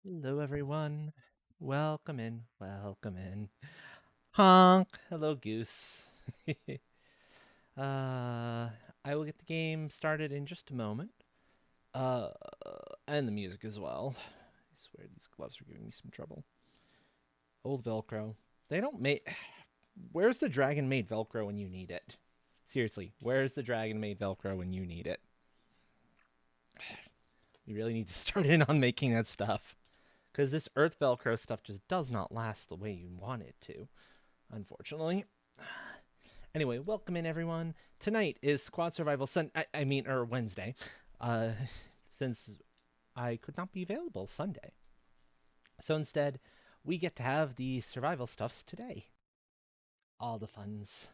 Hello, everyone. Welcome in. Welcome in. Honk. Hello, Goose. uh, I will get the game started in just a moment. Uh, and the music as well. I swear these gloves are giving me some trouble. Old Velcro. They don't make. Where's the dragon made Velcro when you need it? Seriously, where's the dragon made Velcro when you need it? We really need to start in on making that stuff. Because this Earth Velcro stuff just does not last the way you want it to, unfortunately. Anyway, welcome in everyone. Tonight is Squad Survival Wednesday, uh, since I could not be available Sunday. So instead, we get to have the survival stuffs today. All the funs.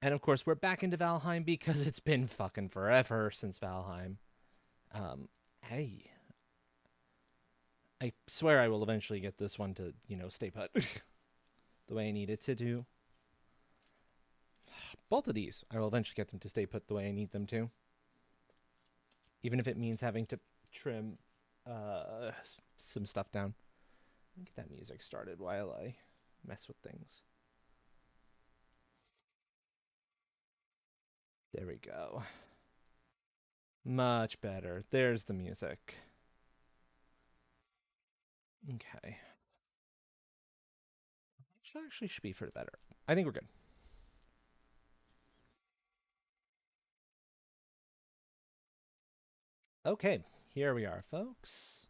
And of course, we're back into Valheim because it's been fucking forever since Valheim. Hey, I swear I will eventually get this one to, stay put the way I need it to do. Both of these, I will eventually get them to stay put the way I need them to. Even if it means having to trim some stuff down. Let me get that music started while I mess with things. There we go. Much better. There's the music. Okay. Should be for the better. I think we're good. Okay, here we are, folks.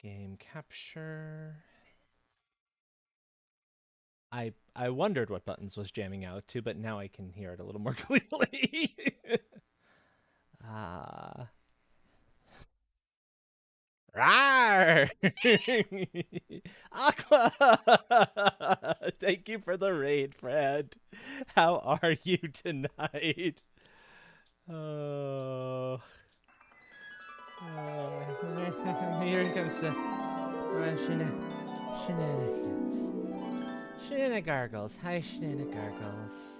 Game capture. I wondered what buttons was jamming out to, but now I can hear it a little more clearly. Ah. Rawr! Aqua! Thank you for the raid, Fred. How are you tonight? Oh. Here comes the shenanigans. Shenanigargles. Hi, Shenanigargles.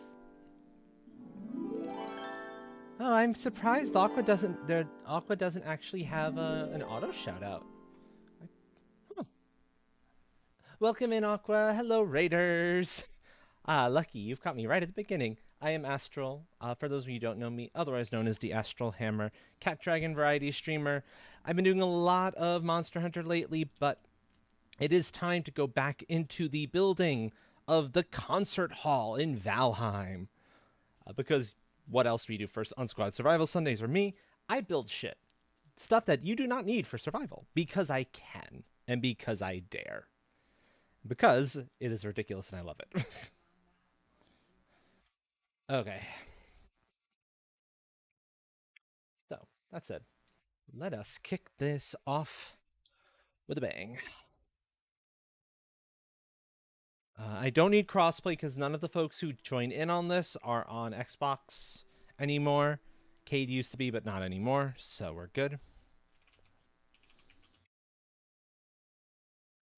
Oh, I'm surprised Aqua doesn't actually have an auto shout out. Oh. Welcome in, Aqua. Hello, Raiders. Ah, lucky, you've caught me right at the beginning. I am Astral, for those of you who don't know me, otherwise known as the Astral Hammer, Cat Dragon variety streamer. I've been doing a lot of Monster Hunter lately, but it is time to go back into the building of the concert hall in Valheim. Because what else do we do first on Squad Survival Sundays or me? I build shit. Stuff that you do not need for survival because I can and because I dare. Because it is ridiculous and I love it. Okay, so that's it. Let us kick this off with a bang. I don't need crossplay because none of the folks who join in on this are on Xbox anymore. Cade used to be, but not anymore, so we're good.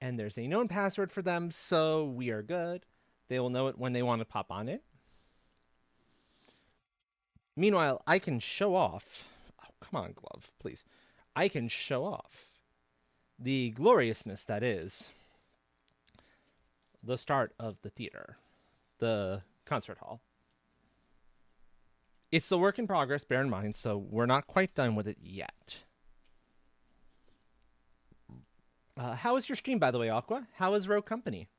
And there's a known password for them, so we are good. They will know it when they want to pop on it. Meanwhile, I can show off. Oh, come on, Glove, please. I can show off the gloriousness that is the start of the theater, the concert hall. It's the work in progress, bear in mind, so we're not quite done with it yet. How was your stream, by the way, Aqua? How is Rogue Company?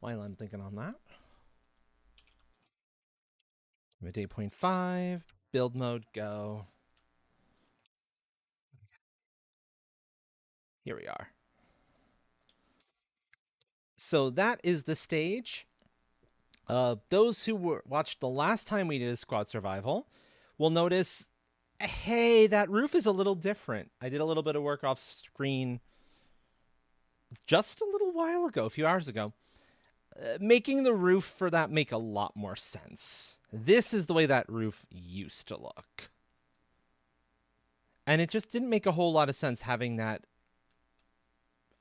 While I'm thinking on that. Mid 8.5, build mode, go. Here we are. So that is the stage. Those who watched the last time we did a squad survival will notice, hey, that roof is a little different. I did a little bit of work off screen just a little while ago, a few hours ago, making the roof for that make a lot more sense. This is the way that roof used to look. And it just didn't make a whole lot of sense having that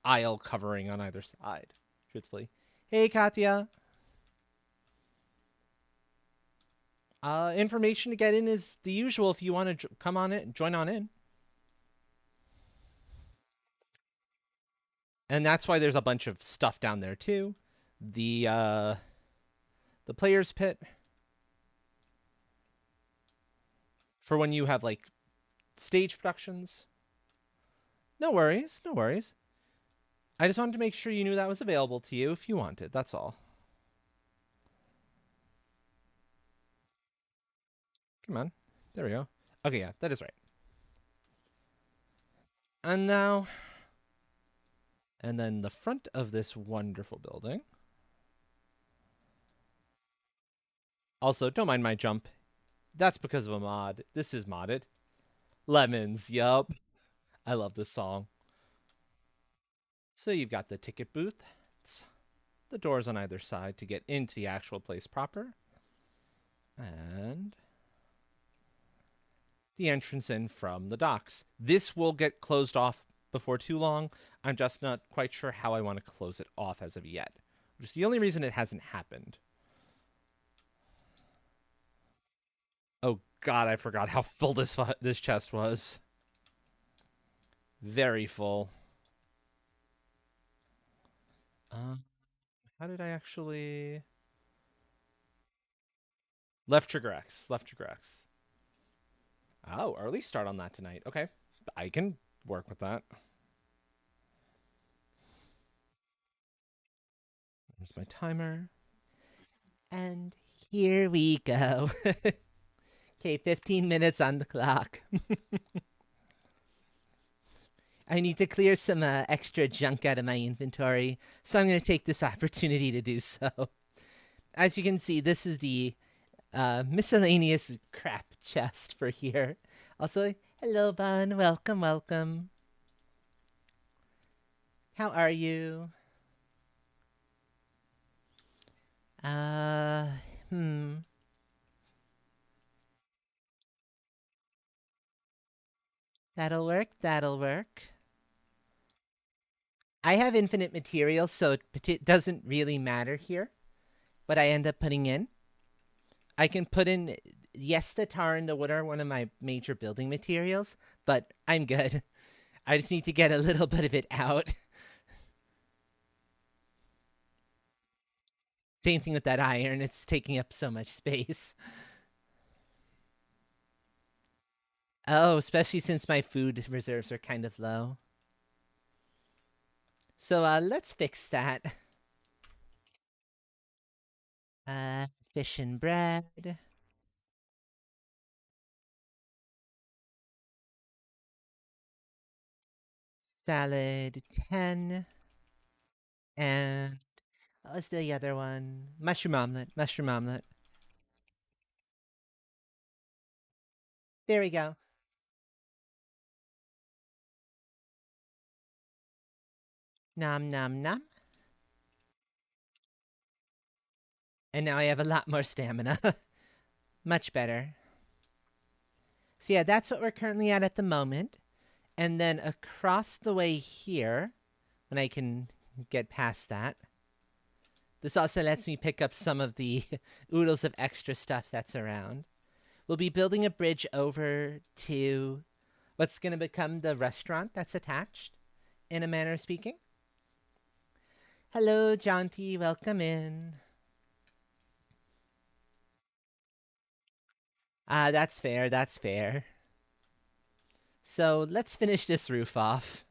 aisle covering on either side, truthfully. Hey, Katya. Information to get in is the usual if you want to come on it and join on in. And that's why there's a bunch of stuff down there too. The player's pit for when you have like stage productions. No worries, no worries. I just wanted to make sure you knew that was available to you if you wanted. That's all. Come on. There we go. Okay, yeah, that is right. And now, and then the front of this wonderful building. Also, don't mind my jump. That's because of a mod. This is modded. Lemons, yup. I love this song. So you've got the ticket booth. It's the doors on either side to get into the actual place proper. And the entrance in from the docks. This will get closed off before too long. I'm just not quite sure how I want to close it off as of yet. Which is the only reason it hasn't happened. Oh god, I forgot how full this chest was. Very full. How did I actually... Left trigger X. Left trigger X. Oh, early start on that tonight. Okay. I can work with that. There's my timer. And here we go. Okay, 15 minutes on the clock. I need to clear some extra junk out of my inventory, so I'm going to take this opportunity to do so. As you can see, this is the miscellaneous crap chest for here. Also, hello, Bun. Welcome, welcome. How are you? That'll work, that'll work. I have infinite material, so it doesn't really matter here what I end up putting in. I can put in, yes, the tar and the wood are one of my major building materials, but I'm good. I just need to get a little bit of it out. Same thing with that iron, it's taking up so much space. Oh, especially since my food reserves are kind of low. So let's fix that. Fish and bread. Salad 10. And what was the other one? Mushroom omelet. Mushroom omelet. There we go. Nom nom nom. And now I have a lot more stamina. Much better. So yeah, that's what we're currently at the moment. And then across the way here, when I can get past that, this also lets me pick up some of the oodles of extra stuff that's around. We'll be building a bridge over to what's going to become the restaurant that's attached, in a manner of speaking. Hello, Jaunty. Welcome in. That's fair. That's fair. So let's finish this roof off.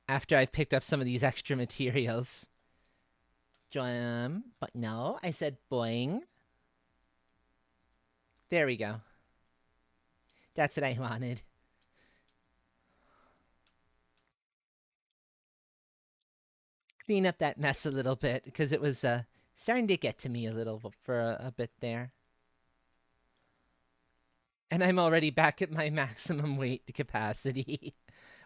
After I've picked up some of these extra materials. But no, I said boing. There we go. That's what I wanted. Clean up that mess a little bit, because it was starting to get to me a little for a bit there. And I'm already back at my maximum weight capacity,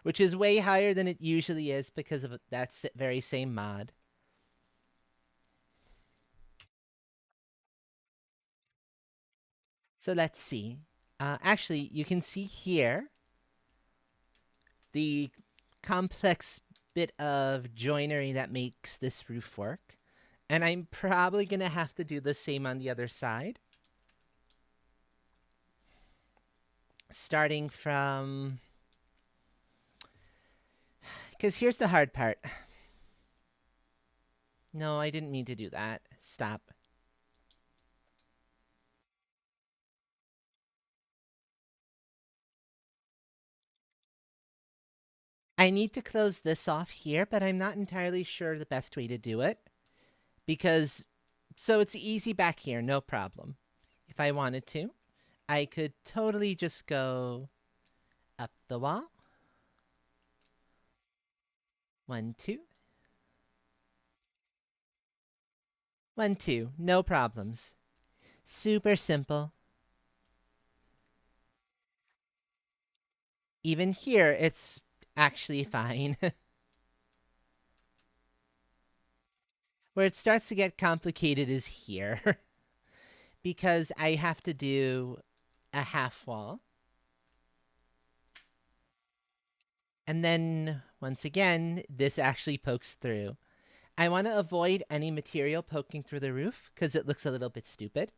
which is way higher than it usually is because of that very same mod. So let's see. Actually, you can see here the complex bit of joinery that makes this roof work. And I'm probably going to have to do the same on the other side. Starting from Because here's the hard part. No, I didn't mean to do that. Stop. I need to close this off here, but I'm not entirely sure the best way to do it. Because, so it's easy back here, no problem. If I wanted to, I could totally just go up the wall. 1, 2. 1, 2. No problems. Super simple. Even here, it's actually fine. Where it starts to get complicated is here. Because I have to do a half wall. And then, once again, this actually pokes through. I want to avoid any material poking through the roof because it looks a little bit stupid.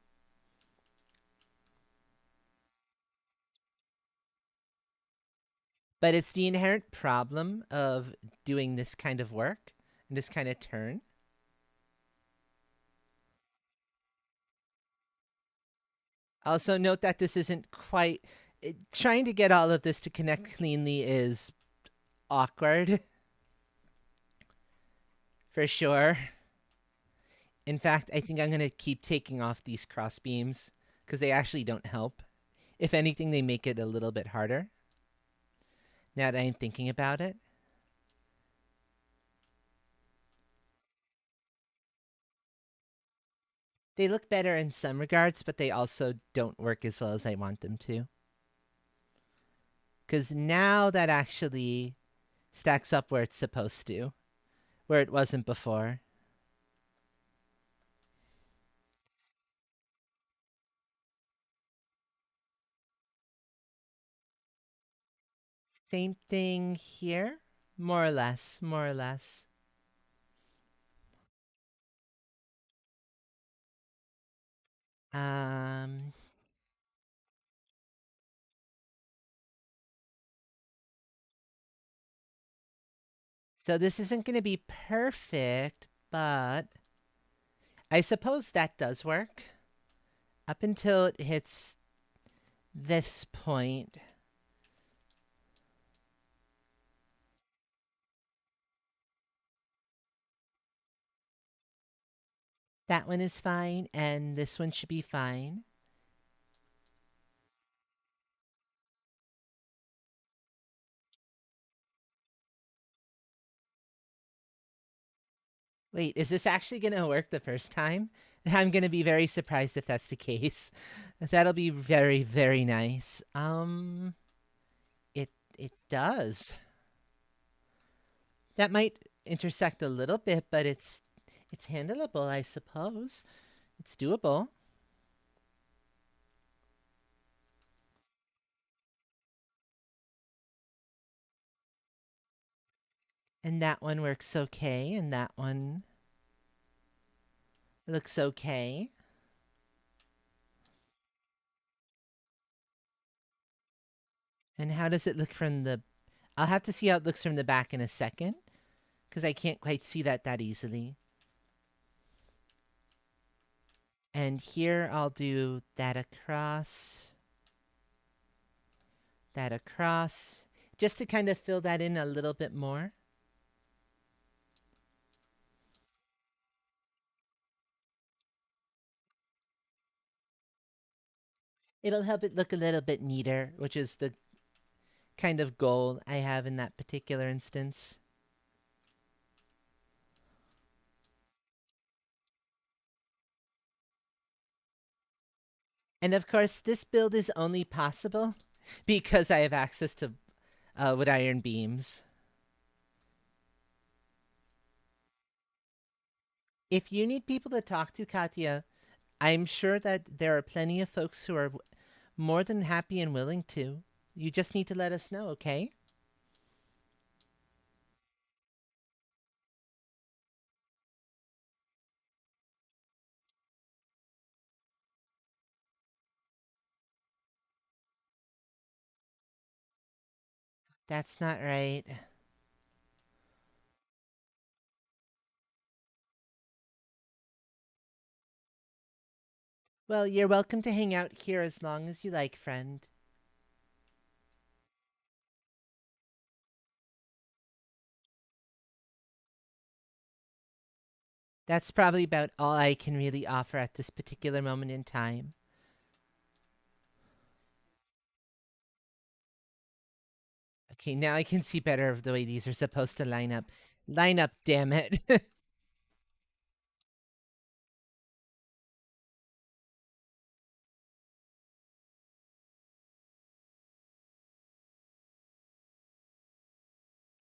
But it's the inherent problem of doing this kind of work and this kind of turn. Also, note that this isn't quite. Trying to get all of this to connect cleanly is awkward. For sure. In fact, I think I'm going to keep taking off these cross beams because they actually don't help. If anything, they make it a little bit harder. Now that I'm thinking about it. They look better in some regards, but they also don't work as well as I want them to. Because now that actually stacks up where it's supposed to, where it wasn't before. Same thing here, more or less, more or less. Um, so this isn't going to be perfect, but I suppose that does work. Up until it hits this point. That one is fine, and this one should be fine. Wait, is this actually going to work the first time? I'm going to be very surprised if that's the case. That'll be very, very nice. It does. That might intersect a little bit, but it's handleable, I suppose. It's doable. And that one works okay, and that one looks okay. And how does it look from the... I'll have to see how it looks from the back in a second, because I can't quite see that easily. And here I'll do that across, just to kind of fill that in a little bit more. It'll help it look a little bit neater, which is the kind of goal I have in that particular instance. And of course, this build is only possible because I have access to wood iron beams. If you need people to talk to, Katya, I'm sure that there are plenty of folks who are more than happy and willing to. You just need to let us know, okay? That's not right. Well, you're welcome to hang out here as long as you like, friend. That's probably about all I can really offer at this particular moment in time. Okay, now I can see better of the way these are supposed to line up. Line up, damn it.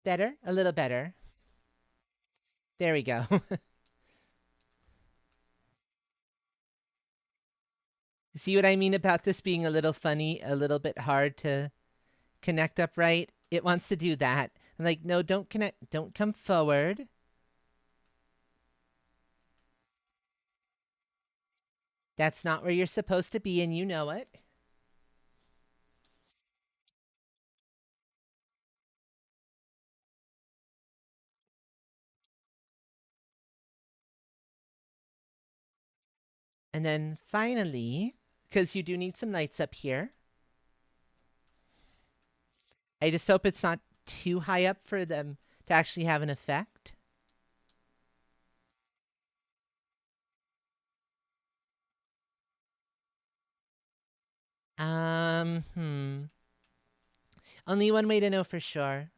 Better? A little better. There we go. See what I mean about this being a little funny, a little bit hard to connect upright? It wants to do that. I'm like, no, don't connect, don't come forward. That's not where you're supposed to be, and you know it. And then finally, because you do need some lights up here, I just hope it's not too high up for them to actually have an effect. Hmm. Only one way to know for sure.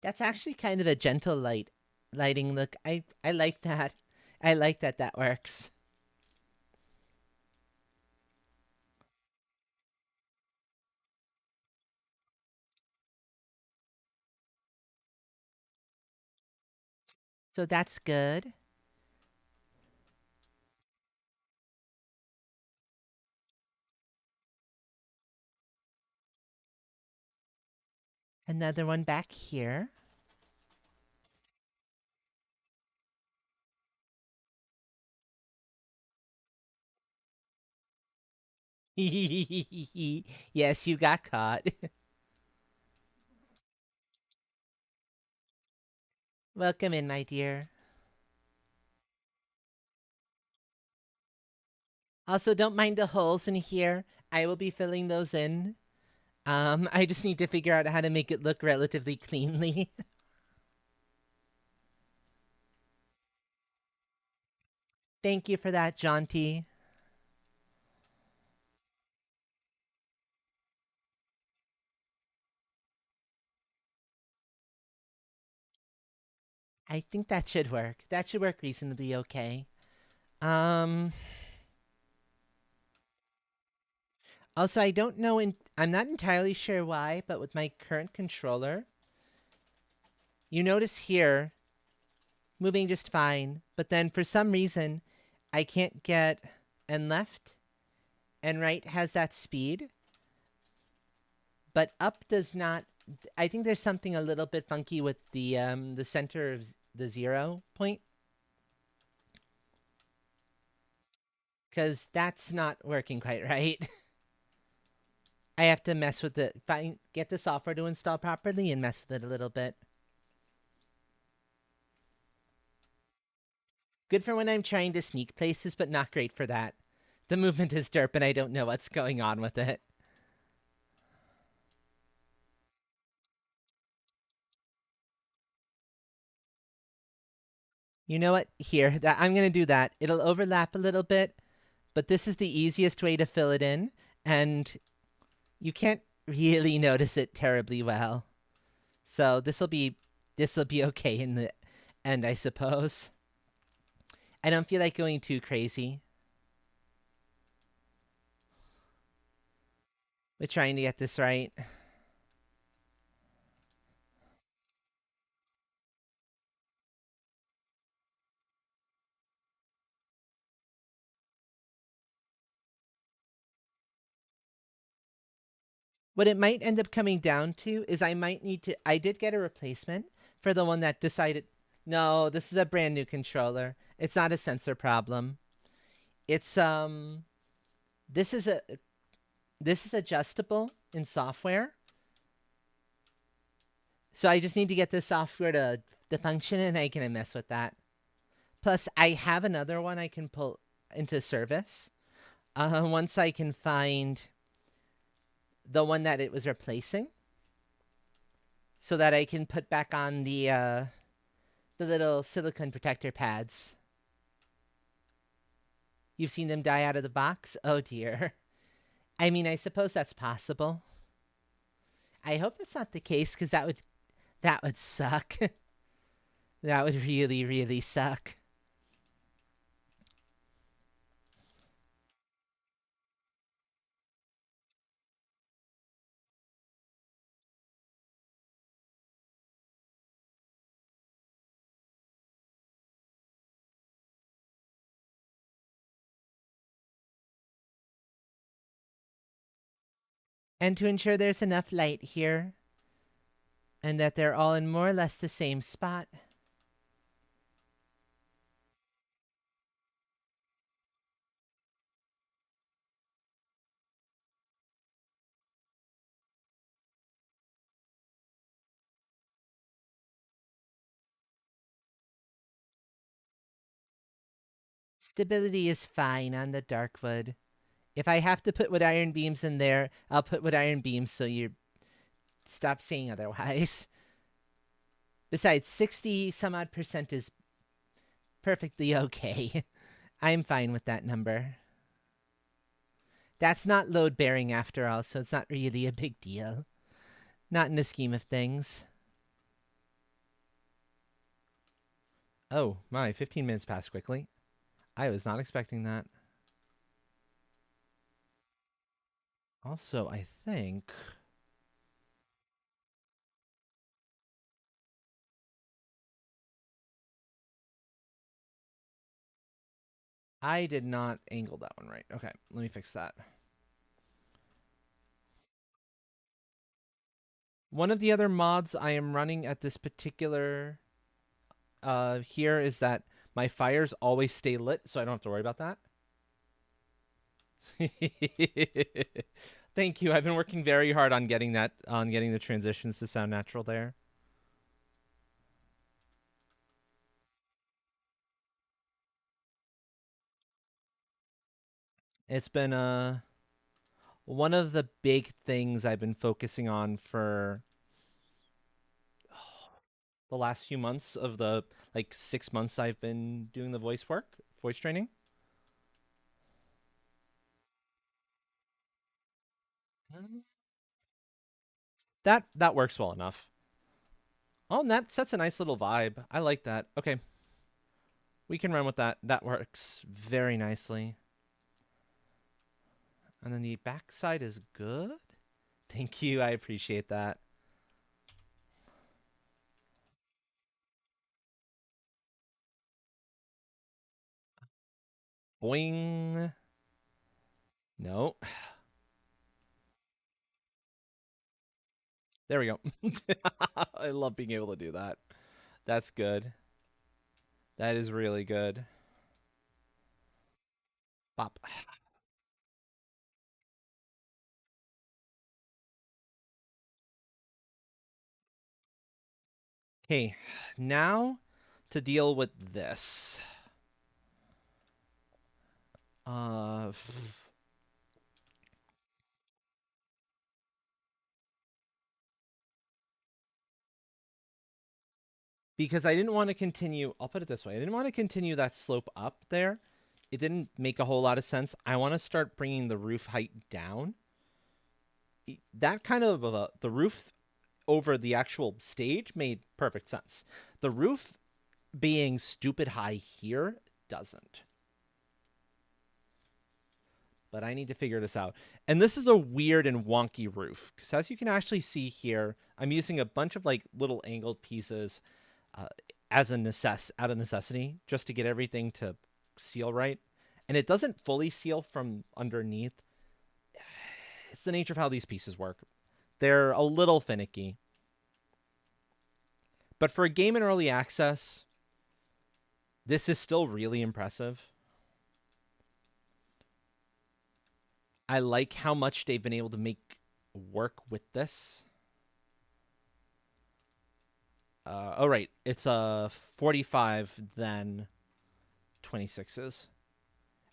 That's actually kind of a gentle lighting look. I like that. I like that that works. So that's good. Another one back here. Yes, you got caught. Welcome in, my dear. Also, don't mind the holes in here. I will be filling those in. I just need to figure out how to make it look relatively cleanly. Thank you for that, Jaunty. I think that should work. That should work reasonably okay. Um. Also, I don't know. I'm not entirely sure why, but with my current controller, you notice here moving just fine, but then for some reason, I can't get and left and right has that speed, but up does not. I think there's something a little bit funky with the center of the 0 point, because that's not working quite right. I have to mess with it, get the software to install properly and mess with it a little bit. Good for when I'm trying to sneak places, but not great for that. The movement is derp and I don't know what's going on with it. You know what? Here, I'm going to do that. It'll overlap a little bit, but this is the easiest way to fill it in, and you can't really notice it terribly well. So this will be okay in the end, I suppose. I don't feel like going too crazy. We're trying to get this right. What it might end up coming down to is I might need to. I did get a replacement for the one that decided. No, this is a brand new controller. It's not a sensor problem. It's This is a this is adjustable in software. So I just need to get this software to the function and I can mess with that. Plus, I have another one I can pull into service. Once I can find the one that it was replacing, so that I can put back on the little silicone protector pads. You've seen them die out of the box? Oh dear. I mean, I suppose that's possible. I hope that's not the case, because that would suck. That would really, really suck. And to ensure there's enough light here, and that they're all in more or less the same spot. Stability is fine on the dark wood. If I have to put wood iron beams in there, I'll put wood iron beams so you stop saying otherwise. Besides, 60 some odd percent is perfectly okay. I'm fine with that number. That's not load bearing after all, so it's not really a big deal. Not in the scheme of things. Oh, my, 15 minutes passed quickly. I was not expecting that. Also, I think... I did not angle that one right. Okay, let me fix that. One of the other mods I am running at this particular here is that my fires always stay lit, so I don't have to worry about that. Thank you. I've been working very hard on getting the transitions to sound natural there. It's been one of the big things I've been focusing on for the last few months of the 6 months I've been doing the voice training. That works well enough. Oh, and that sets a nice little vibe. I like that. Okay. We can run with that. That works very nicely. And then the backside is good. Thank you. I appreciate that. Boing. No. There we go. I love being able to do that. That's good. That is really good. Bop. Okay, now to deal with this. Uh, because I didn't want to continue, I'll put it this way. I didn't want to continue that slope up there. It didn't make a whole lot of sense. I want to start bringing the roof height down. That kind of the roof over the actual stage made perfect sense. The roof being stupid high here doesn't. But I need to figure this out. And this is a weird and wonky roof, because as you can actually see here, I'm using a bunch of little angled pieces as out of necessity, just to get everything to seal right. And it doesn't fully seal from underneath. It's the nature of how these pieces work. They're a little finicky. But for a game in early access, this is still really impressive. I like how much they've been able to make work with this. Oh right, it's a 45 then 26s.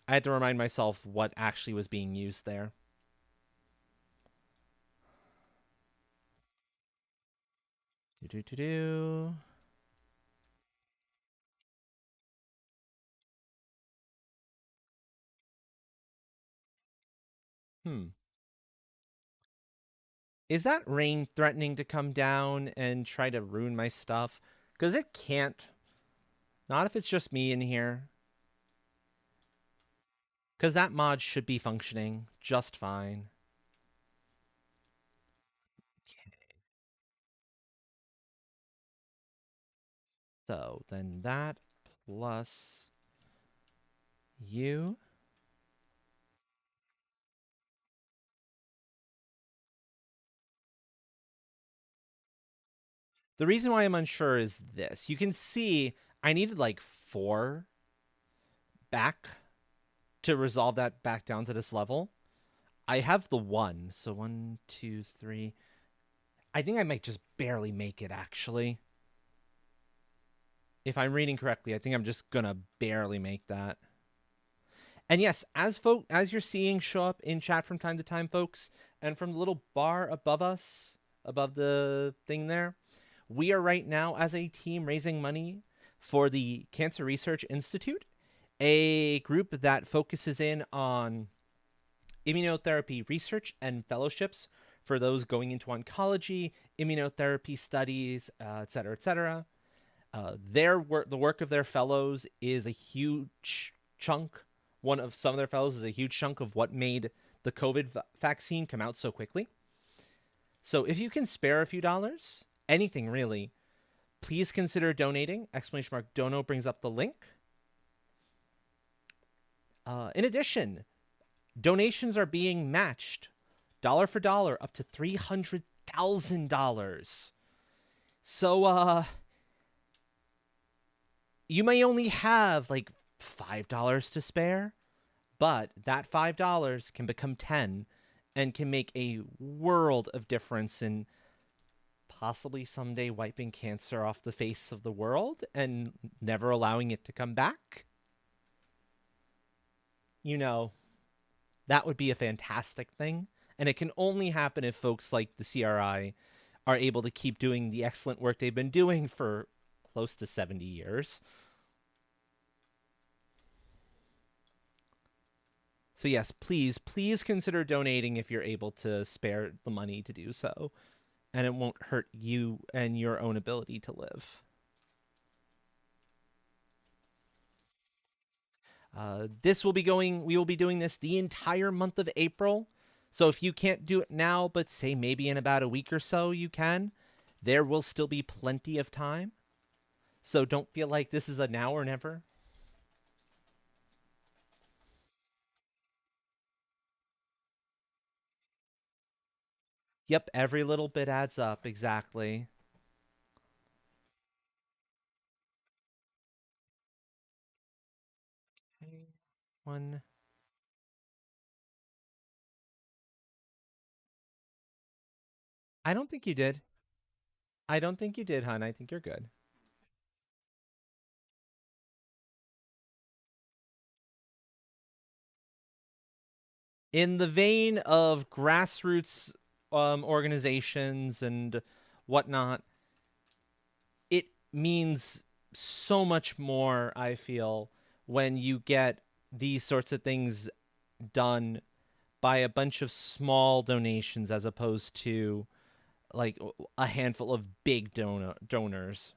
I had to remind myself what actually was being used there. Do do do do. Hmm. Is that rain threatening to come down and try to ruin my stuff? Because it can't. Not if it's just me in here. Because that mod should be functioning just fine. So then that plus you. The reason why I'm unsure is this. You can see I needed like 4 back to resolve that back down to this level. I have the 1. So 1, 2, 3. I think I might just barely make it actually. If I'm reading correctly, I think I'm just gonna barely make that. And yes, as you're seeing show up in chat from time to time, folks, and from the little bar above us, above the thing there, we are right now as a team raising money for the Cancer Research Institute, a group that focuses in on immunotherapy research and fellowships for those going into oncology, immunotherapy studies, et cetera, et cetera. Their work, the work of their fellows, is a huge chunk. One of some of their fellows is a huge chunk of what made the COVID vaccine come out so quickly. So if you can spare a few dollars, anything really, please consider donating. Exclamation mark dono brings up the link. In addition, donations are being matched dollar for dollar up to $300,000. So you may only have like $5 to spare, but that $5 can become 10 and can make a world of difference in possibly someday wiping cancer off the face of the world and never allowing it to come back. You know, that would be a fantastic thing. And it can only happen if folks like the CRI are able to keep doing the excellent work they've been doing for close to 70 years. So yes, please consider donating if you're able to spare the money to do so, and it won't hurt you and your own ability to live. This will be going. We will be doing this the entire month of April. So if you can't do it now, but say maybe in about a week or so, you can. There will still be plenty of time. So don't feel like this is a now or never. Yep, every little bit adds up. Exactly. Okay. One. I don't think you did. I don't think you did, hon. I think you're good. In the vein of grassroots organizations and whatnot, it means so much more, I feel, when you get these sorts of things done by a bunch of small donations as opposed to like a handful of big donors.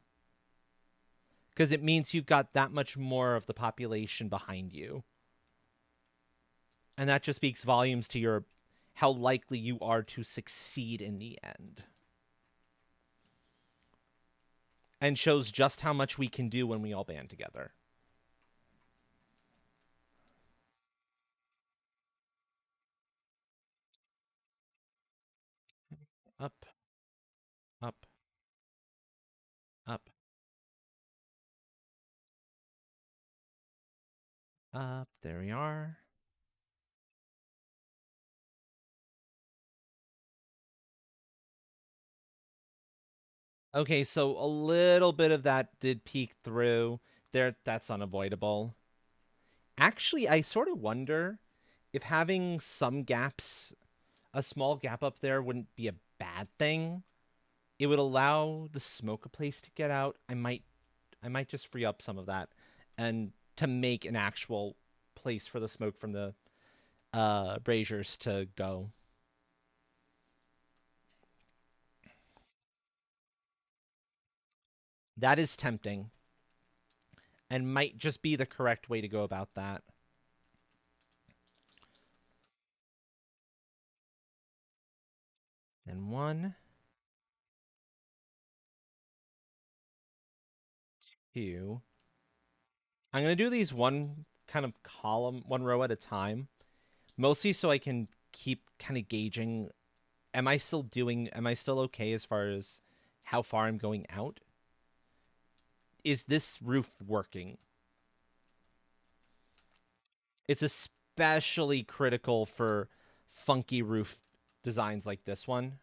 Because it means you've got that much more of the population behind you. And that just speaks volumes to your how likely you are to succeed in the end. And shows just how much we can do when we all band together. Up, up, up, up. There we are. Okay, so a little bit of that did peek through. There, that's unavoidable. Actually, I sort of wonder if having some gaps, a small gap up there wouldn't be a bad thing. It would allow the smoke place to get out. I might just free up some of that and to make an actual place for the smoke from the braziers to go. That is tempting and might just be the correct way to go about that. And one, two. I'm going to do these one kind of column, one row at a time, mostly so I can keep kind of gauging, am I still okay as far as how far I'm going out? Is this roof working? It's especially critical for funky roof designs like this one.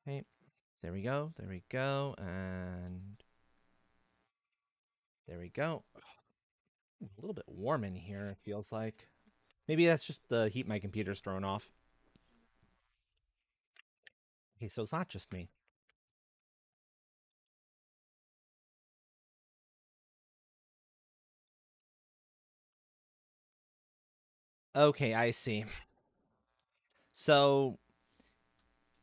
Okay, there we go. There we go. And there we go. A little bit warm in here, it feels like. Maybe that's just the heat my computer's thrown off. Okay, so it's not just me. Okay, I see. So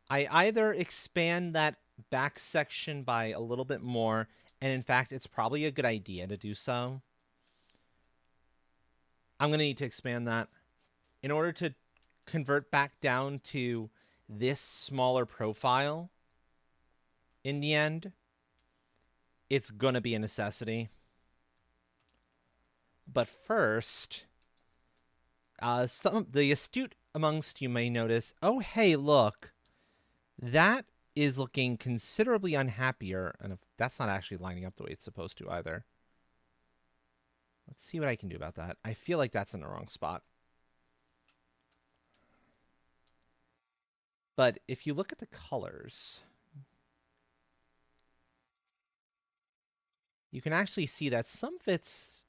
I either expand that back section by a little bit more, and in fact, it's probably a good idea to do so. I'm going to need to expand that in order to convert back down to this smaller profile. In the end, it's going to be a necessity. But first, some the astute amongst you may notice, oh, hey, look, that is looking considerably unhappier, and that's not actually lining up the way it's supposed to either. Let's see what I can do about that. I feel like that's in the wrong spot. But if you look at the colors, you can actually see that some of it's,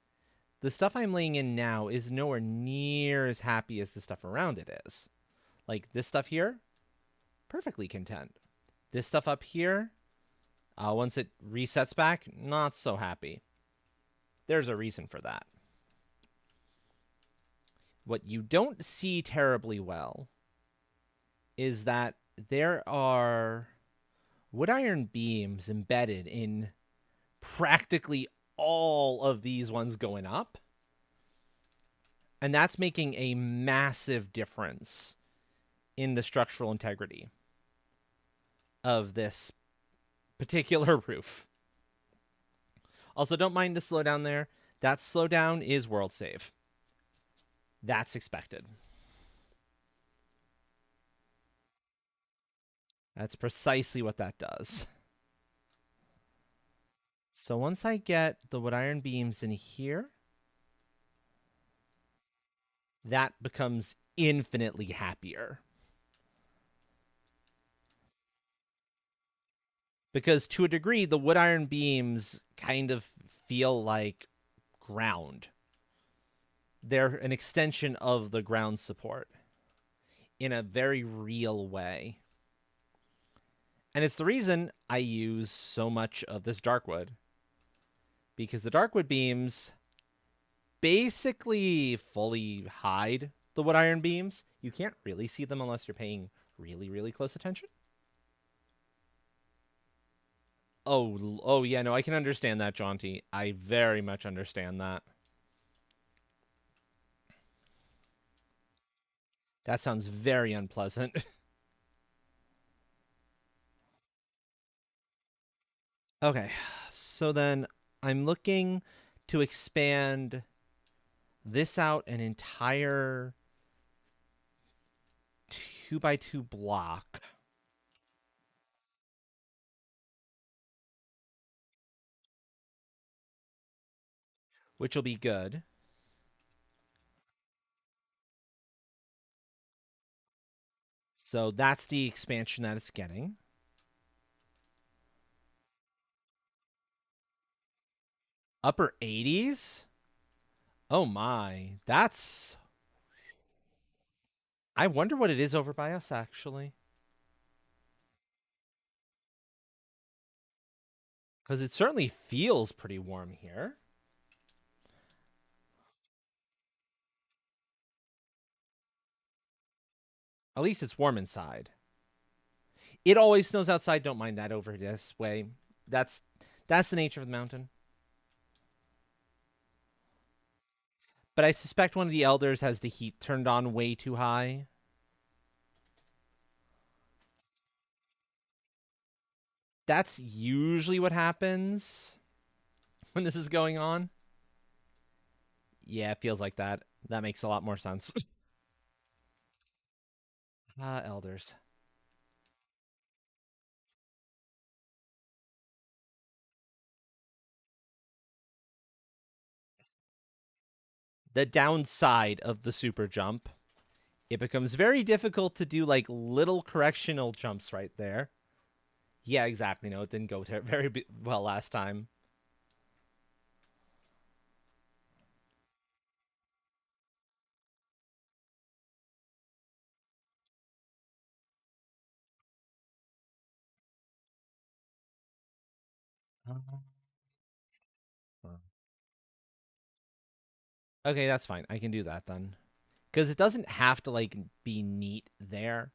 the stuff I'm laying in now is nowhere near as happy as the stuff around it is. Like this stuff here, perfectly content. This stuff up here, once it resets back, not so happy. There's a reason for that. What you don't see terribly well is that there are wood iron beams embedded in practically all of these ones going up. And that's making a massive difference in the structural integrity of this particular roof. Also, don't mind the slowdown there. That slowdown is world save. That's expected. That's precisely what that does. So once I get the wood iron beams in here, that becomes infinitely happier. Because to a degree, the wood iron beams kind of feel like ground. They're an extension of the ground support in a very real way. And it's the reason I use so much of this darkwood. Because the darkwood beams basically fully hide the wood iron beams. You can't really see them unless you're paying really, really close attention. Oh yeah, no, I can understand that, Jaunty. I very much understand that. That sounds very unpleasant. Okay, so then I'm looking to expand this out an entire 2x2 block. which will be good. So that's the expansion that it's getting. Upper 80s? Oh my. That's. I wonder what it is over by us, actually. Because it certainly feels pretty warm here. At least it's warm inside. It always snows outside. Don't mind that over this way. That's the nature of the mountain. But I suspect one of the elders has the heat turned on way too high. That's usually what happens when this is going on. Yeah, it feels like that. That makes a lot more sense. Elders. The downside of the super jump, it becomes very difficult to do like little correctional jumps right there. Yeah, exactly. No, it didn't go very well last time. Okay, that's fine. I can do that then. Because it doesn't have to like be neat there.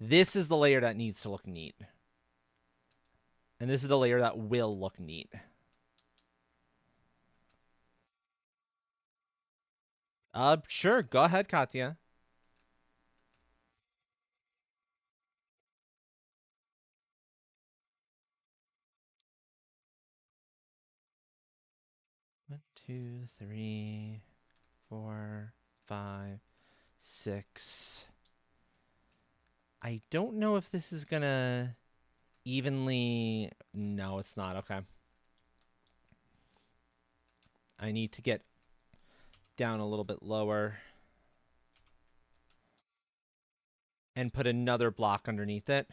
This is the layer that needs to look neat. And this is the layer that will look neat. Sure. Go ahead, Katya. One, two, three, 4, 5, 6. I don't know if this is gonna evenly. No, it's not. Okay. I need to get down a little bit lower and put another block underneath it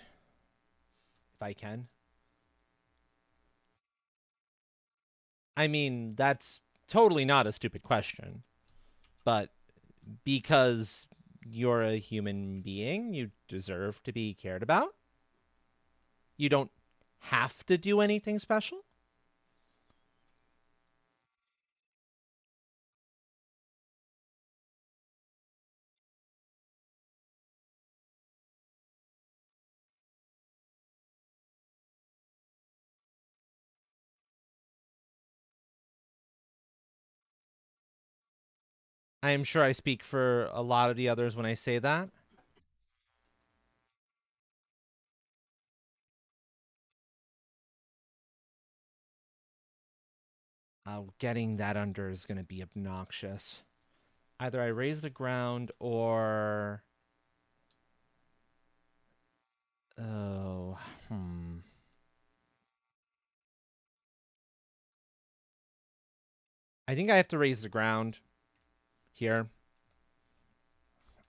if I can. I mean, that's totally not a stupid question, but because you're a human being, you deserve to be cared about. You don't have to do anything special. I am sure I speak for a lot of the others when I say that. Getting that under is going to be obnoxious. Either I raise the ground or. Oh, I think I have to raise the ground here.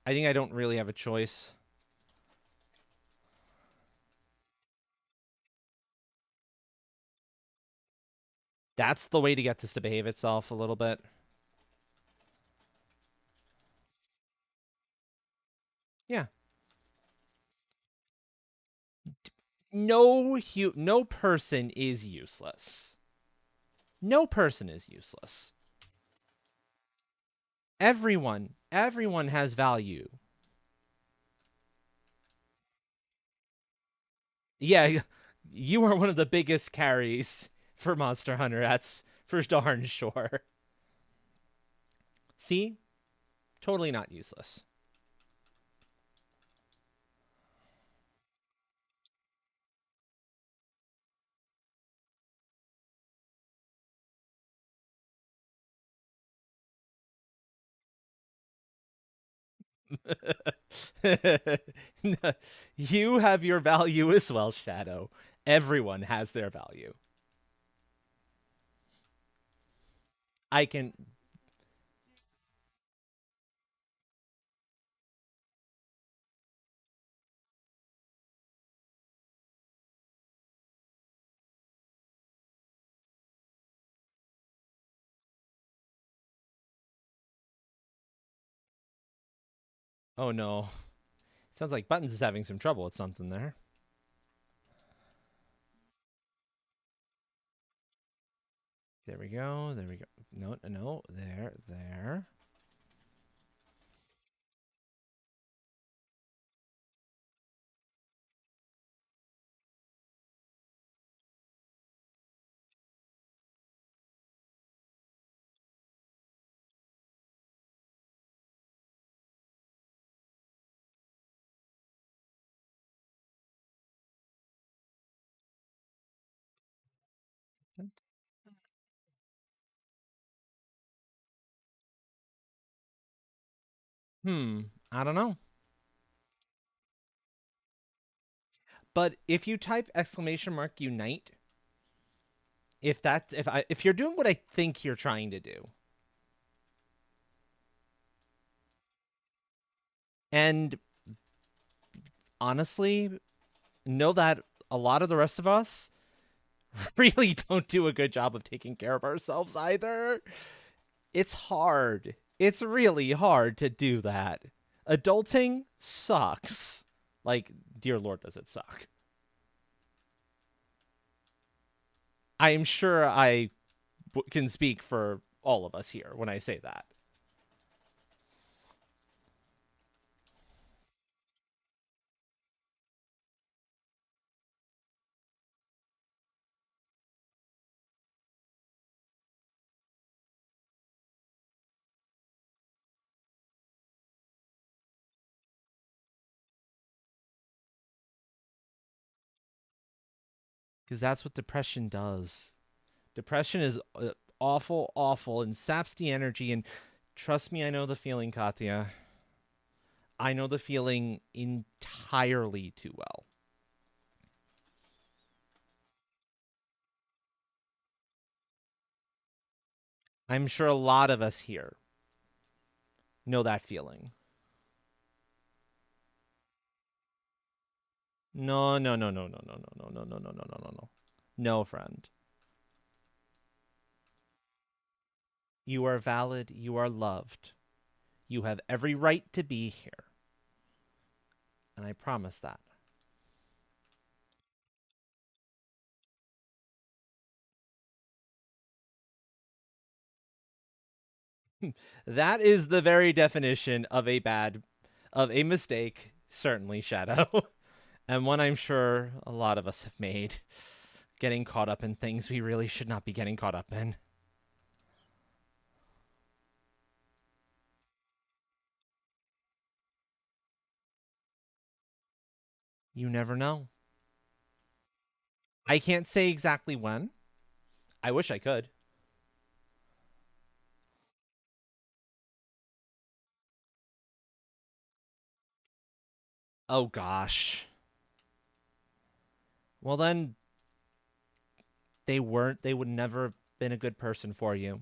I think I don't really have a choice. That's the way to get this to behave itself a little bit. Yeah. No person is useless. No person is useless. Everyone has value. Yeah, you are one of the biggest carries for Monster Hunter. That's for darn sure. See? Totally not useless. You have your value as well, Shadow. Everyone has their value. I can. Oh no. Sounds like Buttons is having some trouble with something there. There we go. There we go. No, no, there, there. Hmm. I don't know. But if you type exclamation mark unite, if you're doing what I think you're trying to do, and honestly, know that a lot of the rest of us really don't do a good job of taking care of ourselves either. It's hard. It's really hard to do that. Adulting sucks. Like, dear Lord, does it suck. I am sure I can speak for all of us here when I say that. Because that's what depression does. Depression is awful, awful, and saps the energy. And trust me, I know the feeling, Katya. I know the feeling entirely too well. I'm sure a lot of us here know that feeling. No, no, no, no, no, no, no, no, no, no, no, no, no, no, no. No, friend. You are valid. You are loved. You have every right to be here. And I promise that. That is the very definition of a mistake, certainly, Shadow. And one I'm sure a lot of us have made. Getting caught up in things we really should not be getting caught up in. You never know. I can't say exactly when. I wish I could. Oh gosh. Well then they would never have been a good person for you.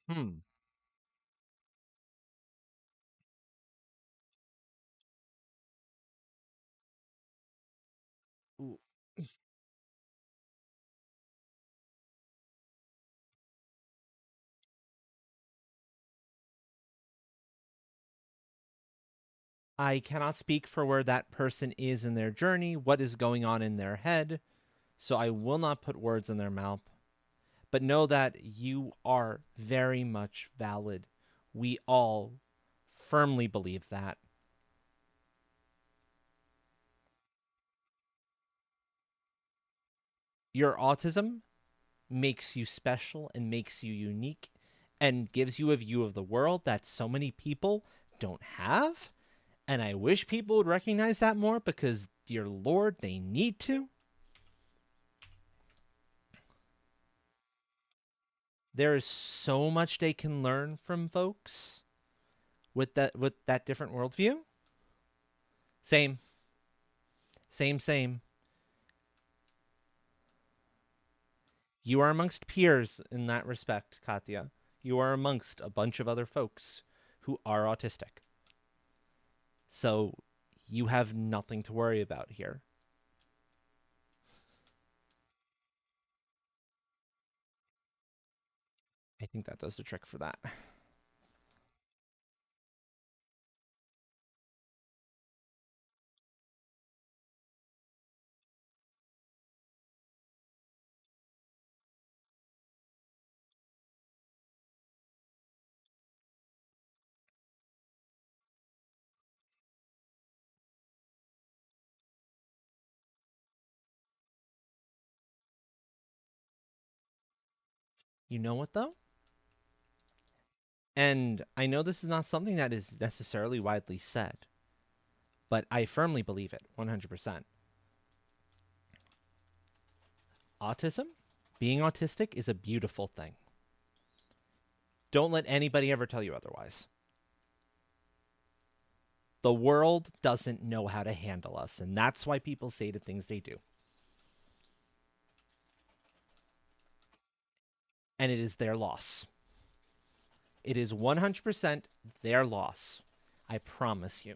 Hmm. I cannot speak for where that person is in their journey, what is going on in their head, so I will not put words in their mouth. But know that you are very much valid. We all firmly believe that. Your autism makes you special and makes you unique and gives you a view of the world that so many people don't have. And I wish people would recognize that more because, dear Lord, they need to. There is so much they can learn from folks with that different worldview. Same, same. You are amongst peers in that respect, Katya. You are amongst a bunch of other folks who are autistic. So you have nothing to worry about here. I think that does the trick for that. You know what, though? And I know this is not something that is necessarily widely said, but I firmly believe it 100%. Autism, being autistic, is a beautiful thing. Don't let anybody ever tell you otherwise. The world doesn't know how to handle us, and that's why people say the things they do. And it is their loss. It is 100% their loss. I promise you.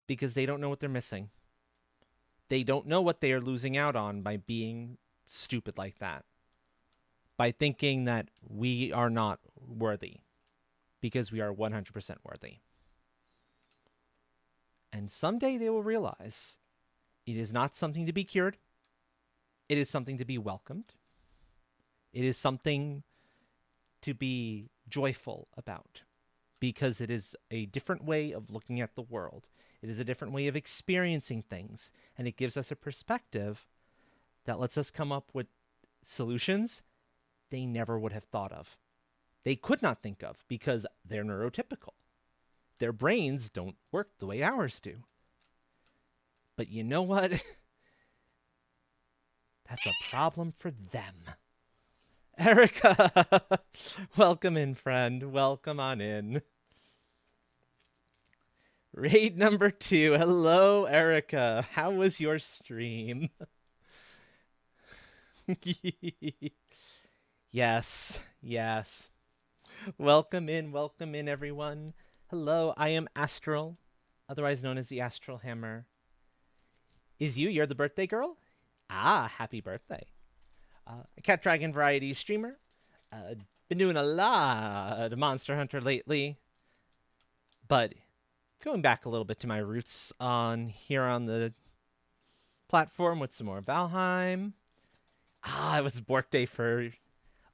Because they don't know what they're missing. They don't know what they are losing out on by being stupid like that. By thinking that we are not worthy because we are 100% worthy. And someday they will realize it is not something to be cured. It is something to be welcomed. It is something to be joyful about because it is a different way of looking at the world. It is a different way of experiencing things. And it gives us a perspective that lets us come up with solutions they never would have thought of. They could not think of because they're neurotypical. Their brains don't work the way ours do. But you know what? That's a problem for them. Erica, welcome in, friend. Welcome on in. Raid number 2. Hello, Erica. How was your stream? Yes. Welcome in, everyone. Hello, I am Astral, otherwise known as the Astral Hammer. You're the birthday girl? Ah, happy birthday. Cat Dragon Variety streamer. Been doing a lot of Monster Hunter lately, but going back a little bit to my roots on the platform with some more Valheim. It was birthday for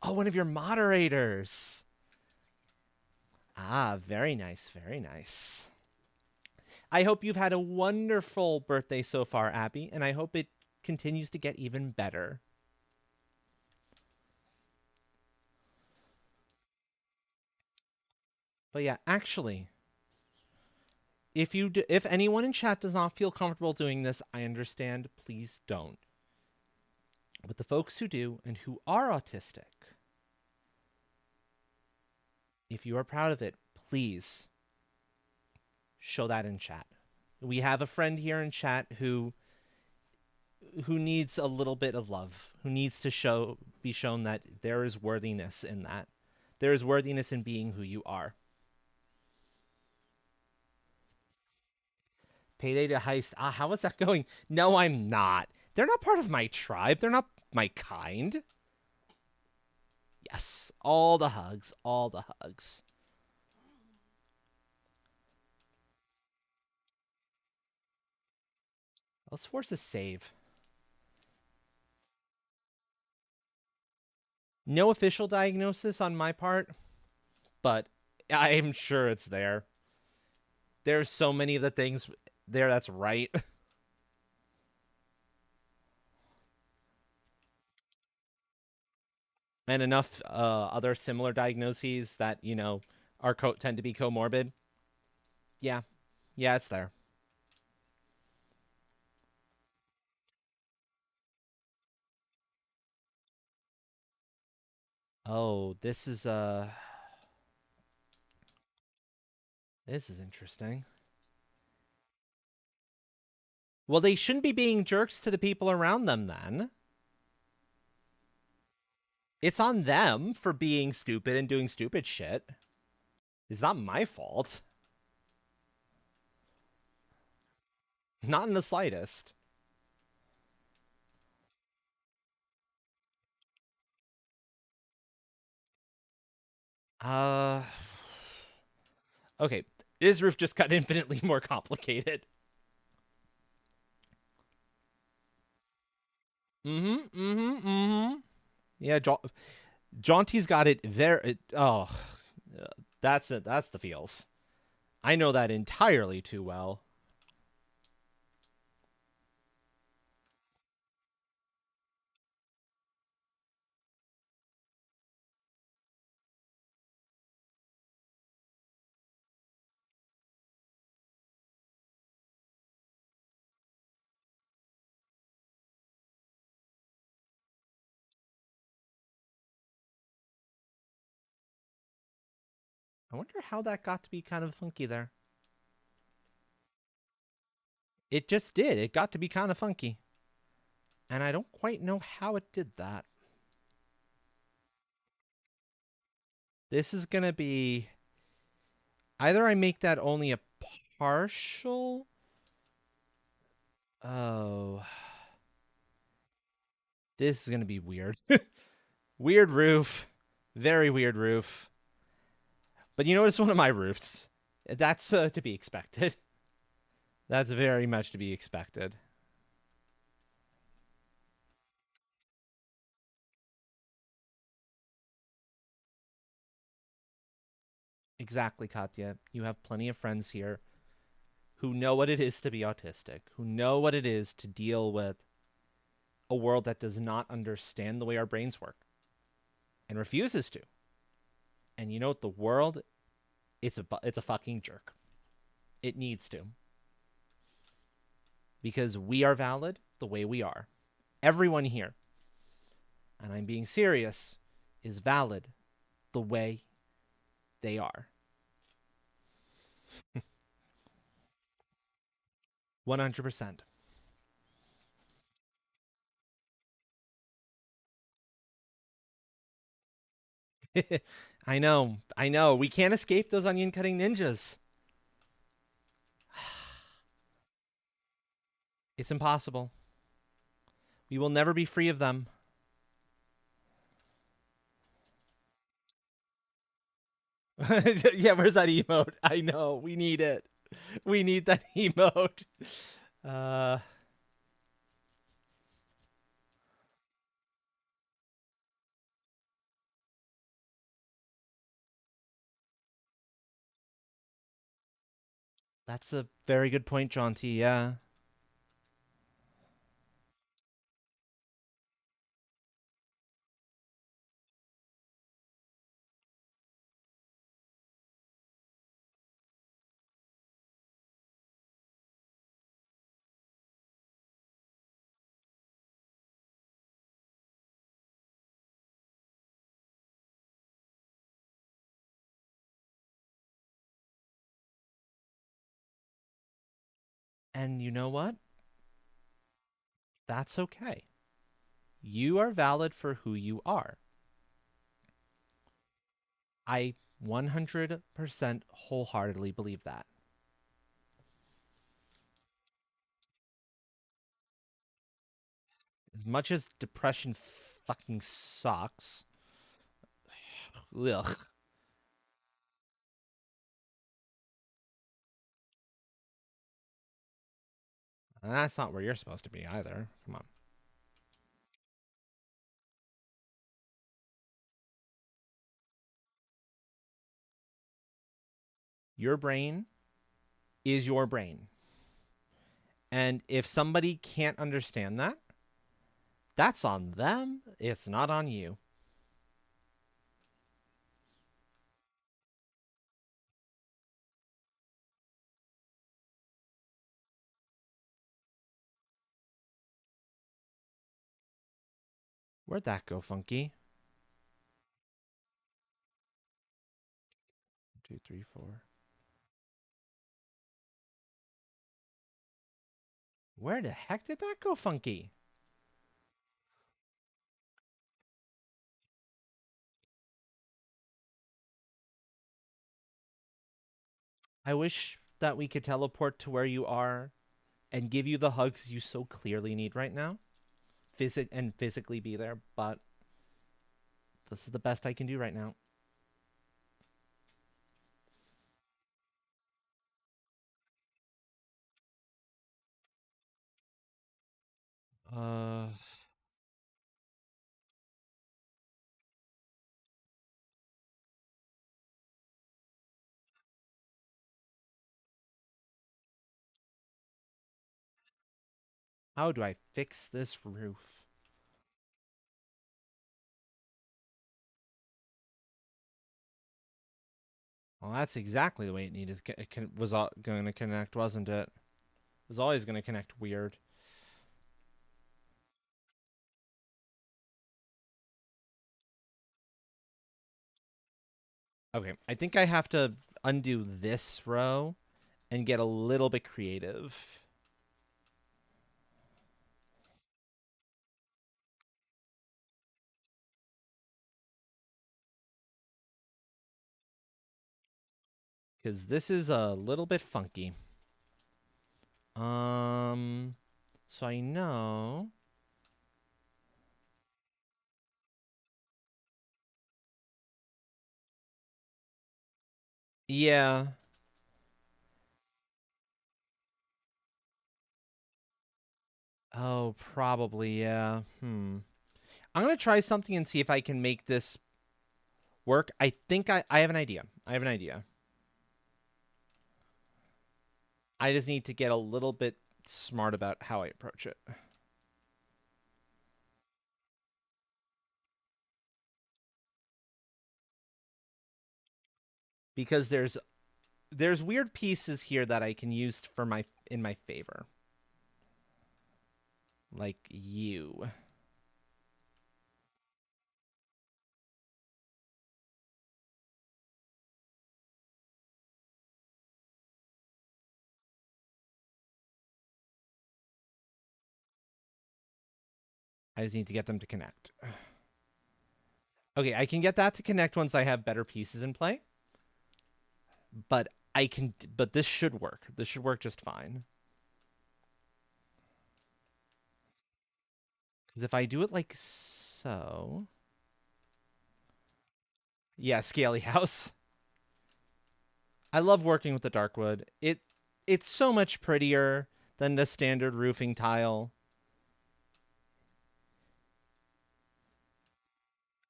one of your moderators. Very nice. I hope you've had a wonderful birthday so far, Abby, and I hope it continues to get even better. But yeah, actually, if anyone in chat does not feel comfortable doing this, I understand. Please don't. But the folks who do and who are autistic, if you are proud of it, please show that in chat. We have a friend here in chat who needs a little bit of love, who needs to be shown that there is worthiness in that. There is worthiness in being who you are. Payday to Heist. How is that going? No, I'm not. They're not part of my tribe. They're not my kind. Yes, all the hugs. Let's force a save. No official diagnosis on my part, but I'm sure it's there. There's so many of the things there that's right. And enough other similar diagnoses that, tend to be comorbid. Yeah, Yeah, it's there. Oh, this is interesting. Well, they shouldn't be being jerks to the people around them then. It's on them for being stupid and doing stupid shit. It's not my fault. Not in the slightest. Uh okay. This roof just got infinitely more complicated. Mm-hmm. Mm-hmm. Mm-hmm. Yeah, Jaunty's got it very that's it. That's the feels. I know that entirely too well. I wonder how that got to be kind of funky there. It just did. It got to be kind of funky. And I don't quite know how it did that. This is going to be either I make that only a partial. Oh. This is going to be weird. Weird roof. Very weird roof. But you know, it's one of my roofs. That's to be expected. That's very much to be expected. Exactly, Katya. You have plenty of friends here who know what it is to be autistic, who know what it is to deal with a world that does not understand the way our brains work and refuses to. And you know what? The world, it's a fucking jerk. It needs to. Because we are valid the way we are. Everyone here, and I'm being serious, is valid the way they are. 100%. I know. I know. We can't escape those onion cutting ninjas. It's impossible. We will never be free of them. Yeah, where's that emote? I know. We need it. We need that emote. Uh that's a very good point, John T. Yeah. And you know what? That's okay. You are valid for who you are. I 100% wholeheartedly believe that. As much as depression fucking sucks. Ugh. That's not where you're supposed to be either. Come on. Your brain is your brain. And if somebody can't understand that, that's on them. It's not on you. Where'd that go, Funky? 2, 3, 4. Where the heck did that go, Funky? I wish that we could teleport to where you are and give you the hugs you so clearly need right now. Physically be there, but this is the best I can do right now. Uh, how do I fix this roof? Well, that's exactly the way it needed. It was going to connect, wasn't it? It was always going to connect weird. Okay, I think I have to undo this row and get a little bit creative. Because this is a little bit funky. So I know. Yeah. Oh, probably, yeah. I'm gonna try something and see if I can make this work. I think I have an idea. I have an idea. I just need to get a little bit smart about how I approach it. Because there's weird pieces here that I can use for my in my favor. Like you. I just need to get them to connect. Okay, I can get that to connect once I have better pieces in play. But but this should work. This should work just fine. Because if I do it like so. Yeah, Scaly House. I love working with the Darkwood. It's so much prettier than the standard roofing tile.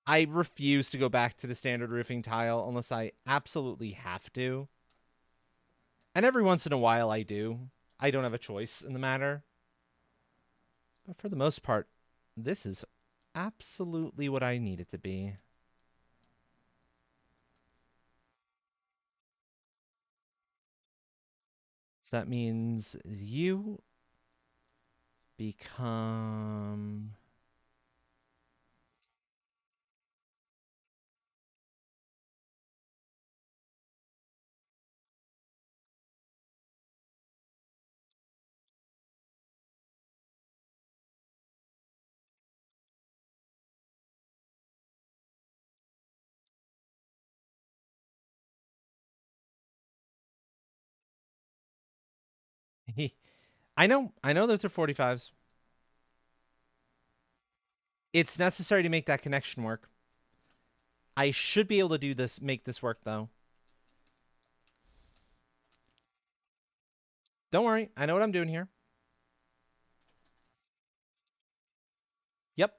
I refuse to go back to the standard roofing tile unless I absolutely have to. And every once in a while I do. I don't have a choice in the matter. But for the most part, this is absolutely what I need it to be. So that means you become... I know those are 45s. It's necessary to make that connection work. I should be able to do this, make this work though. Don't worry, I know what I'm doing here. Yep.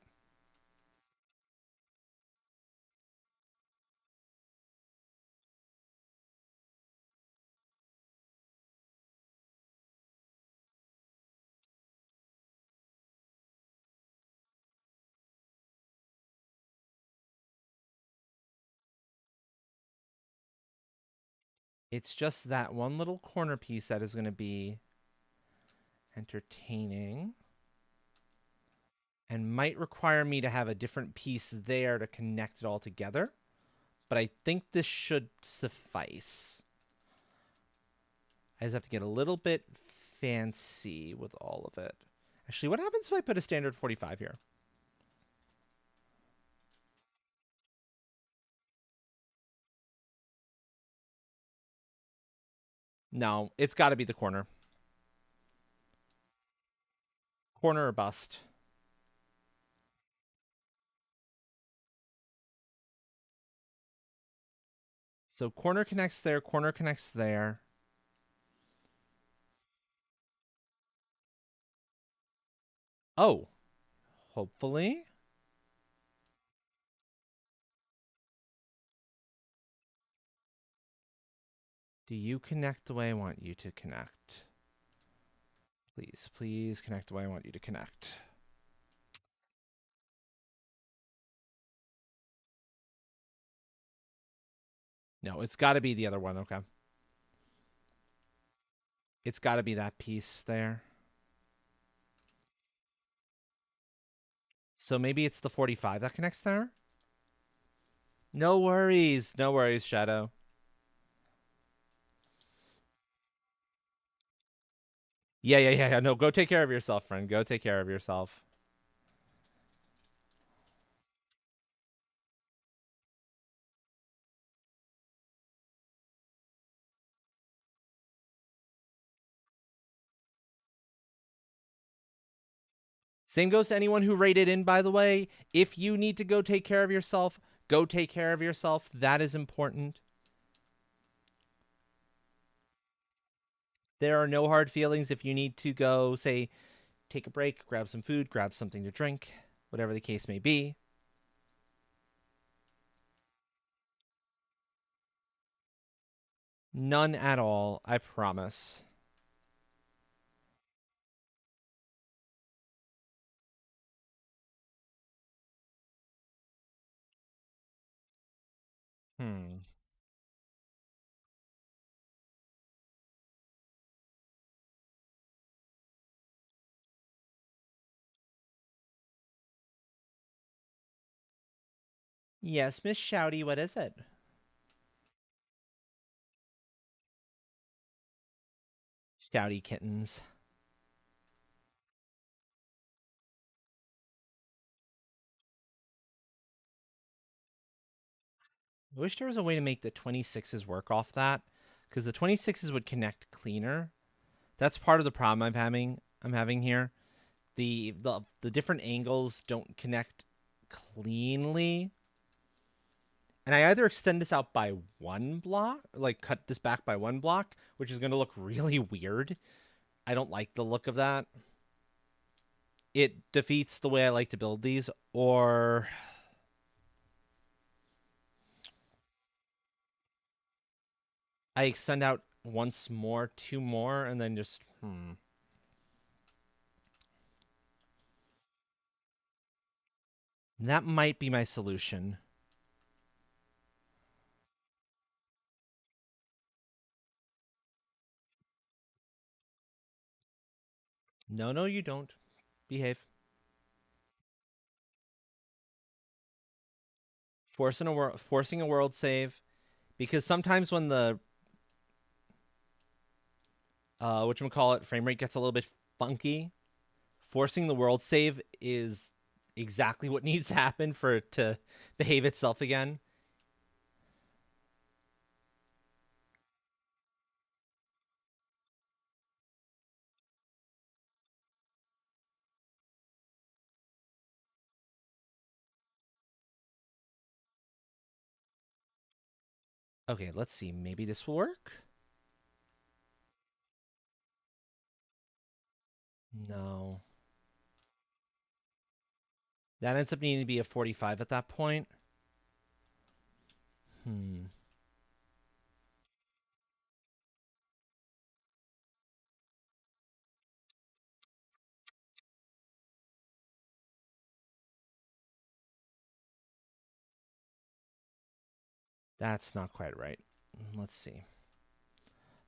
It's just that one little corner piece that is going to be entertaining. and might require me to have a different piece there to connect it all together. But I think this should suffice. I just have to get a little bit fancy with all of it. Actually, what happens if I put a standard 45 here? No, it's got to be the corner. Corner or bust. So corner connects there, corner connects there. Oh, hopefully. Do you connect the way I want you to connect? Please, please connect the way I want you to connect. No, it's got to be the other one. Okay. It's got to be that piece there. So maybe it's the 45 that connects there? No worries. No worries, Shadow. Yeah. No, go take care of yourself, friend. Go take care of yourself. Same goes to anyone who rated in, by the way. If you need to go take care of yourself, go take care of yourself. That is important. There are no hard feelings if you need to go, say, take a break, grab some food, grab something to drink, whatever the case may be. None at all, I promise. Hmm. Yes, Miss Shouty, what is it? Shouty kittens. I wish there was a way to make the 26s work off that, because the 26s would connect cleaner. That's part of the problem I'm having here. The different angles don't connect cleanly. And I either extend this out by one block, like cut this back by one block, which is going to look really weird. I don't like the look of that. It defeats the way I like to build these, or I extend out once more, two more, and then just, That might be my solution. No, you don't. Behave. Forcing a world save, because sometimes when the whatchamacallit frame rate gets a little bit funky, forcing the world save is exactly what needs to happen for it to behave itself again. Okay, let's see. Maybe this will work. No. That ends up needing to be a 45 at that point. That's not quite right. Let's see.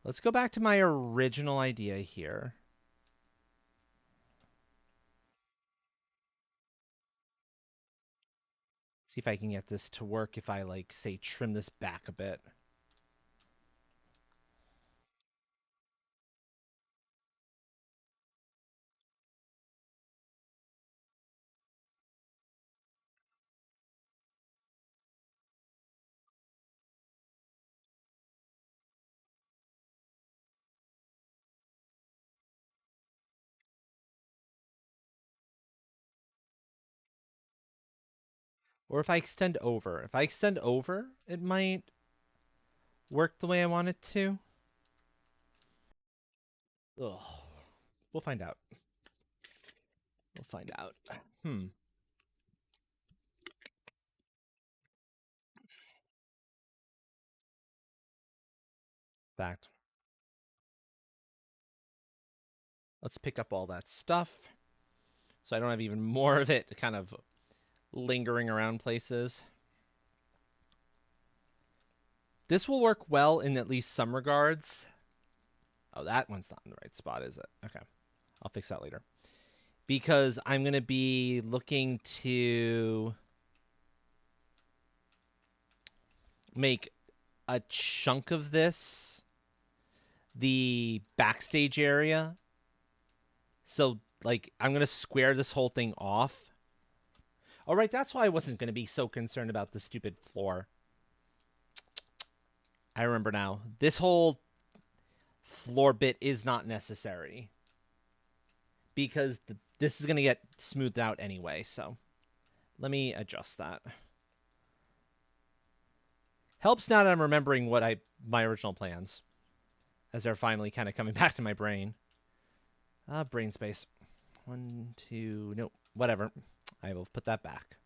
Let's go back to my original idea here. See if I can get this to work if I, like, say, trim this back a bit. Or if I extend over. If I extend over, it might work the way I want it to. Ugh. We'll find out. We'll find out. Fact. Let's pick up all that stuff so I don't have even more of it kind of lingering around places. This will work well in at least some regards. Oh, that one's not in the right spot, is it? Okay. I'll fix that later. Because I'm going to be looking to make a chunk of this the backstage area. So, like, I'm going to square this whole thing off. All right, that's why I wasn't going to be so concerned about the stupid floor. I remember now. This whole floor bit is not necessary because this is going to get smoothed out anyway. So let me adjust that. Helps now that I'm remembering what my original plans as they're finally kind of coming back to my brain. Brain space. 1, 2, no, whatever. I will put that back.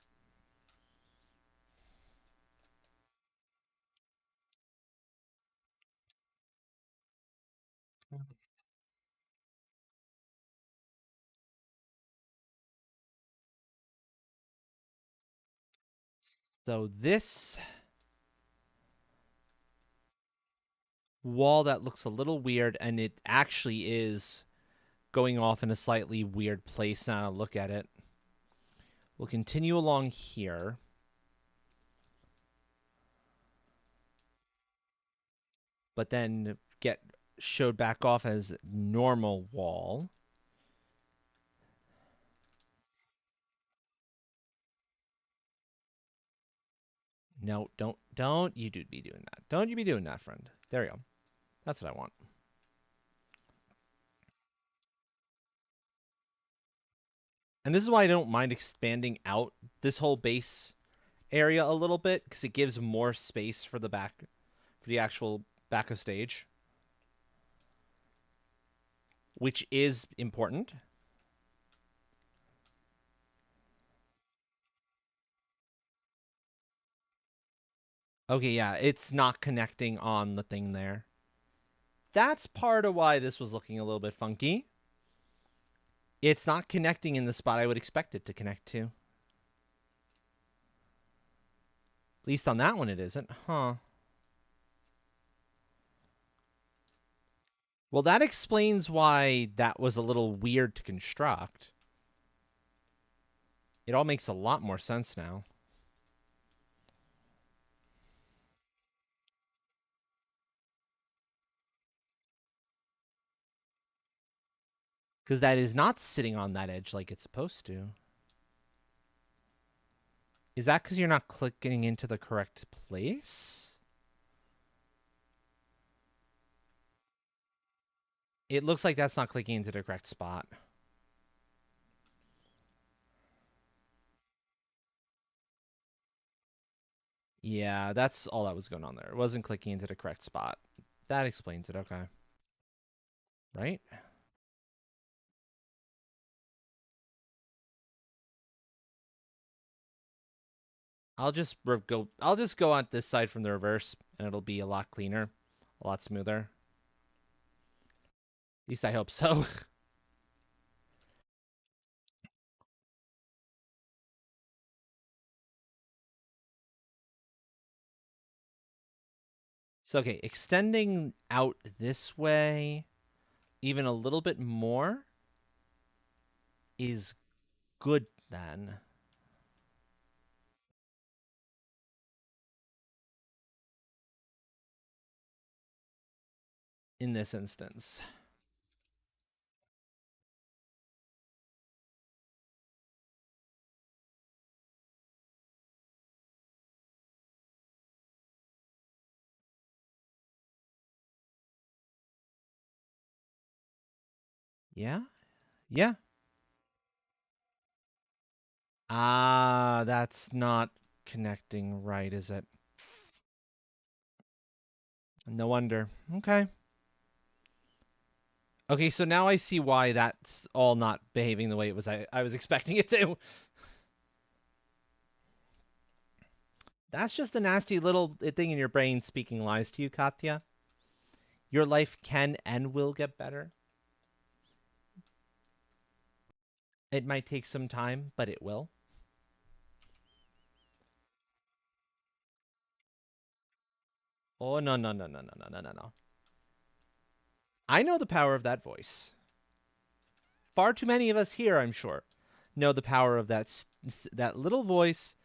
So this wall that looks a little weird, and it actually is going off in a slightly weird place now to look at it. We'll continue along here. But then get showed back off as normal wall. No, don't you be doing that. Don't you be doing that, friend. There you go. That's what I want. And this is why I don't mind expanding out this whole base area a little bit, because it gives more space for the back, for the actual back of stage, which is important. Okay, yeah, it's not connecting on the thing there. That's part of why this was looking a little bit funky. It's not connecting in the spot I would expect it to connect to. At least on that one it isn't. Huh. Well, that explains why that was a little weird to construct. It all makes a lot more sense now. Because that is not sitting on that edge like it's supposed to. Is that because you're not clicking into the correct place? It looks like that's not clicking into the correct spot. Yeah, that's all that was going on there. It wasn't clicking into the correct spot. That explains it. Okay. Right? I'll just go on this side from the reverse, and it'll be a lot cleaner, a lot smoother. At least I hope so. So, okay, extending out this way even a little bit more is good then. in this instance. Yeah? Yeah. Ah, that's not connecting right, is it? No wonder. Okay. Okay, so now I see why that's all not behaving the way it was I was expecting it to. That's just a nasty little thing in your brain speaking lies to you, Katya. Your life can and will get better. It might take some time, but it will. Oh, no, no, no, no, no, no, no, no, no. I know the power of that voice. Far too many of us here, I'm sure, know the power of that little voice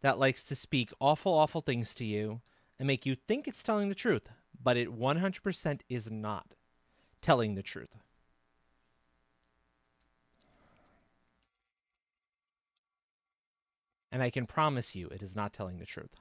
that likes to speak awful, awful things to you and make you think it's telling the truth, but it 100% is not telling the truth. And I can promise you it is not telling the truth.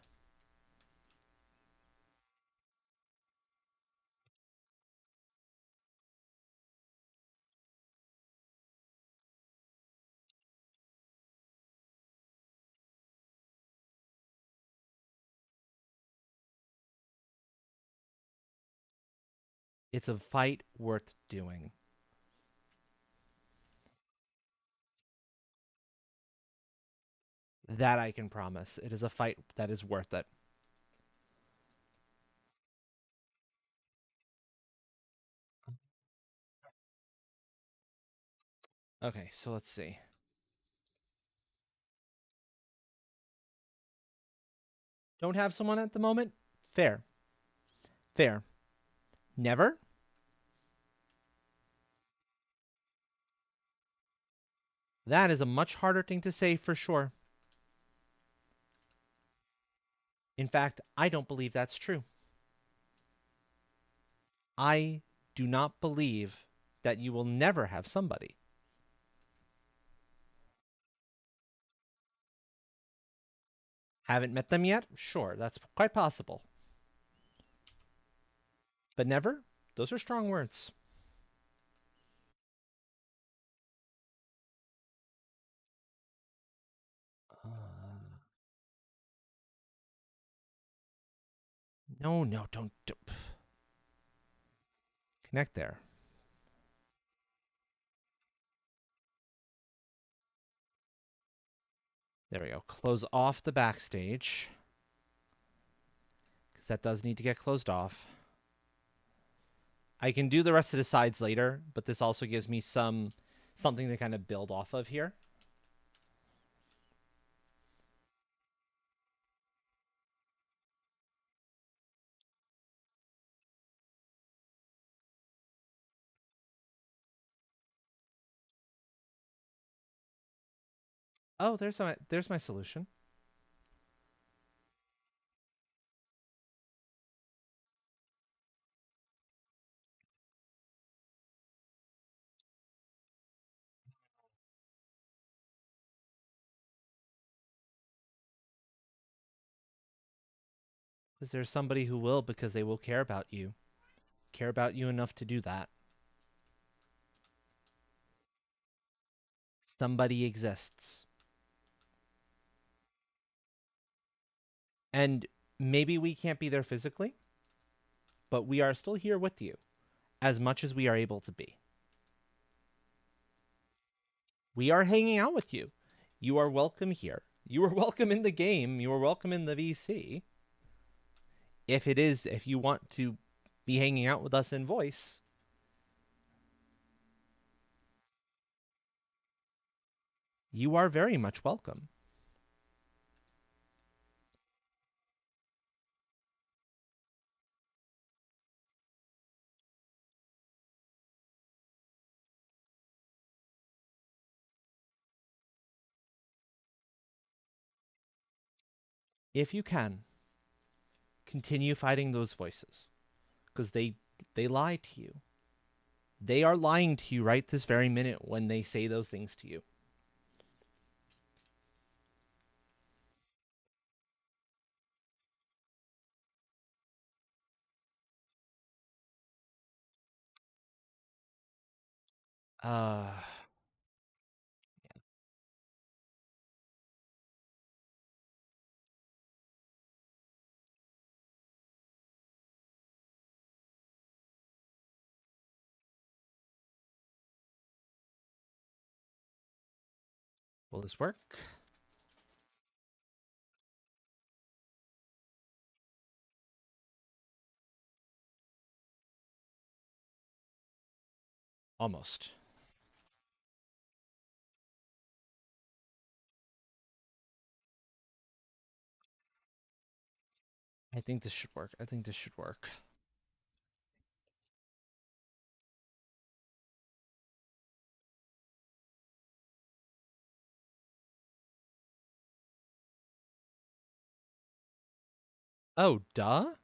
It's a fight worth doing. That I can promise. It is a fight that is worth it. Okay, so let's see. Don't have someone at the moment? Fair. Fair. Never? That is a much harder thing to say for sure. In fact, I don't believe that's true. I do not believe that you will never have somebody. Haven't met them yet? Sure, that's quite possible. But never? Those are strong words. No, no, don't. Connect there. There we go. Close off the backstage. Because that does need to get closed off. I can do the rest of the sides later, but this also gives me something to kind of build off of here. Oh, there's my solution. Is there somebody who will because they will care about you? Care about you enough to do that. Somebody exists. And maybe we can't be there physically, but we are still here with you as much as we are able to be. We are hanging out with you. You are welcome here. You are welcome in the game. You are welcome in the VC. If you want to be hanging out with us in voice, you are very much welcome. If you can, continue fighting those voices because they They lie to you. They are lying to you right this very minute when they say those things to you. Uh, will this work? Almost. I think this should work. I think this should work. Oh, duh?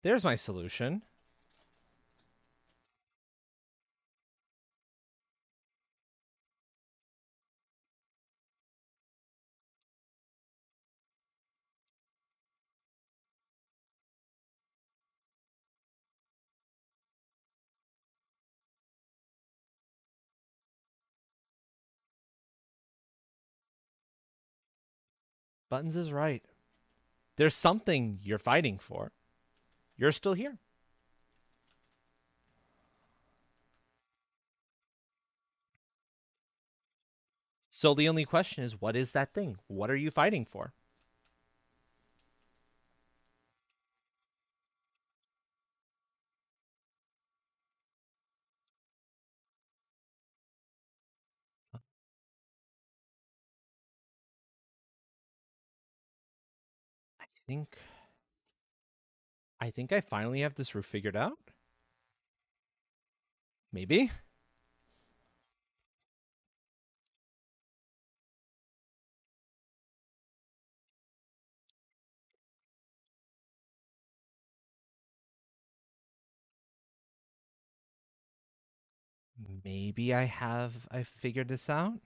There's my solution. Buttons is right. There's something you're fighting for. You're still here. So the only question is, what is that thing? What are you fighting for? I think I think I finally have this roof figured out. Maybe. Maybe I figured this out.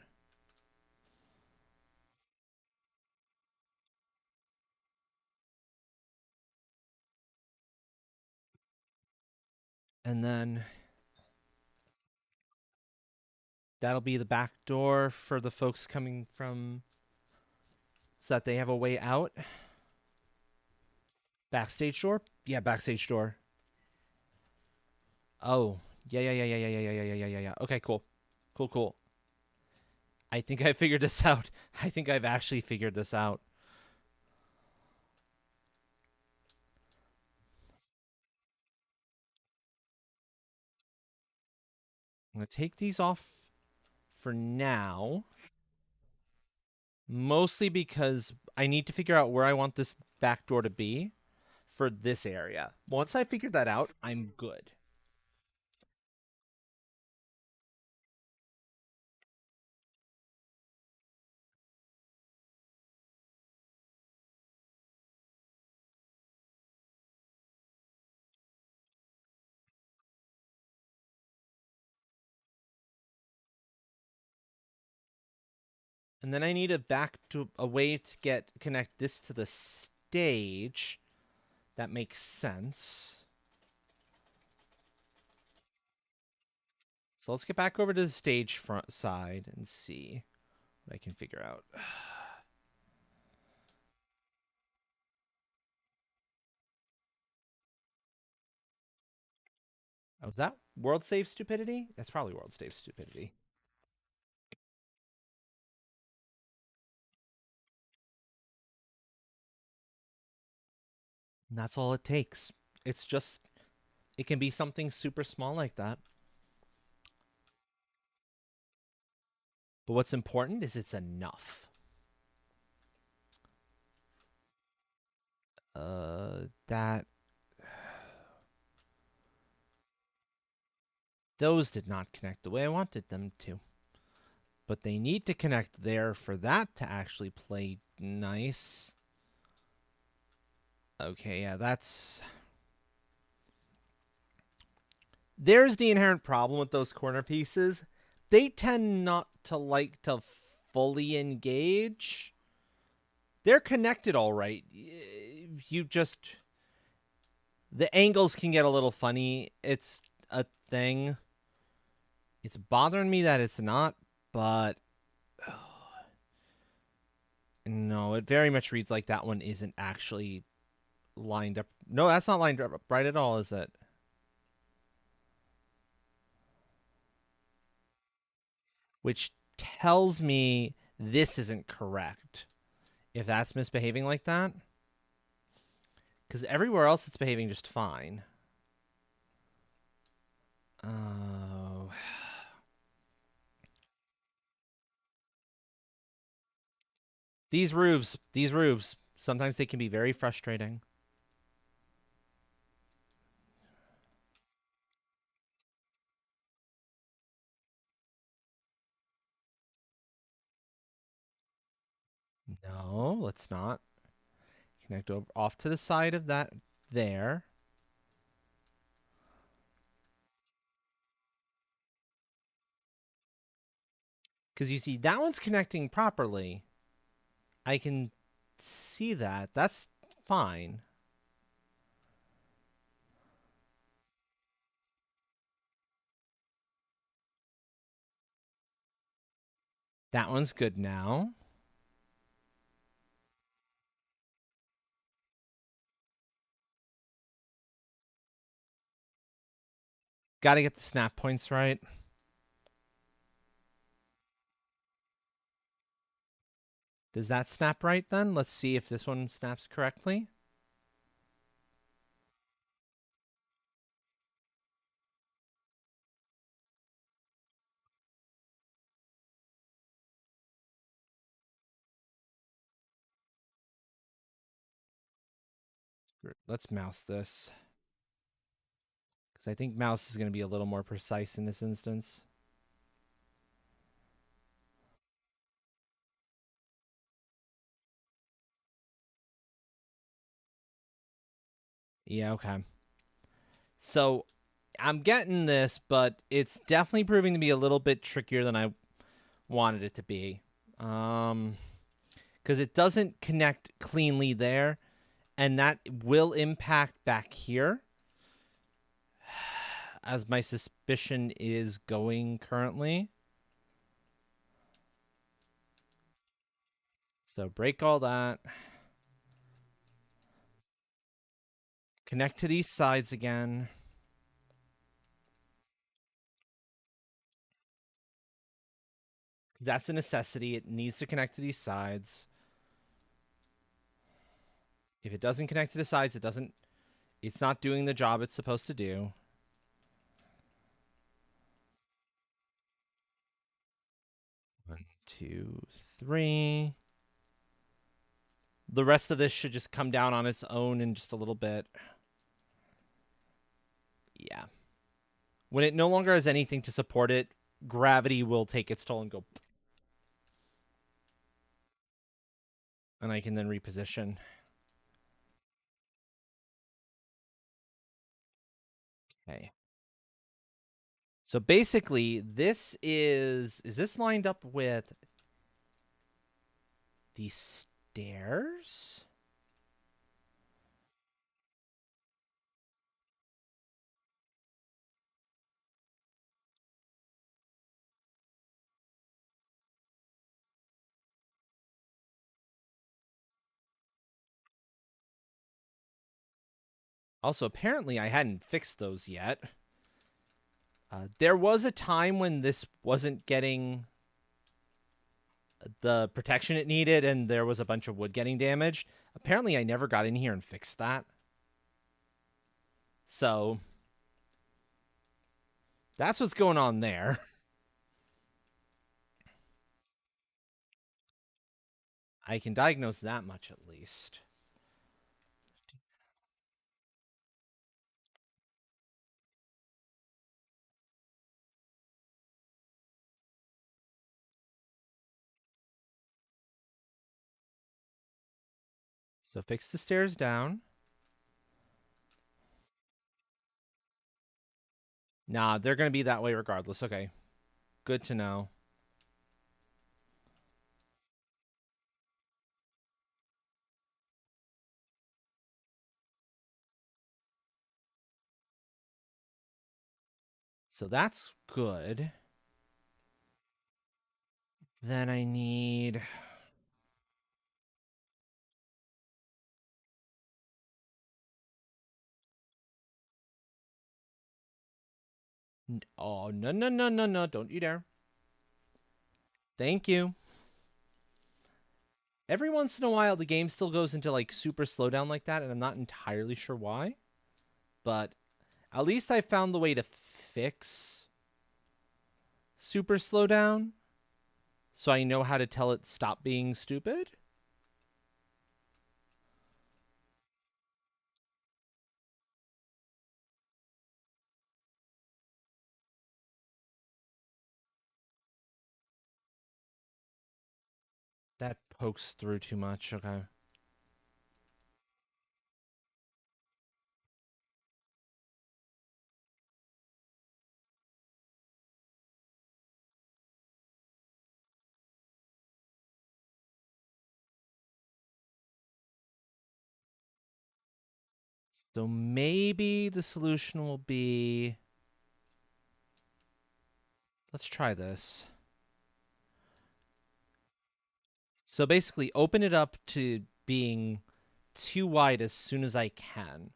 And then that'll be the back door for the folks coming from so that they have a way out. Backstage door? Yeah, backstage door. Oh. Yeah. Okay, cool. Cool. I think I figured this out. I think I've actually figured this out. I'm going to take these off for now. Mostly because I need to figure out where I want this back door to be for this area. Once I figure that out, I'm good. And then I need a way to connect this to the stage. That makes sense. So let's get back over to the stage front side and see what I can figure out. Oh, is that world save stupidity? That's probably world save stupidity. And that's all it takes. It's just, it can be something super small like that. But what's important is it's enough. That those did not connect the way I wanted them to. But they need to connect there for that to actually play nice. Okay, yeah, that's There's the inherent problem with those corner pieces. They tend not to like to fully engage. They're connected all right. You just... The angles can get a little funny. It's a thing. It's bothering me that it's not, but... No, it very much reads like that one isn't actually lined up. No, that's not lined up right at all, is it? Which tells me this isn't correct. If that's misbehaving like that. Because everywhere else it's behaving just fine. Oh. These roofs, sometimes they can be very frustrating. No, let's not. Connect over off to the side of that there. Because you see, that one's connecting properly. I can see that. That's fine. That one's good now. Got to get the snap points right. Does that snap right then? Let's see if this one snaps correctly. Let's mouse this. Because I think mouse is going to be a little more precise in this instance. Yeah, okay. So I'm getting this, but it's definitely proving to be a little bit trickier than I wanted it to be. Because it doesn't connect cleanly there, and that will impact back here, as my suspicion is going currently. So break all that. Connect to these sides again. That's a necessity. It needs to connect to these sides. If it doesn't connect to the sides, it's not doing the job it's supposed to do. One, two, three. The rest of this should just come down on its own in just a little bit. Yeah. When it no longer has anything to support it, gravity will take its toll and go. And I can then reposition. Okay. So basically, this is this lined up with the stairs? Also, apparently I hadn't fixed those yet. There was a time when this wasn't getting the protection it needed, and there was a bunch of wood getting damaged. Apparently, I never got in here and fixed that. So, that's what's going on there. I can diagnose that much at least. So, fix the stairs down. Nah, they're going to be that way regardless. Okay. Good to know. So that's good. Then I need... Oh, no, no, no, no, no. Don't you dare. Thank you. Every once in a while, the game still goes into like super slowdown like that, and I'm not entirely sure why. But at least I found the way to fix super slowdown, so I know how to tell it stop being stupid. That pokes through too much. Okay. So maybe the solution will be... Let's try this. So basically, open it up to being too wide as soon as I can.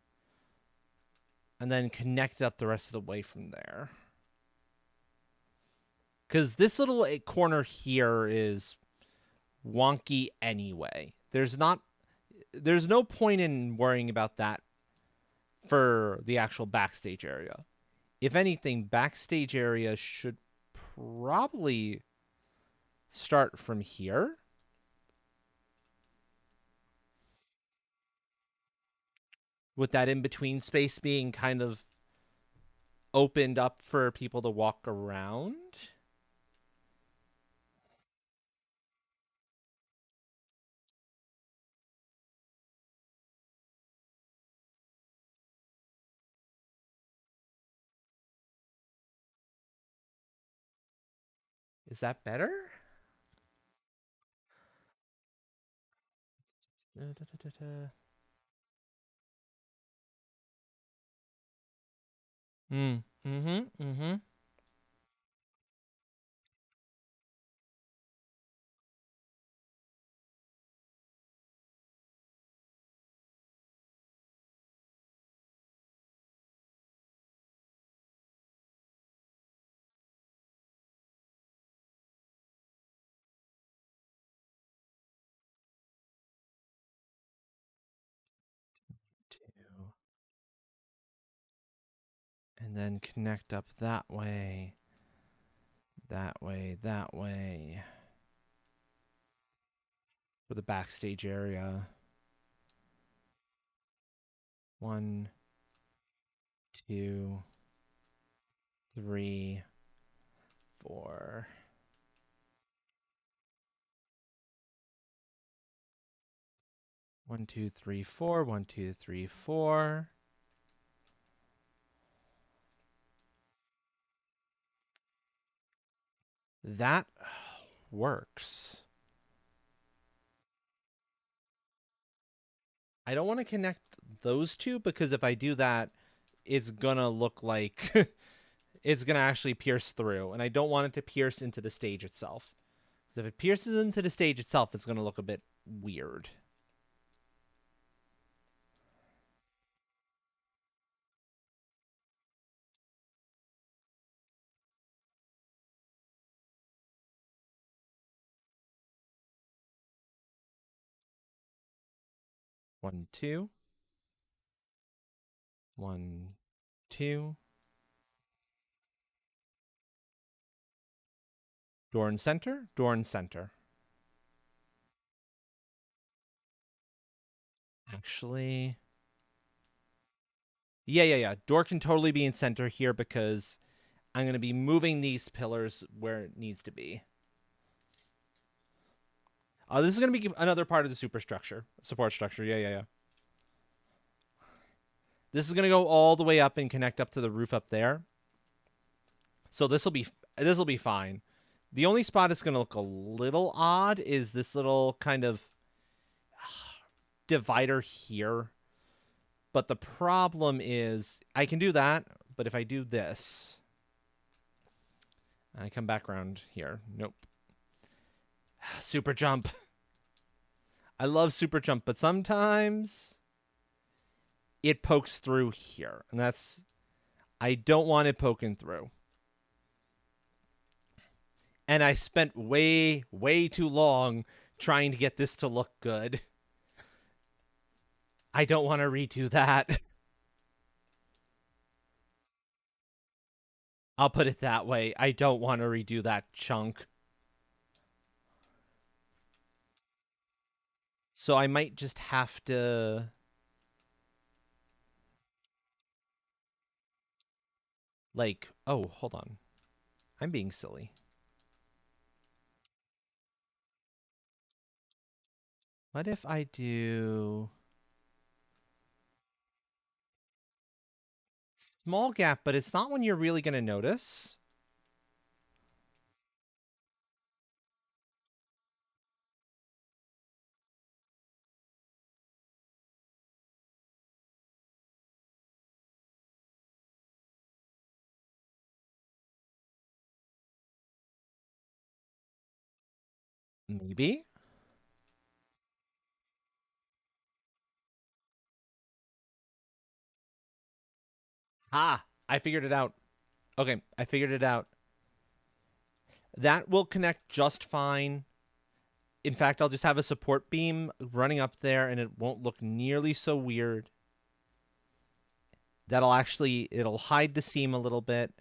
And then connect it up the rest of the way from there. Because this little corner here is wonky anyway. There's no point in worrying about that for the actual backstage area. If anything, backstage area should probably start from here. With that in-between space being kind of opened up for people to walk around. Is that better? Mm-hmm. 2. And then connect up that way. That way, that way. For the backstage area. 1, 2, 3, 4. 1, 2, 3, 4. 1, 2, 3, 4. That works. I don't want to connect those two because if I do that, it's gonna look like it's gonna actually pierce through, and I don't want it to pierce into the stage itself. So if it pierces into the stage itself, it's gonna look a bit weird. One, two. 1, 2. Door in center. Door in center. Actually, yeah. Door can totally be in center here because I'm going to be moving these pillars where it needs to be. This is going to be another part of the support structure. Yeah. This is going to go all the way up and connect up to the roof up there. So this will be fine. The only spot that's going to look a little odd is this little kind of divider here. But the problem is I can do that, but if I do this, I come back around here. Nope. Super jump. I love super jump, but sometimes it pokes through here, and that's I don't want it poking through. And I spent way, way too long trying to get this to look good. I don't want to redo that. I'll put it that way. I don't want to redo that chunk. So I might just have to like, oh, hold on. I'm being silly. What if I do small gap, but it's not one you're really going to notice? Maybe. Ah, I figured it out. Okay, I figured it out. That will connect just fine. In fact, I'll just have a support beam running up there and it won't look nearly so weird. It'll hide the seam a little bit.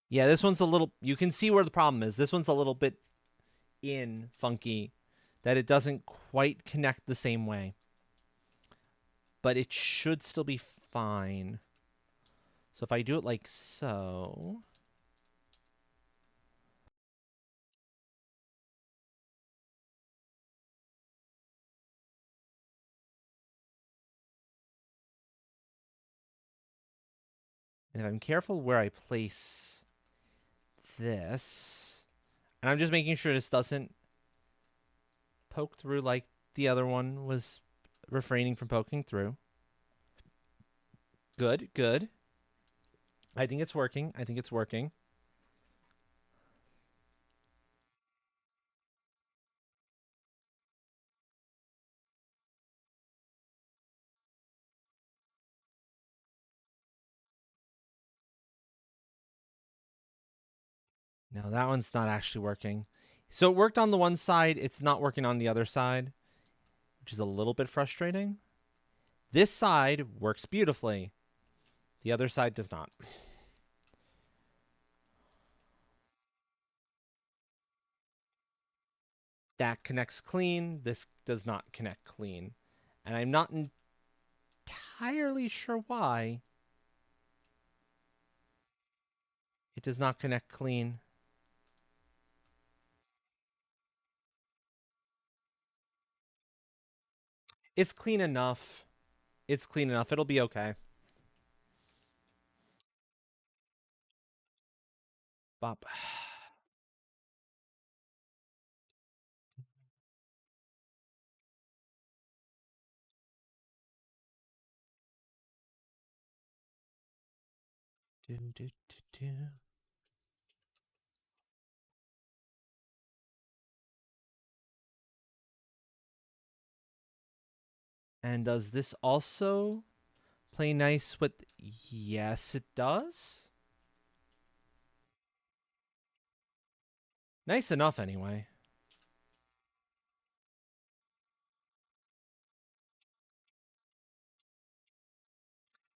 Yeah, this one's a little, you can see where the problem is. This one's a little bit funky, that it doesn't quite connect the same way. But it should still be fine. So if I do it like so. And if I'm careful where I place this, and I'm just making sure this doesn't poke through like the other one was refraining from poking through. Good, good. I think it's working. I think it's working. No, that one's not actually working. So it worked on the one side. It's not working on the other side, which is a little bit frustrating. This side works beautifully. The other side does not. That connects clean. This does not connect clean. And I'm not entirely sure why it does not connect clean. It's clean enough. It's clean enough. It'll be okay. Bop. Do, do, do, do. And does this also play nice with... Yes, it does. Nice enough, anyway.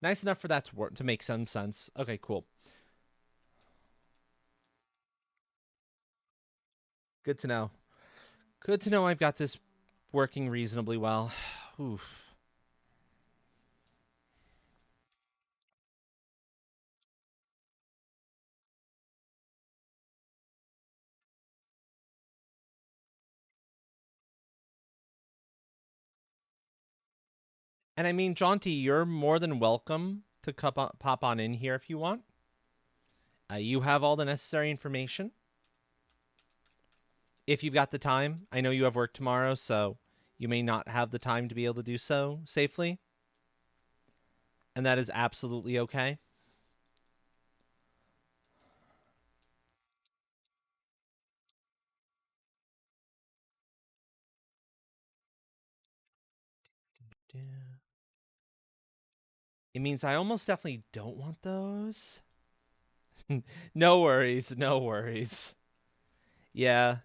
Nice enough for that to work, to make some sense. Okay, cool. Good to know. Good to know I've got this working reasonably well. Oof. And I mean, Jaunty, you're more than welcome to pop on in here if you want. You have all the necessary information. If you've got the time, I know you have work tomorrow, so you may not have the time to be able to do so safely. And that is absolutely okay. It means I almost definitely don't want those. No worries, no worries. Yeah,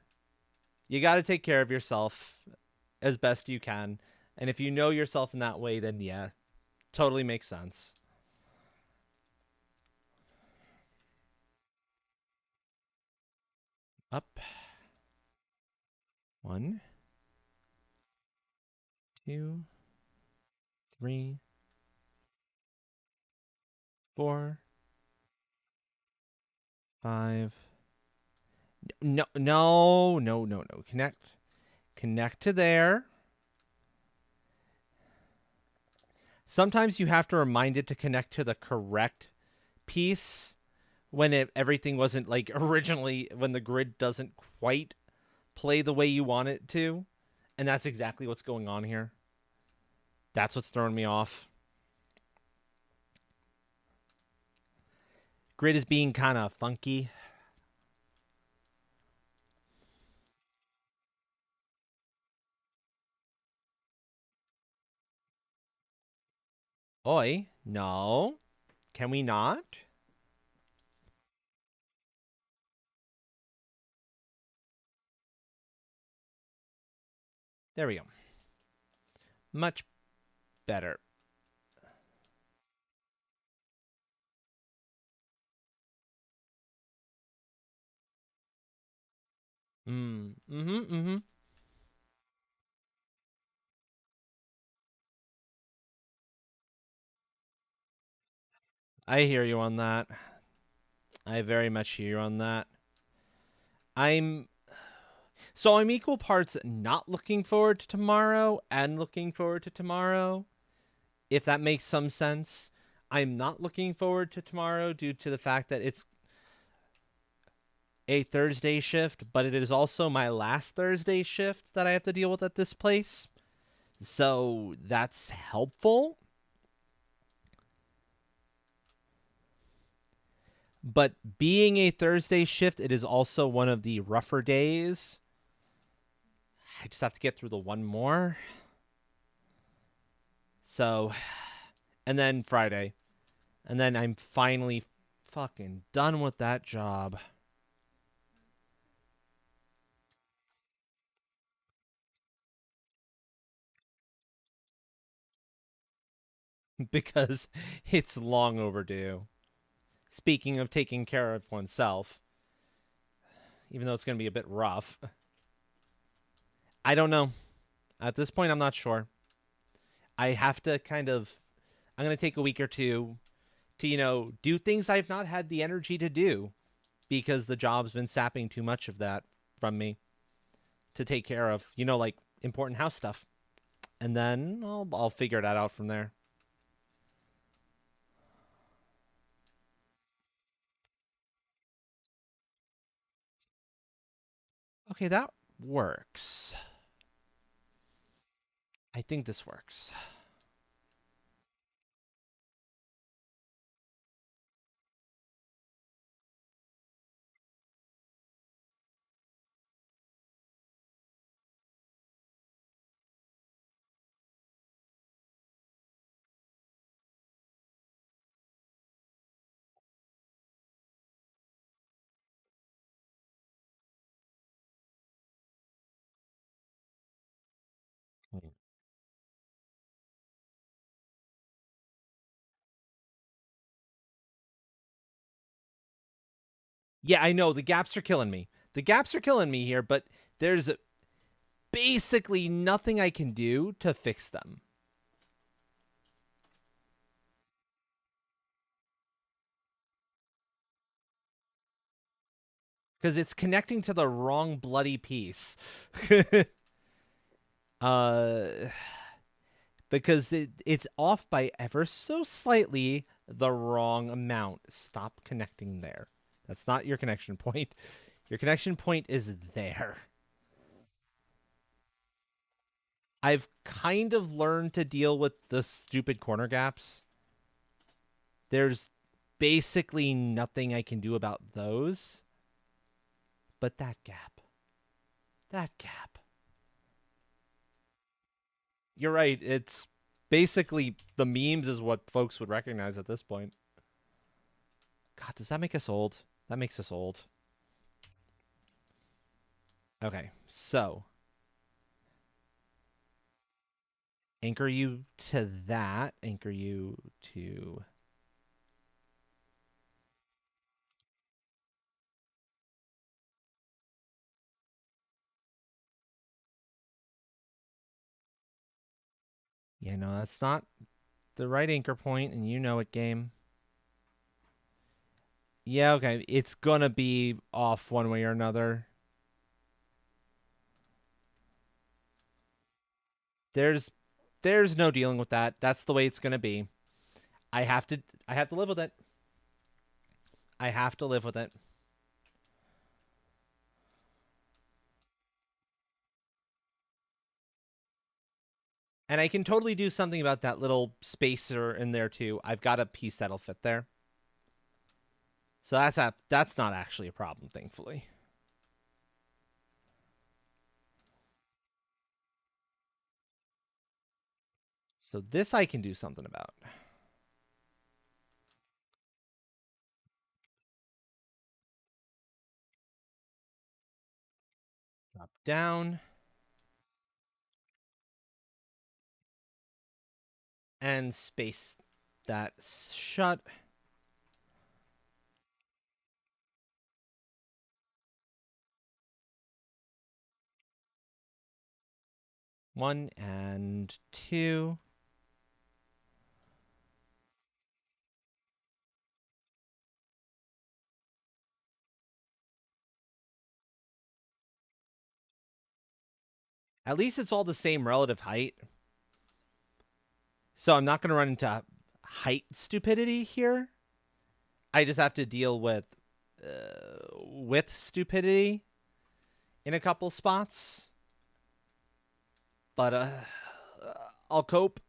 you got to take care of yourself as best you can. And if you know yourself in that way, then yeah, totally makes sense. Up. 1, 2, 3, 4, 5. No, no, no, no, no. Connect to there. Sometimes you have to remind it to connect to the correct piece when everything wasn't like originally, when the grid doesn't quite play the way you want it to. And that's exactly what's going on here. That's what's throwing me off. Grid is being kind of funky. Oi, no. Can we not? There we go. Much better. Mm-hmm. I hear you on that. I very much hear you on that. I'm I'm equal parts not looking forward to tomorrow and looking forward to tomorrow, if that makes some sense. I'm not looking forward to tomorrow due to the fact that it's a Thursday shift, but it is also my last Thursday shift that I have to deal with at this place. So that's helpful. But being a Thursday shift, it is also one of the rougher days. I just have to get through the one more. So, and then Friday. And then I'm finally fucking done with that job. Because it's long overdue. Speaking of taking care of oneself, even though it's going to be a bit rough, I don't know. At this point, I'm not sure. I have to I'm going to take a week or two to, do things I've not had the energy to do because the job's been sapping too much of that from me to take care of, like important house stuff. And then I'll figure that out from there. Okay, that works. I think this works. Yeah, I know the gaps are killing me. The gaps are killing me here, but there's basically nothing I can do to fix them. Because it's connecting to the wrong bloody piece. uh, because it's off by ever so slightly the wrong amount. Stop connecting there. That's not your connection point. Your connection point is there. I've kind of learned to deal with the stupid corner gaps. There's basically nothing I can do about those. But that gap. That gap. You're right. It's basically the memes is what folks would recognize at this point. God, does that make us old? That makes us old. Okay, so anchor you to that. Anchor you to. Yeah, no, that's not the right anchor point, and you know it, game. Yeah, okay. It's gonna be off one way or another. There's there's no dealing with that. That's the way it's gonna be. I have to live with it. I have to live with it. And I can totally do something about that little spacer in there too. I've got a piece that'll fit there. So that's not actually a problem, thankfully. So this I can do something about. Drop down and space that shut. One and two. At least it's all the same relative height. So I'm not going to run into height stupidity here. I just have to deal with width stupidity in a couple spots. But I'll cope.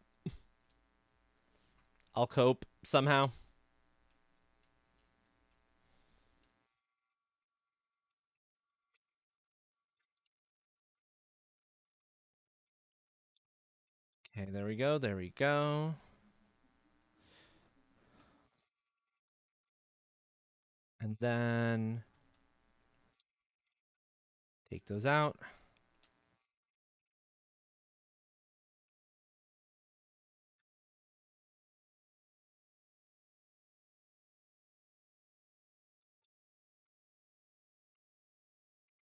I'll cope somehow. Okay, there we go. There we go. And then take those out.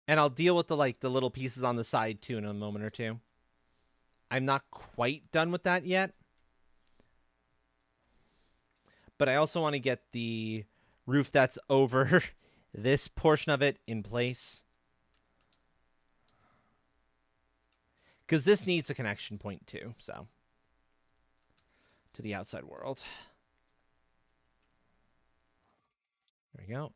And I'll deal with the little pieces on the side too in a moment or two. I'm not quite done with that yet. But I also want to get the roof that's over this portion of it in place. Because this needs a connection point too, so. To the outside world. There we go.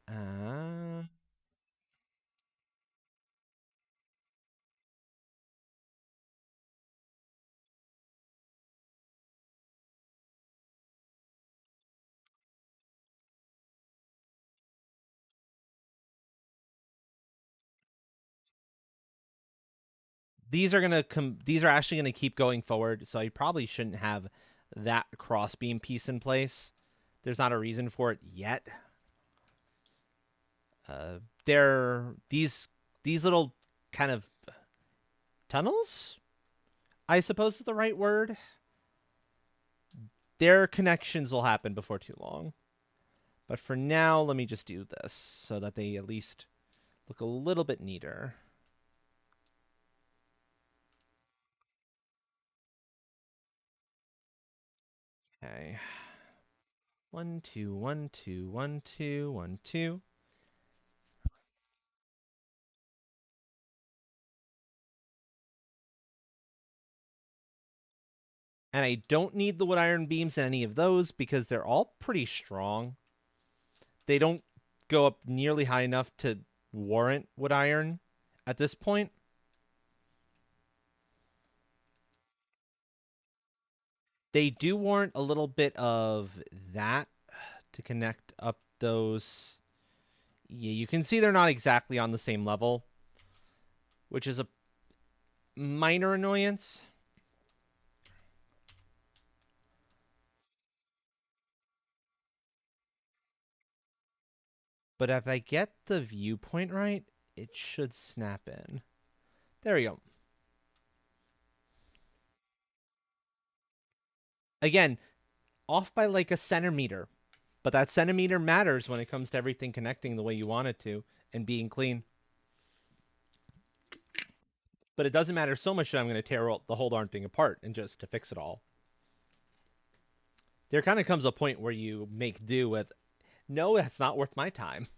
These are actually gonna keep going forward, so I probably shouldn't have that crossbeam piece in place. There's not a reason for it yet. They're these little kind of tunnels, I suppose is the right word. Their connections will happen before too long. But for now, let me just do this so that they at least look a little bit neater. Okay. 1, 2, 1, 2, 1, 2, 1, 2. And I don't need the wood iron beams in any of those because they're all pretty strong. They don't go up nearly high enough to warrant wood iron at this point. They do warrant a little bit of that to connect up those. Yeah, you can see they're not exactly on the same level, which is a minor annoyance. But if I get the viewpoint right, it should snap in. There we go. Again, off by like a centimeter. But that centimeter matters when it comes to everything connecting the way you want it to and being clean. But it doesn't matter so much that I'm going to tear the whole darn thing apart and just to fix it all. There kind of comes a point where you make do with, no, that's not worth my time.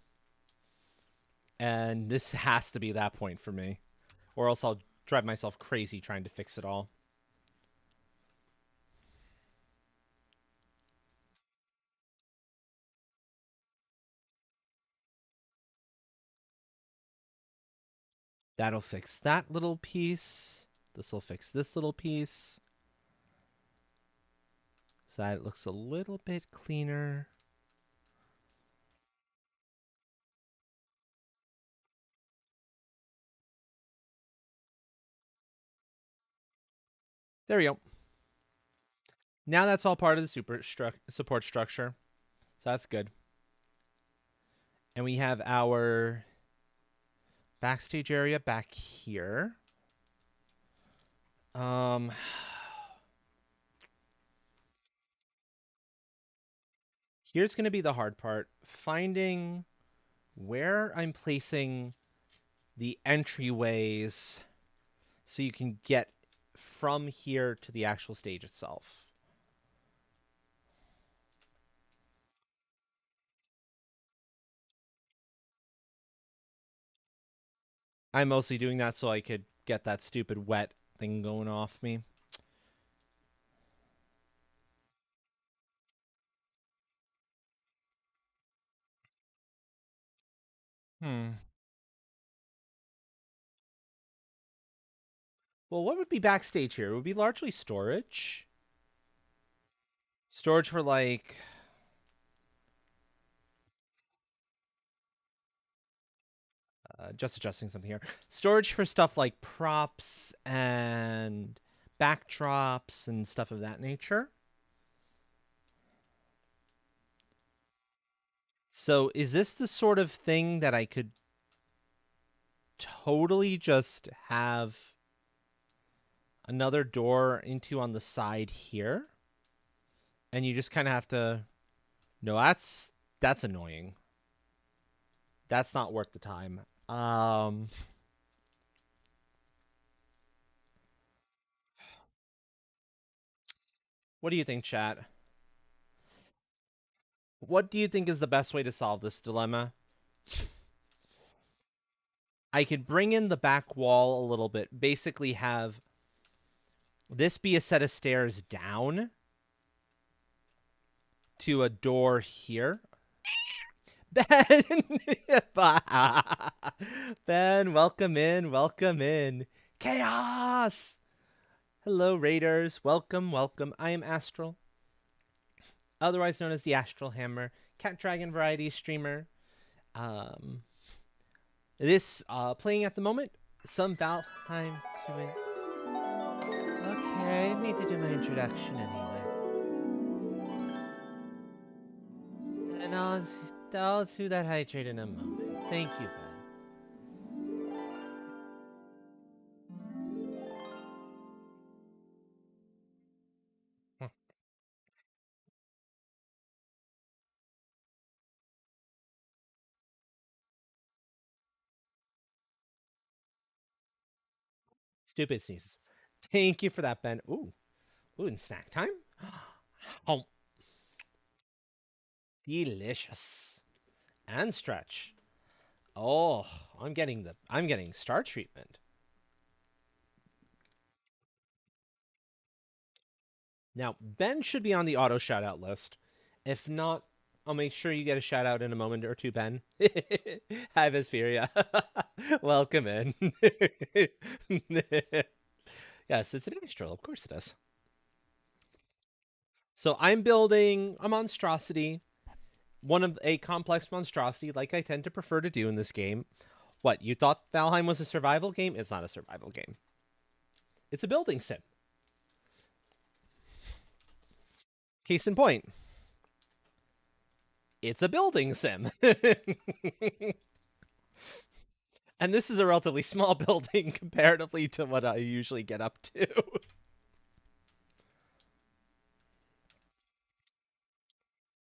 And this has to be that point for me. Or else I'll drive myself crazy trying to fix it all. That'll fix that little piece. This will fix this little piece. So that it looks a little bit cleaner. There we go. Now that's all part of the support structure. So that's good. And we have our backstage area back here. Here's going to be the hard part. Finding where I'm placing the entryways so you can get from here to the actual stage itself. I'm mostly doing that so I could get that stupid wet thing going off me. Well, what would be backstage here? It would be largely storage. Storage for like... just adjusting something here. Storage for stuff like props and backdrops and stuff of that nature. So is this the sort of thing that I could totally just have another door into on the side here? And you just kind of have to... No, that's annoying. That's not worth the time. What do you think, chat? What do you think is the best way to solve this dilemma? I could bring in the back wall a little bit. Basically have this be a set of stairs down to a door here. Ben! Ben, welcome in. Welcome in. Chaos! Hello, Raiders. Welcome, welcome. I am Astral, otherwise known as the Astral Hammer, Cat Dragon variety streamer. This playing at the moment, some Valheim to it. Okay, I need to do my introduction anyway. And I'll do that hydrate in a moment. Thank you, Ben. Stupid sneezes. Thank you for that, Ben. Ooh, and snack time. Oh, delicious. And stretch. Oh, I'm getting star treatment. Now, Ben should be on the auto shout out list. If not, I'll make sure you get a shout out in a moment or two, Ben. Hi, Vesperia. Welcome in. Yes, it's an Astral. Of course it is. So I'm building a monstrosity, one of a complex monstrosity, like I tend to prefer to do in this game. What, you thought Valheim was a survival game? It's not a survival game. It's a building sim. Case in point, it's a building sim. And this is a relatively small building comparatively to what I usually get up to.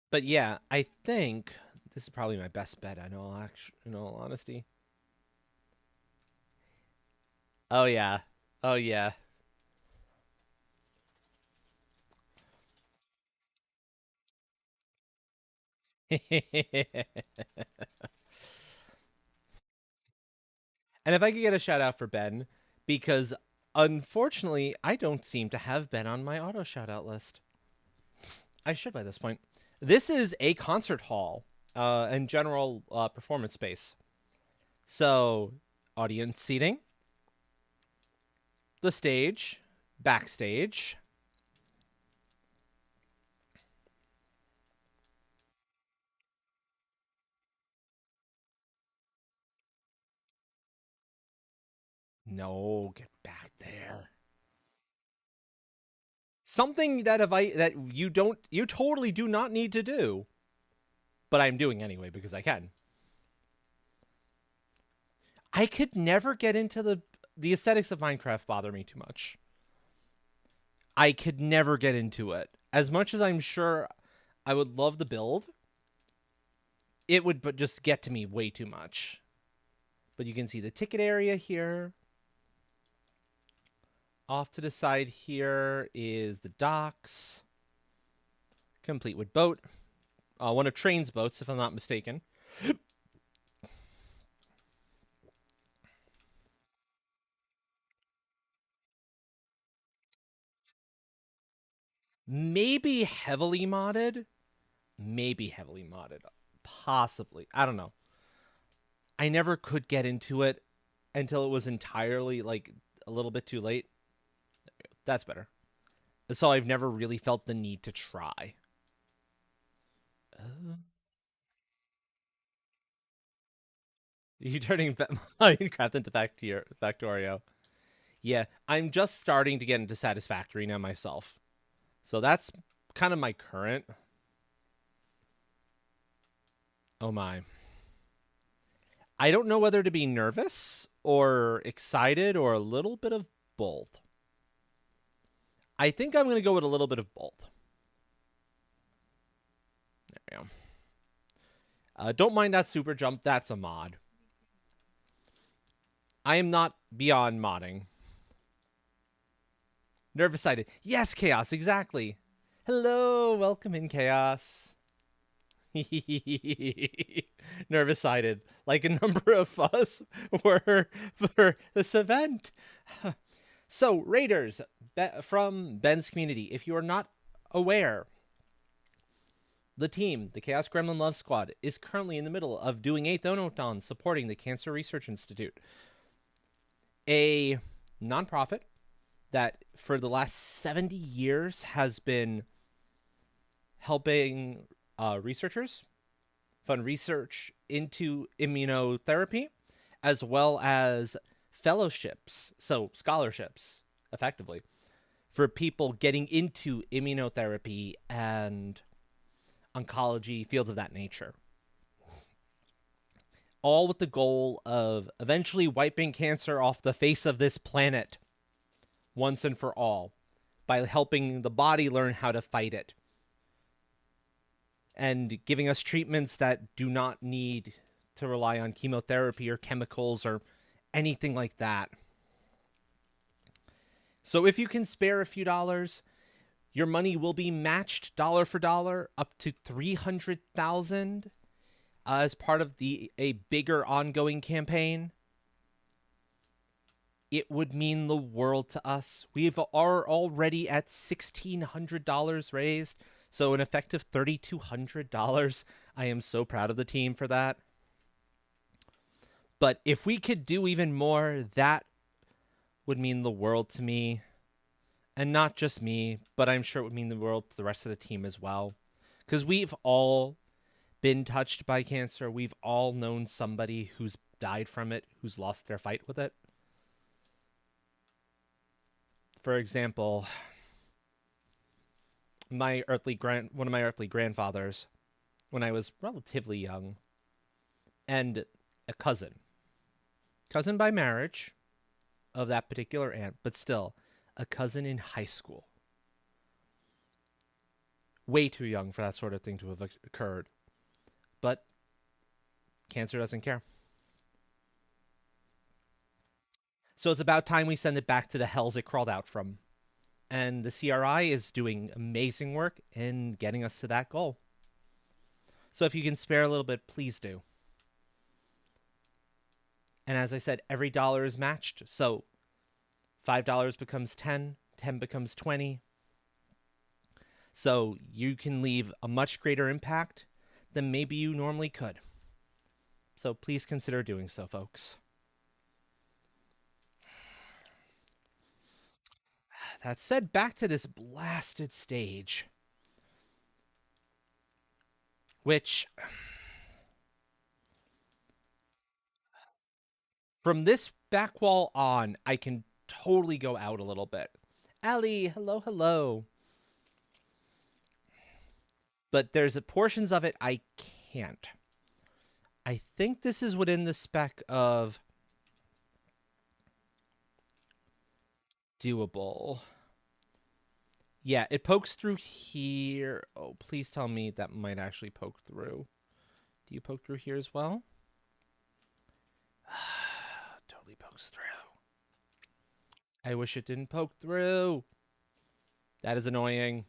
But yeah, I think this is probably my best bet. In all honesty. Oh yeah, oh yeah. And if I could get a shout out for Ben, because unfortunately I don't seem to have Ben on my auto shout out list. I should by this point. This is a concert hall and general performance space. So, audience seating, the stage, backstage. No, get back there. Something that you totally do not need to do, but I'm doing anyway because I can. I could never get into the aesthetics of Minecraft bother me too much. I could never get into it. As much as I'm sure I would love the build, it would but just get to me way too much. But you can see the ticket area here. Off to the side here is the docks, complete with boat. One of Train's boats, if I'm not mistaken. Maybe heavily modded. Maybe heavily modded. Possibly. I don't know. I never could get into it until it was entirely, like, a little bit too late. That's better. So I've never really felt the need to try. You turning Minecraft into Factorio. Yeah, I'm just starting to get into Satisfactory now myself. So that's kind of my current. Oh my. I don't know whether to be nervous or excited or a little bit of both. I think I'm going to go with a little bit of both. There we go. Don't mind that super jump. That's a mod. I am not beyond modding. Nervous sided. Yes, Chaos, exactly. Hello, welcome in, Chaos. Nervous sided, like a number of us were for this event. So, Raiders, from Ben's community, if you are not aware, the team, the Chaos Gremlin Love Squad, is currently in the middle of doing a Thonathon supporting the Cancer Research Institute, a nonprofit that for the last 70 years has been helping researchers fund research into immunotherapy, as well as fellowships, so scholarships, effectively, for people getting into immunotherapy and oncology, fields of that nature. All with the goal of eventually wiping cancer off the face of this planet once and for all by helping the body learn how to fight it and giving us treatments that do not need to rely on chemotherapy or chemicals or anything like that. So if you can spare a few dollars, your money will be matched dollar for dollar up to 300,000 as part of a bigger ongoing campaign. it would mean the world to us. Are already at $1,600 raised, so an effective $3,200. I am so proud of the team for that. But if we could do even more, that would mean the world to me. And not just me, but I'm sure it would mean the world to the rest of the team as well. Because we've all been touched by cancer. We've all known somebody who's died from it, who's lost their fight with it. For example, one of my earthly grandfathers, when I was relatively young, and a cousin by marriage of that particular aunt, but still a cousin in high school. Way too young for that sort of thing to have occurred. But cancer doesn't care. So it's about time we send it back to the hells it crawled out from. And the CRI is doing amazing work in getting us to that goal. So if you can spare a little bit, please do. And as I said, every dollar is matched. So $5 becomes 10, 10 becomes 20. So you can leave a much greater impact than maybe you normally could. So please consider doing so, folks. That said, back to this blasted stage. Which, from this back wall on, I can totally go out a little bit. Allie, hello, hello. But there's portions of it I can't. I think this is within the spec of doable. Yeah, it pokes through here. Oh, please tell me that might actually poke through. Do you poke through here as well? Totally pokes through. I wish it didn't poke through. That is annoying.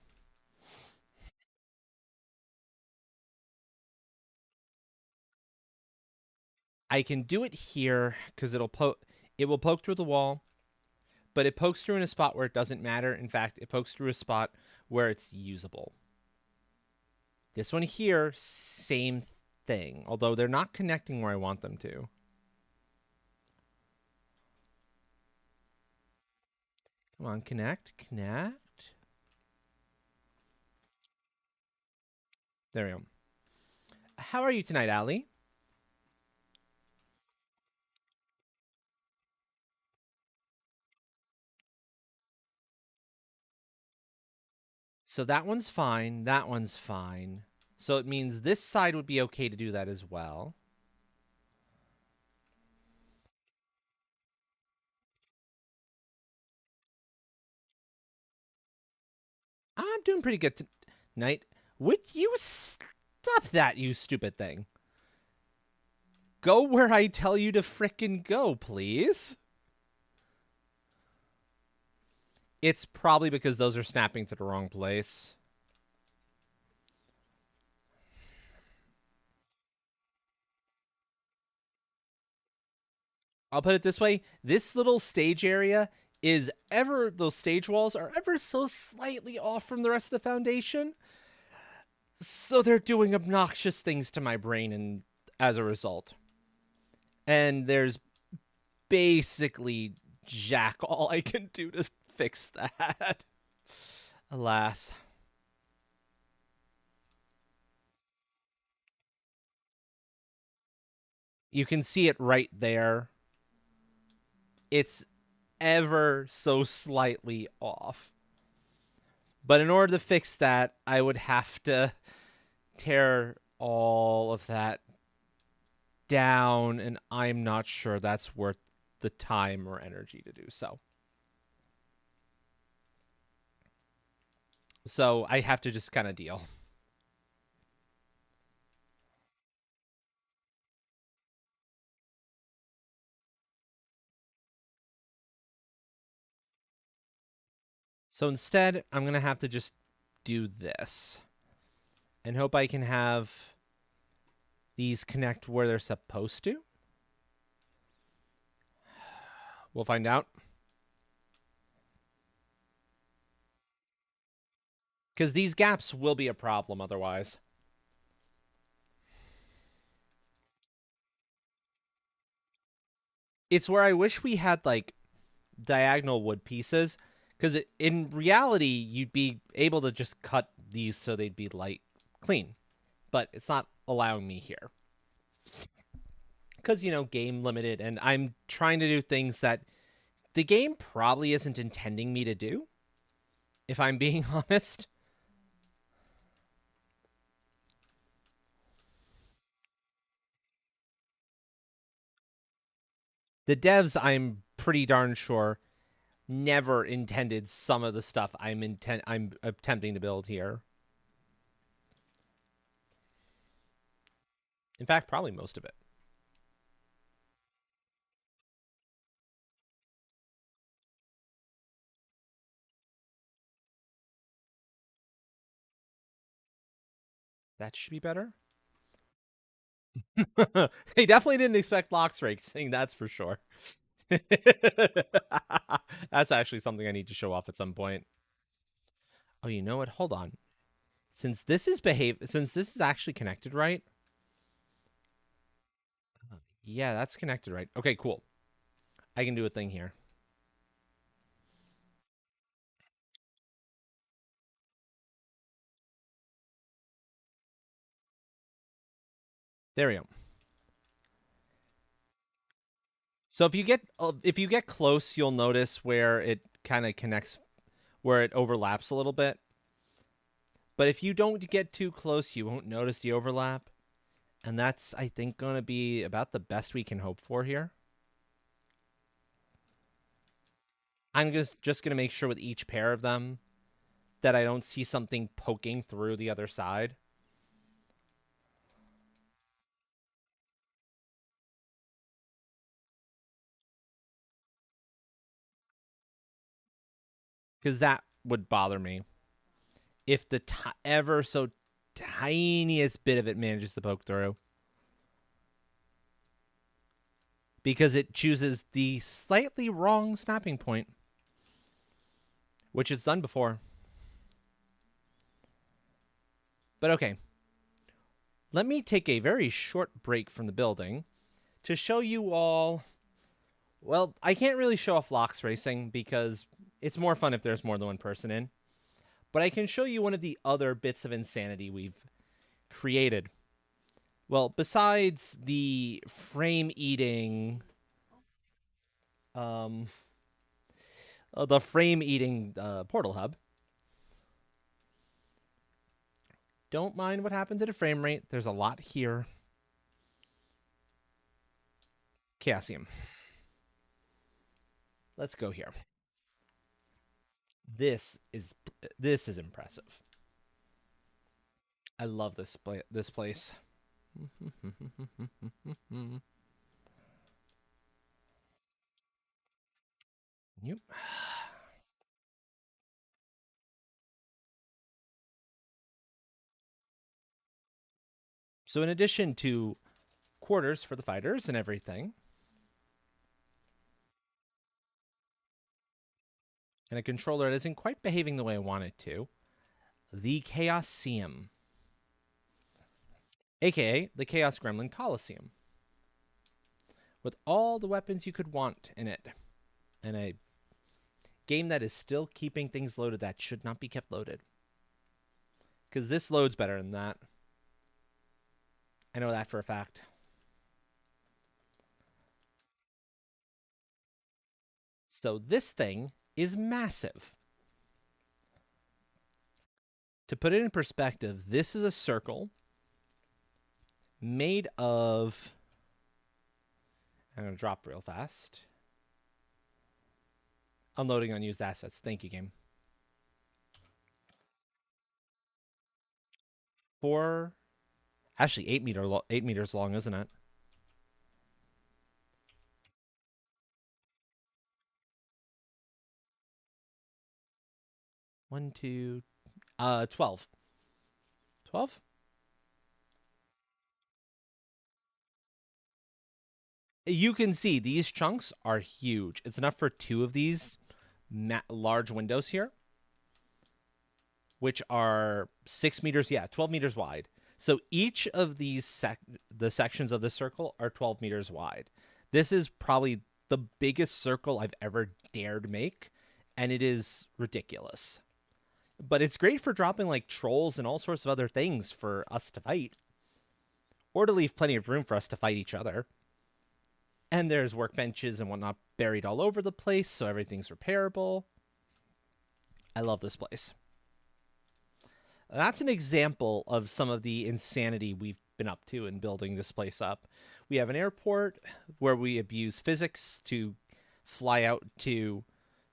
I can do it here because it will poke through the wall, but it pokes through in a spot where it doesn't matter. In fact, it pokes through a spot where it's usable. This one here, same thing, although they're not connecting where I want them to. Come on, connect. There we go. How are you tonight, Allie? So that one's fine. That one's fine. So it means this side would be okay to do that as well. I'm doing pretty good tonight. Would you stop that, you stupid thing? Go where I tell you to frickin' go, please. It's probably because those are snapping to the wrong place. I'll put it this way. This little stage area is those stage walls are ever so slightly off from the rest of the foundation. So they're doing obnoxious things to my brain and as a result. And there's basically jack all I can do to fix that. Alas. You can see it right there. It's ever so slightly off. But in order to fix that, I would have to tear all of that down, and I'm not sure that's worth the time or energy to do so. So I have to just kind of deal. So instead, I'm going to have to just do this and hope I can have these connect where they're supposed to. We'll find out. Because these gaps will be a problem otherwise. It's where I wish we had, like, diagonal wood pieces. Because in reality, you'd be able to just cut these so they'd be light clean. But it's not allowing me here. Because, you know, game limited. And I'm trying to do things that the game probably isn't intending me to do, if I'm being honest. The devs, I'm pretty darn sure, never intended some of the stuff I'm attempting to build here. In fact, probably most of it. That should be better. They definitely didn't expect locks racing, that's for sure. That's actually something I need to show off at some point. Oh, you know what? Hold on. Since this is actually connected, right? Yeah, that's connected, right? Okay, cool. I can do a thing here. There we go. So if you get close, you'll notice where it kind of connects, where it overlaps a little bit. But if you don't get too close, you won't notice the overlap. And that's, I think, going to be about the best we can hope for here. I'm just going to make sure with each pair of them that I don't see something poking through the other side. Because that would bother me. If the ever so tiniest bit of it manages to poke through. Because it chooses the slightly wrong snapping point, which it's done before. But okay. Let me take a very short break from the building to show you all. Well, I can't really show off locks racing because it's more fun if there's more than one person in. But I can show you one of the other bits of insanity we've created. Well, besides the frame eating, portal hub. Don't mind what happened to the frame rate. There's a lot here. Chaosium. Let's go here. This is impressive. I love this place. Yep. So in addition to quarters for the fighters and everything, and a controller that isn't quite behaving the way I want it to, the Chaosium, aka the Chaos Gremlin Coliseum, with all the weapons you could want in it, and a game that is still keeping things loaded that should not be kept loaded. Because this loads better than that. I know that for a fact. So this thing is massive. To put it in perspective, this is a circle made of... I'm going to drop real fast. Unloading unused assets. Thank you, game. 4... Actually, 8 meters long, isn't it? One, two... 12. 12? You can see these chunks are huge. It's enough for 2 of these large windows here, which are 6 meters, 12 meters wide. So each of these the sections of the circle are 12 meters wide. This is probably the biggest circle I've ever dared make, and it is ridiculous. But it's great for dropping like trolls and all sorts of other things for us to fight, or to leave plenty of room for us to fight each other. And there's workbenches and whatnot buried all over the place, so everything's repairable. I love this place. That's an example of some of the insanity we've been up to in building this place up. We have an airport where we abuse physics to fly out to,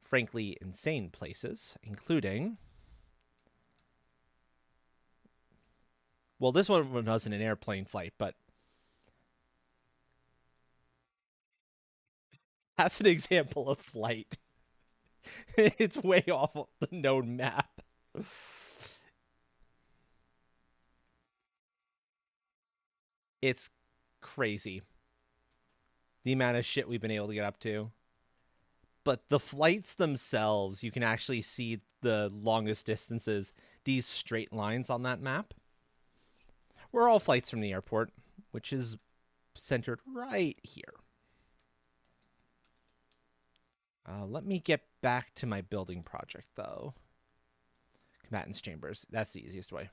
frankly, insane places, including... Well, this one wasn't an airplane flight, but that's an example of flight. It's way off the known map. It's crazy, the amount of shit we've been able to get up to. But the flights themselves, you can actually see the longest distances, these straight lines on that map. We're all flights from the airport, which is centered right here. Let me get back to my building project, though. Combatants chambers. That's the easiest way.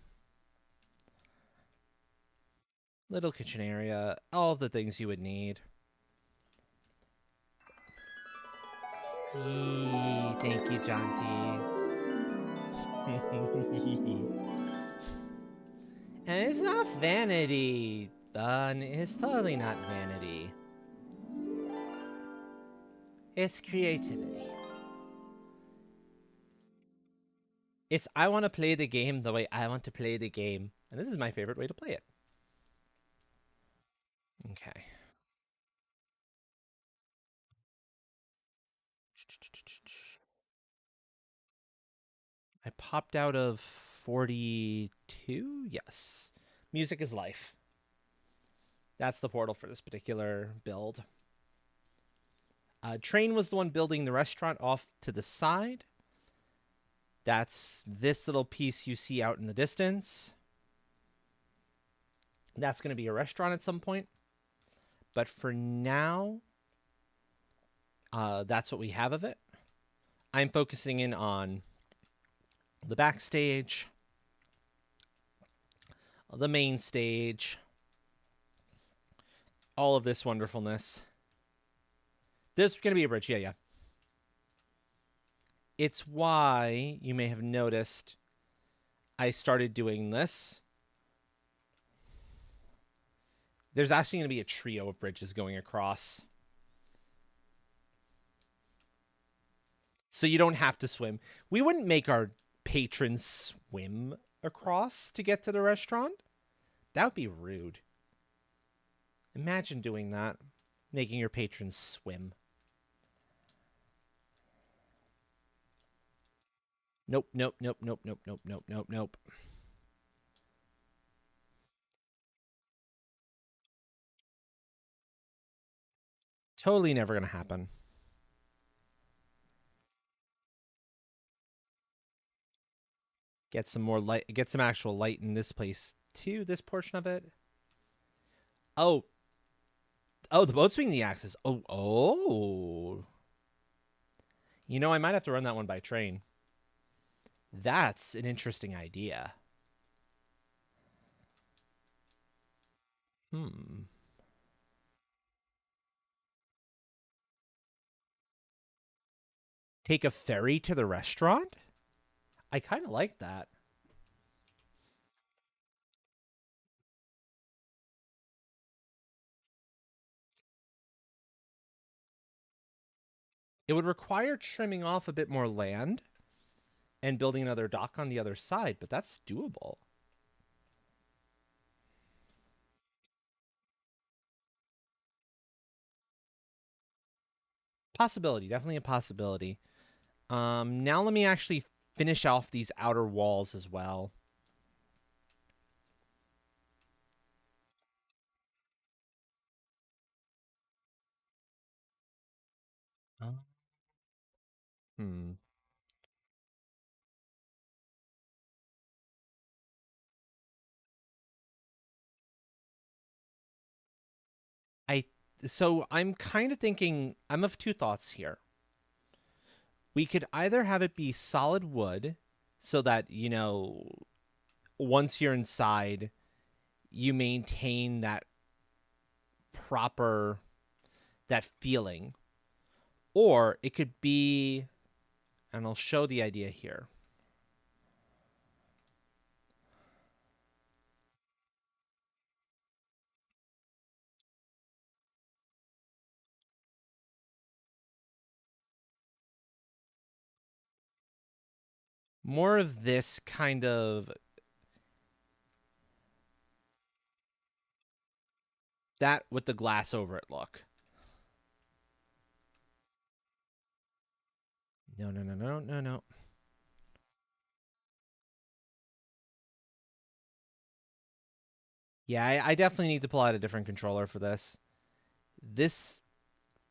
Little kitchen area. All of the things you would need. Yee, thank you, John T. And it's not vanity. It's totally not vanity. It's creativity. It's I want to play the game the way I want to play the game. And this is my favorite way to play it. Okay. I popped out of 42? Yes. Music is life. That's the portal for this particular build. Train was the one building the restaurant off to the side. That's this little piece you see out in the distance. That's going to be a restaurant at some point. But for now, that's what we have of it. I'm focusing in on the backstage, the main stage, all of this wonderfulness. There's going to be a bridge. Yeah. It's why you may have noticed I started doing this. There's actually going to be a trio of bridges going across. So you don't have to swim. We wouldn't make our patrons swim across to get to the restaurant. That would be rude. Imagine doing that. Making your patrons swim. Nope. Totally never going to happen. Get some more light. Get some actual light in this place too. This portion of it. Oh, the boat's being the axis. Oh. You know, I might have to run that one by train. That's an interesting idea. Take a ferry to the restaurant? I kind of like that. It would require trimming off a bit more land and building another dock on the other side, but that's doable. Possibility, definitely a possibility. Now let me actually finish off these outer walls as well. Uh, hmm. I so I'm kind of thinking I'm of two thoughts here. We could either have it be solid wood so that, once you're inside, you maintain proper that feeling. Or it could be, and I'll show the idea here. More of this kind of that with the glass over it look. No, no, no, no, no, no. Yeah, I definitely need to pull out a different controller for this. This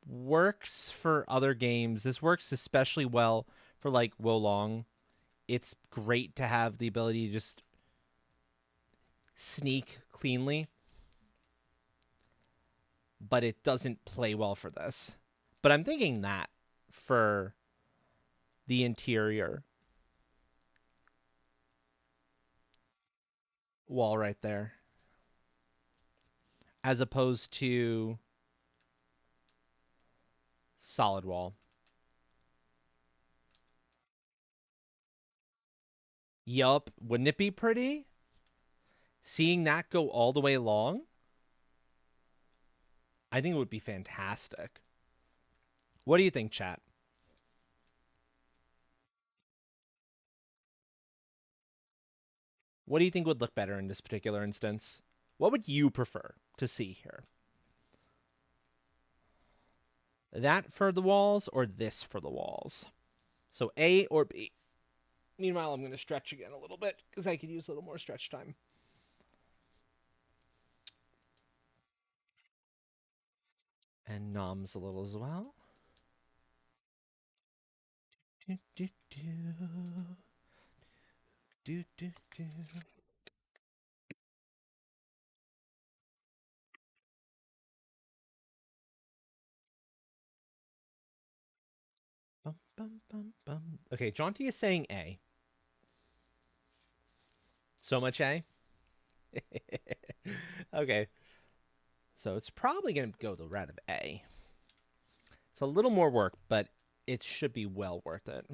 works for other games. This works especially well for like Wo Long. It's great to have the ability to just sneak cleanly, but it doesn't play well for this. But I'm thinking that for the interior wall right there, as opposed to solid wall. Yup, wouldn't it be pretty? Seeing that go all the way along, I think it would be fantastic. What do you think, chat? What do you think would look better in this particular instance? What would you prefer to see here? That for the walls or this for the walls? So A or B? Meanwhile, I'm going to stretch again a little bit because I could use a little more stretch time. And noms a little as well. Do, do, do. Do, do, do. Bum, bum, bum, bum. Okay, Jaunty is saying A. So much A? Okay. So it's probably going to go the route of A. It's a little more work, but it should be well worth it.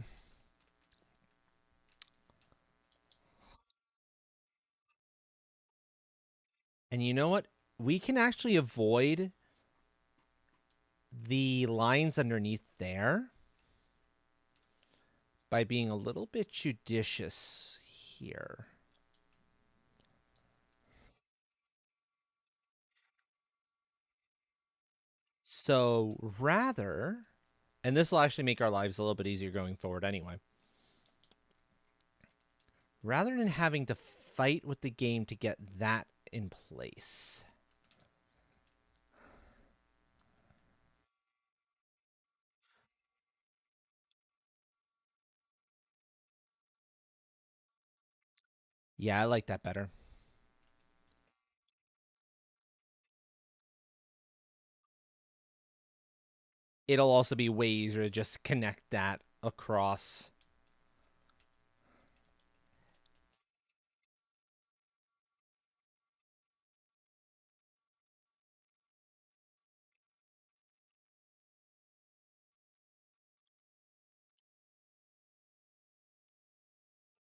And you know what? We can actually avoid the lines underneath there by being a little bit judicious here. So rather, and this will actually make our lives a little bit easier going forward anyway. Rather than having to fight with the game to get that in place. Yeah, I like that better. It'll also be way easier to just connect that across.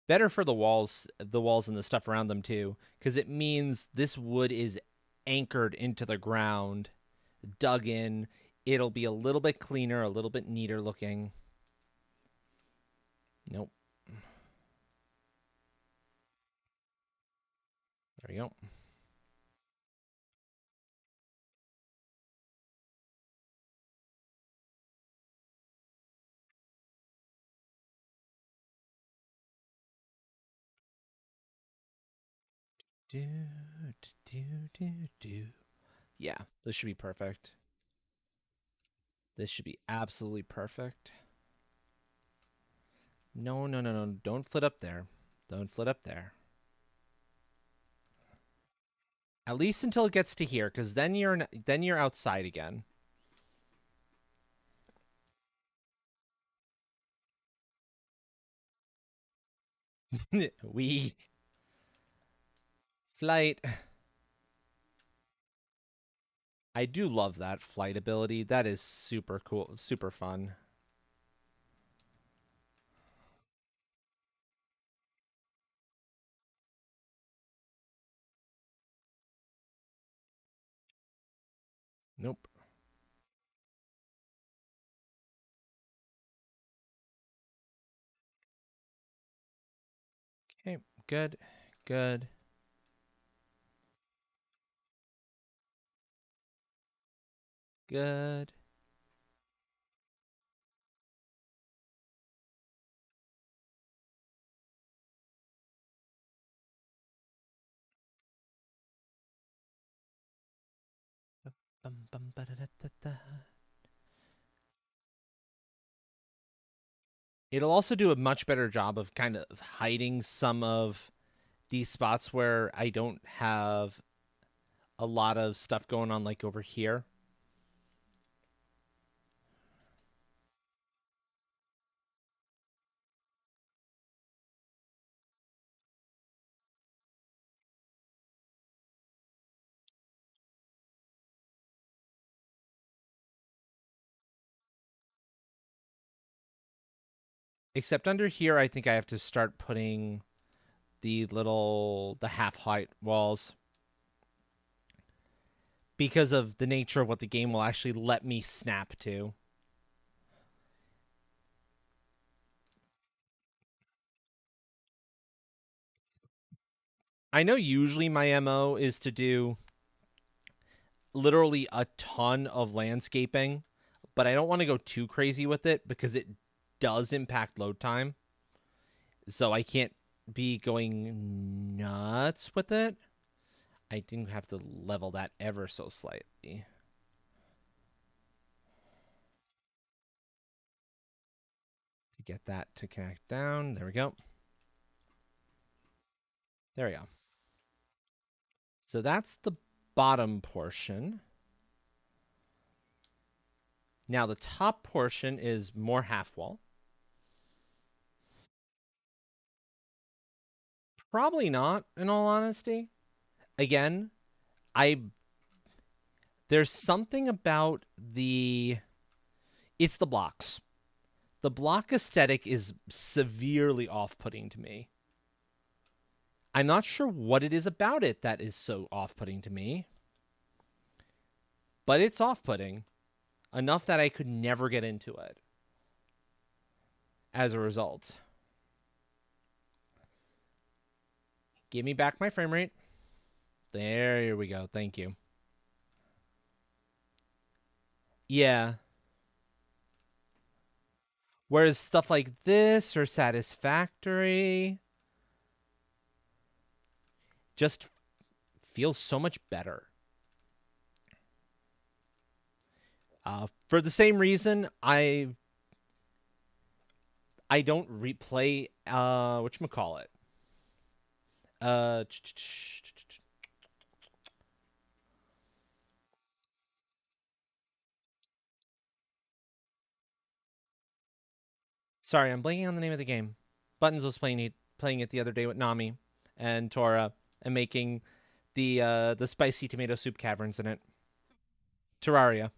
Better for the walls and the stuff around them too, because it means this wood is anchored into the ground, dug in. It'll be a little bit cleaner, a little bit neater looking. Nope. There we go. Do, do, do, do. Yeah, this should be perfect. This should be absolutely perfect. No, no, no, no. Don't flit up there. Don't flit up there. At least until it gets to here, because then you're outside again. We flight. I do love that flight ability. That is super cool, super fun. Nope. Okay, good, good. Good. It'll also do a much better job of kind of hiding some of these spots where I don't have a lot of stuff going on, like over here. Except under here, I think I have to start putting the half height walls because of the nature of what the game will actually let me snap to. I know usually my MO is to do literally a ton of landscaping, but I don't want to go too crazy with it because it does impact load time. So I can't be going nuts with it. I do have to level that ever so slightly. To get that to connect down. There we go. There we go. So that's the bottom portion. Now the top portion is more half wall. Probably not, in all honesty. Again, there's something about it's the blocks. The block aesthetic is severely off-putting to me. I'm not sure what it is about it that is so off-putting to me, but it's off-putting enough that I could never get into it as a result. Give me back my frame rate. There we go. Thank you. Yeah. Whereas stuff like this or Satisfactory just feels so much better. For the same reason, I don't replay whatchamacallit. Uh Sorry, I'm blanking on the name of the game. Buttons was playing it the other day with Nami and Tora and making the spicy tomato soup caverns in it. Terraria.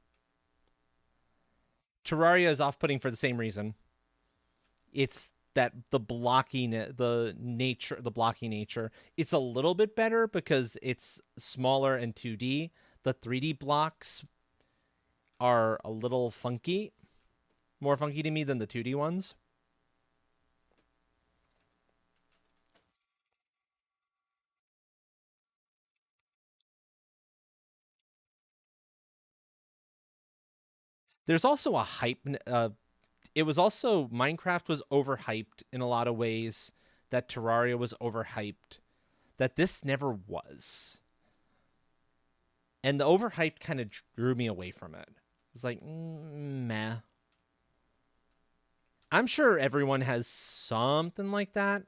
Terraria is off-putting for the same reason. It's that the blocky nature. It's a little bit better because it's smaller and 2D. The 3D blocks are a little funky, more funky to me than the 2D ones. There's also a hype. It was also Minecraft was overhyped in a lot of ways. That Terraria was overhyped. That this never was. And the overhyped kind of drew me away from it. It was like, meh. I'm sure everyone has something like that,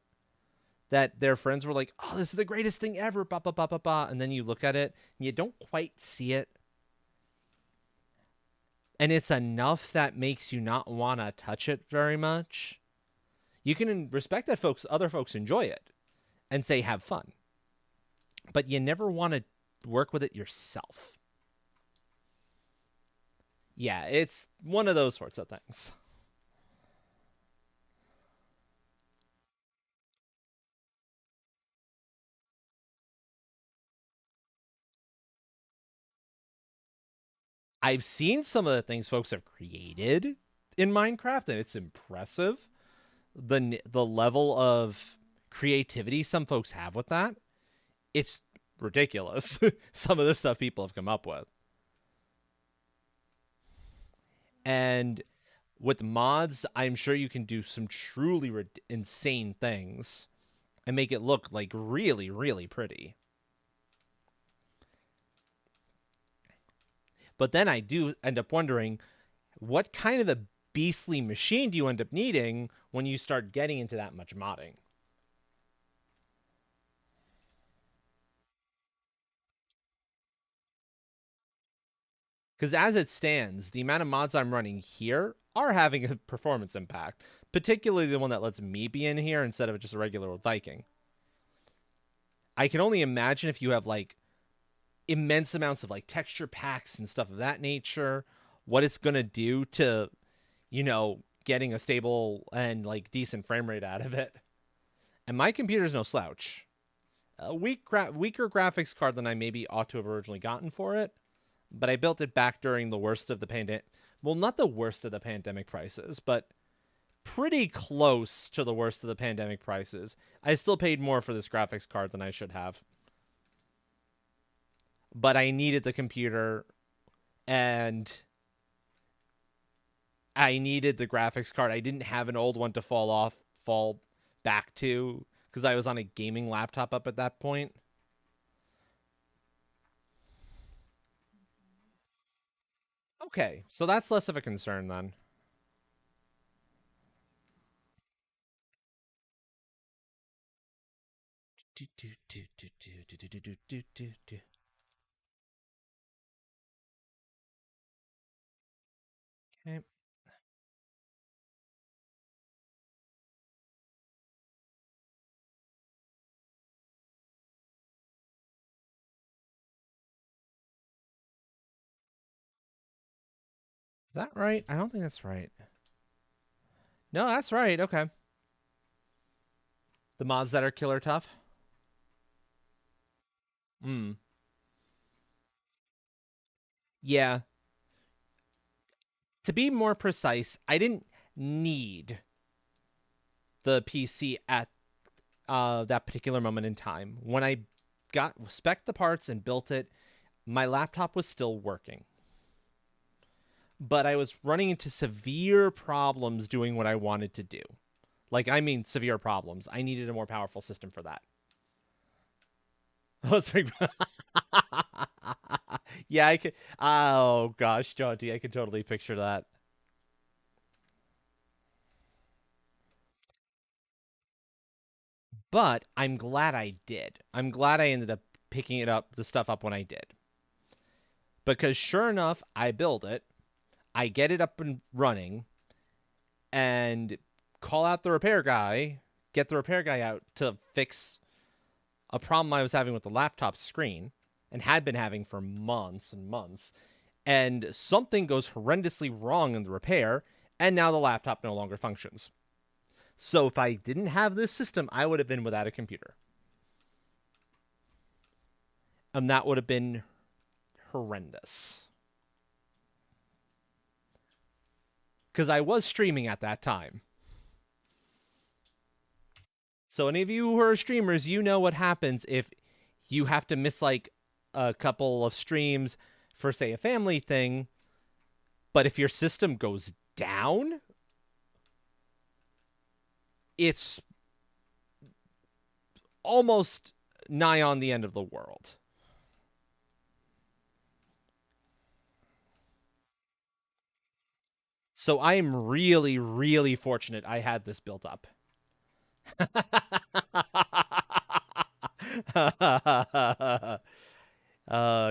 that their friends were like, oh, this is the greatest thing ever, ba ba ba ba ba. And then you look at it and you don't quite see it. And it's enough that makes you not want to touch it very much. You can respect that other folks enjoy it and say have fun. But you never want to work with it yourself. Yeah, it's one of those sorts of things. I've seen some of the things folks have created in Minecraft, and it's impressive. The level of creativity some folks have with that, it's ridiculous. Some of the stuff people have come up with. And with mods, I'm sure you can do some truly insane things and make it look like really, really pretty. But then I do end up wondering, what kind of a beastly machine do you end up needing when you start getting into that much modding? Because as it stands, the amount of mods I'm running here are having a performance impact, particularly the one that lets me be in here instead of just a regular old Viking. I can only imagine if you have like immense amounts of like texture packs and stuff of that nature, what it's going to do to, getting a stable and like decent frame rate out of it. And my computer's no slouch. A weaker graphics card than I maybe ought to have originally gotten for it, but I built it back during the worst of the pandemic. Well, not the worst of the pandemic prices, but pretty close to the worst of the pandemic prices. I still paid more for this graphics card than I should have. But I needed the computer and I needed the graphics card. I didn't have an old one to fall back to because I was on a gaming laptop up at that point. Okay, so that's less of a concern then. Okay. Is that right? I don't think that's right. No, that's right. Okay. The mods that are killer tough. Hmm. Yeah. To be more precise, I didn't need the PC at that particular moment in time. When I got spec the parts and built it, my laptop was still working. But I was running into severe problems doing what I wanted to do. Like, I mean, severe problems. I needed a more powerful system for that. Let's bring. Yeah, I could. Oh gosh, Jaunty, I can totally picture that. But I'm glad I did. I'm glad I ended up picking the stuff up when I did. Because sure enough, I build it, I get it up and running, and call out the repair guy, get the repair guy out to fix a problem I was having with the laptop screen and had been having for months and months. And something goes horrendously wrong in the repair, and now the laptop no longer functions. So if I didn't have this system, I would have been without a computer. And that would have been horrendous. Because I was streaming at that time. So any of you who are streamers, you know what happens if you have to miss like a couple of streams for, say, a family thing. But if your system goes down, it's almost nigh on the end of the world. So I am really, really fortunate I had this built up.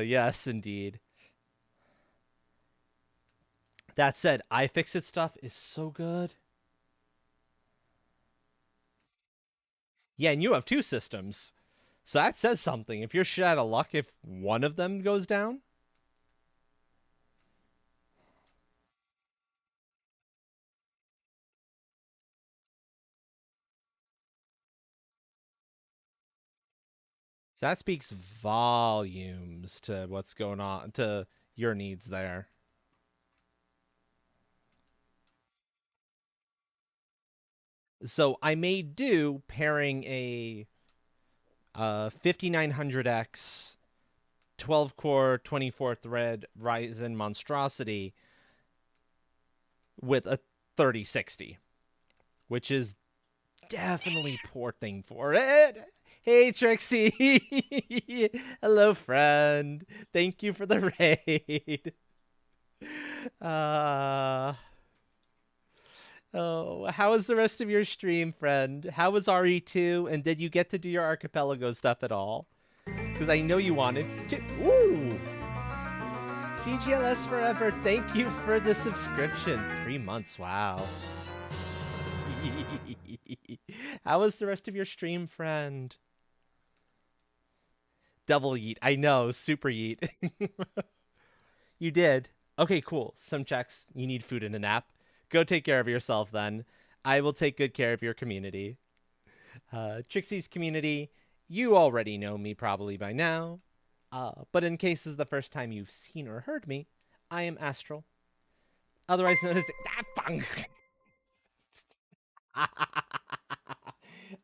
Yes, indeed. That said, iFixit stuff is so good. Yeah, and you have two systems. So that says something. If you're shit out of luck, if one of them goes down, so that speaks volumes to what's going on, to your needs there. So I may do pairing a 5900X 12 core 24 thread Ryzen monstrosity with a 3060, which is definitely porting for it. Hey, Trixie. Hello, friend. Thank you for the raid. Uh, oh, how was the rest of your stream, friend? How was RE2? And did you get to do your archipelago stuff at all? Because I know you wanted to. Ooh! CGLS Forever, thank you for the subscription. 3 months, wow. How was the rest of your stream, friend? Double yeet. I know, super yeet. You did. Okay, cool. Some checks. You need food and a nap. Go take care of yourself then. I will take good care of your community. Trixie's community, you already know me probably by now. But in case this is the first time you've seen or heard me, I am Astral, otherwise known as the...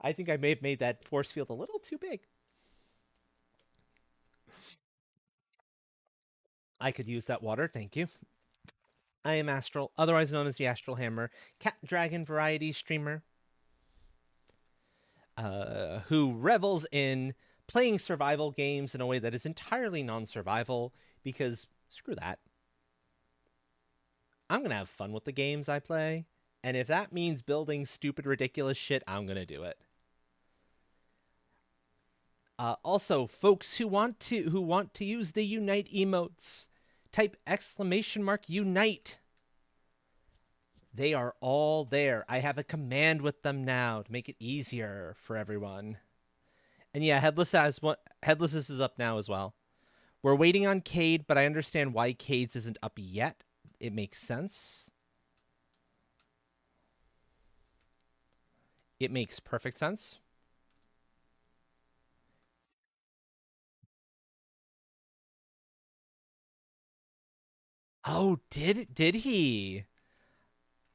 I think I may have made that force field a little too big. I could use that water, thank you. I am Astral, otherwise known as the Astral Hammer, cat dragon variety streamer, who revels in playing survival games in a way that is entirely non-survival, because screw that. I'm going to have fun with the games I play, and if that means building stupid, ridiculous shit, I'm going to do it. Also, folks who want to use the Unite emotes, type !Unite. They are all there. I have a command with them now to make it easier for everyone. And yeah, Headless is up now as well. We're waiting on Cade, but I understand why Cade's isn't up yet. It makes sense. It makes perfect sense. Oh, did he?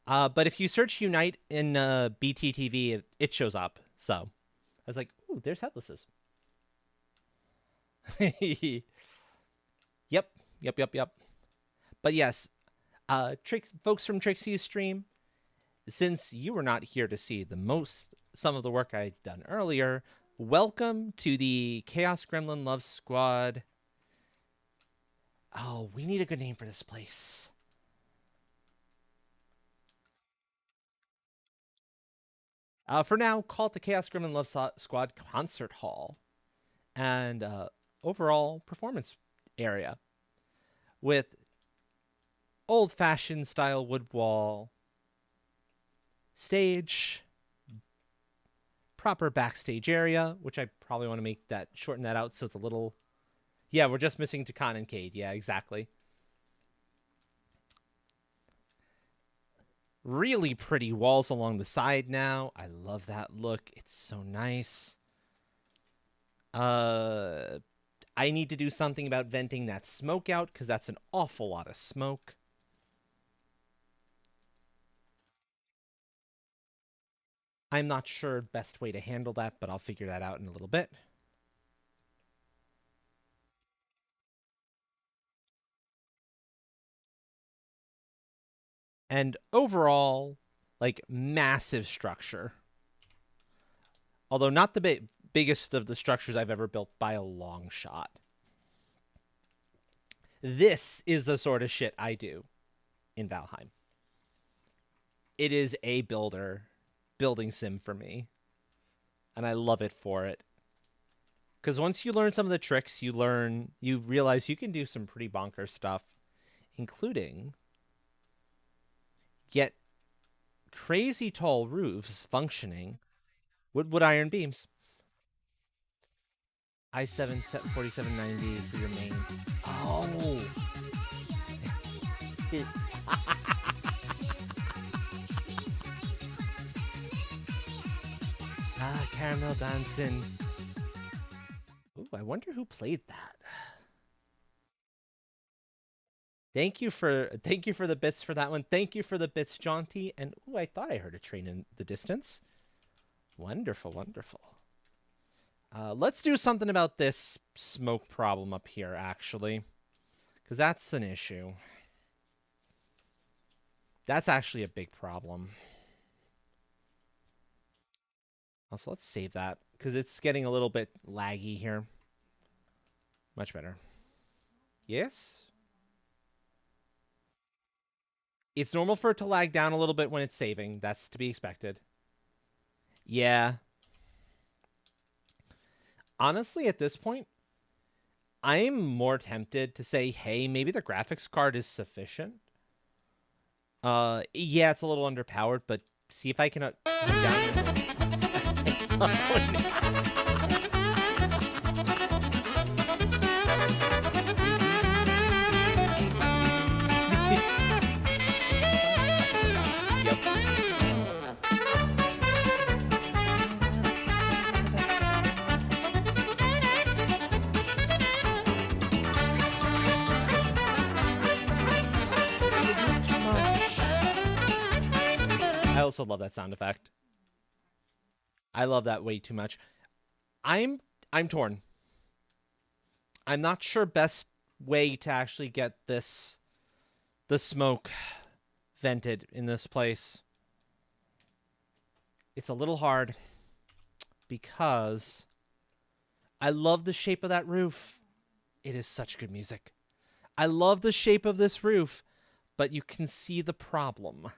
But if you search Unite in BTTV, it shows up. So I was like, ooh, there's Headlesses. Yep. But yes, folks from Trixie's stream, since you were not here to see some of the work I'd done earlier, welcome to the Chaos Gremlin Love Squad. Oh, we need a good name for this place. For now, call it the Chaos Gremlin Love Squad Concert Hall and overall performance area with old-fashioned style wood wall, stage, proper backstage area, which I probably want to shorten that out so it's a little... Yeah, we're just missing Takan and Cade. Yeah, exactly. Really pretty walls along the side now. I love that look. It's so nice. I need to do something about venting that smoke out because that's an awful lot of smoke. I'm not sure best way to handle that, but I'll figure that out in a little bit. And overall, like, massive structure. Although not the biggest of the structures I've ever built by a long shot. This is the sort of shit I do in Valheim. it is a building sim for me, and I love it for it. Because once you learn some of the tricks, you realize you can do some pretty bonkers stuff, including get crazy tall roofs functioning with wood iron beams. i7 4790 for your main. Oh. Caramel dancing. Ooh, I wonder who played that. Thank you for the bits for that one. Thank you for the bits, Jaunty. And ooh, I thought I heard a train in the distance. Wonderful, wonderful. Let's do something about this smoke problem up here, actually, because that's an issue. That's actually a big problem. Also, let's save that because it's getting a little bit laggy here. Much better. Yes. It's normal for it to lag down a little bit when it's saving. That's to be expected. Yeah. Honestly, at this point, I'm more tempted to say, hey, maybe the graphics card is sufficient. Yeah, it's a little underpowered, but see if I can down. I also love that sound effect. I love that way too much. I'm torn. I'm not sure best way to actually get the smoke vented in this place. It's a little hard because I love the shape of that roof. It is such good music. I love the shape of this roof, but you can see the problem.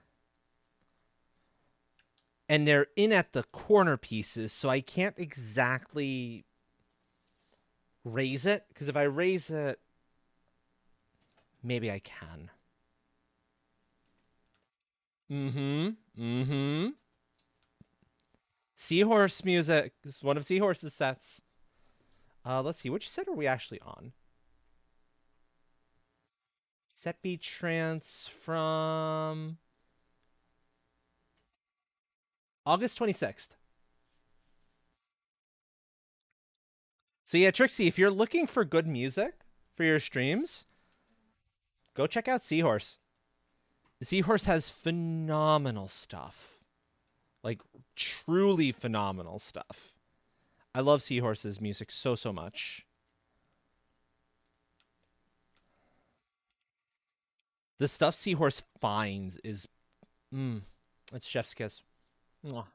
And they're in at the corner pieces, so I can't exactly raise it. Because if I raise it, maybe I can. Seahorse music is one of Seahorse's sets. Let's see, which set are we actually on? Set B trance from August 26th. So yeah, Trixie, if you're looking for good music for your streams, go check out Seahorse. Seahorse has phenomenal stuff. Like, truly phenomenal stuff. I love Seahorse's music so much. The stuff Seahorse finds is... it's chef's kiss. Mwah.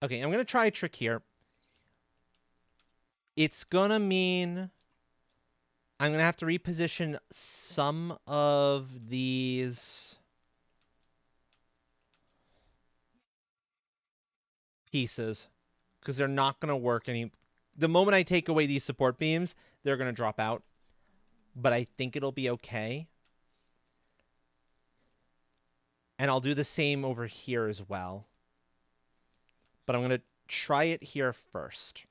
Okay, I'm going to try a trick here. It's going to mean I'm going to have to reposition some of these pieces because they're not going to work any. The moment I take away these support beams, they're going to drop out. But I think it'll be okay. And I'll do the same over here as well. But I'm going to try it here first.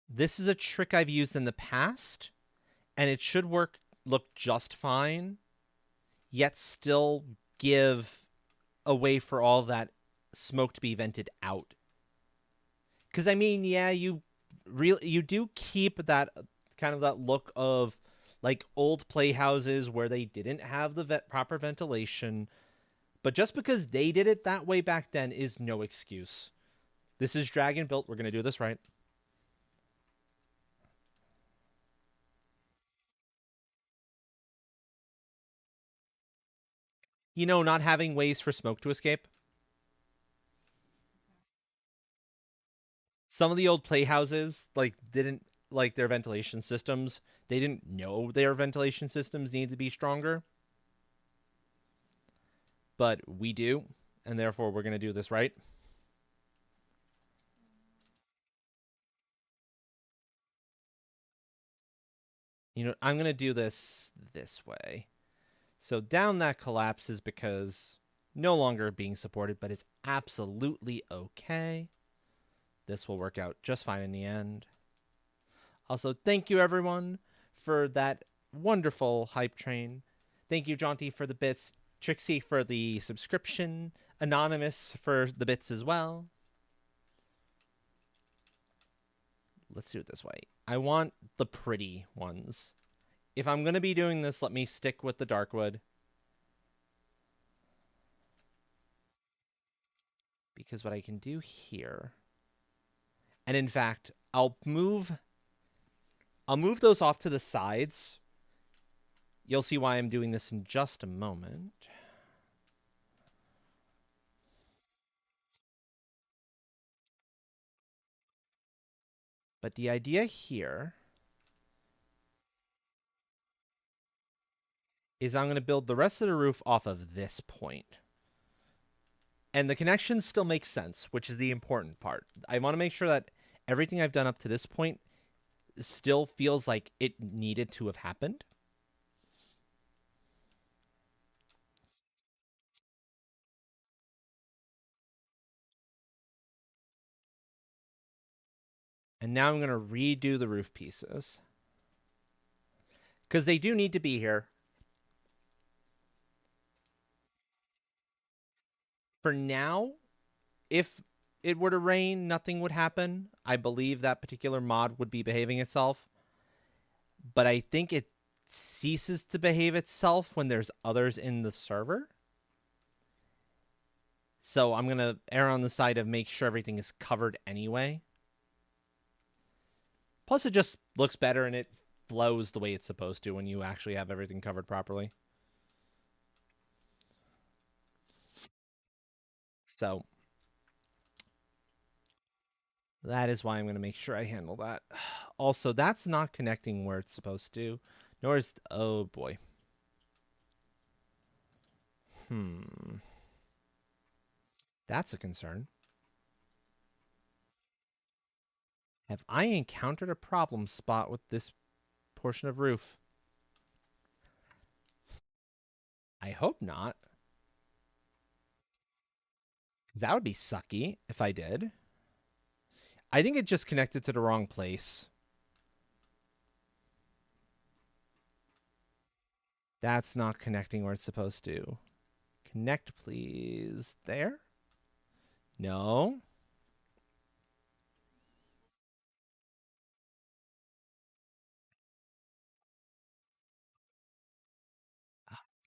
This is a trick I've used in the past, and it should look just fine, yet still give a way for all that smoke to be vented out. Because, I mean, yeah, you do keep that kind of that look of like old playhouses where they didn't have the proper ventilation. But just because they did it that way back then is no excuse. This is Dragon built. We're going to do this right. You know, not having ways for smoke to escape. Some of the old playhouses, like, didn't... like their ventilation systems. They didn't know their ventilation systems needed to be stronger. But we do, and therefore we're going to do this right. You know, I'm going to do this way. So down that collapses because no longer being supported, but it's absolutely okay. This will work out just fine in the end. Also, thank you everyone for that wonderful hype train. Thank you, Jaunty, for the bits. Trixie for the subscription. Anonymous for the bits as well. Let's do it this way. I want the pretty ones. If I'm going to be doing this, let me stick with the Darkwood. Because what I can do here... And in fact, I'll move those off to the sides. You'll see why I'm doing this in just a moment. But the idea here is I'm going to build the rest of the roof off of this point. And the connections still make sense, which is the important part. I want to make sure that everything I've done up to this point still feels like it needed to have happened. And now I'm going to redo the roof pieces. Because they do need to be here. For now, if it were to rain, nothing would happen. I believe that particular mod would be behaving itself. But I think it ceases to behave itself when there's others in the server. So I'm going to err on the side of make sure everything is covered anyway. Plus, it just looks better and it flows the way it's supposed to when you actually have everything covered properly. So that is why I'm going to make sure I handle that. Also, that's not connecting where it's supposed to. Nor is... Oh, boy. That's a concern. Have I encountered a problem spot with this portion of roof? I hope not. Because that would be sucky if I did. I think it just connected to the wrong place. That's not connecting where it's supposed to. Connect, please. There? No.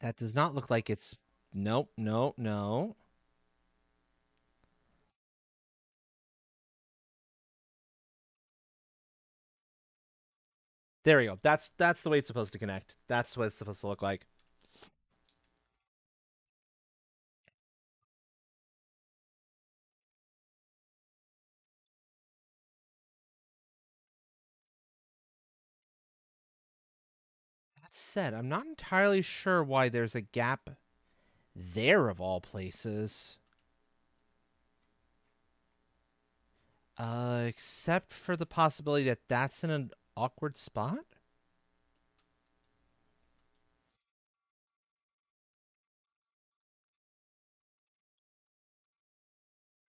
That does not look like it's... Nope, no, no. There we go. That's the way it's supposed to connect. That's what it's supposed to look like. That said, I'm not entirely sure why there's a gap there of all places. Except for the possibility that that's in an awkward spot?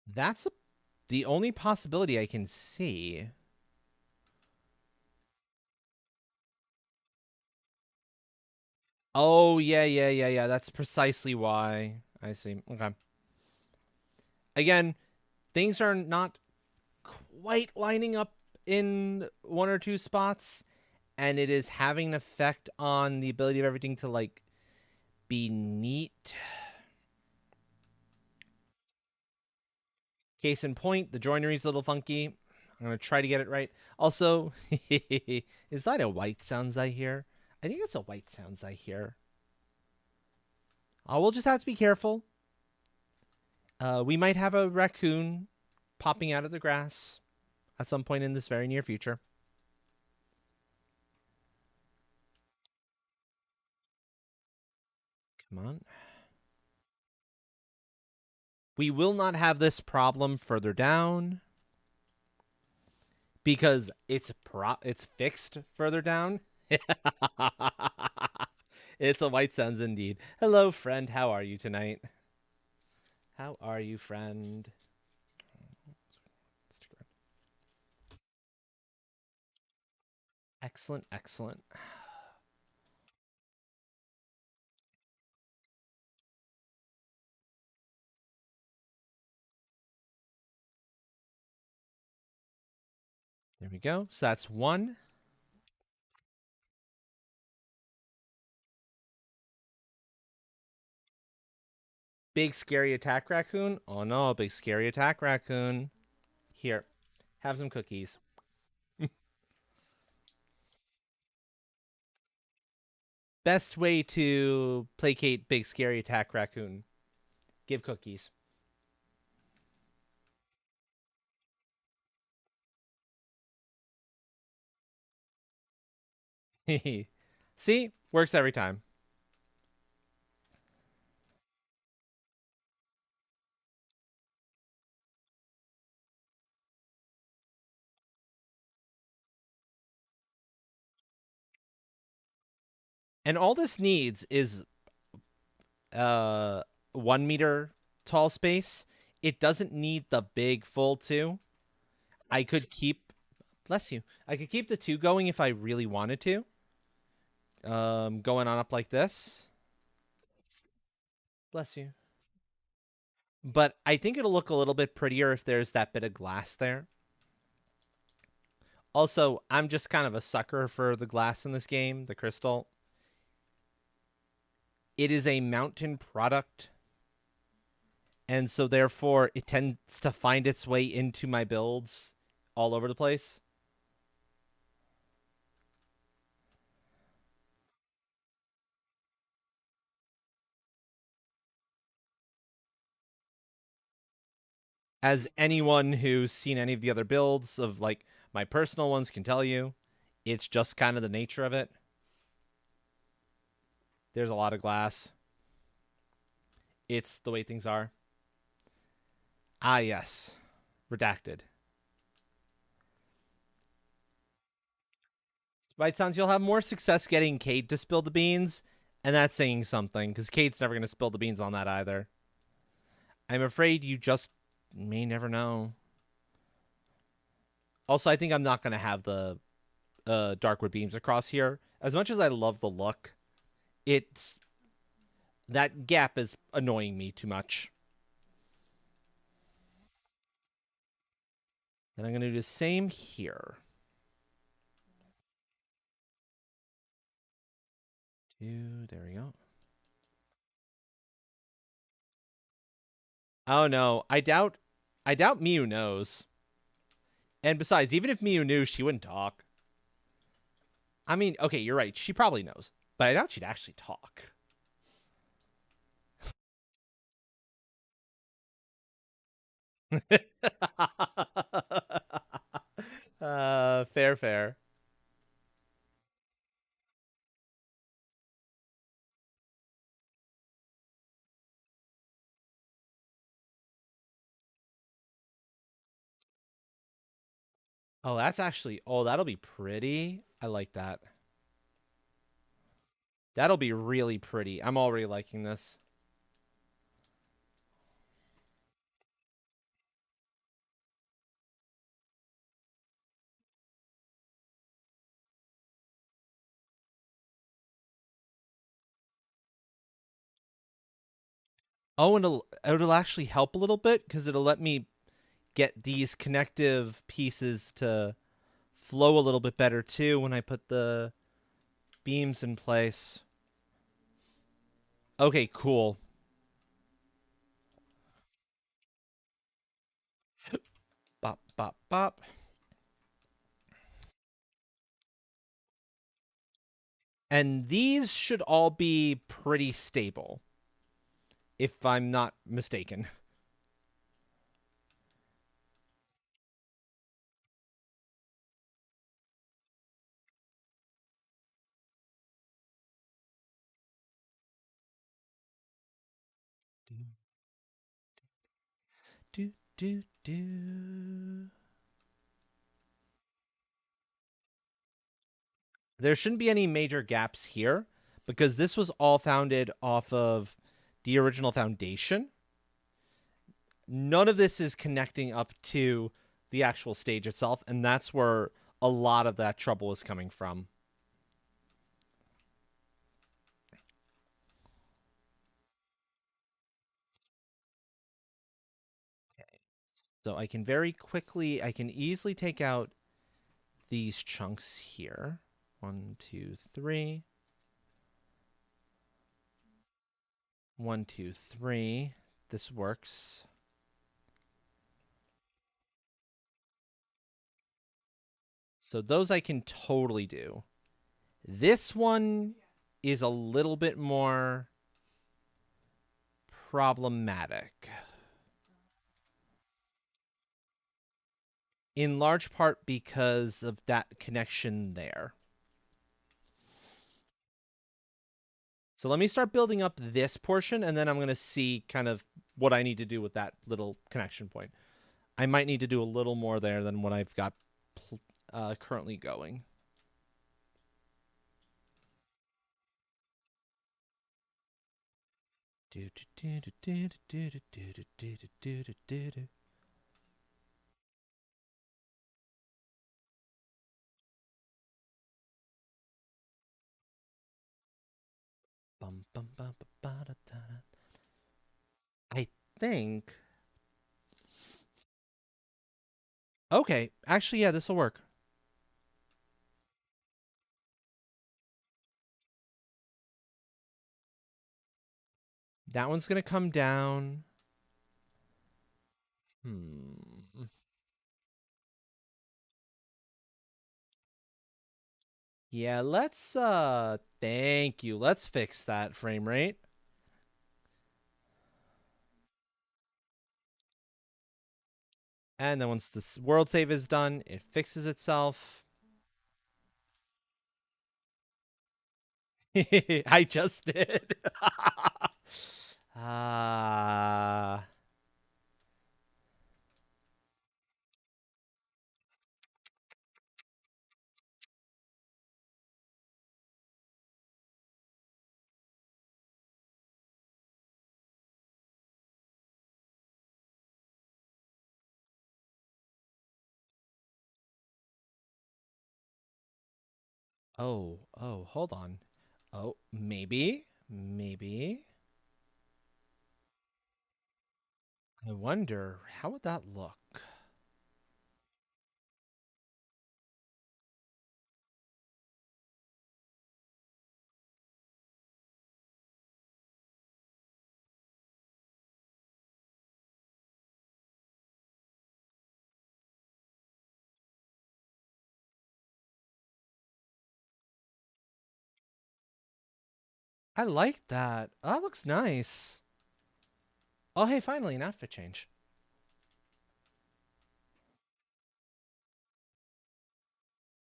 That's the only possibility I can see. Oh, yeah. That's precisely why. I see. Okay. Again, things are not quite lining up in one or two spots, and it is having an effect on the ability of everything to, like, be neat. Case in point, the joinery's a little funky. I'm going to try to get it right. Also, is that a white sounds I hear? I think it's a white sounds I hear. We'll just have to be careful. We might have a raccoon popping out of the grass at some point in this very near future. Come on. We will not have this problem further down because it's fixed further down. It's a White Suns indeed. Hello, friend. How are you tonight? How are you, friend? Excellent, excellent. There we go. So that's one. Big scary attack raccoon. Oh no, big scary attack raccoon. Here, have some cookies. Best way to placate big scary attack raccoon. Give cookies. See? Works every time. And all this needs is 1 meter tall space. It doesn't need the big full two. I could keep bless you. I could keep the two going if I really wanted to. Going on up like this. Bless you. But I think it'll look a little bit prettier if there's that bit of glass there. Also, I'm just kind of a sucker for the glass in this game, the crystal. It is a mountain product, and so therefore it tends to find its way into my builds all over the place. As anyone who's seen any of the other builds of like my personal ones can tell you, it's just kind of the nature of it. There's a lot of glass. It's the way things are. Ah, yes. Redacted. Right, sounds you'll have more success getting Cade to spill the beans, and that's saying something, because Cade's never going to spill the beans on that either. I'm afraid you just may never know. Also, I think I'm not going to have the Darkwood beams across here. As much as I love the look, it's that gap is annoying me too much. Then I'm going to do the same here. There we go. Oh no, I doubt Miu knows. And besides, even if Miu knew, she wouldn't talk. I mean, okay, you're right. She probably knows, but I doubt she'd actually talk. Fair, fair. Oh, that's actually. Oh, that'll be pretty. I like that. That'll be really pretty. I'm already liking this. Oh, and it'll actually help a little bit because it'll let me get these connective pieces to flow a little bit better too when I put the beams in place. Okay, cool. Bop, bop, bop. And these should all be pretty stable, if I'm not mistaken. Do, do, do. There shouldn't be any major gaps here because this was all founded off of the original foundation. None of this is connecting up to the actual stage itself, and that's where a lot of that trouble is coming from. So I can easily take out these chunks here. 1, 2, 3. 1, 2, 3. This works. So those I can totally do. This one is a little bit more problematic. In large part because of that connection there. So let me start building up this portion, and then I'm going to see kind of what I need to do with that little connection point. I might need to do a little more there than what I've got currently going. I think. Okay, actually, yeah, this will work. That one's gonna come down. Yeah, let's thank you. Let's fix that frame rate. And then once this world save is done, it fixes itself. I just did. Oh, hold on. Oh, maybe. I wonder, how would that look? I like that. Oh, that looks nice. Oh, hey, finally, an outfit change.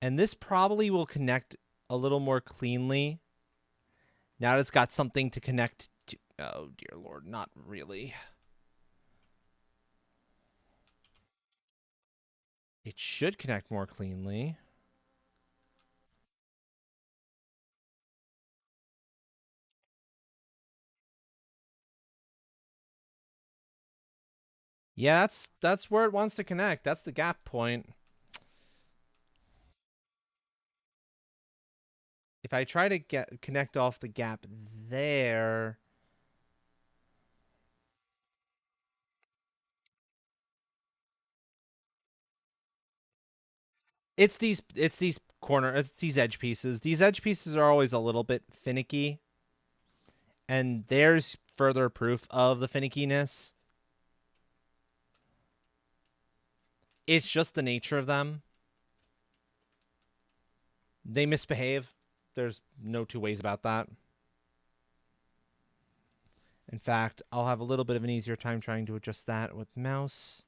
And this probably will connect a little more cleanly. Now that it's got something to connect to. Oh, dear Lord, not really. It should connect more cleanly. Yeah, that's where it wants to connect. That's the gap point. If I try to connect off the gap there, it's these edge pieces. These edge pieces are always a little bit finicky, and there's further proof of the finickiness. It's just the nature of them. They misbehave. There's no two ways about that. In fact, I'll have a little bit of an easier time trying to adjust that with mouse.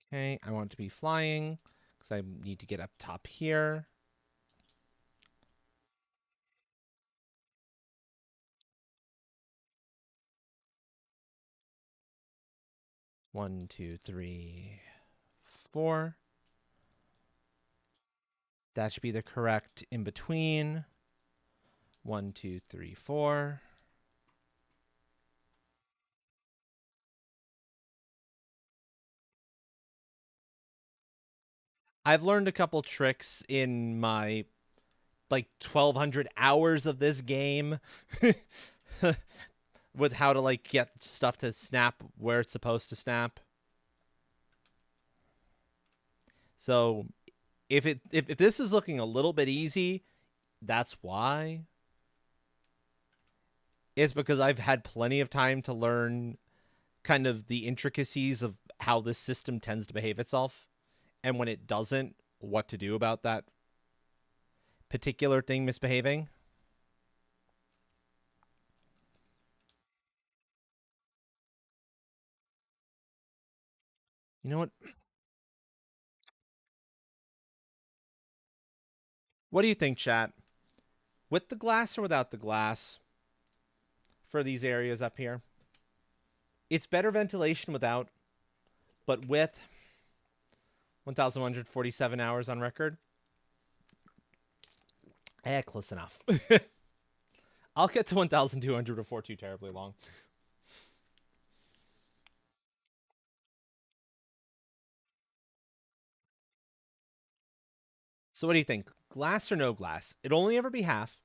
Okay, I want it to be flying because I need to get up top here. 1, 2, 3, 4. That should be the correct in between. 1, 2, 3, 4. I've learned a couple tricks in my like 1,200 hours of this game with how to like get stuff to snap where it's supposed to snap. So if this is looking a little bit easy, that's why. It's because I've had plenty of time to learn kind of the intricacies of how this system tends to behave itself, and when it doesn't, what to do about that particular thing misbehaving. You know what? What do you think, chat? With the glass or without the glass for these areas up here? It's better ventilation without, but with 1,147 hours on record. Close enough. I'll get to 1,200 before too terribly long. So what do you think? Glass or no glass? It'll only ever be half.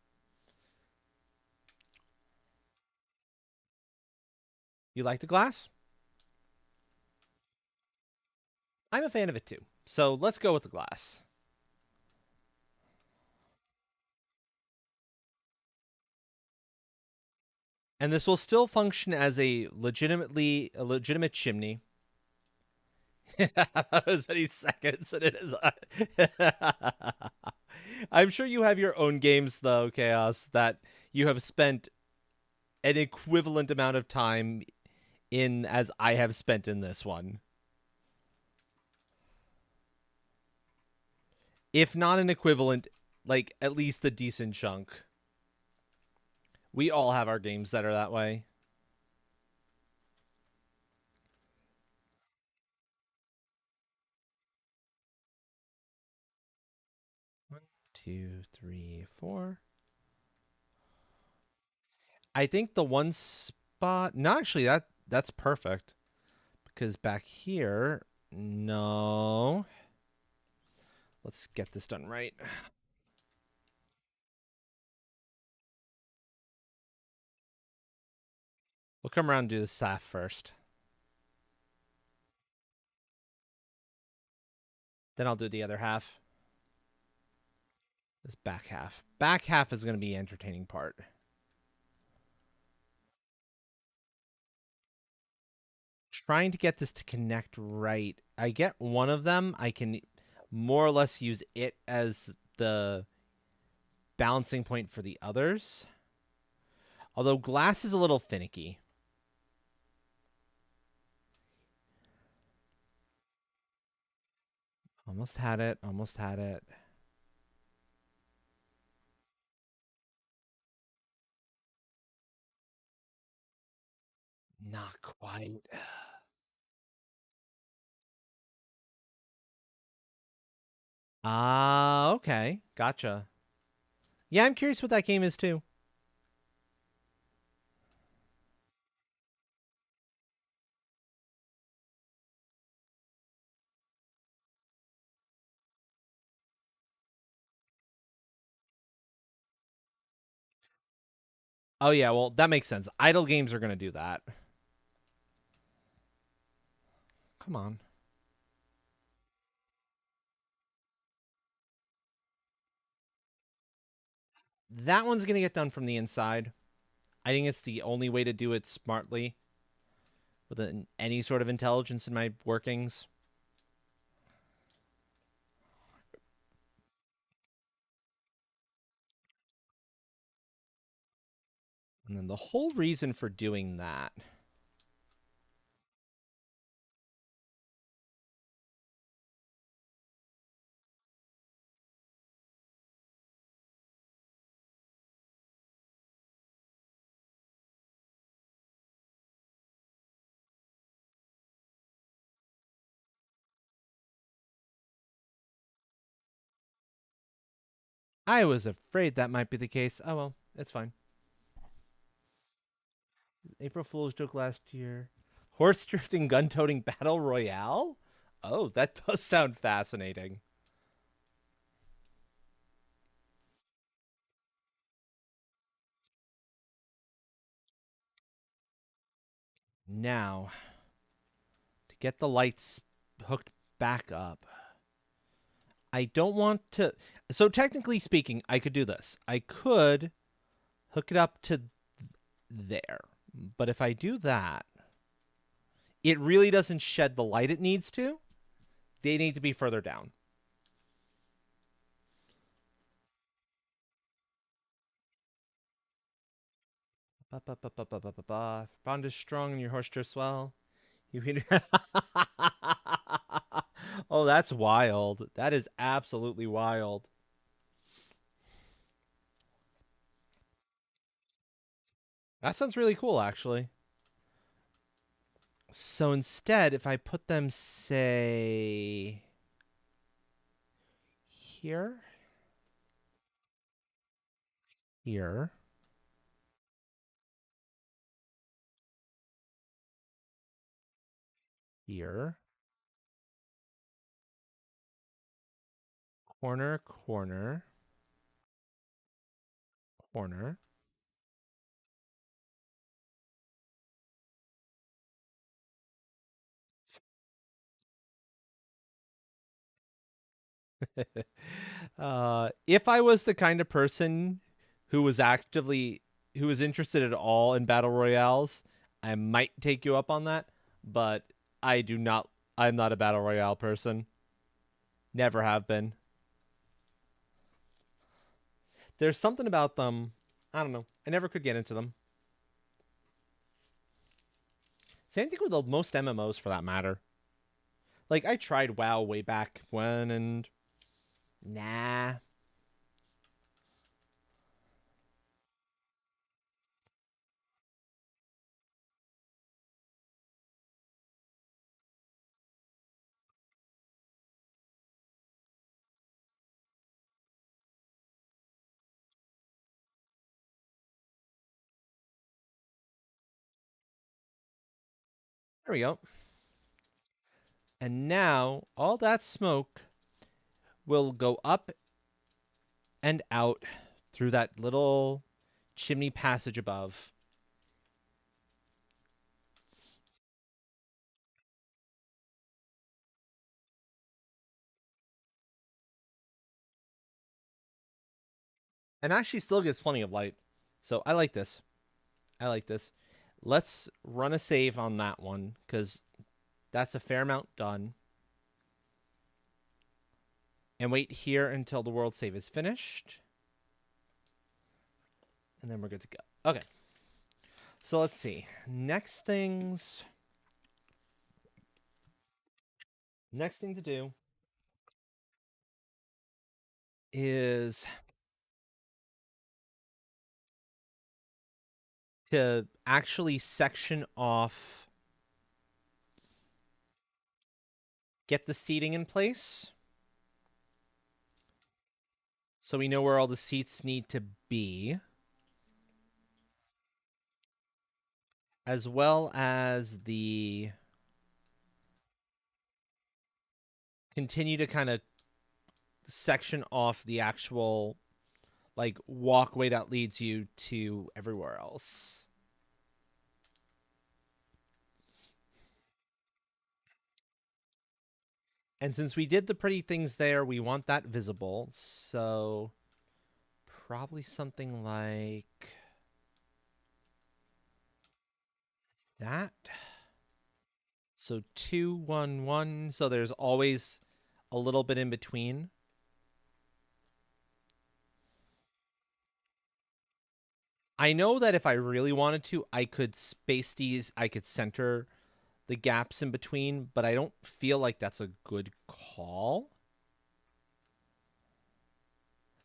You like the glass? I'm a fan of it too. So let's go with the glass. And this will still function as a legitimate chimney. As many seconds and it is. I'm sure you have your own games though, Chaos, that you have spent an equivalent amount of time in as I have spent in this one. If not an equivalent, like at least a decent chunk. We all have our games that are that way. 1, 2, 3, 4. I think the one spot. No, actually, that's perfect because back here, no. Let's get this done right. We'll come around and do the SAF first. Then I'll do the other half. This back half. Back half is going to be the entertaining part. Trying to get this to connect right. I get one of them. I can more or less use it as the balancing point for the others. Although glass is a little finicky. Almost had it. Almost had it. Not quite. Ah, okay. Gotcha. Yeah, I'm curious what that game is too. Oh yeah, well that makes sense. Idle games are gonna do that. Come on. That one's gonna get done from the inside. I think it's the only way to do it smartly with any sort of intelligence in my workings. And then the whole reason for doing that. I was afraid that might be the case. Oh well, it's fine. April Fool's joke last year. Horse drifting gun toting battle royale? Oh, that does sound fascinating. Now, to get the lights hooked back up, I don't want to. So, technically speaking, I could do this. I could hook it up to there. But if I do that, it really doesn't shed the light it needs to. They need to be further down. Bond is strong and your horse drifts well. You can. Oh, that's wild. That is absolutely wild. That sounds really cool, actually. So instead, if I put them, say, here, here, here, corner, corner, corner. If I was the kind of person who was actively who was interested at all in battle royales, I might take you up on that, but I do not. I'm not a battle royale person. Never have been. There's something about them. I don't know. I never could get into them. Same thing with most MMOs for that matter. Like I tried WoW way back when, and nah. There we go. And now all that smoke will go up and out through that little chimney passage above. And actually still gives plenty of light. So I like this. I like this. Let's run a save on that one because that's a fair amount done. And wait here until the world save is finished. And then we're good to go. Okay. So let's see. Next thing to do is to actually section off, get the seating in place. So we know where all the seats need to be. As well as the continue to kind of section off the actual like walkway that leads you to everywhere else. And since we did the pretty things there, we want that visible. So probably something like that. So 211. So there's always a little bit in between. I know that if I really wanted to, I could space these, I could center the gaps in between, but I don't feel like that's a good call.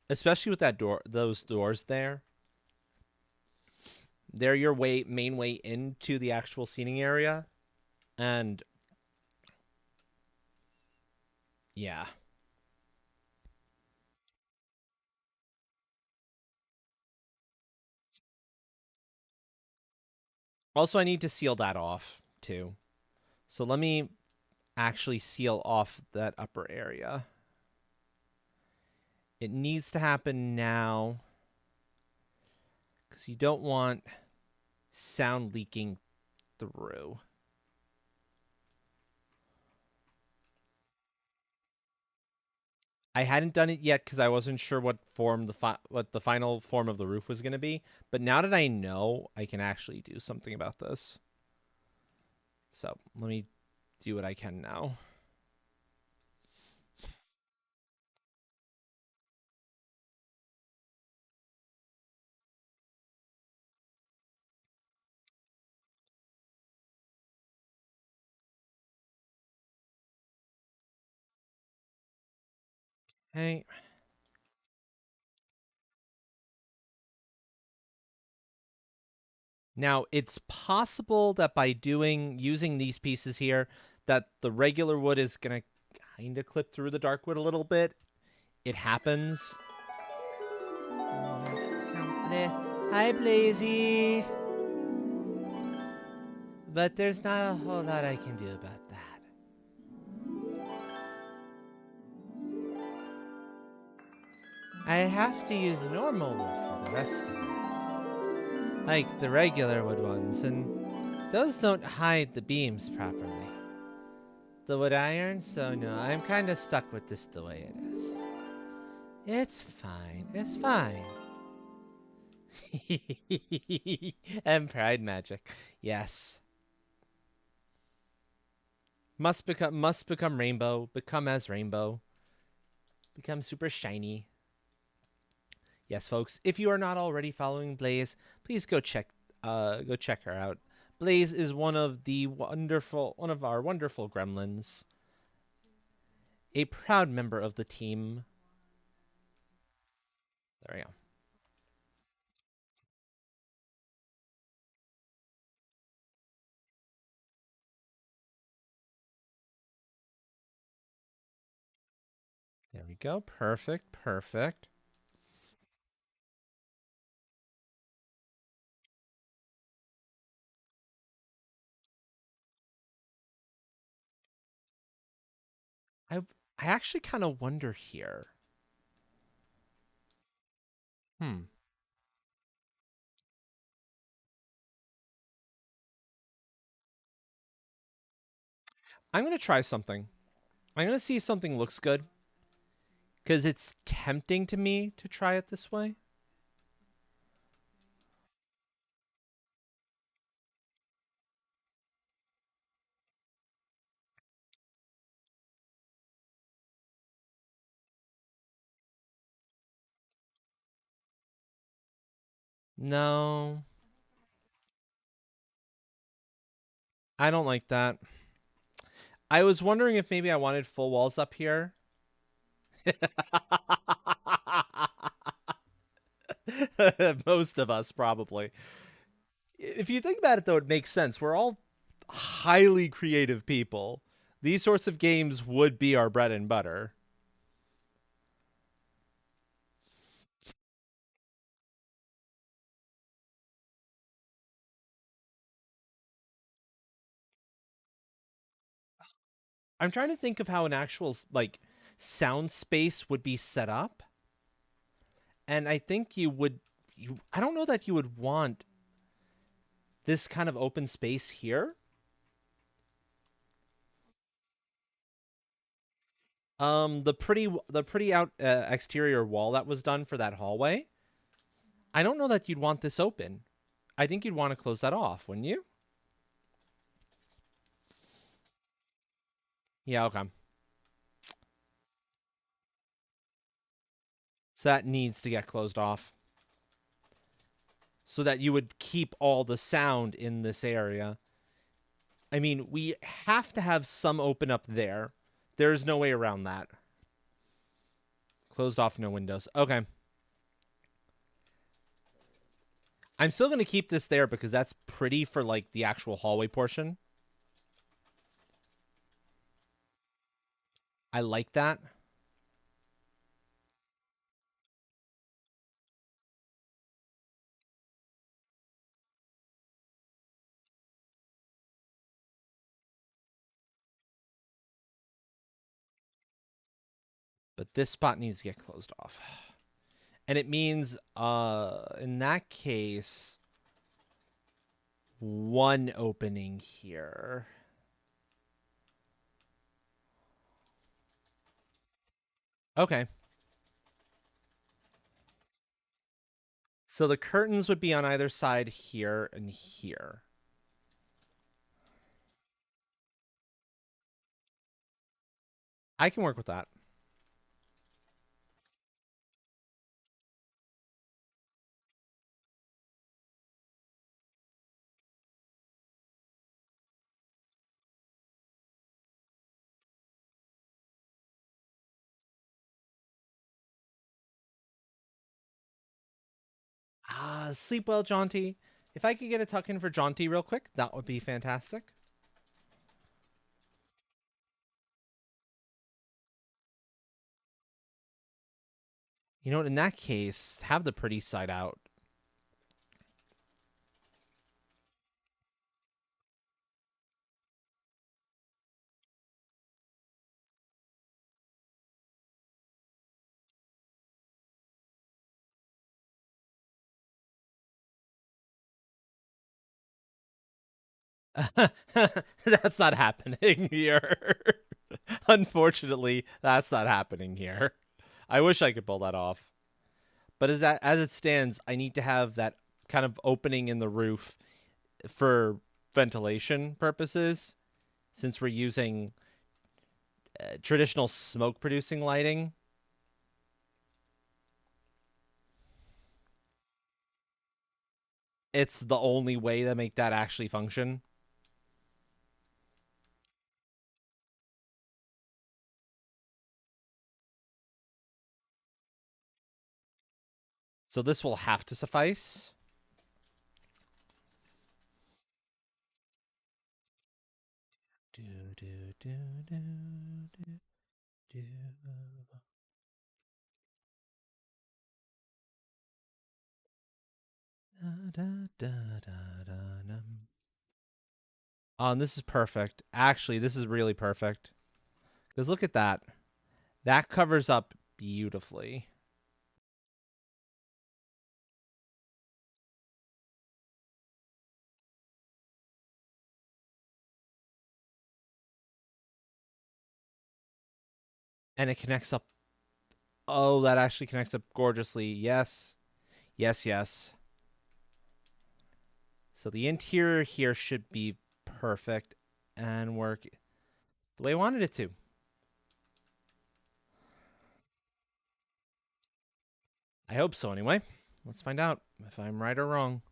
Especially with that door, those doors there. They're your main way into the actual seating area. And yeah. Also, I need to seal that off too. So let me actually seal off that upper area. It needs to happen now because you don't want sound leaking through. I hadn't done it yet because I wasn't sure what what the final form of the roof was going to be. But now that I know, I can actually do something about this. So let me do what I can now. Hey. Now, it's possible that by using these pieces here, that the regular wood is going to kind of clip through the dark wood a little bit. It happens. Hi, Blazy. But there's not a whole lot I can do about that. I have to use normal wood for the rest of it. Like the regular wood ones, and those don't hide the beams properly. The wood iron, so no, I'm kind of stuck with this the way it is. It's fine. It's fine. And pride magic. Yes. Must become rainbow. Become as rainbow. Become super shiny. Yes, folks. If you are not already following Blaze, please go check her out. Blaze is one of our wonderful gremlins. A proud member of the team. There we go. There we go. Perfect. Perfect. I I actually kind of wonder here. Hmm. I'm gonna try something. I'm gonna see if something looks good. Because it's tempting to me to try it this way. No, I don't like that. I was wondering if maybe I wanted full walls up here. Most of us, probably. If you think about it, though, it makes sense. We're all highly creative people. These sorts of games would be our bread and butter. I'm trying to think of how an actual, like, sound space would be set up. And I think I don't know that you would want this kind of open space here. The pretty out exterior wall that was done for that hallway. I don't know that you'd want this open. I think you'd want to close that off, wouldn't you? Yeah, okay. So that needs to get closed off. So that you would keep all the sound in this area. I mean, we have to have some open up there. There's no way around that. Closed off, no windows. Okay. I'm still going to keep this there because that's pretty for, like, the actual hallway portion. I like that. But this spot needs to get closed off. And it means, in that case, one opening here. Okay. So the curtains would be on either side here and here. I can work with that. Sleep well, Jaunty. If I could get a tuck in for Jaunty real quick, that would be fantastic. You know what? In that case, have the pretty side out. That's not happening here. Unfortunately, that's not happening here. I wish I could pull that off. But as it stands, I need to have that kind of opening in the roof for ventilation purposes, since we're using traditional smoke producing lighting. It's the only way to make that actually function. So this will have to suffice. Do, do, do, do, do, do. Da, da, da, da, and this is perfect. Actually, this is really perfect. Because look at that. That covers up beautifully. And it connects up. Oh, that actually connects up gorgeously. Yes. Yes, yes. So the interior here should be perfect and work the way I wanted it to. I hope so, anyway. Let's find out if I'm right or wrong.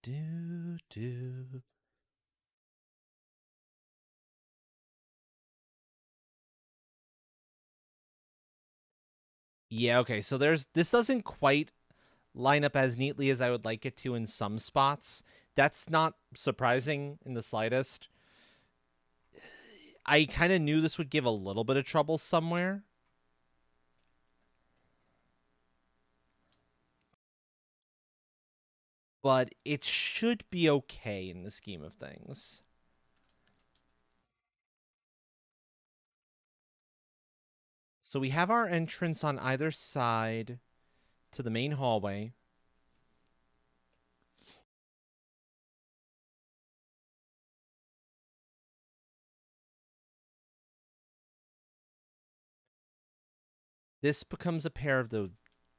Do, do. Yeah, okay. So this doesn't quite line up as neatly as I would like it to in some spots. That's not surprising in the slightest. I kind of knew this would give a little bit of trouble somewhere. But it should be okay in the scheme of things. So we have our entrance on either side to the main hallway. This becomes a pair of the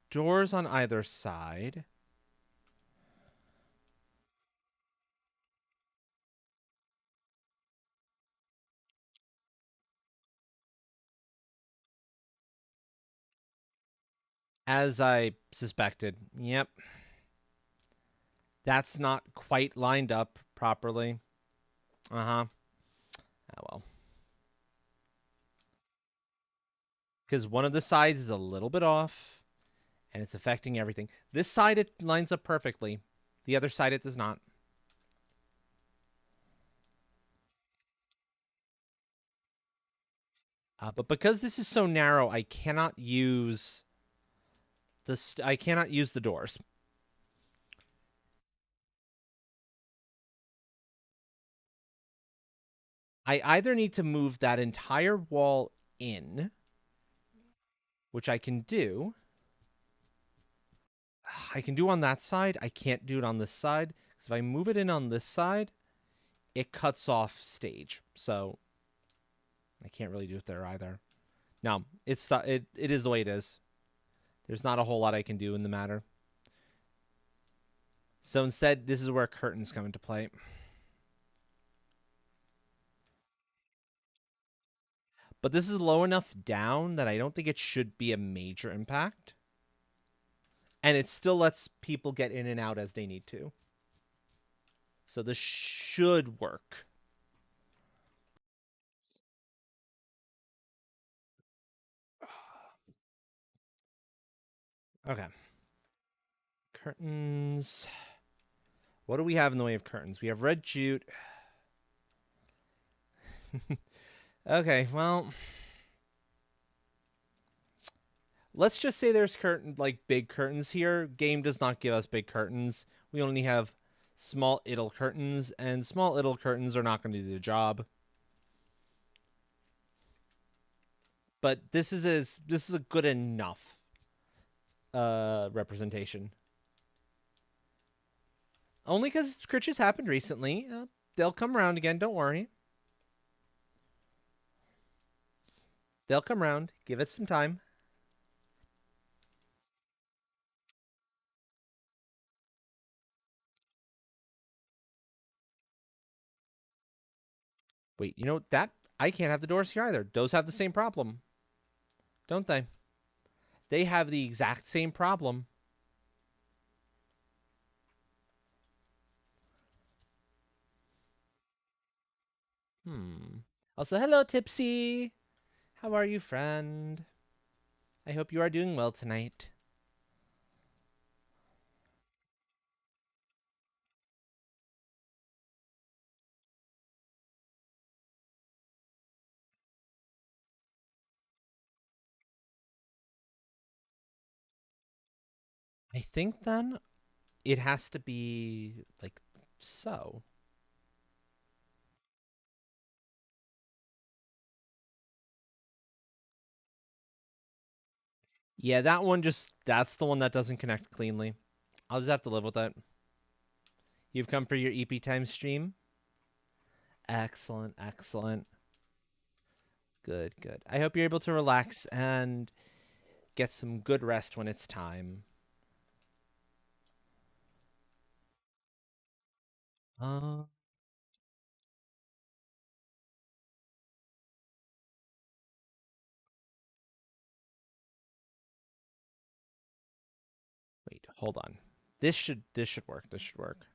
doors on either side. As I suspected. Yep. That's not quite lined up properly. Uh-huh. Oh, well. because one of the sides is a little bit off, and it's affecting everything. This side, it lines up perfectly. The other side, it does not. But because this is so narrow, I cannot use I cannot use the doors. I either need to move that entire wall in, which I can do. I can do on that side. I can't do it on this side. Because if I move it in on this side, it cuts off stage. So I can't really do it there either. No, it is the way it is. There's not a whole lot I can do in the matter. So instead, this is where curtains come into play. But this is low enough down that I don't think it should be a major impact. And it still lets people get in and out as they need to. So this should work. Okay. Curtains. What do we have in the way of curtains? We have red jute. Okay, well, let's just say there's big curtains here. Game does not give us big curtains. We only have small idle curtains, and small idle curtains are not going to do the job. But this is a good enough representation. Only because Critches happened recently. They'll come around again. Don't worry. They'll come around. Give it some time. Wait, you know that I can't have the doors here either. Those have the same problem, don't they? They have the exact same problem. Also, hello, Tipsy. How are you, friend? I hope you are doing well tonight. I think then it has to be like so. Yeah, that's the one that doesn't connect cleanly. I'll just have to live with it. You've come for your EP time stream? Excellent, excellent. Good, good. I hope you're able to relax and get some good rest when it's time. Uh, Wait, hold on. This should work. This should work.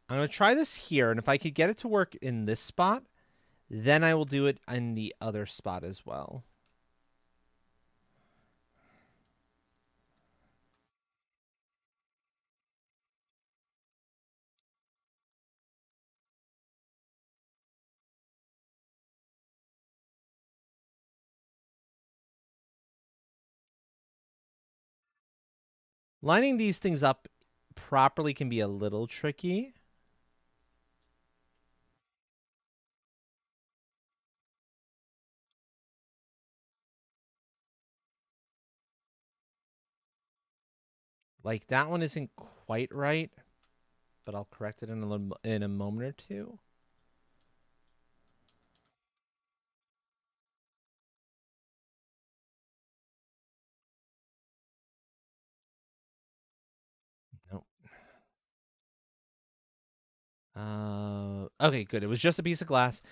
I'm gonna try this here, and if I could get it to work in this spot, then I will do it in the other spot as well. Lining these things up properly can be a little tricky. Like that one isn't quite right, but I'll correct it in a moment or two. Nope. Okay, good. It was just a piece of glass.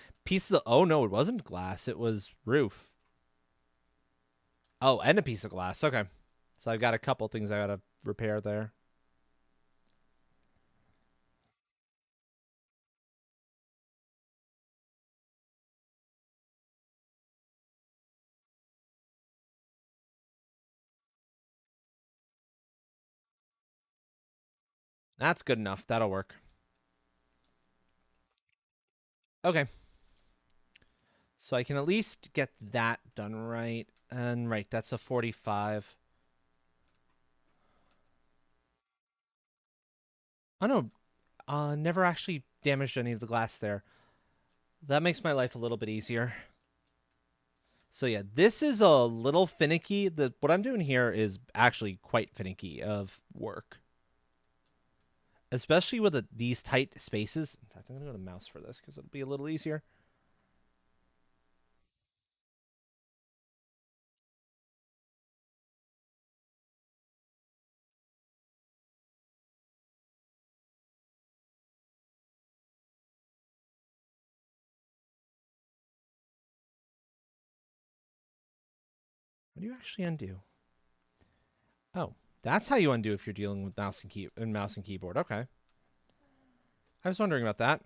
Oh no, it wasn't glass. It was roof. Oh, and a piece of glass. Okay. So I've got a couple things I gotta repair there. That's good enough. That'll work. Okay. So I can at least get that done right. And right, that's a 45. Oh no, never actually damaged any of the glass there. That makes my life a little bit easier. So yeah, this is a little finicky. What I'm doing here is actually quite finicky of work. Especially with these tight spaces. In fact, I'm going to go to mouse for this because it'll be a little easier. What do you actually undo? Oh, that's how you undo if you're dealing with mouse and keyboard. Okay. I was wondering about that.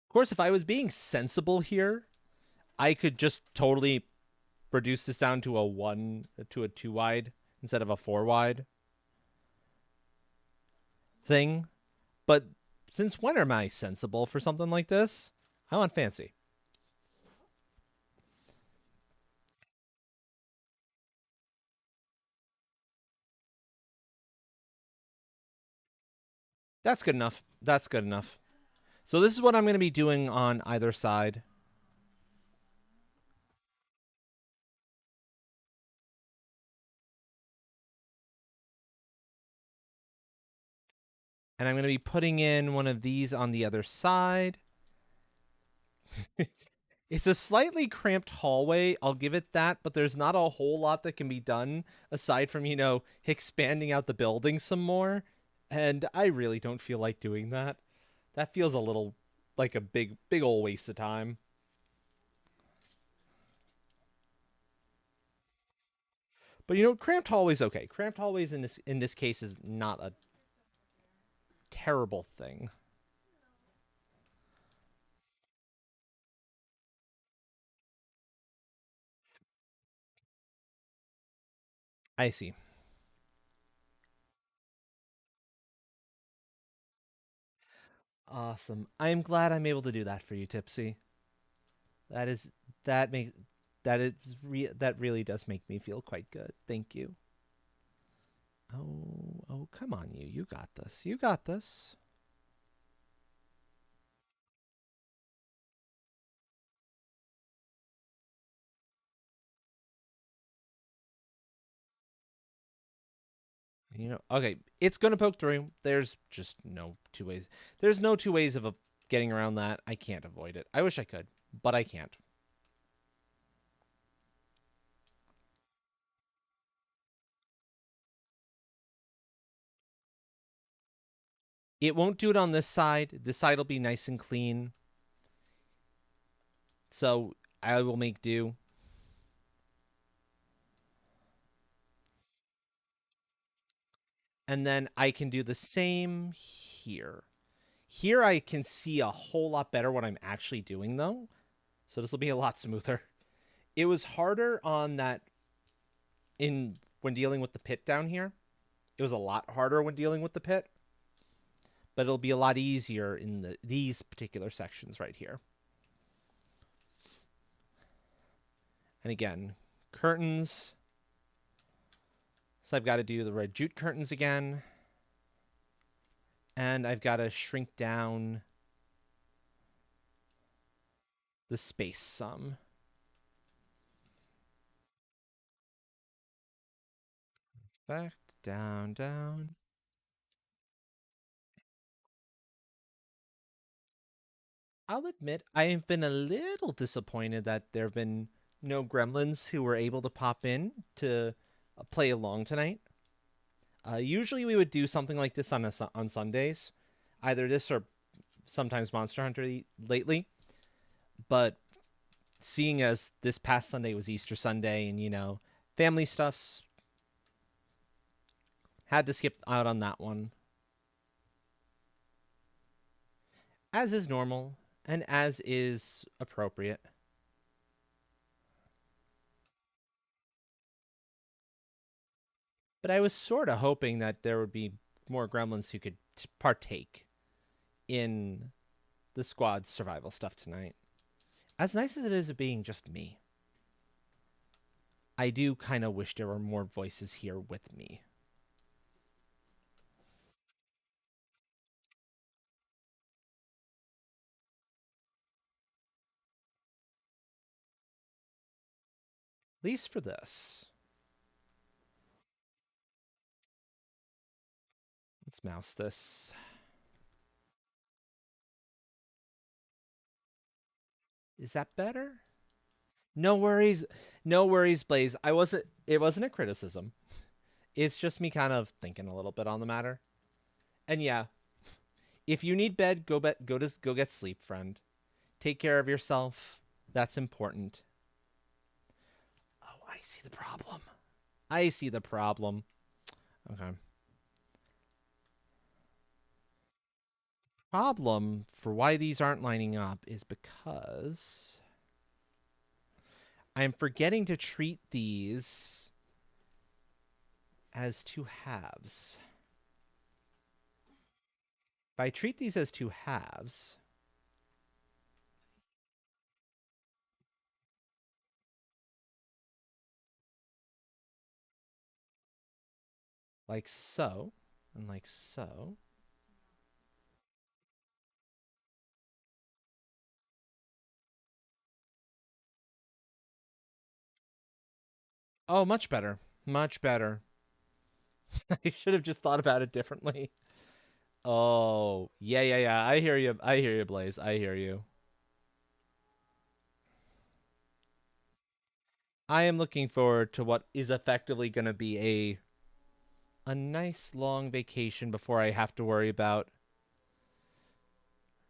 Of course, if I was being sensible here, I could just totally reduce this down to a 2 wide instead of a 4 wide thing. But since when am I sensible for something like this? I want fancy. That's good enough. That's good enough. So this is what I'm going to be doing on either side. And I'm going to be putting in one of these on the other side. It's a slightly cramped hallway, I'll give it that, but there's not a whole lot that can be done aside from, expanding out the building some more. And I really don't feel like doing that. That feels a little like a big old waste of time. But cramped hallways okay. Cramped hallways in this case is not a terrible thing. I see. Awesome. I'm glad I'm able to do that for you, Tipsy. That is that makes that really does make me feel quite good. Thank you. Oh, come on, you. You got this. You got this. Okay, it's gonna poke through. There's just no two ways. There's no two ways of getting around that. I can't avoid it. I wish I could, but I can't. It won't do it on this side. This side will be nice and clean. So I will make do. And then I can do the same here. Here I can see a whole lot better what I'm actually doing though. So this will be a lot smoother. It was harder on that in when dealing with the pit down here. It was a lot harder when dealing with the pit, but it'll be a lot easier in these particular sections right here. And again, curtains. So I've got to do the red jute curtains again. And I've got to shrink down the space some. Back, down, down. I'll admit I have been a little disappointed that there have been no gremlins who were able to pop in to play along tonight. Usually we would do something like this on Sundays, either this or sometimes Monster Hunter lately. But seeing as this past Sunday was Easter Sunday and family stuffs, had to skip out on that one. as is normal and as is appropriate. But I was sort of hoping that there would be more gremlins who could partake in the squad's survival stuff tonight. As nice as it is of being just me, I do kind of wish there were more voices here with me. At least for this. Let's mouse this. Is that better? No worries. No worries, Blaze. It wasn't a criticism. It's just me kind of thinking a little bit on the matter. And yeah, if you need bed, go get sleep, friend. Take care of yourself. That's important. Oh, I see the problem. I see the problem. Okay. Problem for why these aren't lining up is because I'm forgetting to treat these as two halves. If I treat these as two halves, like so, and like so. Oh, much better. Much better. I should have just thought about it differently. Oh, yeah. I hear you. I hear you, Blaze. I hear you. I am looking forward to what is effectively going to be a nice long vacation before I have to worry about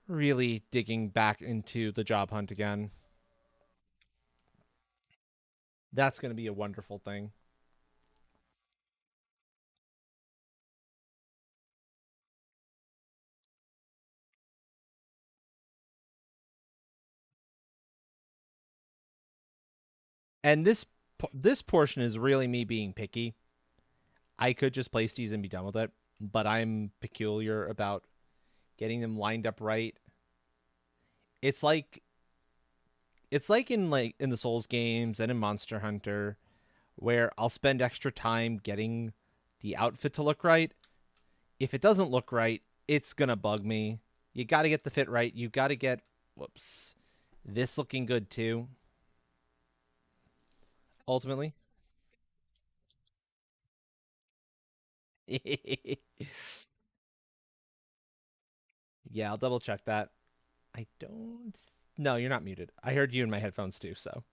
really digging back into the job hunt again. That's going to be a wonderful thing. And this portion is really me being picky. I could just place these and be done with it, but I'm peculiar about getting them lined up right. It's like it's like in the Souls games and in Monster Hunter where I'll spend extra time getting the outfit to look right. If it doesn't look right, it's going to bug me. You got to get the fit right. You got to get whoops. This looking good too. Ultimately. Yeah, I'll double check that. I don't. No, you're not muted. I heard you in my headphones too, so.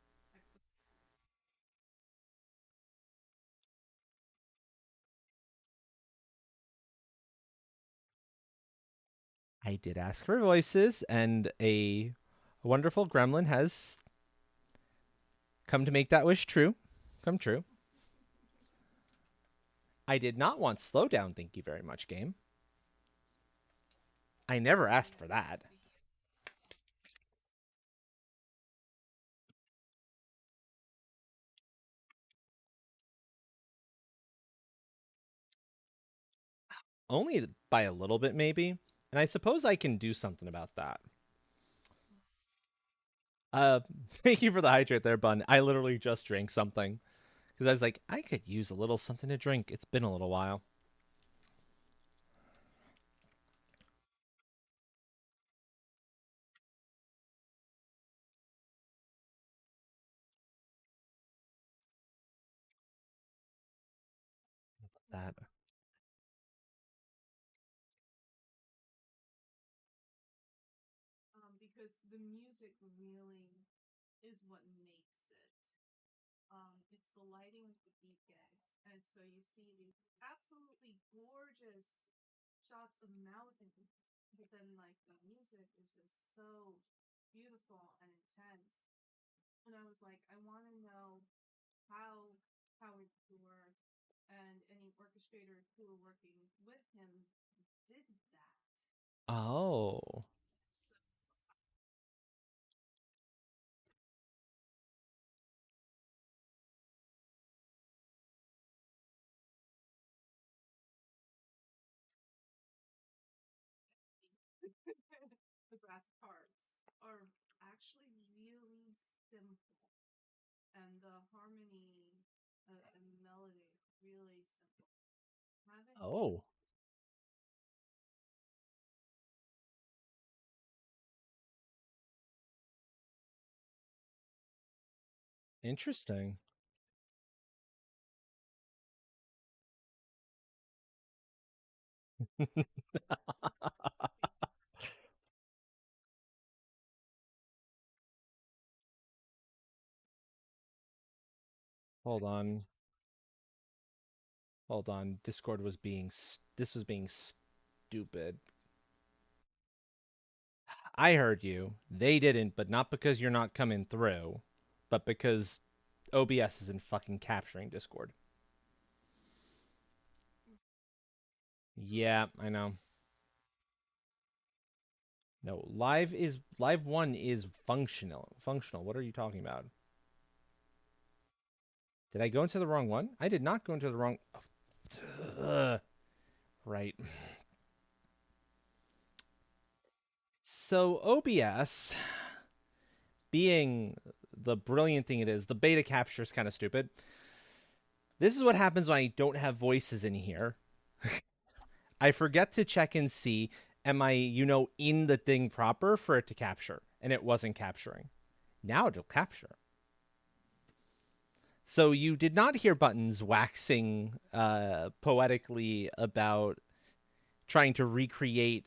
I did ask for voices, and a wonderful gremlin has come to make that wish true. Come true. I did not want slowdown, thank you very much, game. I never asked for that. Only by a little bit, maybe. And I suppose I can do something about that. Uh, Thank you for the hydrate there, Bun. I literally just drank something because I was like, I could use a little something to drink. It's been a little while. That Oh. the brass parts are actually really simple, and the harmony and melody really simple. Having Oh, interesting. Hold on. Hold on. Discord was being this was being stupid. I heard you. They didn't, but not because you're not coming through, but because OBS isn't fucking capturing Discord. Yeah, I know. No, live one is functional. Functional. What are you talking about? Did I go into the wrong one? I did not go into the wrong. Ugh. Right. So OBS, being the brilliant thing it is, the beta capture is kind of stupid. This is what happens when I don't have voices in here. I forget to check and see, am I, in the thing proper for it to capture? And it wasn't capturing. Now it'll capture. So you did not hear Buttons waxing poetically about trying to recreate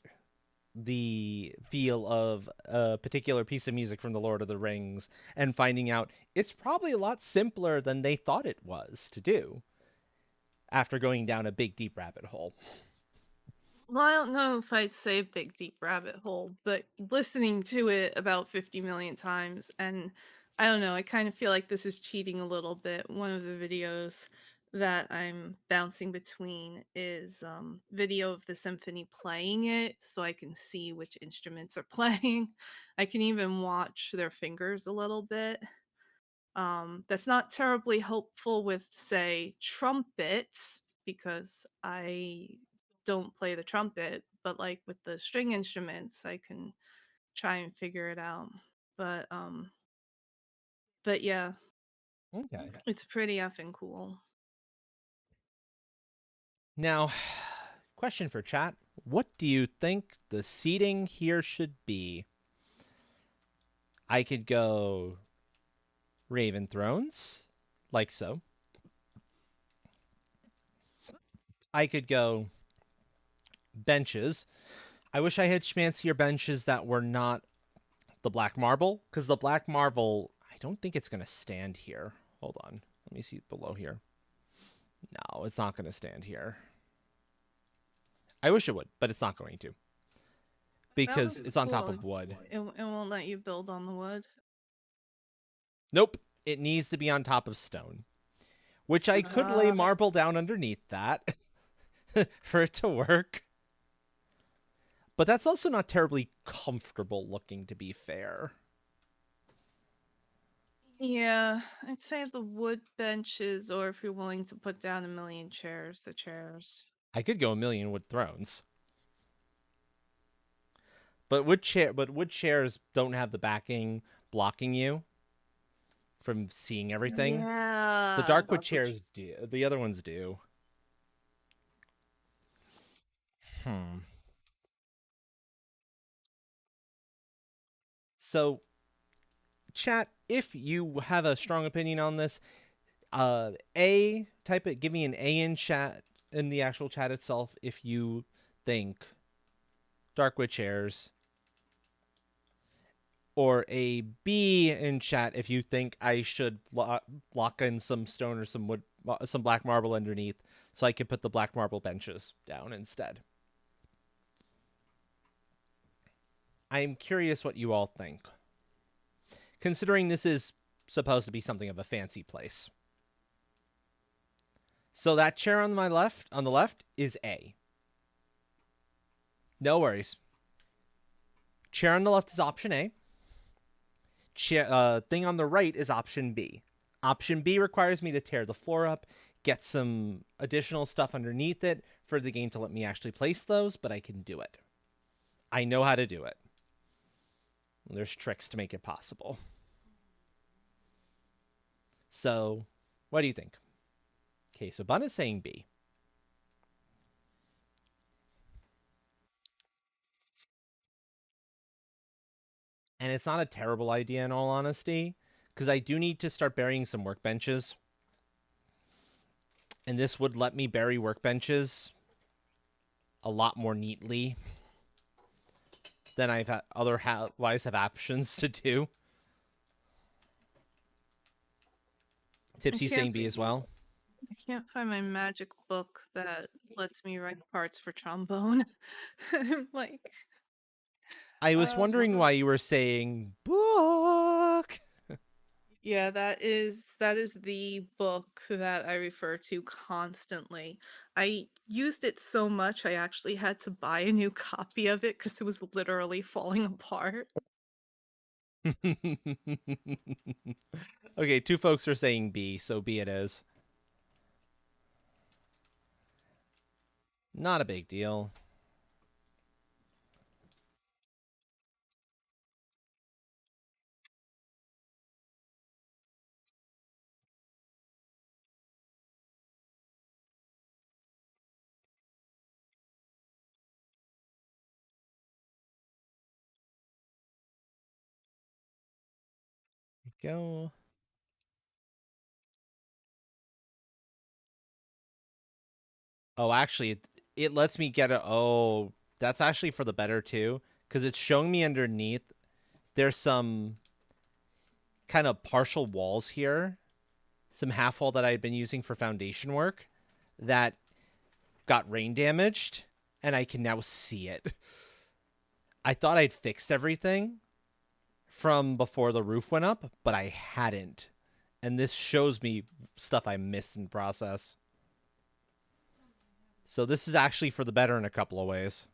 the feel of a particular piece of music from The Lord of the Rings and finding out it's probably a lot simpler than they thought it was to do after going down a big deep rabbit hole. Well, I don't know if I'd say big deep rabbit hole, but listening to it about 50 million times, and I don't know, I kind of feel like this is cheating a little bit. One of the videos that I'm bouncing between is video of the symphony playing it, so I can see which instruments are playing. I can even watch their fingers a little bit. That's not terribly helpful with, say, trumpets, because I don't play the trumpet, but like with the string instruments, I can try and figure it out. But um, but yeah, Okay. it's pretty effing cool. Now, question for chat. What do you think the seating here should be? I could go Raven Thrones, like so. I could go benches. I wish I had schmancier benches that were not the black marble, because the black marble, I don't think it's going to stand here. Hold on. Let me see below here. No, it's not going to stand here. I wish it would, but it's not going to because it's on top Cool. of wood. It won't let you build on the wood. Nope. It needs to be on top of stone, which I could lay marble down underneath that for it to work. But that's also not terribly comfortable looking, to be fair. Yeah, I'd say the wood benches, or if you're willing to put down a million chairs, the chairs. I could go a million wood thrones. But wood chairs don't have the backing blocking you from seeing everything. The Yeah, darkwood chairs do. The other ones do. Hmm. So, chat, if you have a strong opinion on this, type it. Give me an A in chat in the actual chat itself if you think darkwood chairs, or a B in chat if you think I should lock in some stone or some wood, some black marble underneath, so I can put the black marble benches down instead. I'm curious what you all think, considering this is supposed to be something of a fancy place. So that chair on the left, is A. No worries. Chair on the left is option A. Thing on the right is option B. Option B requires me to tear the floor up, get some additional stuff underneath it for the game to let me actually place those, but I can do it. I know how to do it. There's tricks to make it possible. So, what do you think? Okay, so Bun is saying B. And it's not a terrible idea in all honesty, because I do need to start burying some workbenches. And this would let me bury workbenches a lot more neatly than I've otherwise have options to do. Tipsy saying B as well. I can't find my magic book that lets me write parts for trombone. I'm like, I was wondering why you were saying book. yeah, that is the book that I refer to constantly. I used it so much I actually had to buy a new copy of it because it was literally falling apart. Okay, 2 folks are saying B, so B it is. Not a big deal. Go. Oh, actually, it lets me get a. Oh, that's actually for the better too, because it's showing me underneath. There's some kind of partial walls here, some half wall that I had been using for foundation work, that got rain damaged, and I can now see it. I thought I'd fixed everything from before the roof went up, but I hadn't. And this shows me stuff I missed in process. So this is actually for the better in a couple of ways.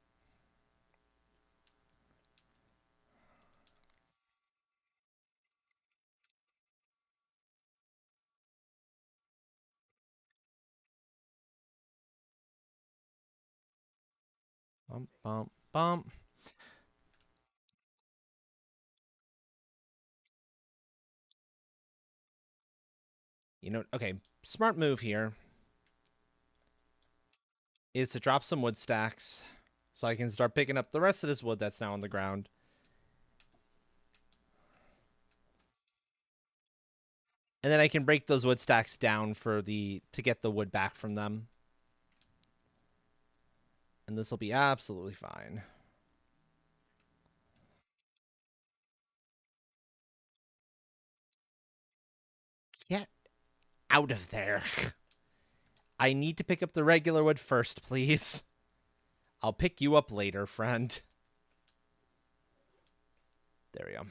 Bump, bump, bump. You know, okay, smart move here is to drop some wood stacks so I can start picking up the rest of this wood that's now on the ground. And then I can break those wood stacks down to get the wood back from them. And this will be absolutely fine. Get out of there. I need to pick up the regular wood first, please. I'll pick you up later, friend. There we go.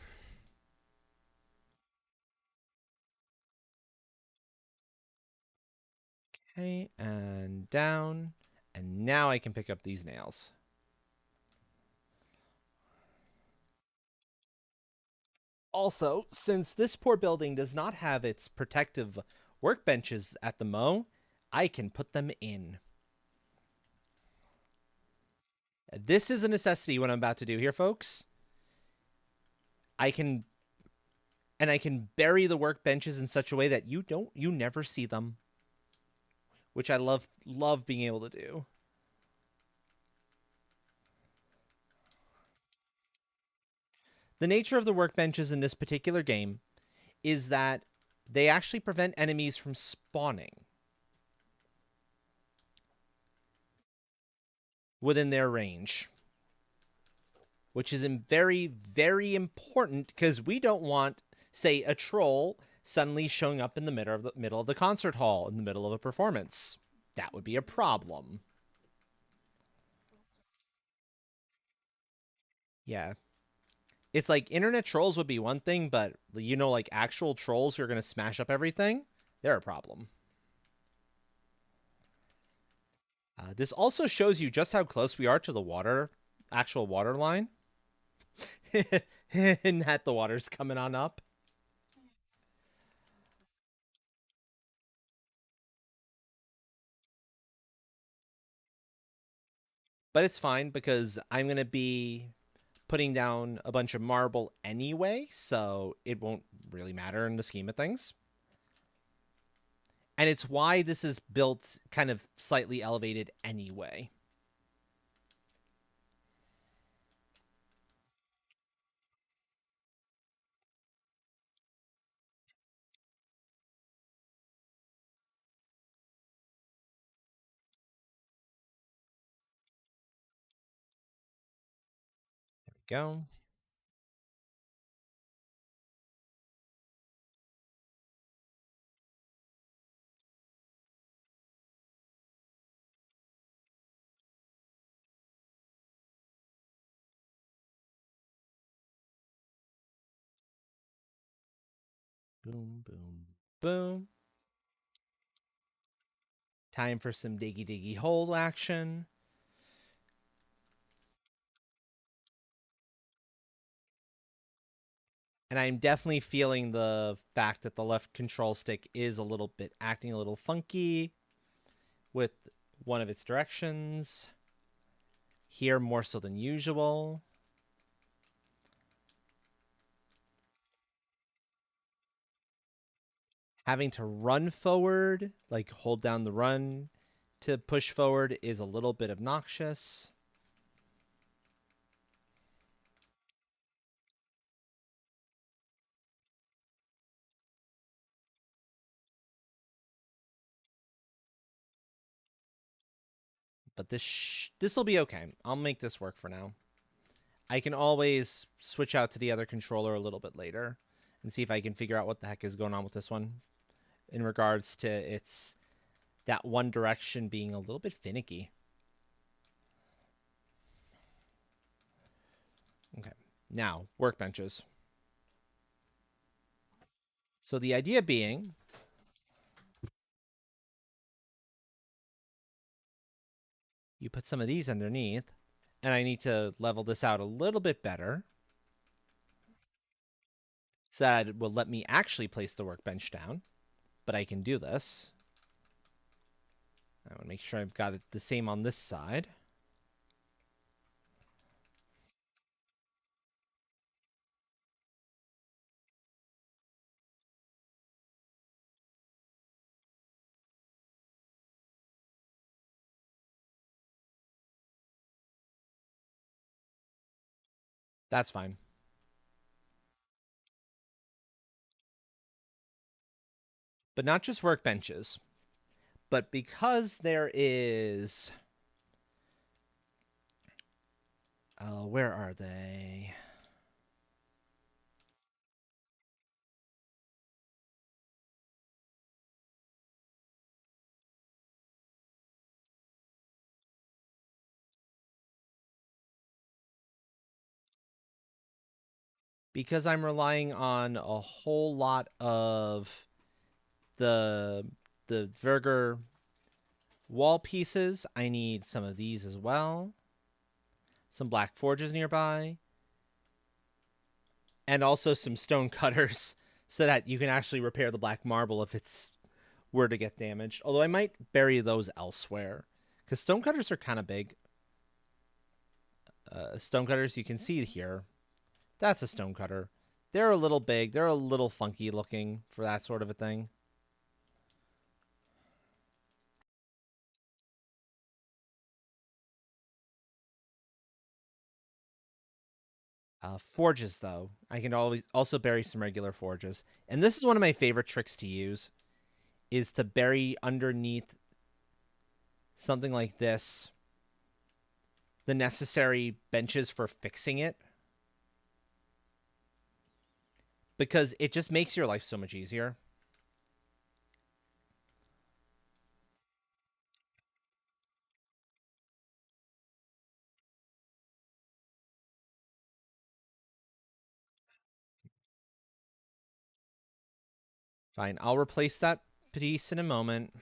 Okay, and down. And now I can pick up these nails. Also, since this poor building does not have its protective workbenches at the Mo, I can put them in. This is a necessity what I'm about to do here, folks. I can bury the workbenches in such a way that you never see them, which I love being able to do. The nature of the workbenches in this particular game is that they actually prevent enemies from spawning within their range, which is very, very important because we don't want, say, a troll suddenly showing up in the middle of the concert hall in the middle of a performance. That would be a problem. Yeah. It's like internet trolls would be one thing, but you know, like actual trolls who are going to smash up everything, they're a problem. This also shows you just how close we are to the actual water line. And that the water's coming on up. But it's fine because I'm going to be putting down a bunch of marble anyway, so it won't really matter in the scheme of things. And it's why this is built kind of slightly elevated anyway. There we go. Boom, boom, boom. Time for some diggy diggy hole action. And I'm definitely feeling the fact that the left control stick is a little bit acting a little funky with one of its directions. Here more so than usual. Having to run forward, like hold down the run to push forward, is a little bit obnoxious. But this will be okay. I'll make this work for now. I can always switch out to the other controller a little bit later and see if I can figure out what the heck is going on with this one in regards to its that one direction being a little bit finicky. Okay, now workbenches. So the idea being, you put some of these underneath, and I need to level this out a little bit better so that it will let me actually place the workbench down, but I can do this. I want to make sure I've got it the same on this side. That's fine. But not just workbenches, but because there is... where are they? Because I'm relying on a whole lot of the Verger wall pieces, I need some of these as well. Some black forges nearby. And also some stone cutters so that you can actually repair the black marble if it's were to get damaged. Although I might bury those elsewhere because stone cutters are kind of big. Stone cutters, you can see here. That's a stone cutter. They're a little big. They're a little funky looking for that sort of a thing. Forges, though, I can always also bury some regular forges. And this is one of my favorite tricks to use, is to bury underneath something like this the necessary benches for fixing it. Because it just makes your life so much easier. Fine, I'll replace that piece in a moment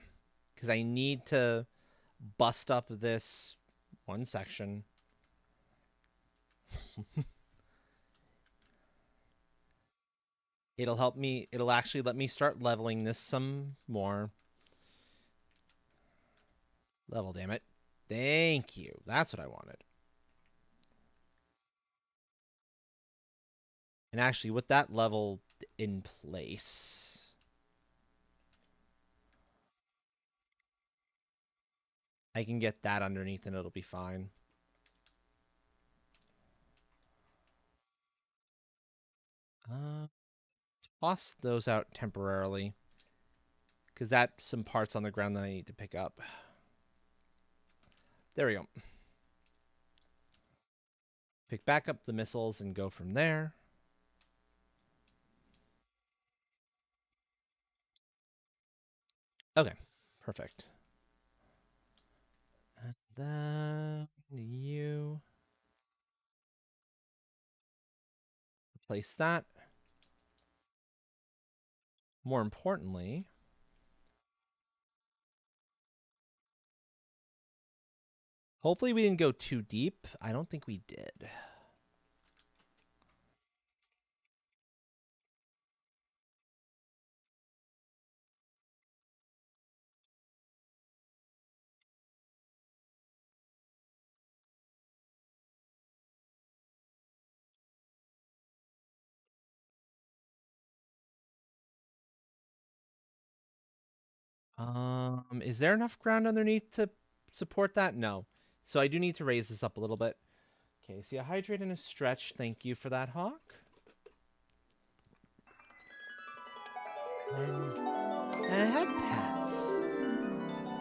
because I need to bust up this one section. It'll help me. It'll actually let me start leveling this some more. Level, damn it. Thank you. That's what I wanted. And actually, with that level in place, I can get that underneath and it'll be fine. Toss those out temporarily, because that's some parts on the ground that I need to pick up. There we go. Pick back up the missiles and go from there. Okay, perfect. And then you replace that. More importantly, hopefully we didn't go too deep. I don't think we did. Is there enough ground underneath to support that? No. So I do need to raise this up a little bit. Okay, so yeah, hydrate and a stretch. Thank you for that, Hawk. And head pats.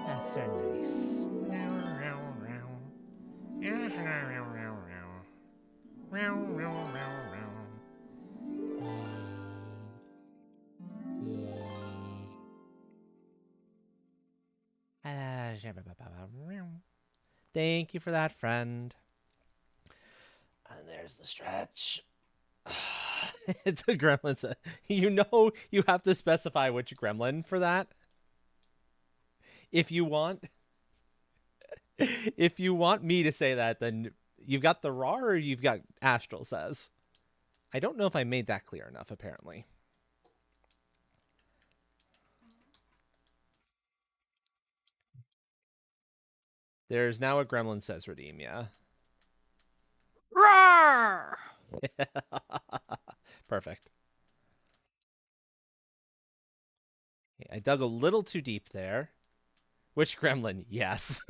Pats are nice. Thank you for that, friend. And there's the stretch. It's a gremlin. You know you have to specify which gremlin for that. If you want me to say that, then you've got the raw or you've got Astral says. I don't know if I made that clear enough, apparently. There's now a gremlin says redeem, yeah. Roar! Perfect. I dug a little too deep there. Which gremlin? Yes.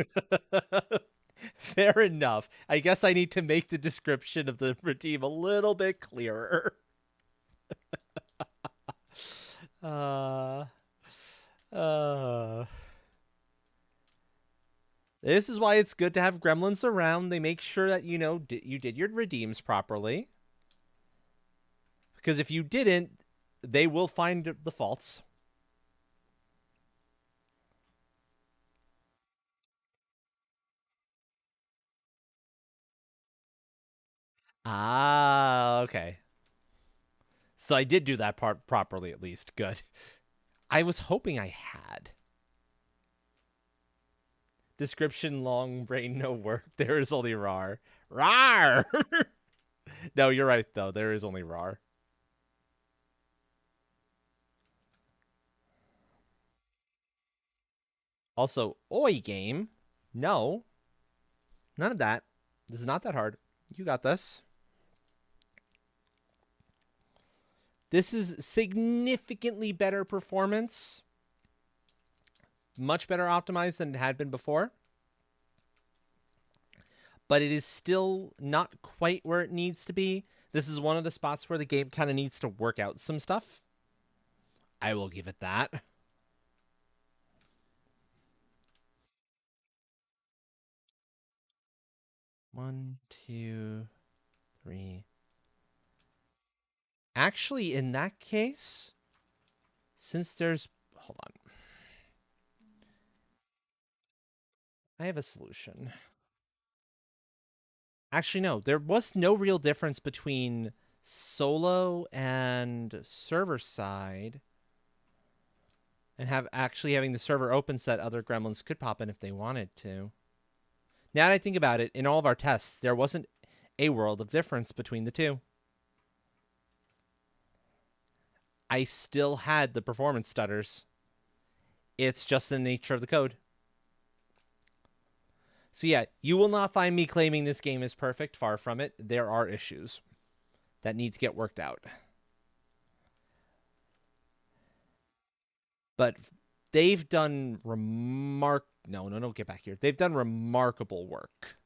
Fair enough. I guess I need to make the description of the redeem a little bit clearer. This is why it's good to have gremlins around. They make sure that, you know, you did your redeems properly. Because if you didn't, they will find the faults. Ah, okay. So I did do that part properly, at least. Good. I was hoping I had. Description long, brain no work. There is only rar. Rar! No, you're right, though. There is only rar. Also, oi game. No. None of that. This is not that hard. You got this. This is significantly better performance. Much better optimized than it had been before. But it is still not quite where it needs to be. This is one of the spots where the game kind of needs to work out some stuff. I will give it that. One, two, three. Actually, in that case, since there's... Hold on. I have a solution. Actually, no. There was no real difference between solo and server side. And having the server open so that other gremlins could pop in if they wanted to. Now that I think about it, in all of our tests, there wasn't a world of difference between the two. I still had the performance stutters. It's just the nature of the code. So yeah, you will not find me claiming this game is perfect. Far from it. There are issues. that need to get worked out. But they've done no, get back here. They've done remarkable work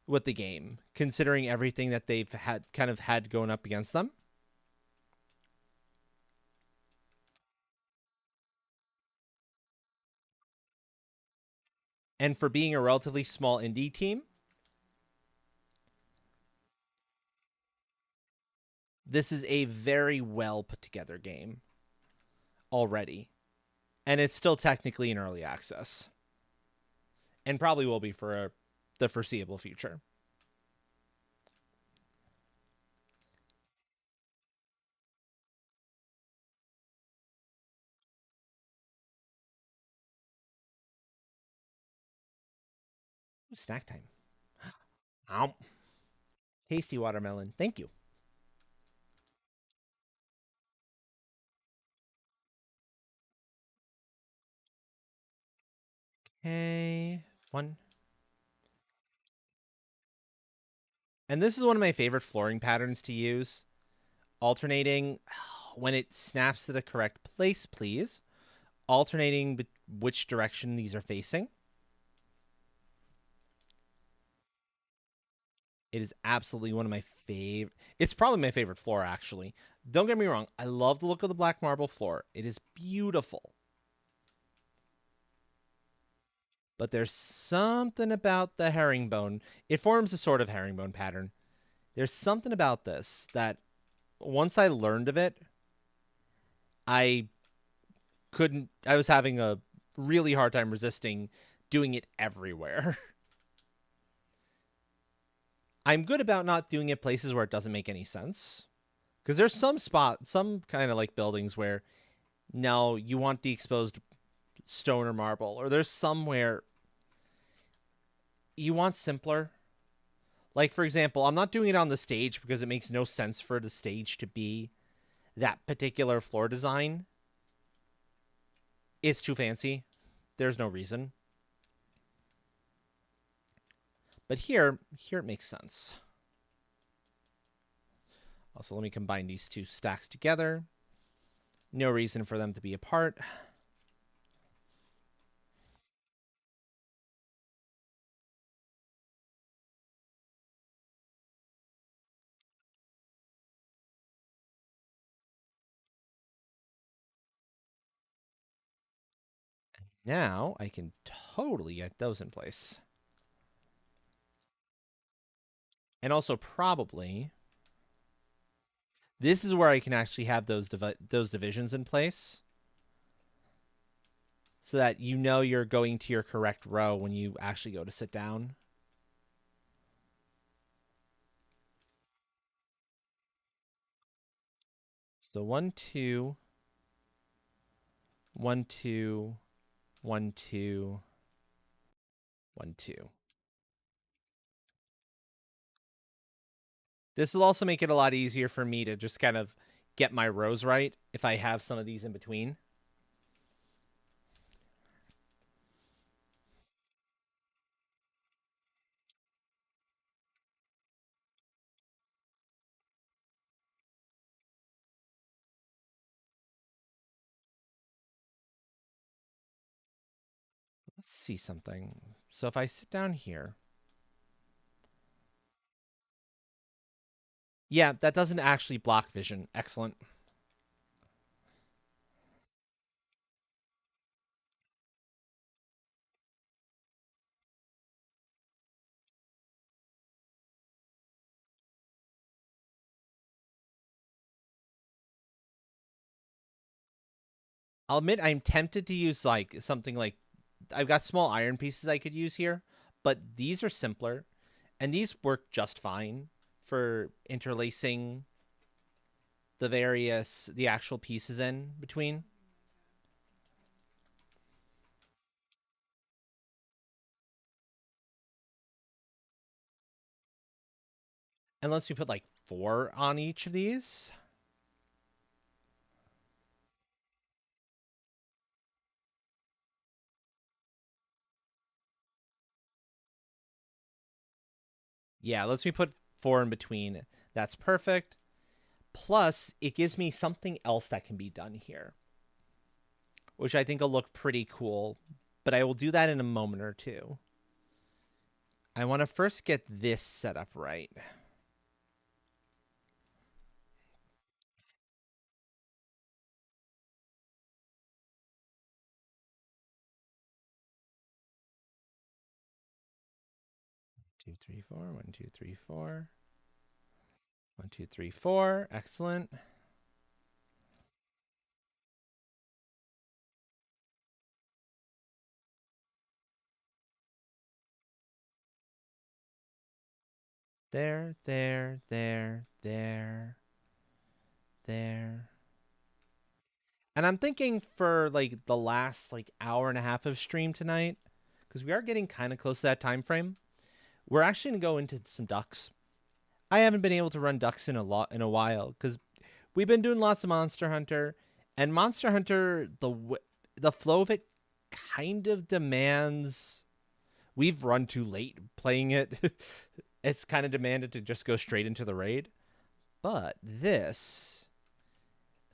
with the game, considering everything that they've had going up against them. And for being a relatively small indie team, this is a very well put together game already. And it's still technically in early access. And probably will be for the foreseeable future. Ooh, snack time. Ow. Tasty watermelon. Thank you. Okay. One. And this is one of my favorite flooring patterns to use. Alternating when it snaps to the correct place, please. Alternating which direction these are facing. It is absolutely one of my favorite. It's probably my favorite floor, actually. Don't get me wrong. I love the look of the black marble floor. It is beautiful. But there's something about the herringbone. It forms a sort of herringbone pattern. There's something about this that once I learned of it, I was having a really hard time resisting doing it everywhere. I'm good about not doing it places where it doesn't make any sense. Because there's some kind of like buildings where, no, you want the exposed stone or marble. Or there's somewhere you want simpler. Like, for example, I'm not doing it on the stage because it makes no sense for the stage to be that particular floor design. It's too fancy. There's no reason. But here it makes sense. Also, let me combine these two stacks together. No reason for them to be apart. Now I can totally get those in place. And also probably this is where I can actually have those divisions in place so that you know you're going to your correct row when you actually go to sit down. So 1, 2, 1, 2, 1, 2, 1, 2. This will also make it a lot easier for me to just kind of get my rows right if I have some of these in between. Let's see something. So if I sit down here. Yeah, that doesn't actually block vision. Excellent. I'll admit I'm tempted to use like something like I've got small iron pieces I could use here, but these are simpler and these work just fine for interlacing the actual pieces in between. Unless we put like 4 on each of these. Yeah, let's me put 4 in between. That's perfect. Plus, it gives me something else that can be done here, which I think will look pretty cool, but I will do that in a moment or two. I want to first get this set up right. Two, three, four. 1, 2, 3, 4. 1, 2, 3, 4. Excellent. There, there, there, there, there. And I'm thinking for like the last like hour and a half of stream tonight, because we are getting kind of close to that time frame, we're actually gonna go into some ducks. I haven't been able to run ducks in a while because we've been doing lots of Monster Hunter, and Monster Hunter the flow of it kind of demands. We've run too late playing it. It's kind of demanded to just go straight into the raid, but this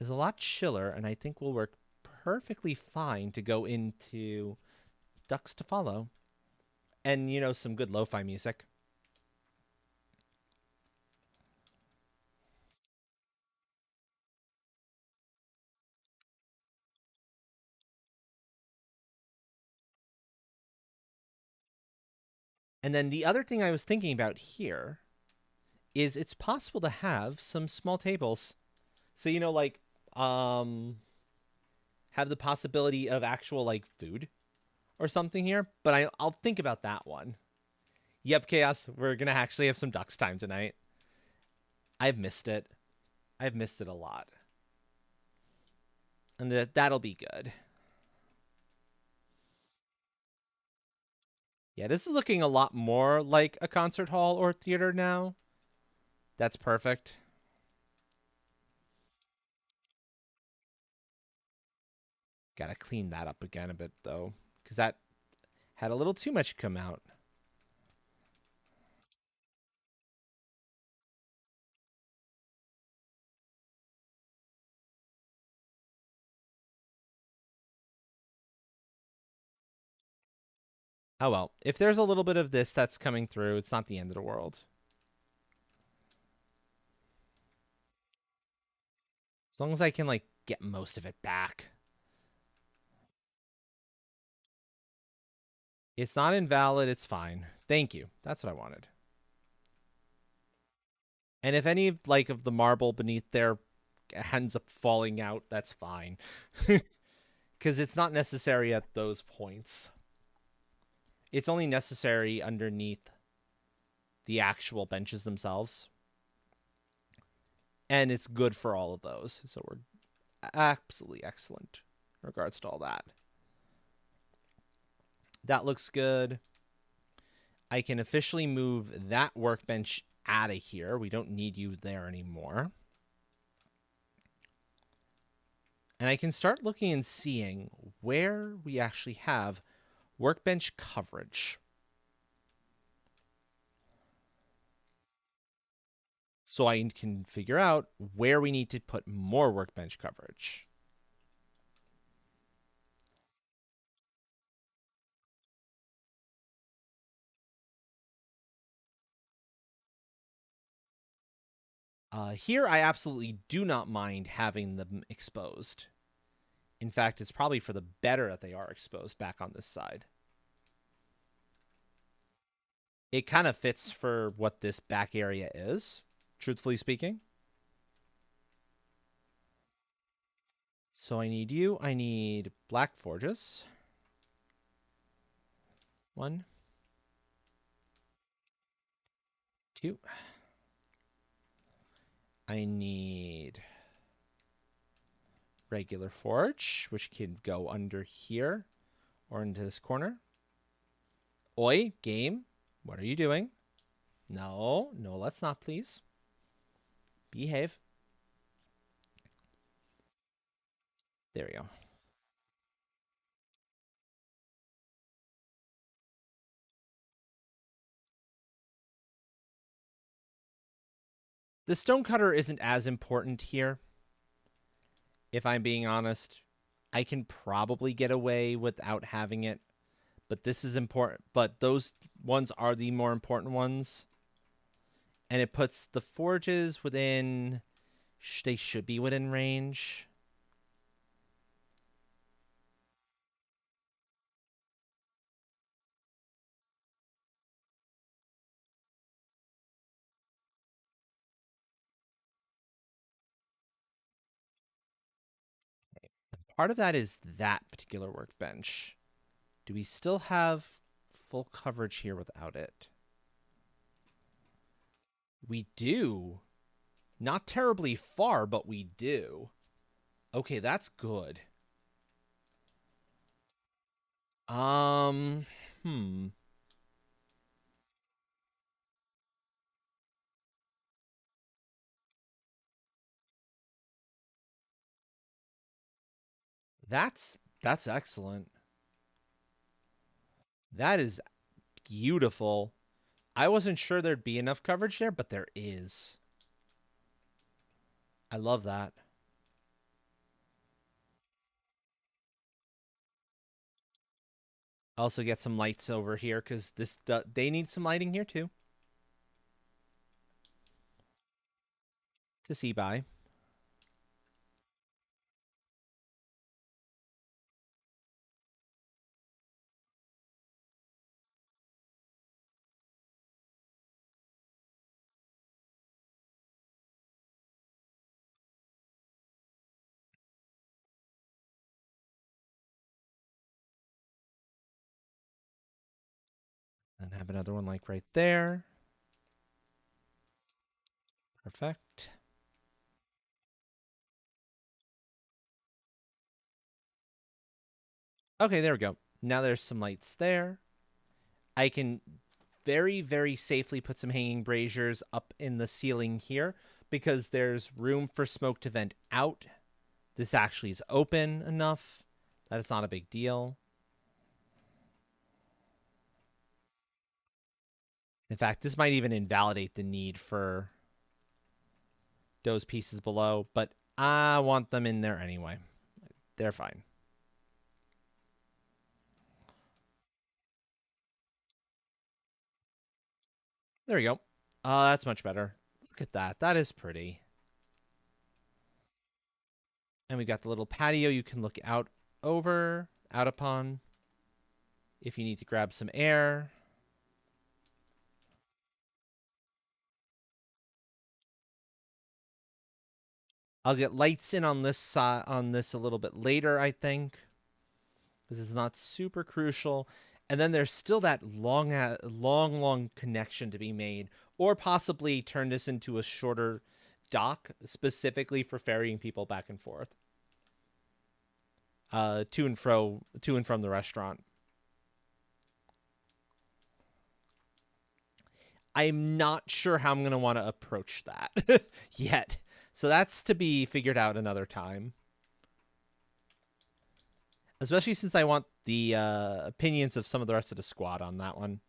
is a lot chiller, and I think will work perfectly fine to go into Ducks to Follow, and some good lo-fi music. And then the other thing I was thinking about here is it's possible to have some small tables. So, like, have the possibility of actual, like, food or something here. But I'll think about that one. Yep, Chaos, we're going to actually have some ducks time tonight. I've missed it. I've missed it a lot. And that'll be good. Yeah, this is looking a lot more like a concert hall or theater now. That's perfect. Gotta clean that up again a bit, though, because that had a little too much come out. Oh well, if there's a little bit of this that's coming through, it's not the end of the world. As long as I can, like, get most of it back. It's not invalid, it's fine. Thank you. That's what I wanted. And if any, like, of the marble beneath there ends up falling out, that's fine. Because it's not necessary at those points. It's only necessary underneath the actual benches themselves. And it's good for all of those. So we're absolutely excellent in regards to all that. That looks good. I can officially move that workbench out of here. We don't need you there anymore. And I can start looking and seeing where we actually have workbench coverage. So I can figure out where we need to put more workbench coverage. Here, I absolutely do not mind having them exposed. In fact, it's probably for the better that they are exposed back on this side. It kind of fits for what this back area is, truthfully speaking. So I need you. I need black forges. 1, 2. I need regular forge, which can go under here or into this corner. Oi, game, what are you doing? No, let's not, please. Behave. There we go. The stonecutter isn't as important here, if I'm being honest. I can probably get away without having it, but this is important. But those ones are the more important ones. And it puts the forges within... They should be within range. Part of that is that particular workbench. Do we still have full coverage here without it? We do. Not terribly far, but we do. Okay, that's good. Hmm. That's excellent. That is beautiful. I wasn't sure there'd be enough coverage there, but there is. I love that. Also get some lights over here because they need some lighting here too to see by. And have another one like right there. Perfect. Okay, there we go. Now there's some lights there. I can very, very safely put some hanging braziers up in the ceiling here because there's room for smoke to vent out. This actually is open enough that it's not a big deal. In fact, this might even invalidate the need for those pieces below, but I want them in there anyway. They're fine. There we go. That's much better. Look at that. That is pretty. And we got the little patio you can look out upon if you need to grab some air. I'll get lights in on this side on this a little bit later, I think, because it's not super crucial. And then there's still that long connection to be made, or possibly turn this into a shorter dock specifically for ferrying people back and forth, to and from the restaurant. I'm not sure how I'm going to want to approach that yet. So that's to be figured out another time. Especially since I want the opinions of some of the rest of the squad on that one.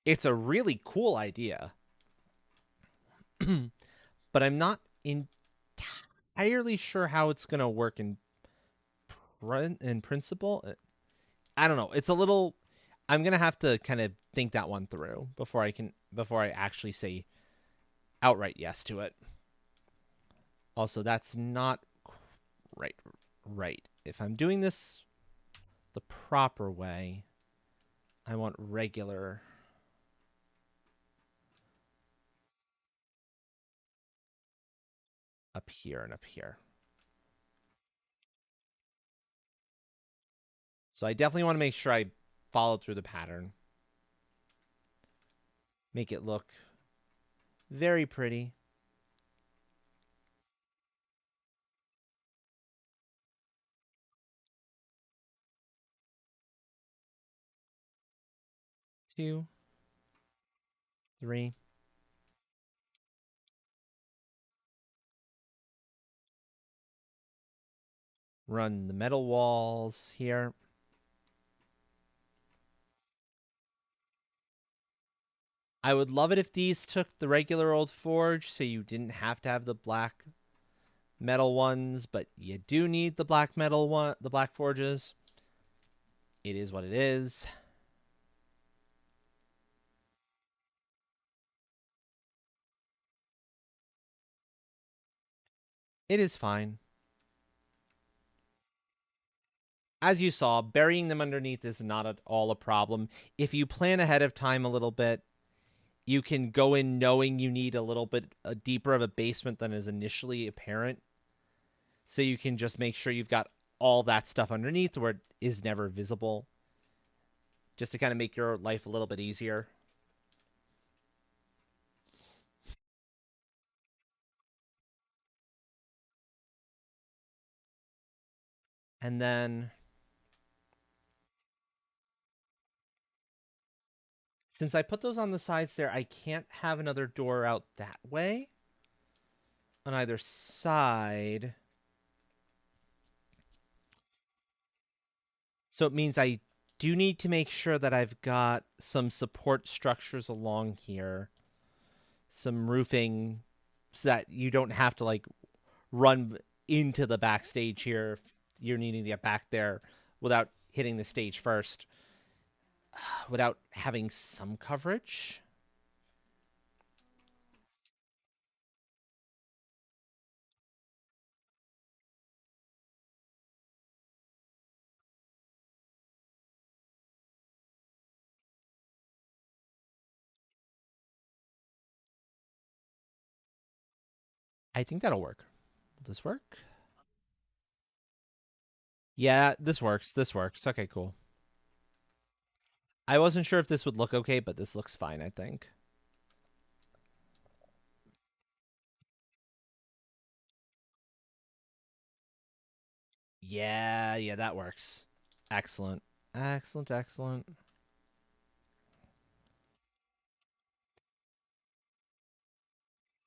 It's a really cool idea. But I'm not entirely sure how it's going to work in principle. I don't know. It's a little... I'm going to have to kind of think that one through before I actually say outright yes to it. Also, that's not right. If I'm doing this the proper way, I want regular up here and up here. So I definitely want to make sure I follow through the pattern. Make it look very pretty. Two, three. Run the metal walls here. I would love it if these took the regular old forge, so you didn't have to have the black metal ones, but you do need the black metal one, the black forges. It is what it is. It is fine. As you saw, burying them underneath is not at all a problem. If you plan ahead of time a little bit, you can go in knowing you need a little bit deeper of a basement than is initially apparent. So you can just make sure you've got all that stuff underneath where it is never visible, just to kind of make your life a little bit easier. And then, since I put those on the sides there, I can't have another door out that way on either side. So it means I do need to make sure that I've got some support structures along here, some roofing, so that you don't have to like run into the backstage here if you're needing to get back there without hitting the stage first, without having some coverage. I think that'll work. Will this work? Yeah, this works. This works. Okay, cool. I wasn't sure if this would look okay, but this looks fine, I think. Yeah, that works. Excellent. Excellent, excellent.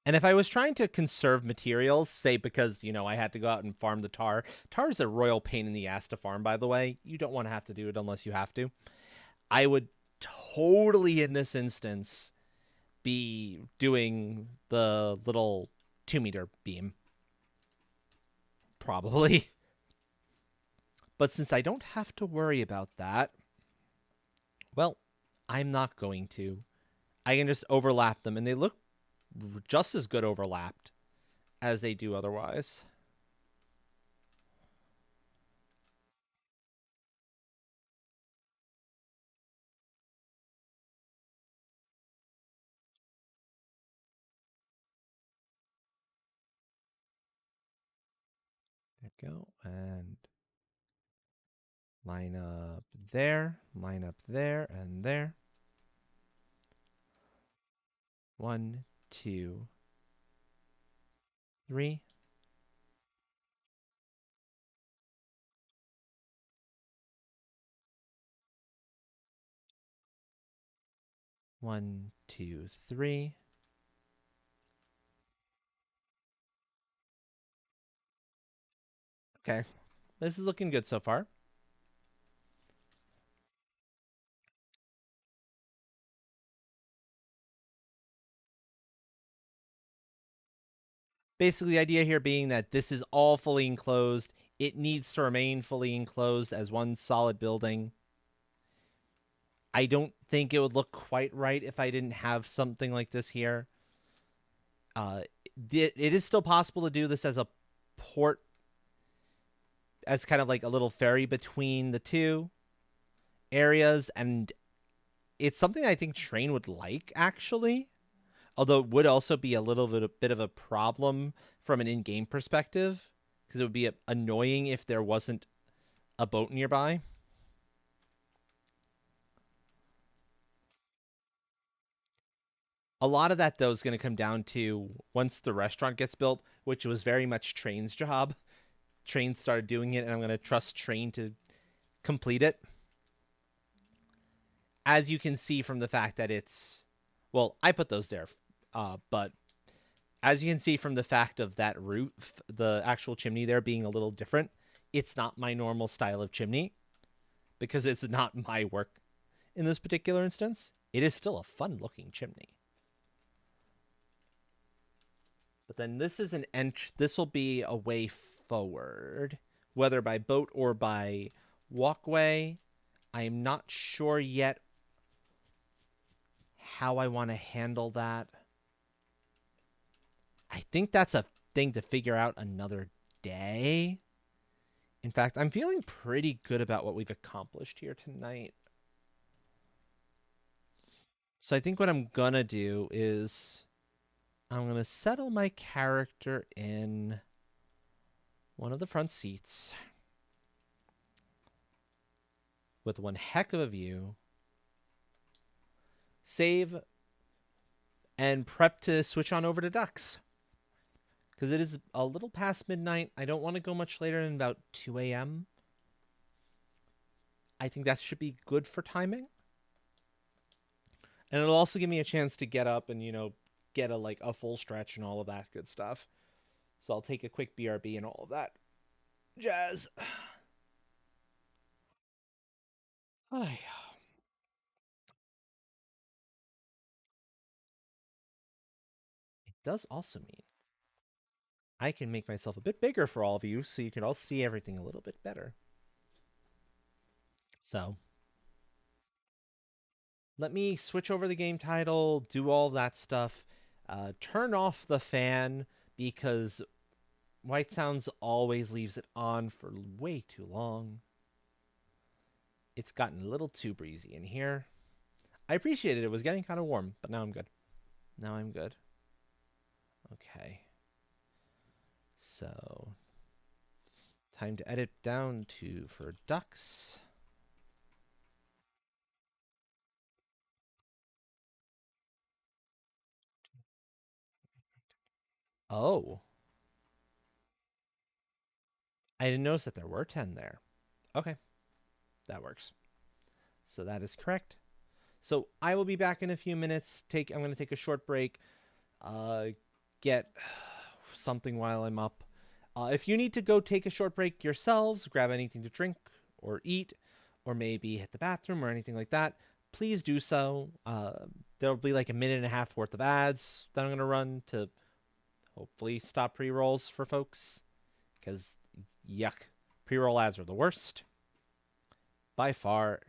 And if I was trying to conserve materials, say because, I had to go out and farm the tar. Tar is a royal pain in the ass to farm, by the way. You don't want to have to do it unless you have to. I would totally, in this instance, be doing the little 2-meter beam. Probably. But since I don't have to worry about that, well, I'm not going to. I can just overlap them, and they look just as good overlapped as they do otherwise. There we go. And line up there, and there. 1, 2, 3. One, two, three. Okay. This is looking good so far. Basically, the idea here being that this is all fully enclosed. It needs to remain fully enclosed as one solid building. I don't think it would look quite right if I didn't have something like this here. It is still possible to do this as a port, as kind of like a little ferry between the two areas, and it's something I think Train would like, actually. Although it would also be a little bit of a problem from an in-game perspective, because it would be annoying if there wasn't a boat nearby. A lot of that, though, is going to come down to once the restaurant gets built, which was very much Train's job. Train started doing it, and I'm going to trust Train to complete it. As you can see from the fact that it's... Well, I put those there, but as you can see from the fact of that roof, the actual chimney there being a little different, it's not my normal style of chimney, because it's not my work in this particular instance. It is still a fun looking chimney. But then this is an this will be a way forward, whether by boat or by walkway. I am not sure yet how I want to handle that. I think that's a thing to figure out another day. In fact, I'm feeling pretty good about what we've accomplished here tonight. So I think what I'm going to do is I'm going to settle my character in one of the front seats with one heck of a view. Save and prep to switch on over to Ducks. Because it is a little past midnight. I don't want to go much later than about 2 a.m. I think that should be good for timing. And it'll also give me a chance to get up and, get a full stretch and all of that good stuff. So I'll take a quick BRB and all of that jazz. It does also mean I can make myself a bit bigger for all of you so you can all see everything a little bit better. So let me switch over the game title, do all that stuff, turn off the fan because White Sounds always leaves it on for way too long. It's gotten a little too breezy in here. I appreciated it. It was getting kind of warm, but now I'm good. Now I'm good. Okay. So, time to edit down to for ducks. Oh. I didn't notice that there were 10 there. Okay. That works. So that is correct. So I will be back in a few minutes. I'm going to take a short break. Get something while I'm up. If you need to go take a short break yourselves, grab anything to drink or eat, or maybe hit the bathroom or anything like that, please do so. There'll be like a minute and a half worth of ads that I'm going to run to hopefully stop pre-rolls for folks. Because, yuck, pre-roll ads are the worst. By far,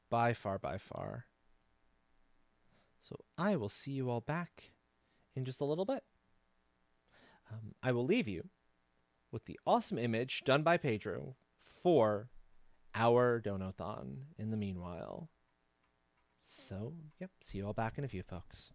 by far, by far. So I will see you all back in just a little bit. I will leave you with the awesome image done by Pedro for our Donathon in the meanwhile. So, yep, see you all back in a few, folks.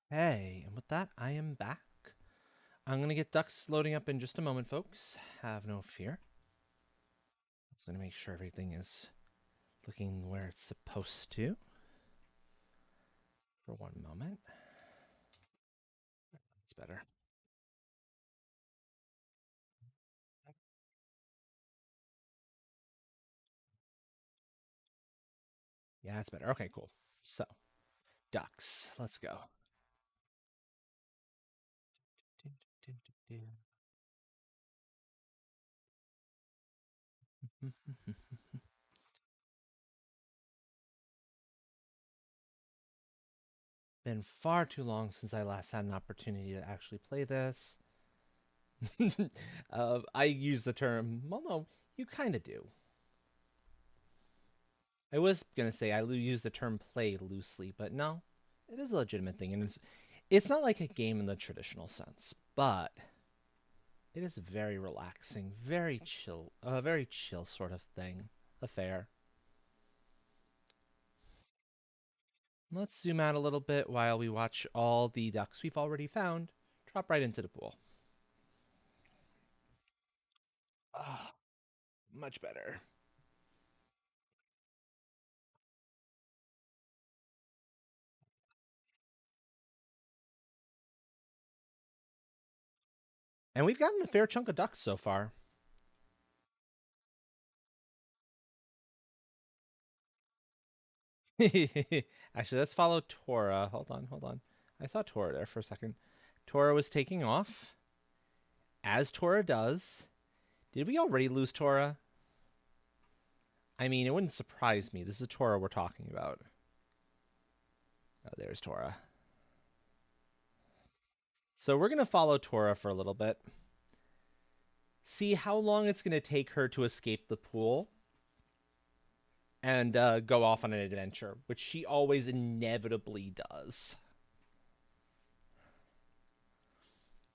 Hey, and with that, I am back. I'm going to get ducks loading up in just a moment, folks. Have no fear. Just going to make sure everything is looking where it's supposed to for one moment. It's better. Yeah, it's better. Okay, cool. So, ducks. Let's go. Been far too long since I last had an opportunity to actually play this. I use the term, well, no, you kind of do. I was going to say I use the term play loosely, but no, it is a legitimate thing. And it's not like a game in the traditional sense, but it is very relaxing, very chill, a very chill sort of thing, affair. Let's zoom out a little bit while we watch all the ducks we've already found drop right into the pool. Ah, much better. And we've gotten a fair chunk of ducks so far. Actually, let's follow Tora. Hold on, hold on. I saw Tora there for a second. Tora was taking off, as Tora does. Did we already lose Tora? I mean, it wouldn't surprise me. This is Tora we're talking about. Oh, there's Tora. So we're going to follow Tora for a little bit. See how long it's going to take her to escape the pool and go off on an adventure, which she always inevitably does.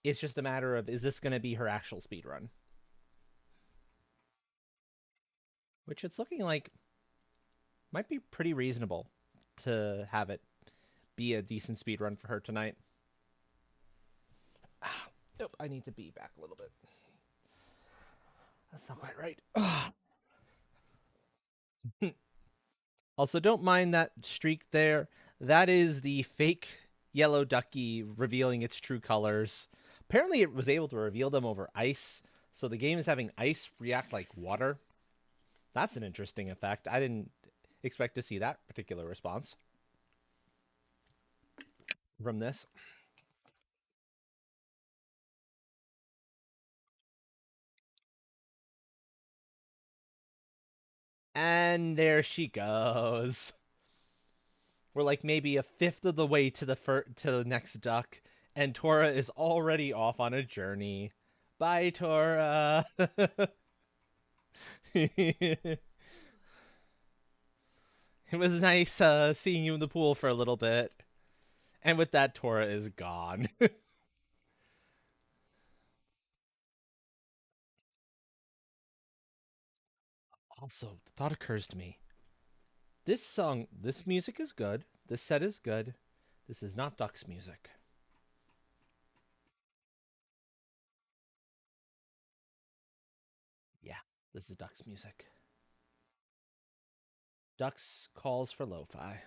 It's just a matter of, is this going to be her actual speed run? Which it's looking like might be pretty reasonable to have it be a decent speed run for her tonight. Oh, I need to be back a little bit. That's not quite right. Also, don't mind that streak there. That is the fake yellow ducky revealing its true colors. Apparently, it was able to reveal them over ice. So the game is having ice react like water. That's an interesting effect. I didn't expect to see that particular response from this. And there she goes. We're like maybe a fifth of the way to the next duck, and Tora is already off on a journey. Bye, Tora. It was nice seeing you in the pool for a little bit. And with that, Tora is gone. Also, the thought occurs to me. This music is good. This set is good. This is not Duck's music. Yeah, this is Duck's music. Duck's calls for lo-fi.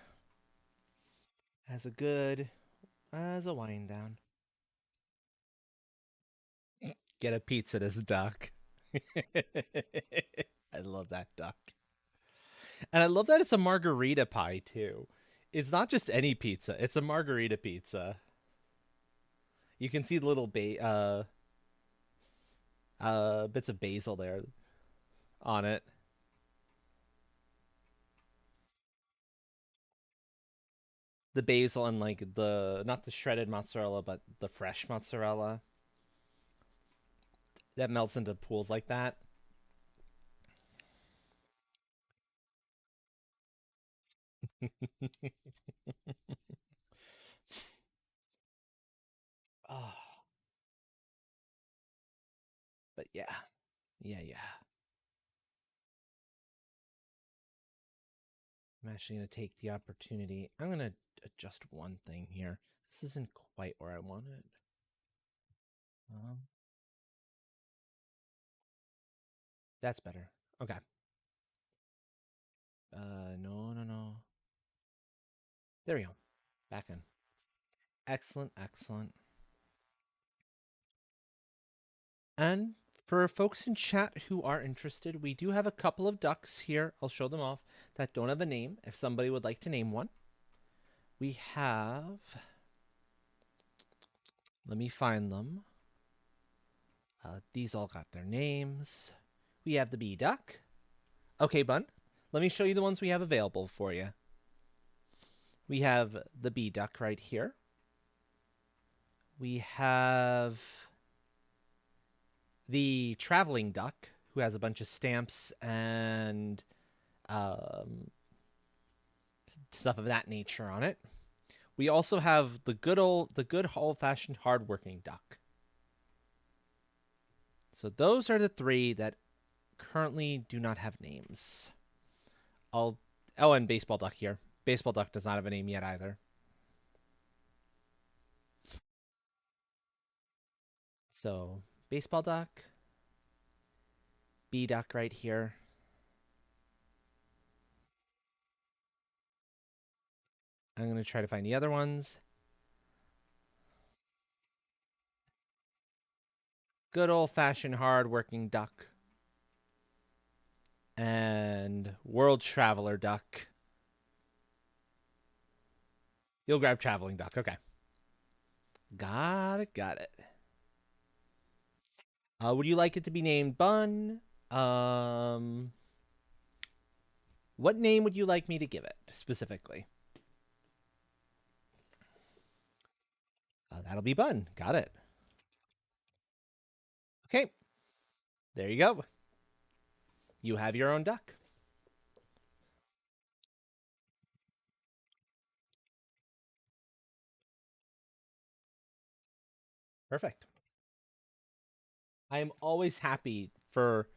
As a wind down. Get a pizza this duck. I love that duck. And I love that it's a margarita pie too. It's not just any pizza, it's a margarita pizza. You can see the little bits of basil there on it. The basil and like the not the shredded mozzarella, but the fresh mozzarella that melts into pools like that. Oh, but yeah, yeah. I'm actually gonna take the opportunity. I'm gonna adjust one thing here. This isn't quite where I want it. That's better. Okay. No. There we go. Back in. Excellent, excellent. And for folks in chat who are interested, we do have a couple of ducks here. I'll show them off that don't have a name. If somebody would like to name one, we have. Let me find them. These all got their names. We have the bee duck. Okay, Bun. Let me show you the ones we have available for you. We have the bee duck right here. We have the traveling duck, who has a bunch of stamps and stuff of that nature on it. We also have the good old-fashioned hardworking duck. So those are the three that currently do not have names. And baseball duck here. Baseball duck does not have a name yet either. So baseball duck, bee duck right here. I'm going to try to find the other ones. Good old-fashioned hard-working duck. And world traveler duck. You'll grab traveling duck. Okay. Got it. Would you like it to be named Bun? What name would you like me to give it specifically? That'll be Bun. Got it. Okay. There you go. You have your own duck. Perfect. I am always happy for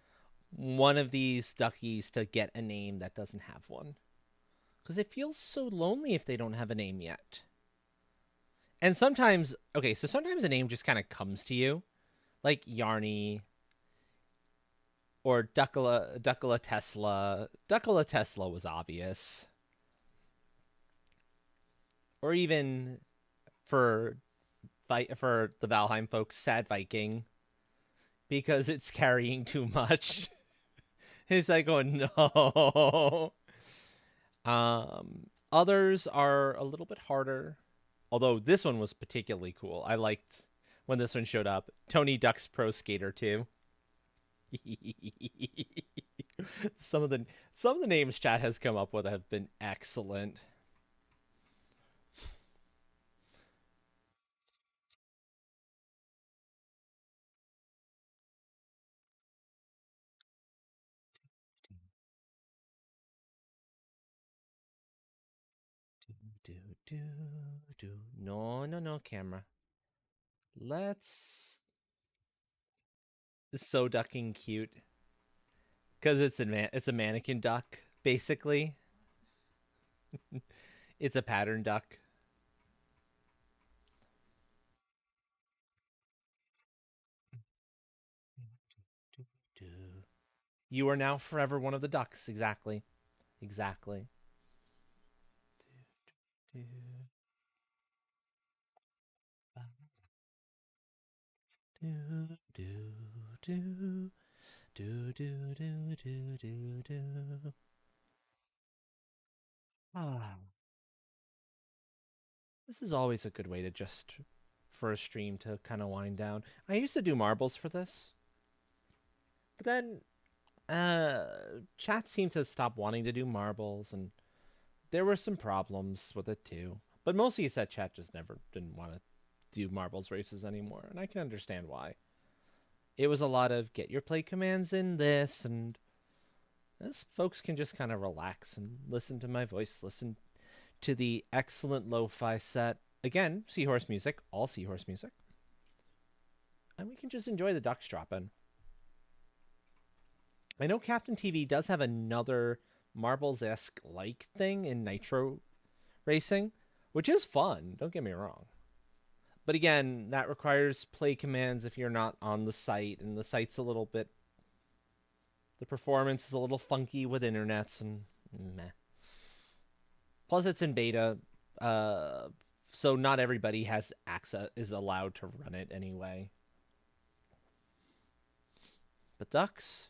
one of these duckies to get a name that doesn't have one. Because it feels so lonely if they don't have a name yet. And sometimes, okay, so sometimes a name just kind of comes to you. Like Yarny or Duckula Tesla. Duckula Tesla was obvious. Or even for the Valheim folks, Sad Viking. Because it's carrying too much. It's like, oh no. Others are a little bit harder. Although this one was particularly cool. I liked when this one showed up. Tony Duck's Pro Skater 2. some of the names chat has come up with have been excellent. No, camera. Let's. So ducking cute. Because it's a mannequin duck, basically. It's a pattern duck. You are now forever one of the ducks. Exactly. This is always a good way to just for a stream to kind of wind down. I used to do marbles for this, but then chat seemed to stop wanting to do marbles, and there were some problems with it too. But mostly it's that chat just never didn't want to do marbles races anymore, and I can understand why. It was a lot of get your play commands in this, and this folks can just kind of relax and listen to my voice, listen to the excellent lo-fi set. Again, seahorse music, all seahorse music. And we can just enjoy the ducks dropping. I know Captain TV does have another Marbles-esque like thing in Nitro Racing, which is fun, don't get me wrong. But again, that requires play commands if you're not on the site, and the site's a little bit. The performance is a little funky with internets and meh. Plus, it's in beta, uh, so not everybody has access is allowed to run it anyway. But ducks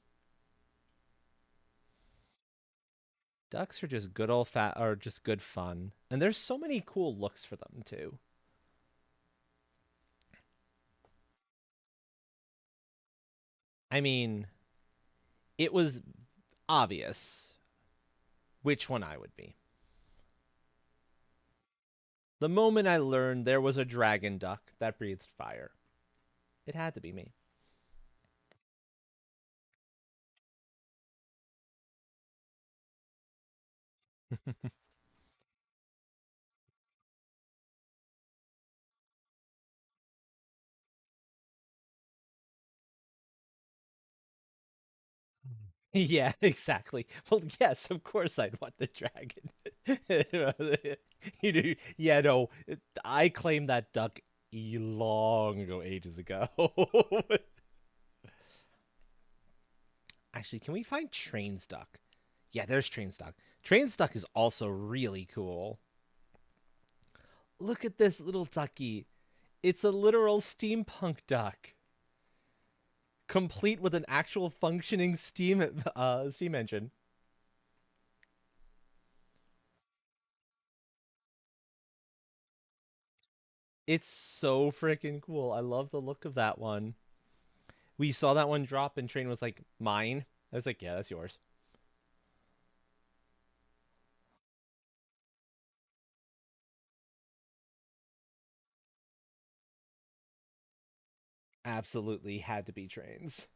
are just good old fat are just good fun, and there's so many cool looks for them too. I mean, it was obvious which one I would be. The moment I learned there was a dragon duck that breathed fire, it had to be me. Yeah, exactly. Well, yes, of course I'd want the dragon. You do, yeah, no, I claimed that duck long ago, ages ago. Actually, can we find Train's duck? Yeah, there's Train's duck. Train's duck is also really cool. Look at this little ducky. It's a literal steampunk duck, complete with an actual functioning steam engine. It's so freaking cool. I love the look of that one. We saw that one drop, and Train was like, "Mine." I was like, "Yeah, that's yours." Absolutely had to be Train's.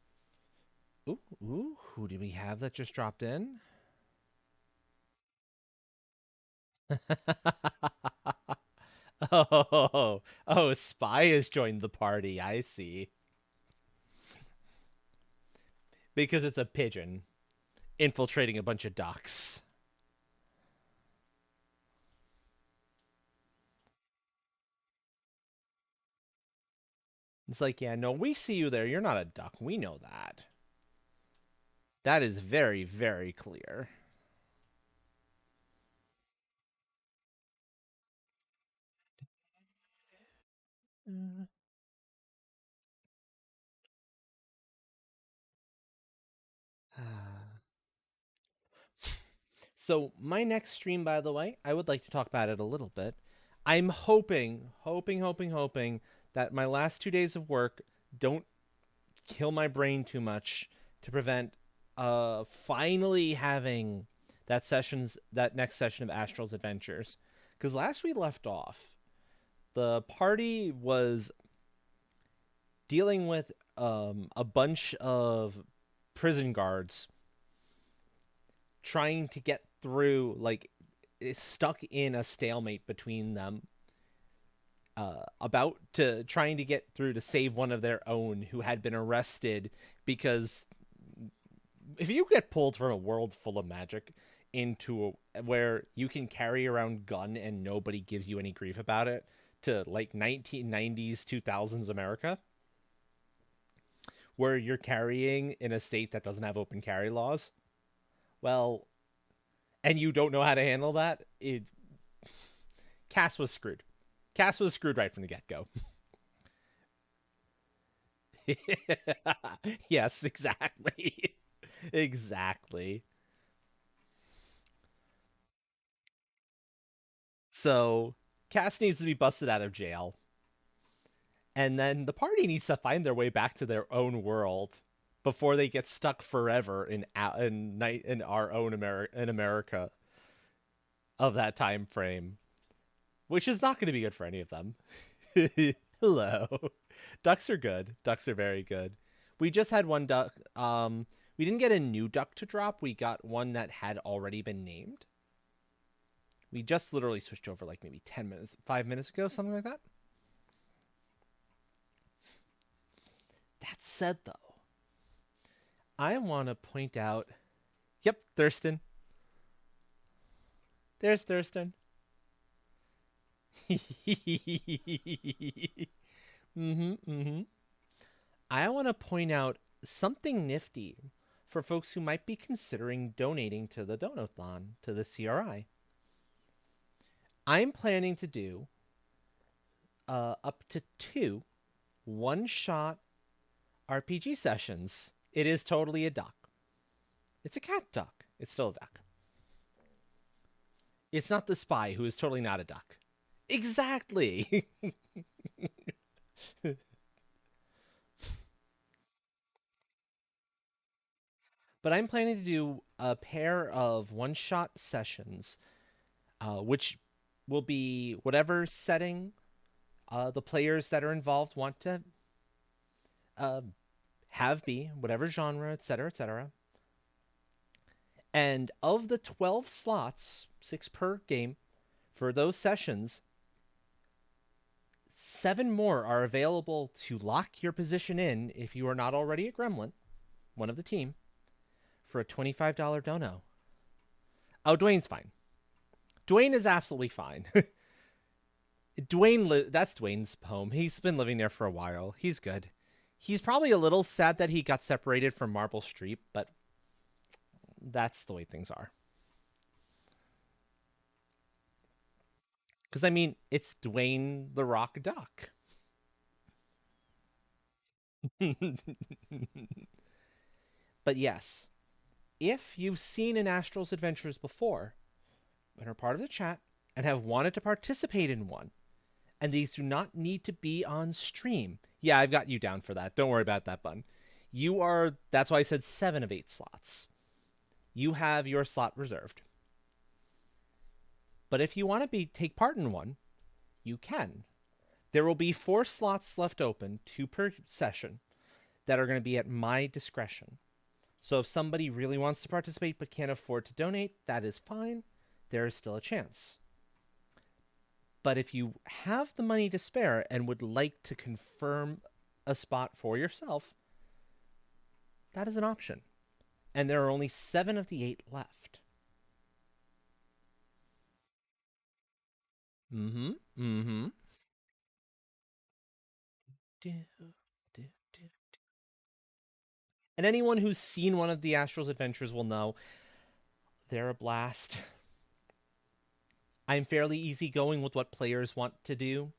Ooh, ooh, who do we have that just dropped in? Oh, Spy has joined the party. I see. Because it's a pigeon infiltrating a bunch of ducks. It's like, yeah, no, we see you there. You're not a duck. We know that. That is very, very clear. Mm. So, my next stream, by the way, I would like to talk about it a little bit. I'm hoping that my last 2 days of work don't kill my brain too much to prevent finally having that next session of Astral's Adventures. Because last we left off, the party was dealing with a bunch of prison guards trying to get through, like, stuck in a stalemate between them, about to trying to get through to save one of their own who had been arrested because if you get pulled from a world full of magic into where you can carry around gun and nobody gives you any grief about it, to like 1990s 2000s America, where you're carrying in a state that doesn't have open carry laws, well, and you don't know how to handle that, Cass was screwed. Cass was screwed right from the get-go. Yes, exactly. Exactly. So Cass needs to be busted out of jail, and then the party needs to find their way back to their own world before they get stuck forever in our own America of that time frame, which is not going to be good for any of them. Hello, ducks are good. Ducks are very good. We just had one duck. We didn't get a new duck to drop. We got one that had already been named. We just literally switched over like maybe 10 minutes, 5 minutes ago, something like that. That said, though, I want to point out. Yep, Thurston. There's Thurston. I want to point out something nifty for folks who might be considering donating to the Donathon, to the CRI. I'm planning to do up to 2 one-shot RPG sessions. It is totally a duck. It's a cat duck. It's still a duck. It's not the spy who is totally not a duck. Exactly. But I'm planning to do a pair of one-shot sessions, which will be whatever setting the players that are involved want to uh, have be, whatever genre, etc., etc. And of the 12 slots, 6 per game, for those sessions, 7 more are available to lock your position in if you are not already a gremlin, one of the team, for a $25 dono. Oh, Dwayne's fine. Dwayne is absolutely fine. That's Dwayne's home. He's been living there for a while. He's good. He's probably a little sad that he got separated from Marble Street, but that's the way things are. Because, I mean, it's Dwayne the Rock Duck. But yes, if you've seen an Astral's Adventures before and are part of the chat and have wanted to participate in one, and these do not need to be on stream. Yeah, I've got you down for that. Don't worry about that, bun. That's why I said 7 of 8 slots. You have your slot reserved. But if you want to take part in one, you can. There will be 4 slots left open, 2 per session, that are going to be at my discretion. So if somebody really wants to participate but can't afford to donate, that is fine. There is still a chance. But if you have the money to spare and would like to confirm a spot for yourself, that is an option. And there are only 7 of the 8 left. And anyone who's seen one of the Astral's Adventures will know they're a blast. I'm fairly easygoing with what players want to do.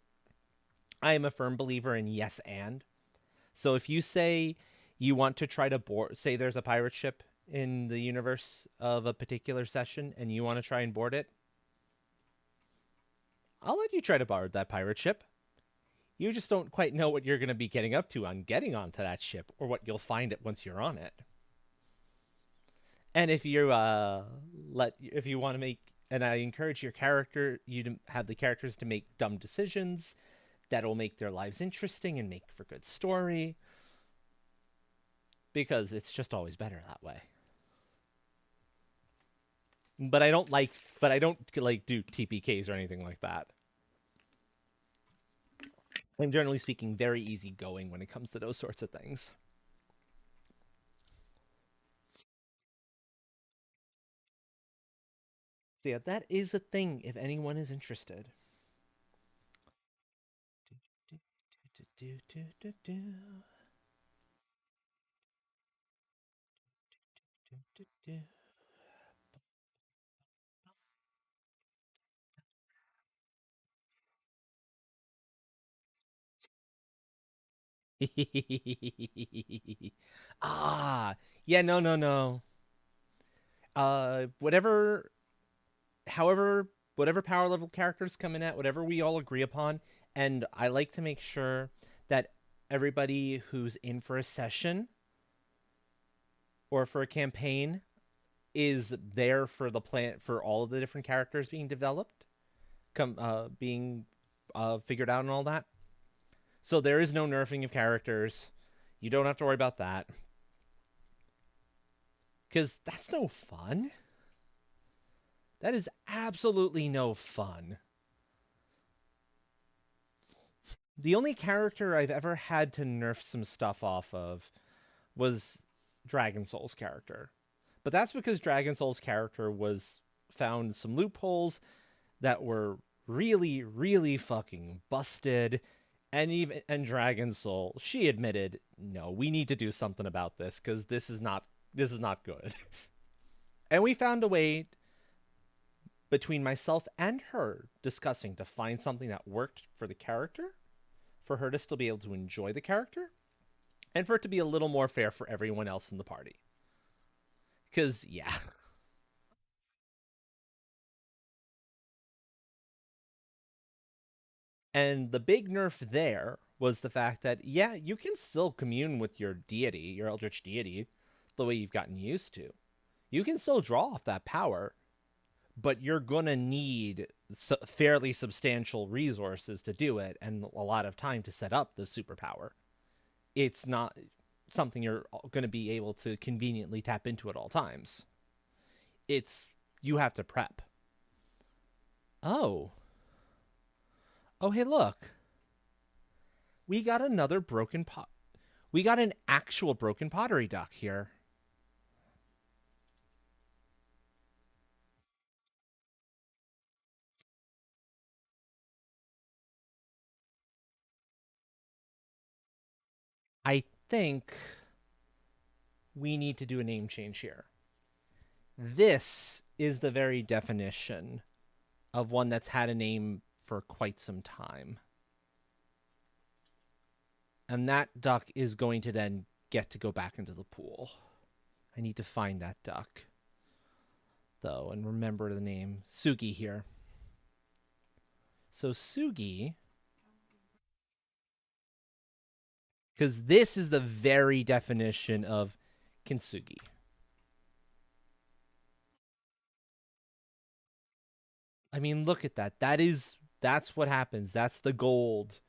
I am a firm believer in yes and. So if you say you want to try to board, say there's a pirate ship in the universe of a particular session and you want to try and board it, I'll let you try to board that pirate ship. You just don't quite know what you're going to be getting up to on getting onto that ship or what you'll find it once you're on it. And if you if you want to make, and I encourage you to have the characters to make dumb decisions that'll make their lives interesting and make for good story, because it's just always better that way. But I don't like do TPKs or anything like that. I'm generally speaking very easygoing when it comes to those sorts of things. So yeah, that is a thing if anyone is interested. Ah, yeah, no. Whatever, however, whatever power level characters come in at, whatever we all agree upon, and I like to make sure that everybody who's in for a session or for a campaign is there for the plan, for all of the different characters being developed, being figured out and all that. So there is no nerfing of characters. You don't have to worry about that. Because that's no fun. That is absolutely no fun. The only character I've ever had to nerf some stuff off of was Dragon Soul's character. But that's because Dragon Soul's character found some loopholes that were really, really fucking busted. and Dragon Soul, she admitted, no, we need to do something about this because this is not good. And we found a way between myself and her discussing to find something that worked for the character, for her to still be able to enjoy the character, and for it to be a little more fair for everyone else in the party. Because, yeah. And the big nerf there was the fact that, yeah, you can still commune with your deity, your eldritch deity, the way you've gotten used to. You can still draw off that power, but you're going to need fairly substantial resources to do it and a lot of time to set up the superpower. It's not something you're going to be able to conveniently tap into at all times. It's you have to prep. Oh. Oh, hey, look. We got another broken pot. We got an actual broken pottery duck here. I think we need to do a name change here. This is the very definition of one that's had a name for quite some time. And that duck is going to then get to go back into the pool. I need to find that duck, though, and remember the name. Sugi here. So Sugi, because this is the very definition of kintsugi. I mean, look at that. That's what happens. That's the gold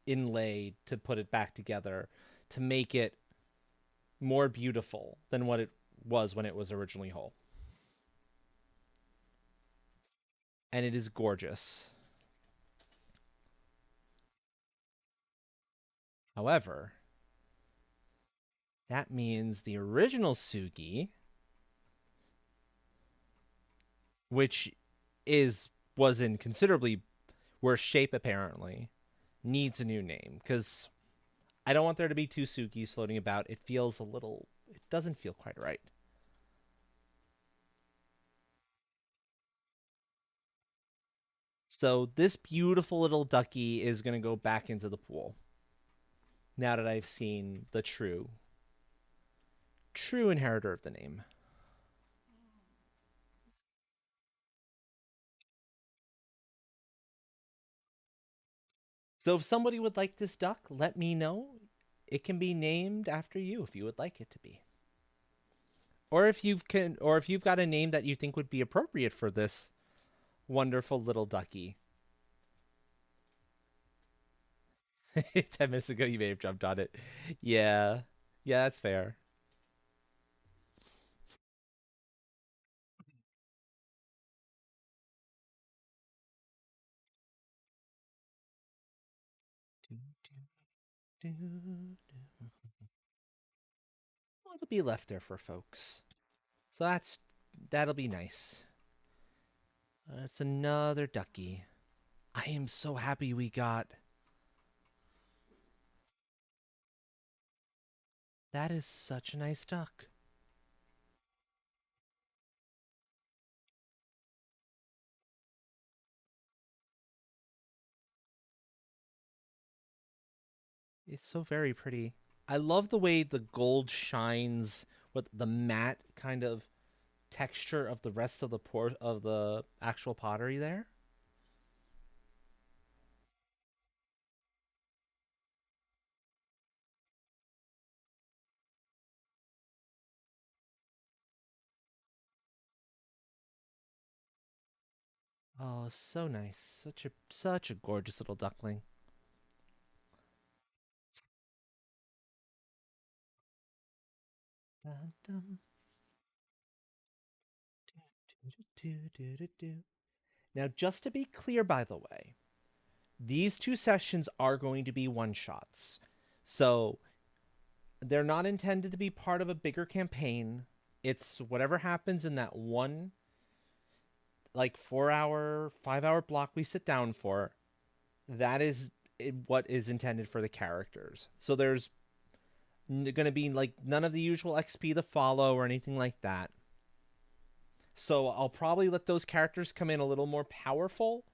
inlaid to put it back together to make it more beautiful than what it was when it was originally whole. And it is gorgeous. However, that means the original Sugi, which was in considerably worse shape apparently, needs a new name because I don't want there to be two Sugis floating about. It feels it doesn't feel quite right. So this beautiful little ducky is going to go back into the pool now that I've seen the true inheritor of the name. So if somebody would like this duck, let me know. It can be named after you if you would like it to be. Or if you've got a name that you think would be appropriate for this wonderful little ducky. 10 minutes ago you may have jumped on it. Yeah. Yeah, that's fair. Well, it'll be left there for folks. So that'll be nice. It's another ducky. I am so happy we got. That is such a nice duck. It's so very pretty. I love the way the gold shines with the matte kind of texture of the rest of the port of the actual pottery there. Oh, so nice. Such a gorgeous little duckling. Dun, dun, Now, just to be clear, by the way, these two sessions are going to be one shots. So they're not intended to be part of a bigger campaign. It's whatever happens in that one, like 4 hour, 5 hour block we sit down for. That is what is intended for the characters. So there's going to be like none of the usual XP to follow or anything like that. So I'll probably let those characters come in a little more powerful,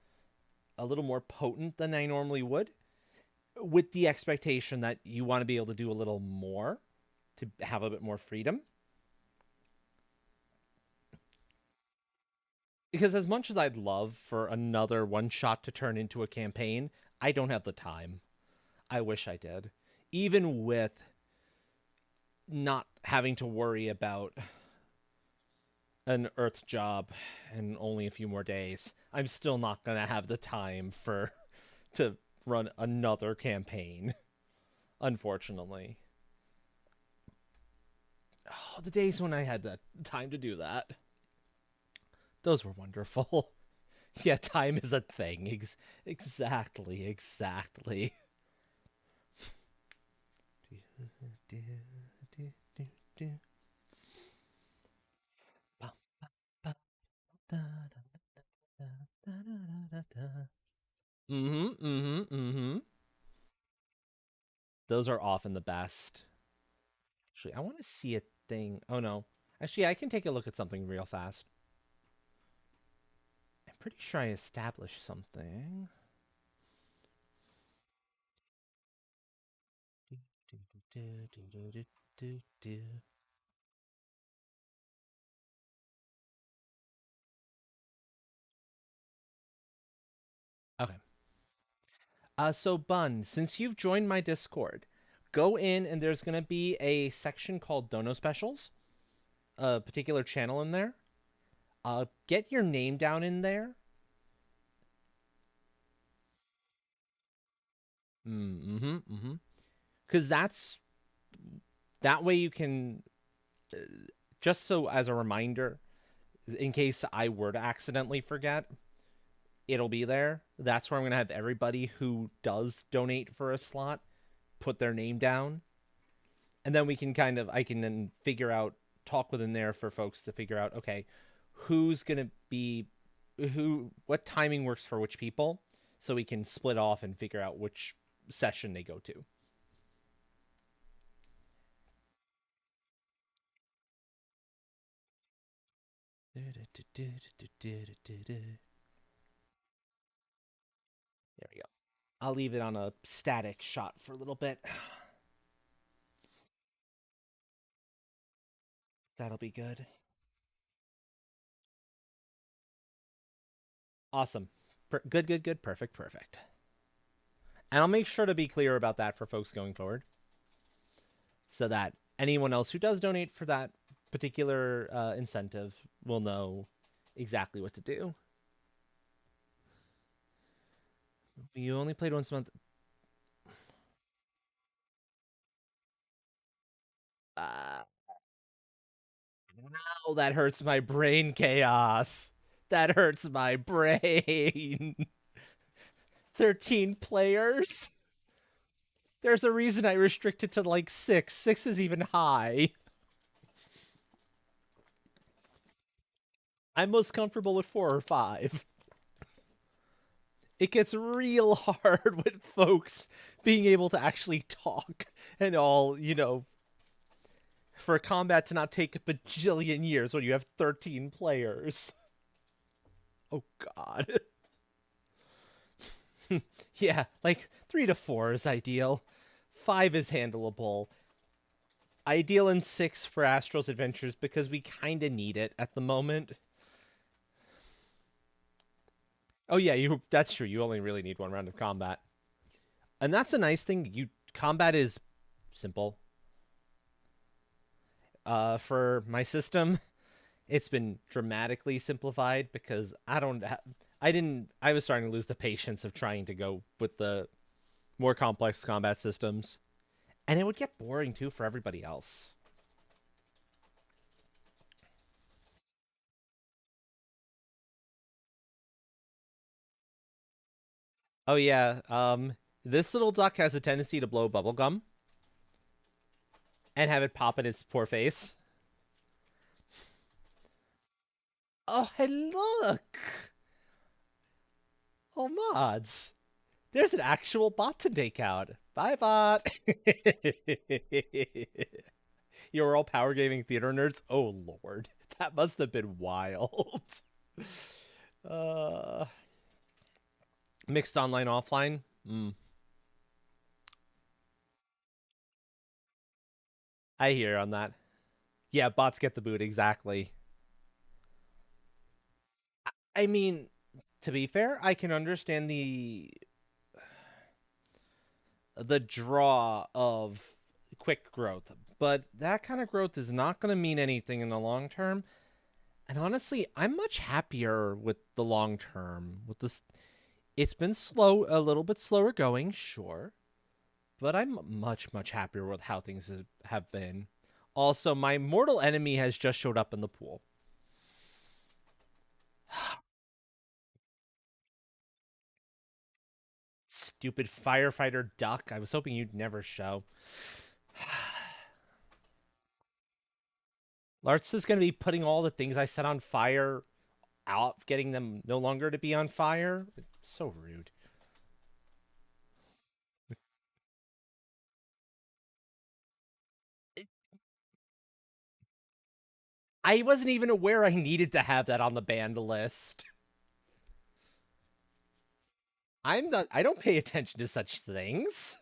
a little more potent than I normally would, with the expectation that you want to be able to do a little more to have a bit more freedom. Because as much as I'd love for another one shot to turn into a campaign, I don't have the time. I wish I did. Even with not having to worry about an Earth job in only a few more days, I'm still not going to have the time to run another campaign, unfortunately. Oh, the days when I had the time to do that. Those were wonderful. Yeah, time is a thing. Exactly, exactly. Mm-hmm, mm-hmm, mm-hmm. Those are often the best. Actually, I want to see a thing. Oh, no. Actually, I can take a look at something real fast. I'm pretty sure I established something. Okay. So Bun, since you've joined my Discord, go in and there's gonna be a section called Dono Specials, a particular channel in there. Get your name down in there. Mm-hmm. Mm-hmm. Because that way you can just so as a reminder, in case I were to accidentally forget, it'll be there. That's where I'm gonna have everybody who does donate for a slot put their name down, and then we can I can then figure out, talk within there for folks to figure out, okay, who's gonna be what timing works for which people, so we can split off and figure out which session they go to. There we go. I'll leave it on a static shot for a little bit. That'll be good. Awesome. Good, good, good. Perfect, perfect. And I'll make sure to be clear about that for folks going forward, so that anyone else who does donate for that particular incentive will know exactly what to do. You only played once a month. Uh, Wow, that hurts my brain, Chaos. That hurts my brain. 13 players? There's a reason I restricted to like 6. 6 is even high. I'm most comfortable with 4 or 5. It gets real hard with folks being able to actually talk and all, for combat to not take a bajillion years when you have 13 players. Oh, God. Yeah, like 3 to 4 is ideal. 5 is handleable. Ideal in 6 for Astro's Adventures because we kind of need it at the moment. Oh yeah, that's true. You only really need 1 round of combat. And that's a nice thing. Combat is simple. For my system, it's been dramatically simplified because I was starting to lose the patience of trying to go with the more complex combat systems. And it would get boring too for everybody else. Oh yeah, this little duck has a tendency to blow bubblegum and have it pop in its poor face. Oh, hey, look! Oh, mods. There's an actual bot to take out. Bye, bot. You're all power gaming theater nerds. Oh lord, that must have been wild. uh, Mixed online offline. I hear on that. Yeah, bots get the boot exactly. I mean, to be fair, I can understand the draw of quick growth, but that kind of growth is not going to mean anything in the long term. And honestly, I'm much happier with the long term. With this, it's been slow, a little bit slower going, sure, but I'm much happier with how things have been. Also, my mortal enemy has just showed up in the pool. Stupid firefighter duck. I was hoping you'd never show. Lartz is going to be putting all the things I set on fire out, getting them no longer to be on fire. It's so rude. I wasn't even aware I needed to have that on the banned list. I don't pay attention to such things.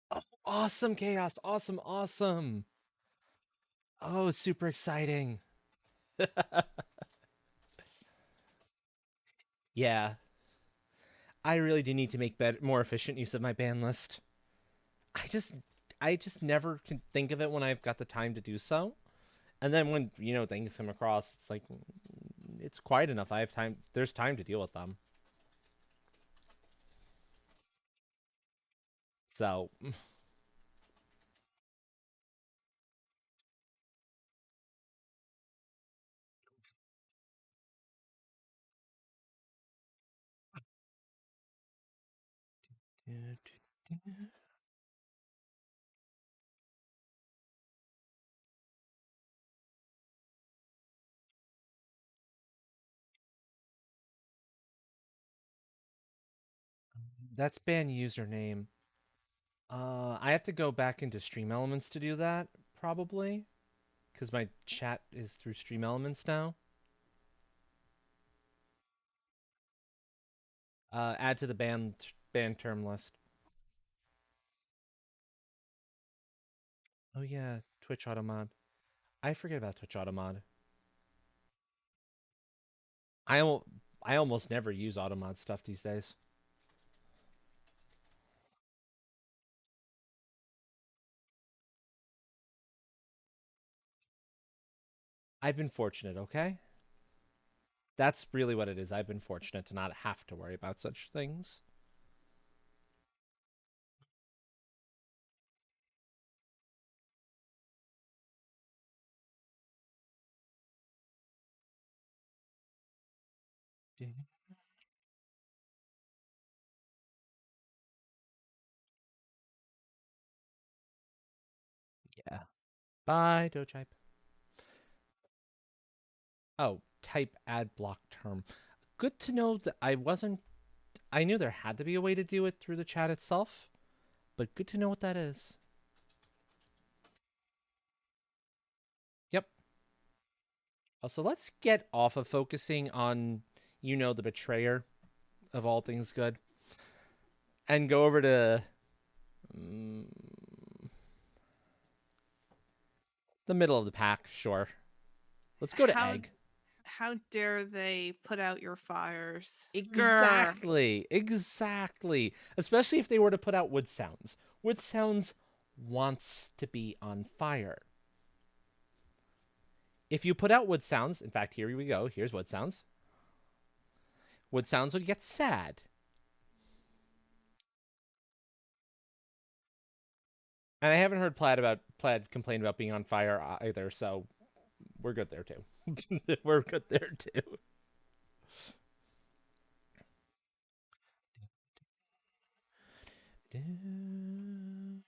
Oh, awesome chaos. Awesome. Oh, super exciting. Yeah. I really do need to make more efficient use of my ban list. I just I just never can think of it when I've got the time to do so. And then when, things come across, it's like it's quiet enough. I have time. There's time to deal with them. So, that's ban username. I have to go back into Stream Elements to do that, probably, because my chat is through Stream Elements now. Add to the ban term list. Oh yeah, Twitch Automod. I forget about Twitch Automod. I I almost never use Automod stuff these days. I've been fortunate, okay? That's really what it is. I've been fortunate to not have to worry about such things. Yeah. Bye, Dotype. Oh, type add block term. Good to know that I knew there had to be a way to do it through the chat itself, but good to know what that is. Yep. Also, let's get off of focusing on, the betrayer of all things good, and go over to the middle of the pack. Sure. Let's go to egg. How dare they put out your fires? Exactly. Exactly. Especially if they were to put out Wood Sounds. Wood Sounds wants to be on fire. If you put out Wood Sounds, in fact, here we go. Here's Wood Sounds. Wood Sounds would get sad. And I haven't heard Plaid complain about being on fire either, so we're good there too. We're good there too. Do, do.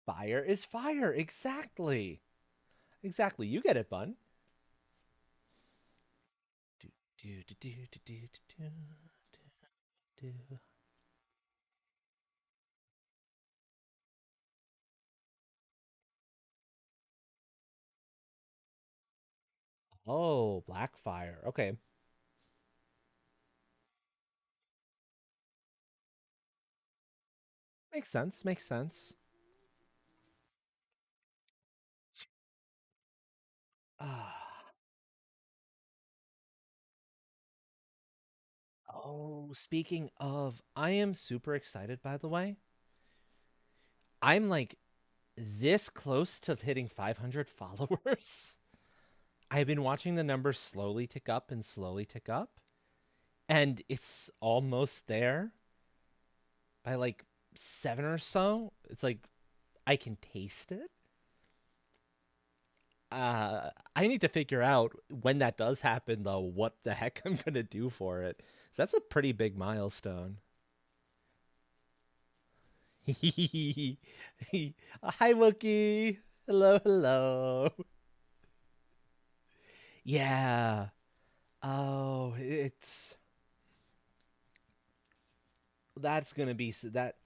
Fire is fire. Exactly. Exactly. You get it, Bun. Do, do, do, do, do, do, do, do, do. Oh, Blackfire. Okay. Makes sense. Makes sense. Ah. Oh, speaking of, I am super excited, by the way. I'm like this close to hitting 500 followers. I've been watching the numbers slowly tick up and slowly tick up, and it's almost there by like seven or so. It's like I can taste it. I need to figure out when that does happen, though, what the heck I'm gonna do for it. So that's a pretty big milestone. Hi, Wookie. Hello, hello. Yeah. Oh, it's that's gonna be that.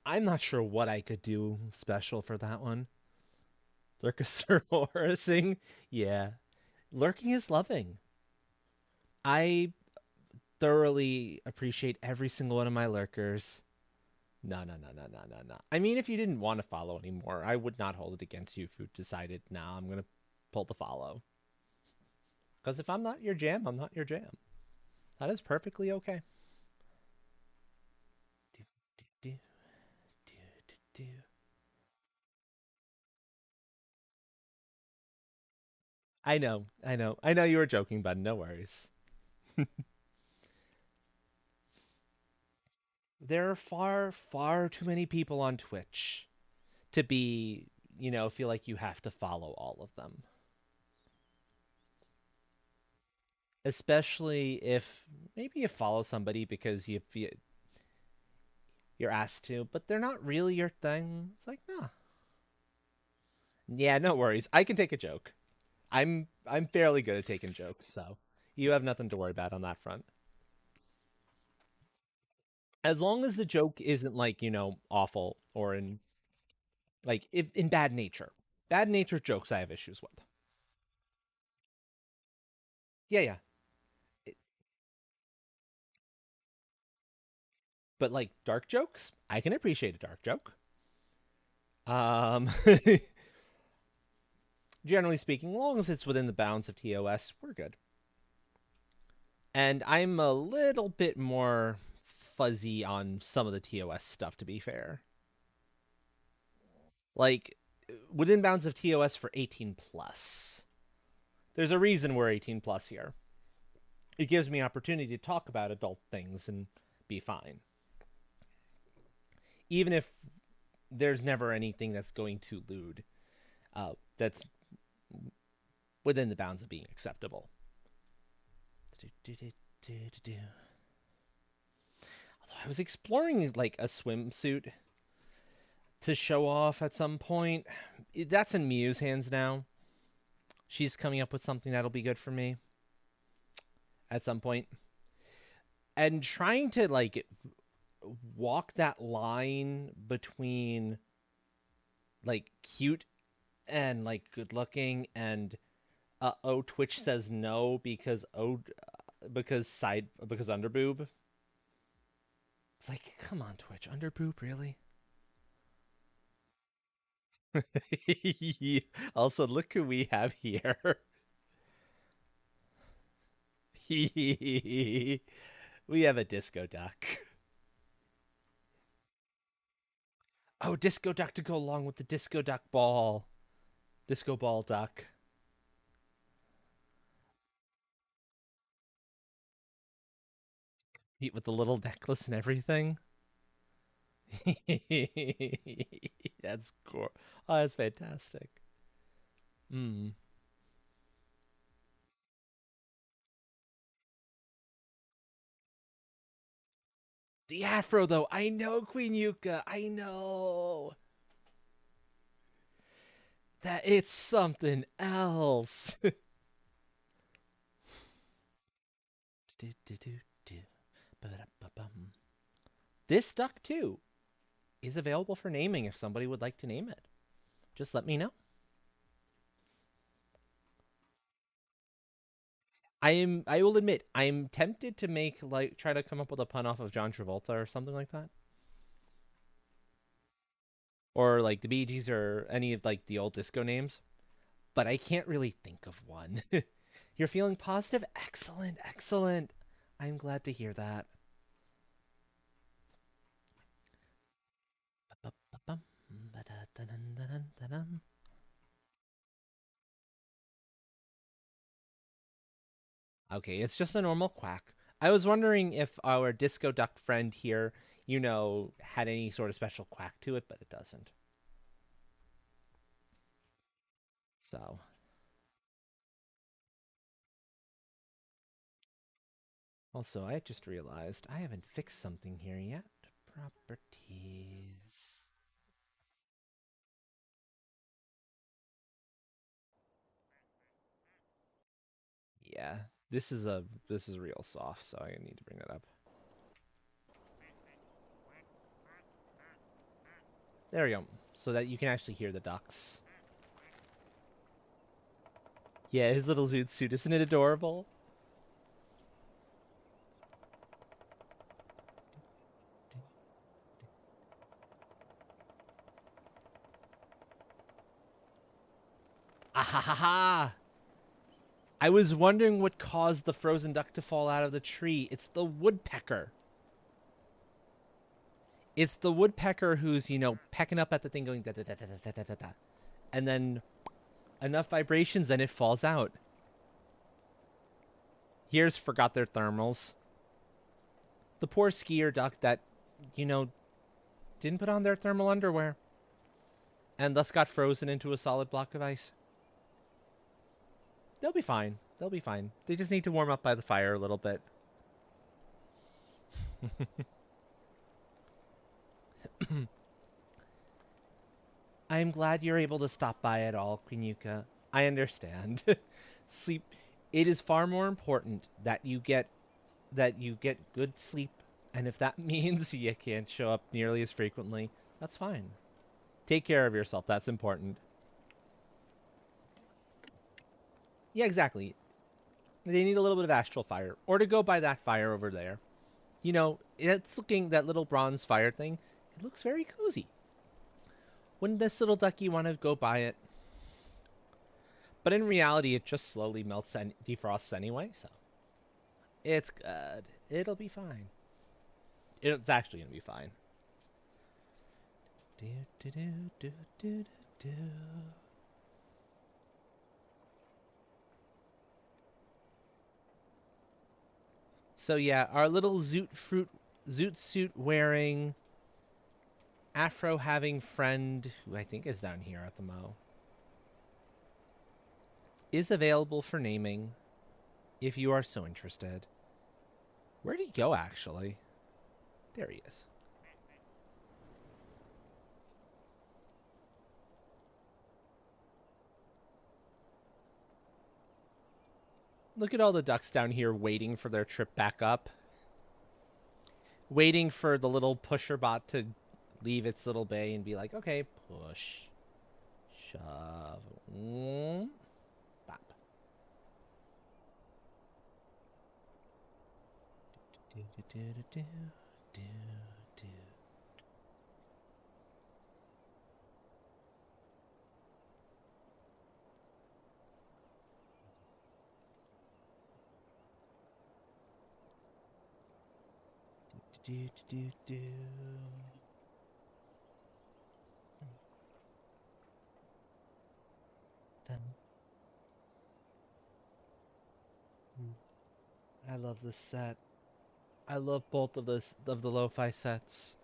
I'm not sure what I could do special for that one. Lurkosaurusing. Yeah. Lurking is loving. I thoroughly appreciate every single one of my lurkers. No, no, no, no, no, no, no. I mean, if you didn't want to follow anymore, I would not hold it against you if you decided, nah, I'm going to pull the follow. Because if I'm not your jam, I'm not your jam. That is perfectly okay. Do, do, do, do, do, do. I know, I know. I know you were joking, but no worries. There are far, far too many people on Twitch to be, feel like you have to follow all of them. Especially if maybe you follow somebody because you're asked to, but they're not really your thing. It's like, nah. Yeah, no worries. I can take a joke. I'm fairly good at taking jokes, so you have nothing to worry about on that front. As long as the joke isn't like, awful or in like if, in bad nature. Bad nature jokes I have issues with. Yeah, yeah. But like dark jokes, I can appreciate a dark joke. Um Generally speaking, as long as it's within the bounds of TOS, we're good. And I'm a little bit more fuzzy on some of the TOS stuff, to be fair. Like, within bounds of TOS for 18 plus. There's a reason we're 18 plus here. It gives me opportunity to talk about adult things and be fine. Even if there's never anything that's going to lewd, that's within the bounds of being acceptable. Although I was exploring like a swimsuit to show off at some point. That's in Miu's hands now. She's coming up with something that'll be good for me at some point. And trying to like walk that line between like cute and like good looking and oh Twitch says no because underboob. It's like, come on, Twitch, underboob, really? Also, look who we have here. We have a disco duck. Oh, disco duck to go along with the disco duck ball. Disco ball duck. With the little necklace and everything. That's cool. Oh, that's fantastic. Mm. The afro, though. I know, Queen Yuka. I know. That it's something else. This duck, too, is available for naming if somebody would like to name it. Just let me know. I will admit, I'm tempted to make, like, try to come up with a pun off of John Travolta or something like that. Or like the Bee Gees or any of like the old disco names. But I can't really think of one. You're feeling positive? Excellent, excellent. I'm glad to hear that. Okay, it's just a normal quack. I was wondering if our disco duck friend here, had any sort of special quack to it, but it doesn't. So, also, I just realized I haven't fixed something here yet. Properties. Yeah, this is real soft, so I need to bring that up. There we go, so that you can actually hear the ducks. Yeah, his little zoot suit, isn't it adorable? Ah ha ha ha! I was wondering what caused the frozen duck to fall out of the tree. It's the woodpecker. It's the woodpecker who's, pecking up at the thing going da da da da da da da da. And then enough vibrations and it falls out. Here's forgot their thermals. The poor skier duck that, didn't put on their thermal underwear. And thus got frozen into a solid block of ice. They'll be fine. They'll be fine. They just need to warm up by the fire a little bit. I'm glad you're able to stop by at all, Queen Yuka. I understand. Sleep. It is far more important that you get good sleep, and if that means you can't show up nearly as frequently, that's fine. Take care of yourself. That's important. Yeah, exactly. They need a little bit of astral fire, or to go by that fire over there. It's looking that little bronze fire thing. It looks very cozy. Wouldn't this little ducky want to go by it? But in reality, it just slowly melts and defrosts anyway, so it's good. It'll be fine. It's actually gonna be fine. Do, do, do, do, do, do. So yeah, our little zoot suit wearing, afro having friend, who I think is down here at the Mo, is available for naming if you are so interested. Where'd he go, actually? There he is. Look at all the ducks down here waiting for their trip back up. Waiting for the little pusher bot to leave its little bay and be like, okay, push. Shove. Bop. Do, do, do, do, do, do, do. Do, do, do, do. Done. I love this set. I love both of the lo-fi sets.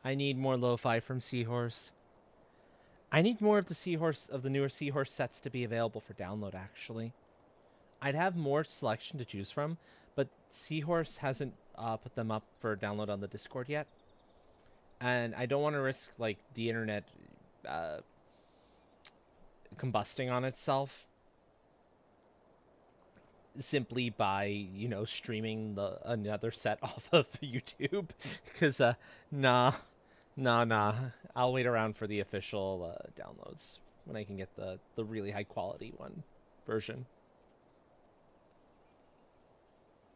I need more lo-fi from Seahorse. I need more of the newer Seahorse sets to be available for download, actually. I'd have more selection to choose from, but Seahorse hasn't put them up for download on the Discord yet, and I don't want to risk like the internet combusting on itself simply by, you know, streaming another set off of YouTube, because nah, I'll wait around for the official downloads when I can get the really high quality one version.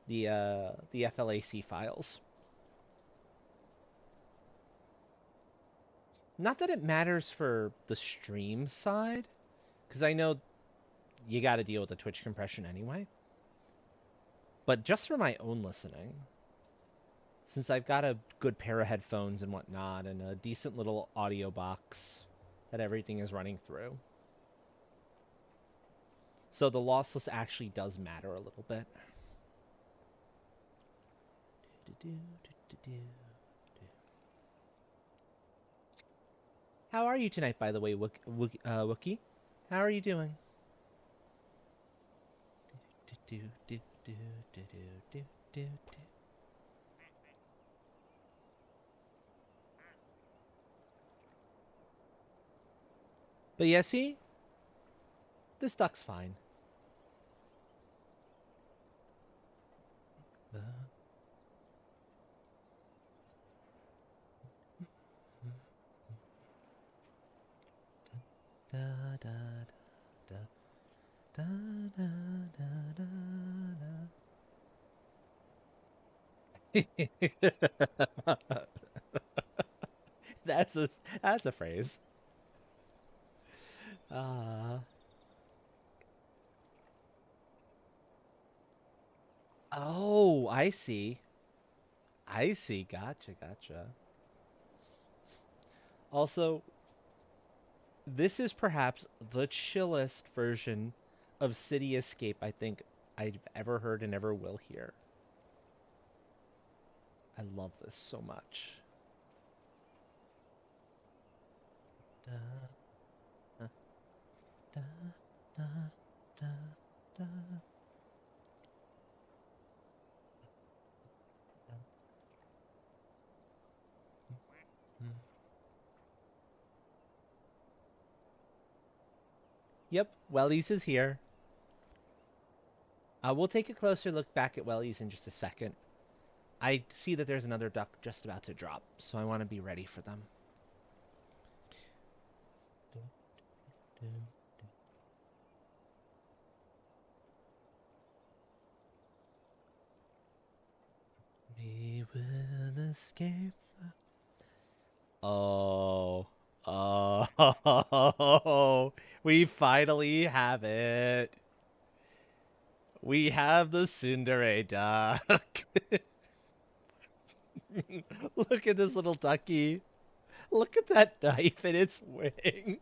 The FLAC files. Not that it matters for the stream side, because I know you got to deal with the Twitch compression anyway. But just for my own listening, since I've got a good pair of headphones and whatnot, and a decent little audio box that everything is running through, so the lossless actually does matter a little bit. How are you tonight, by the way, Wookie? How are you doing? But yeah, see? This duck's fine. That's a phrase. Oh, I see. Gotcha. Also, this is perhaps the chillest version of City Escape I think I've ever heard and ever will hear. I love this so much. Yep, Wellies is here. We'll take a closer look back at Wellies in just a second. I see that there's another duck just about to drop, so I want to be ready for them. We will escape. Oh, we finally have it. We have the Tsundere duck. Look at this little ducky. Look at that knife in its wing.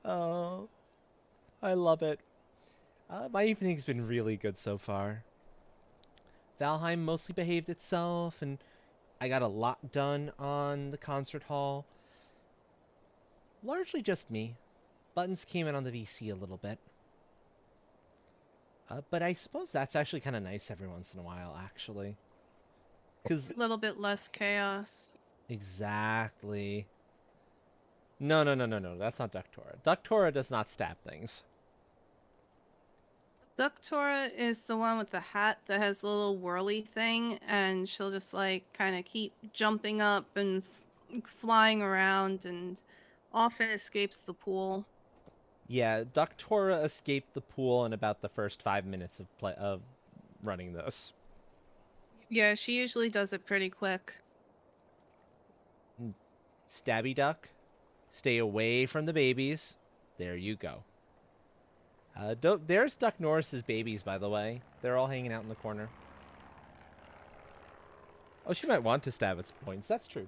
Oh, I love it. My evening's been really good so far. Valheim mostly behaved itself, and I got a lot done on the concert hall. Largely just me. Buttons came in on the VC a little bit. But I suppose that's actually kind of nice every once in a while, actually. Cause a little bit less chaos. Exactly. No. That's not Ductora. Ductora does not stab things. Ductora is the one with the hat that has the little whirly thing, and she'll just like kind of keep jumping up and flying around, and often escapes the pool. Yeah, Ductora escaped the pool in about the first 5 minutes of running this. Yeah, she usually does it pretty quick. Stabby duck, stay away from the babies. There you go. There's Duck Norris's babies, by the way. They're all hanging out in the corner. Oh, she might want to stab its points. That's true.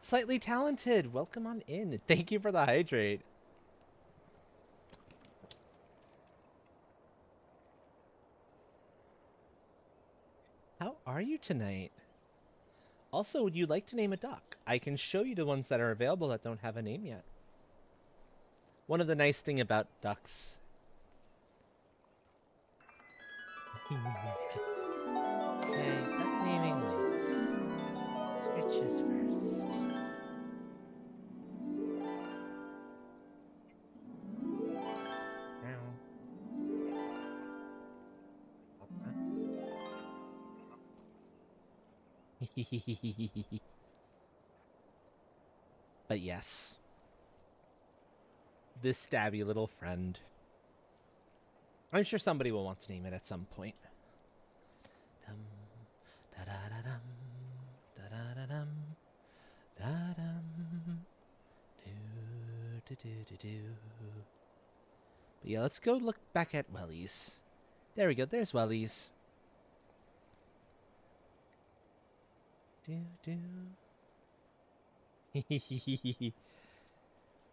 Slightly talented. Welcome on in. Thank you for the hydrate. How are you tonight? Also, would you like to name a duck? I can show you the ones that are available that don't have a name yet. One of the nice things about ducks... Okay, But yes, this stabby little friend. I'm sure somebody will want to name it at some point. Dum, da-da-da-dum, da-da-da-dum, da-dum, do-do-do-do-do. But yeah, let's go look back at Wellies. There we go, there's Wellies. Do-do.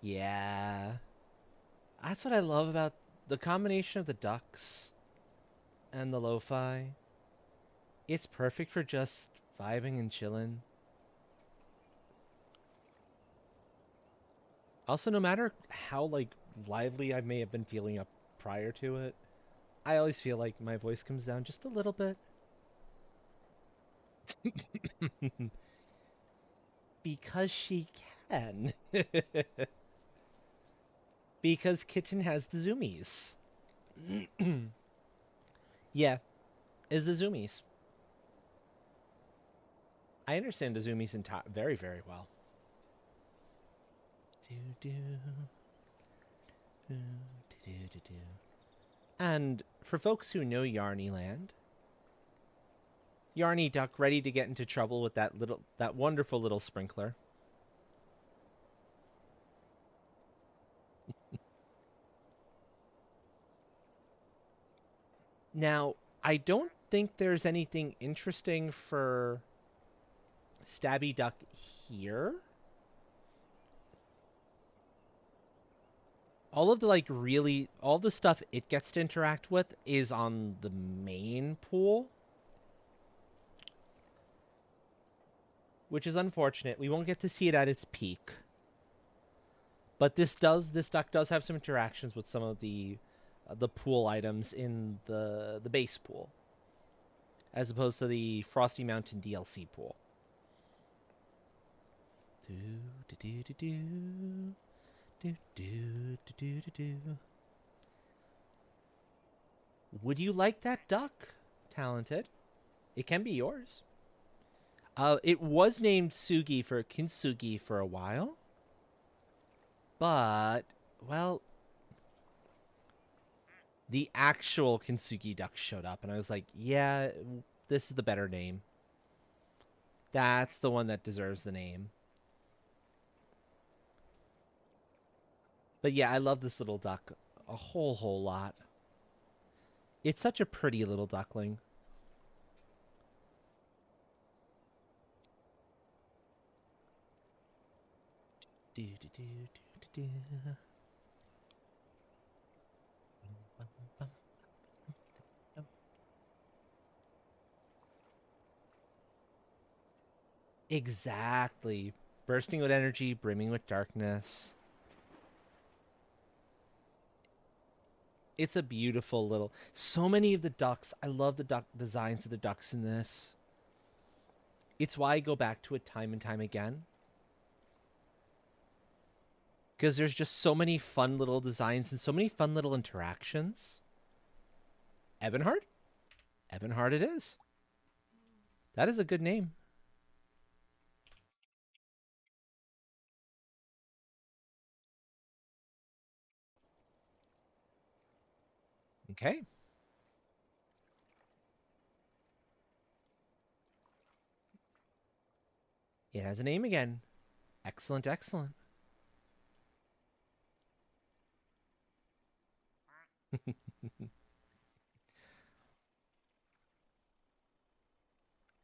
Yeah. That's what I love about the combination of the ducks and the lo-fi. It's perfect for just vibing and chilling. Also, no matter how like lively I may have been feeling up prior to it, I always feel like my voice comes down just a little bit. Because she can. Because Kitchen has the zoomies. Yeah, is the zoomies. I understand the zoomies very, very well. And for folks who know Yarny Land, Yarny Duck ready to get into trouble with that wonderful little sprinkler. Now, I don't think there's anything interesting for Stabby Duck here. All of the all the stuff it gets to interact with is on the main pool. Which is unfortunate. We won't get to see it at its peak. But this duck does have some interactions with some of the pool items in the base pool, as opposed to the Frosty Mountain DLC pool. Would you like that duck, Talented? It can be yours. It was named Sugi for Kintsugi for a while. But, well, the actual Kintsugi duck showed up, and I was like, yeah, this is the better name. That's the one that deserves the name. But yeah, I love this little duck a whole lot. It's such a pretty little duckling. Exactly. Bursting with energy, brimming with darkness. It's a beautiful little... So many of the ducks. I love the duck designs of the ducks in this. It's why I go back to it time and time again. Because there's just so many fun little designs and so many fun little interactions. Ebonheart? Ebonheart it is. That is a good name. Okay. It has a name again. Excellent, excellent.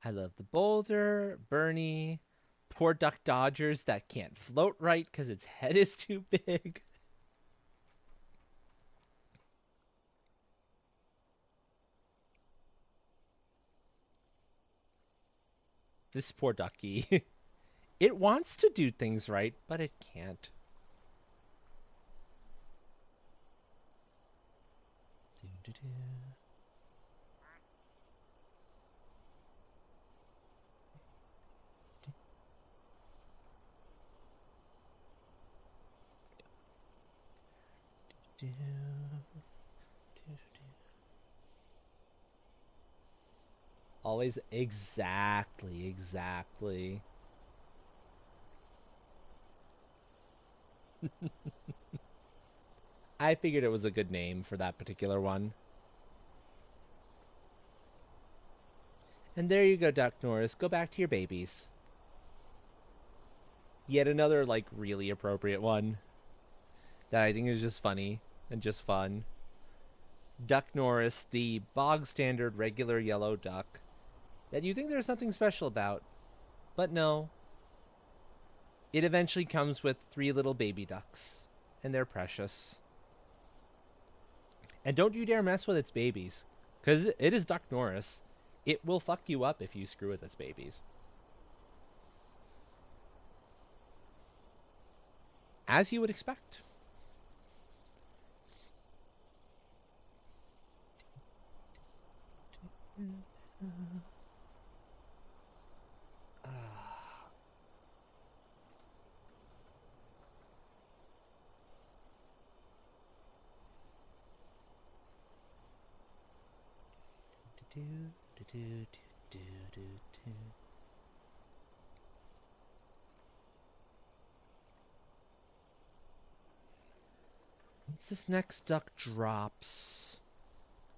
I love the boulder, Bernie, poor Duck Dodgers that can't float right because its head is too big. This poor ducky. It wants to do things right, but it can't. always exactly. I figured it was a good name for that particular one. And there you go, Duck Norris. Go back to your babies. Yet another, like, really appropriate one that I think is just funny and just fun. Duck Norris, the bog standard regular yellow duck that you think there's something special about. But no. It eventually comes with 3 little baby ducks. And they're precious. And don't you dare mess with its babies. Because it is Duck Norris. It will fuck you up if you screw with its babies. As you would expect. Once this next duck drops...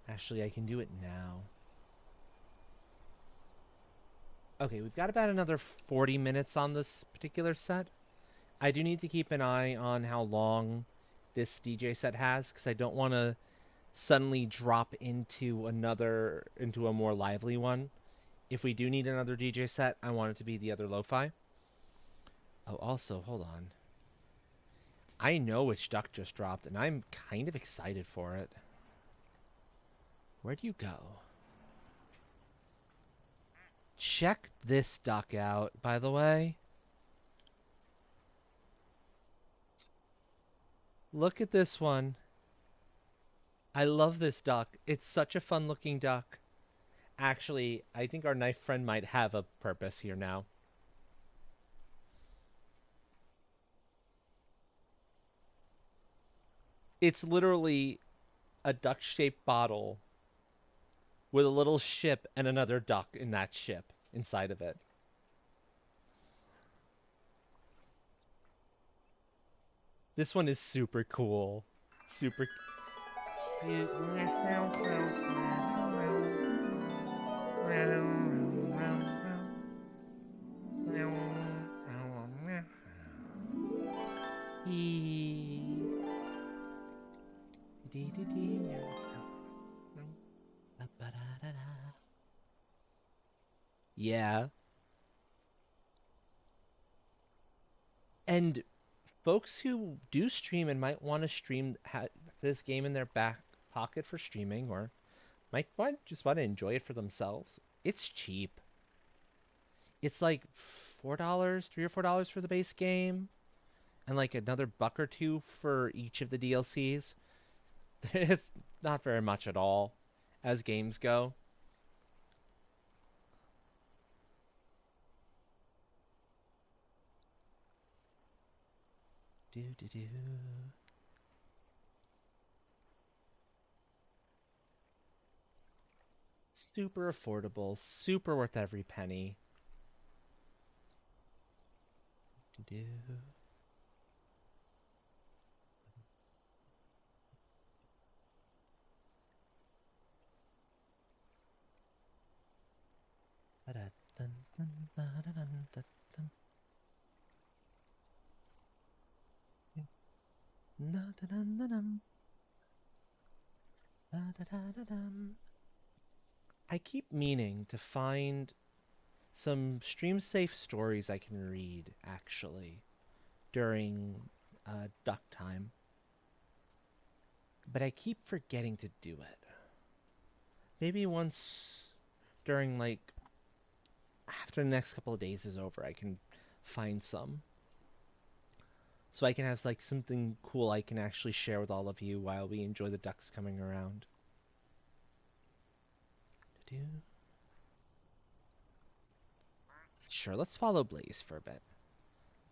Actually, I can do it now. Okay, we've got about another 40 minutes on this particular set. I do need to keep an eye on how long this DJ set has, because I don't want to suddenly drop into a more lively one. If we do need another DJ set, I want it to be the other lo-fi. Oh, also, hold on. I know which duck just dropped, and I'm kind of excited for it. Where'd you go? Check this duck out, by the way. Look at this one. I love this duck. It's such a fun-looking duck. Actually, I think our knife friend might have a purpose here now. It's literally a duck-shaped bottle with a little ship and another duck in that ship inside of it. This one is super cool. Super cute. Yeah. And folks who do stream and might want to stream this game in their back pocket for streaming, or might just want to enjoy it for themselves, it's cheap. It's like $4, $3 or $4 for the base game, and like another buck or two for each of the DLCs. It's not very much at all as games go. Super affordable, super worth every penny. I keep meaning to find some stream safe stories I can read, actually, during duck time. But I keep forgetting to do it. Maybe once during, like, after the next couple of days is over, I can find some. So I can have, like, something cool I can actually share with all of you while we enjoy the ducks coming around. Sure, let's follow Blaze for a bit.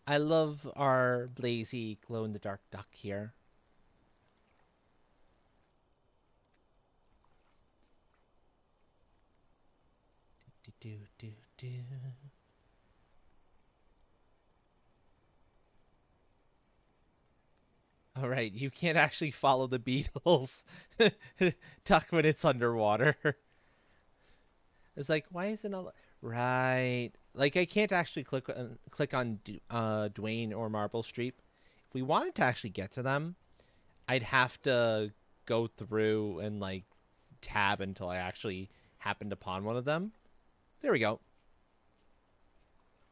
I love our Blazy glow-in-the-dark duck here. All right, you can't actually follow the beetles duck when it's underwater. It's like, why isn't all right? Like, I can't actually click on Dwayne or Marble Street. If we wanted to actually get to them, I'd have to go through and like tab until I actually happened upon one of them. There we go.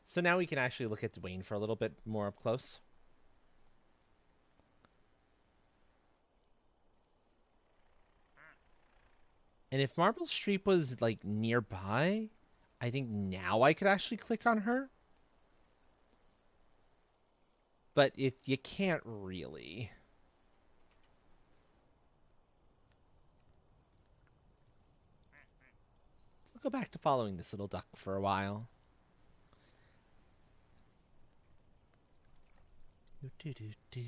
So now we can actually look at Dwayne for a little bit more up close. And if Marble Street was like nearby, I think now I could actually click on her. But you can't really. We'll go back to following this little duck for a while. Do do do.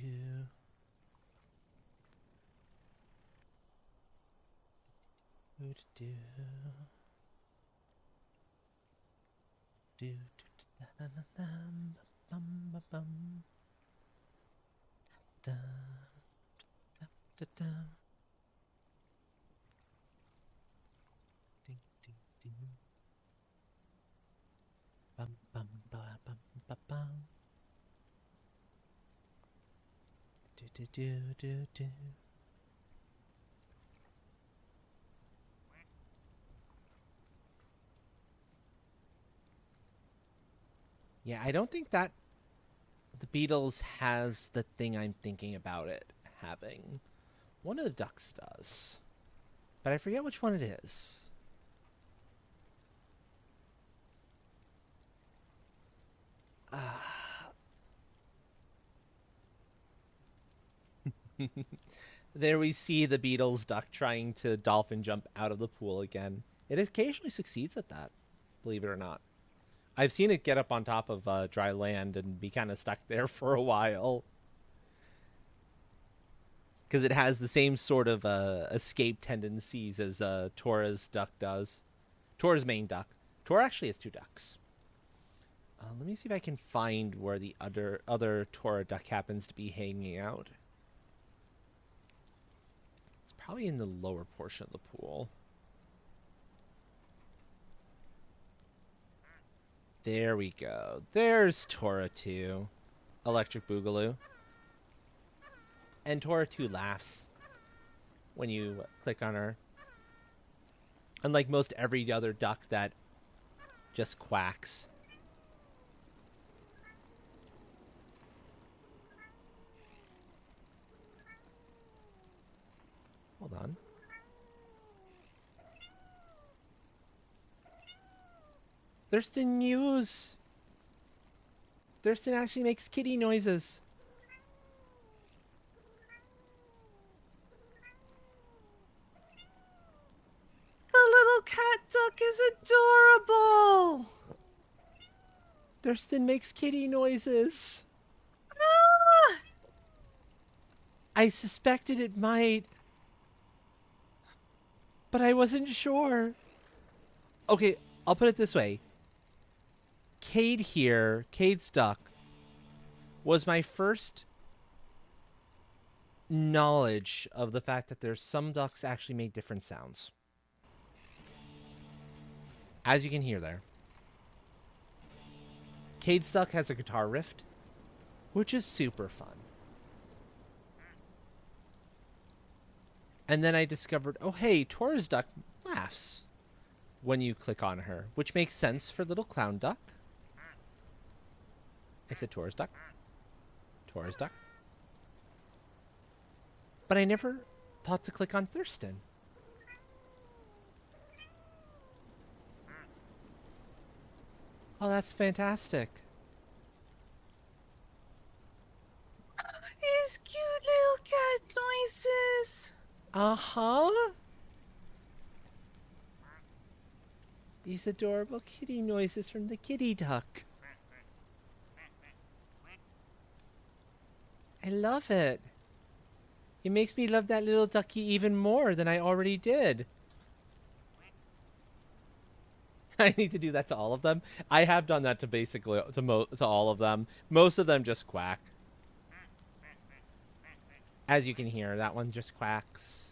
Do do do do bum bum da da da. Ding ding ding. Bum bum ba bum ba bum. Do do do do do. Yeah, I don't think that the Beatles has the thing I'm thinking about it having. One of the ducks does, but I forget which one it is. There we see the Beatles duck trying to dolphin jump out of the pool again. It occasionally succeeds at that, believe it or not. I've seen it get up on top of dry land and be kind of stuck there for a while. Because it has the same sort of escape tendencies as Tora's duck does. Tora's main duck. Tora actually has two ducks. Let me see if I can find where the other Tora duck happens to be hanging out. It's probably in the lower portion of the pool. There we go. There's Tora 2. Electric Boogaloo. And Tora 2 laughs when you click on her. Unlike most every other duck that just quacks. Hold on. Thurston mews. Thurston actually makes kitty noises. The little cat duck is adorable. Thurston makes kitty noises. Ah! I suspected it might, but I wasn't sure. Okay, I'll put it this way. Cade here, Cade's duck, was my first knowledge of the fact that there's some ducks actually make different sounds. As you can hear there. Cade's duck has a guitar riff, which is super fun. And then I discovered, oh hey, Tora's duck laughs when you click on her, which makes sense for little clown duck. I said Tora's duck. Tora's duck. But I never thought to click on Thurston. Oh, that's fantastic. His cute little cat noises. Uh-huh. These adorable kitty noises from the kitty duck. I love it. It makes me love that little ducky even more than I already did. I need to do that to all of them. I have done that to basically to all of them. Most of them just quack. As you can hear, that one just quacks.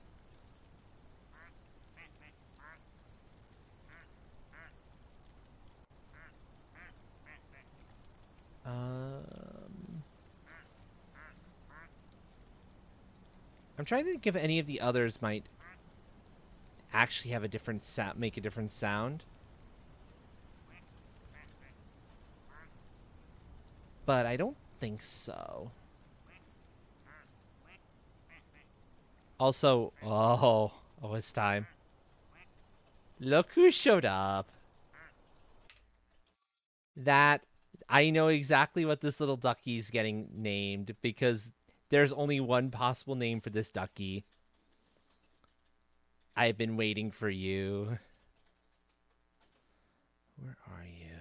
I'm trying to think if any of the others might actually have a different sound, make a different sound. But I don't think so. Also, oh, it's time. Look who showed up. That, I know exactly what this little duckie's getting named because there's only one possible name for this duckie. I've been waiting for you. Where are you?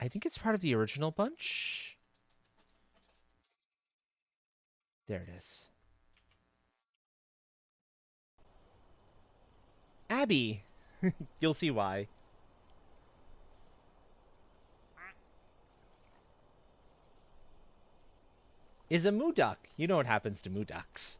I think it's part of the original bunch. There it is. Abby. You'll see why. Is a moo duck. You know what happens to moo ducks.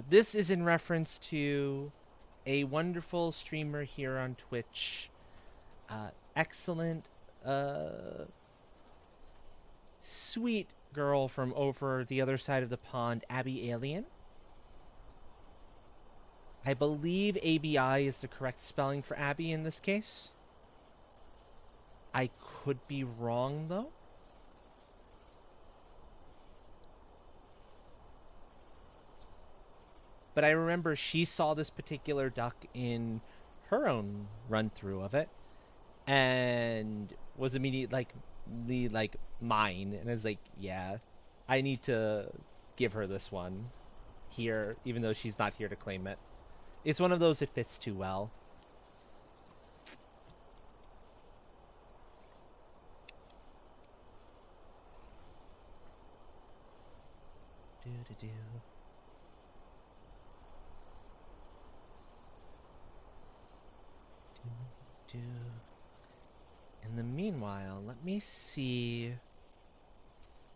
This is in reference to a wonderful streamer here on Twitch. Excellent, sweet girl from over the other side of the pond, Abby Alien. I believe ABI is the correct spelling for Abby in this case. I could be wrong, though. But I remember she saw this particular duck in her own run-through of it and was immediately like mine. And I was like, yeah, I need to give her this one here, even though she's not here to claim it. It's one of those, it fits too well. Do-do-do. In the meanwhile, let me see,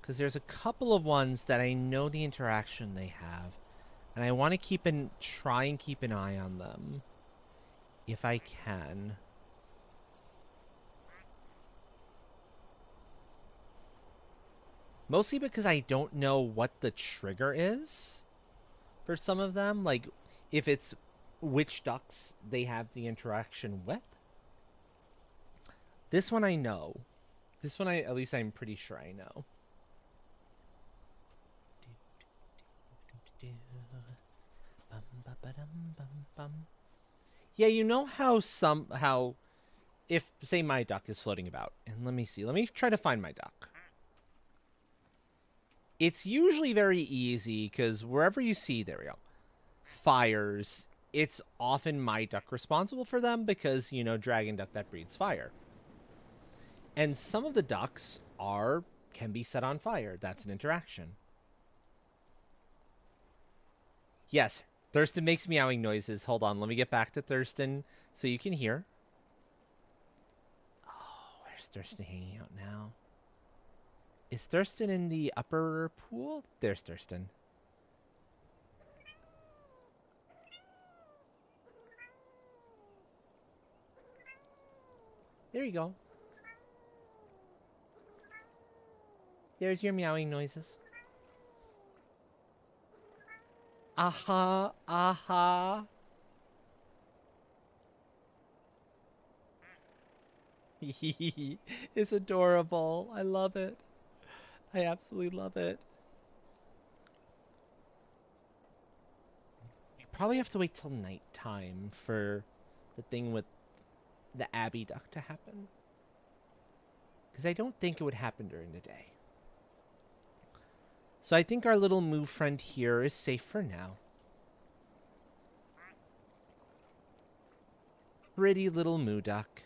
because there's a couple of ones that I know the interaction they have, and I want to try and keep an eye on them, if I can. Mostly because I don't know what the trigger is for some of them, like if it's which ducks they have the interaction with. This one I know. This one at least I'm pretty sure I know. Yeah, you know how if say my duck is floating about, and let me try to find my duck. It's usually very easy because wherever you see, there we go, fires, it's often my duck responsible for them because, you know, dragon duck that breeds fire. And some of the ducks can be set on fire. That's an interaction. Yes, Thurston makes meowing noises. Hold on, let me get back to Thurston so you can hear. Oh, where's Thurston hanging out now? Is Thurston in the upper pool? There's Thurston. There you go. There's your meowing noises. Aha, aha. It's adorable. I love it. I absolutely love it. You probably have to wait till nighttime for the thing with the Abby duck to happen. Because I don't think it would happen during the day. So I think our little moo friend here is safe for now. Pretty little moo duck.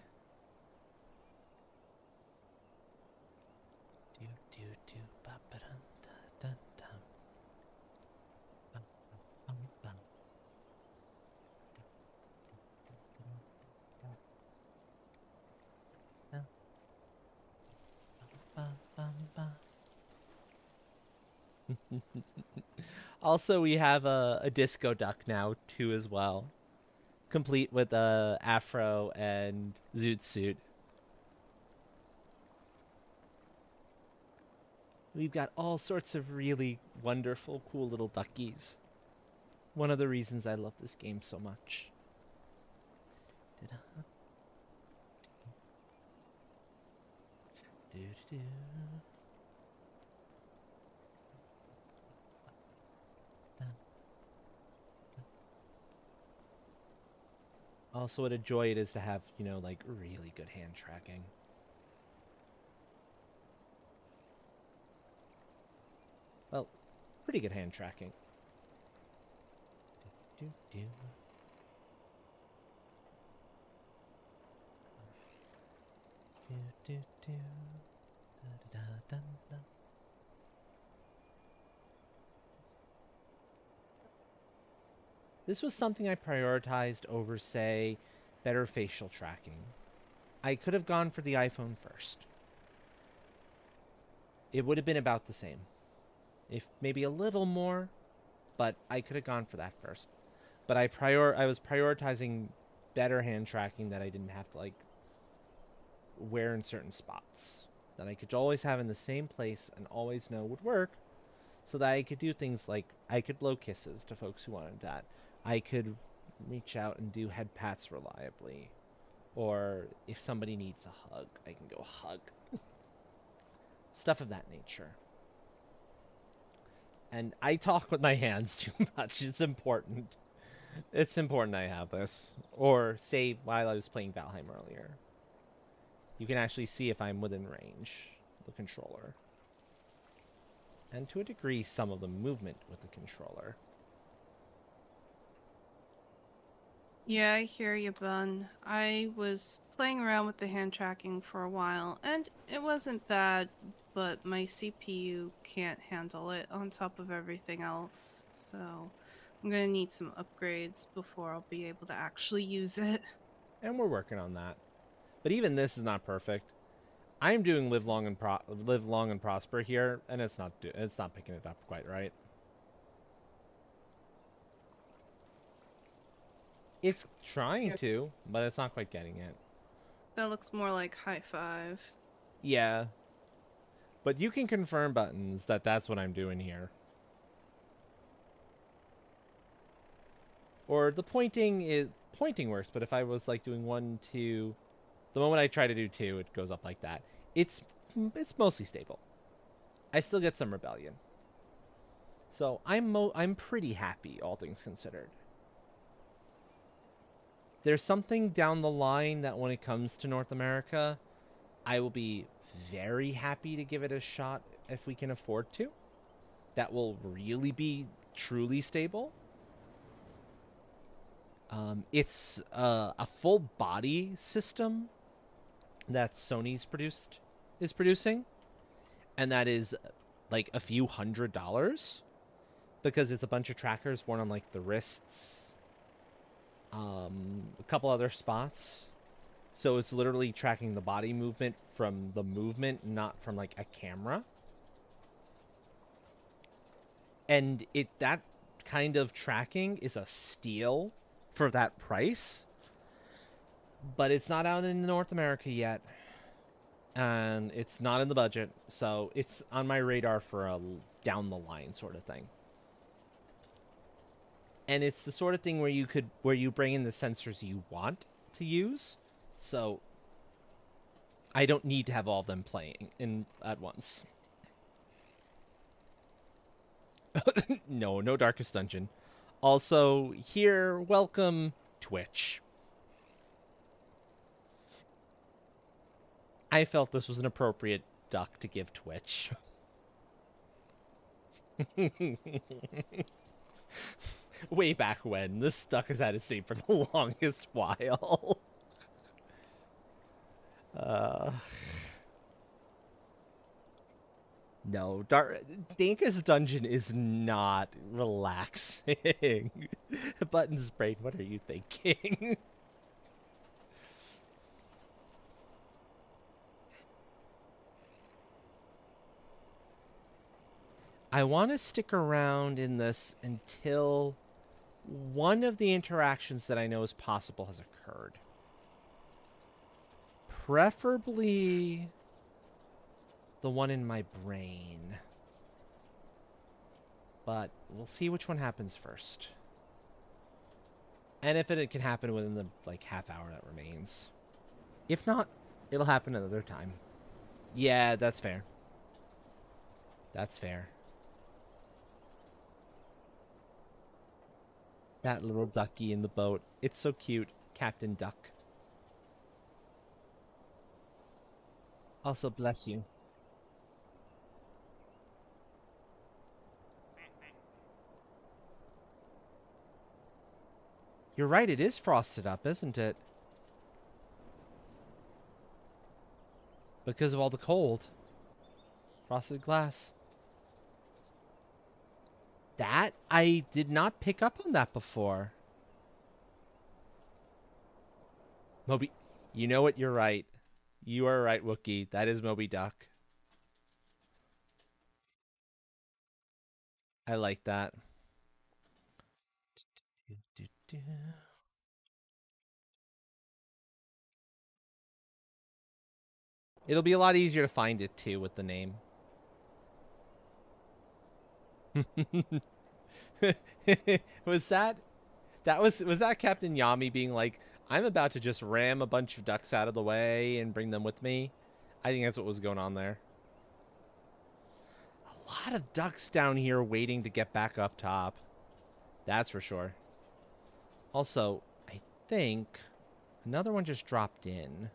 Also, we have a disco duck now, too, as well. Complete with a afro and zoot suit. We've got all sorts of really wonderful, cool little duckies. One of the reasons I love this game so much. Also, what a joy it is to have, you know, like really good hand tracking. Well, pretty good hand tracking. This was something I prioritized over, say, better facial tracking. I could have gone for the iPhone first. It would have been about the same. If maybe a little more, but I could have gone for that first. But I was prioritizing better hand tracking that I didn't have to like wear in certain spots. That I could always have in the same place and always know would work, so that I could do things like I could blow kisses to folks who wanted that. I could reach out and do head pats reliably. Or if somebody needs a hug, I can go hug. Stuff of that nature. And I talk with my hands too much. It's important. It's important I have this. Or say while I was playing Valheim earlier. You can actually see if I'm within range of the controller. And to a degree, some of the movement with the controller. Yeah, I hear you, Bun. I was playing around with the hand tracking for a while, and it wasn't bad, but my CPU can't handle it on top of everything else. So I'm gonna need some upgrades before I'll be able to actually use it. And we're working on that. But even this is not perfect. I'm doing live long and prosper here, and it's not picking it up quite right. It's trying to, but it's not quite getting it. That looks more like high five. Yeah. But you can confirm buttons that that's what I'm doing here. Or the pointing works, but if I was like doing 1, 2, the moment I try to do 2, it goes up like that. It's mostly stable. I still get some rebellion. So I'm pretty happy, all things considered. There's something down the line that when it comes to North America, I will be very happy to give it a shot if we can afford to. That will really be truly stable. It's a full body system that Sony's is producing, and that is like a few $100s because it's a bunch of trackers worn on like the wrists, a couple other spots. So it's literally tracking the body movement from the movement, not from like a camera. And that kind of tracking is a steal for that price. But it's not out in North America yet. And it's not in the budget. So it's on my radar for a down the line sort of thing. And it's the sort of thing where you bring in the sensors you want to use. So I don't need to have all of them playing at once. No Darkest Dungeon. Also, here, welcome Twitch. I felt this was an appropriate duck to give Twitch. Way back when. This duck has had its name for the longest while. Uh, no, Danka's dungeon is not relaxing. Buttons brain, what are you thinking? I want to stick around in this until one of the interactions that I know is possible has occurred. Preferably the one in my brain. But we'll see which one happens first. And if it can happen within the half hour that remains. If not, it'll happen another time. Yeah, that's fair. That's fair. That little ducky in the boat. It's so cute. Captain Duck. Also, bless you. You're right, it is frosted up, isn't it? Because of all the cold. Frosted glass. That? I did not pick up on that before. Moby, you know what? You're right. You are right, Wookie. That is Moby Duck. I like that. It'll be a lot easier to find it, too, with the name. Was that Captain Yami being like, I'm about to just ram a bunch of ducks out of the way and bring them with me? I think that's what was going on there. A lot of ducks down here waiting to get back up top. That's for sure. Also, I think another one just dropped in.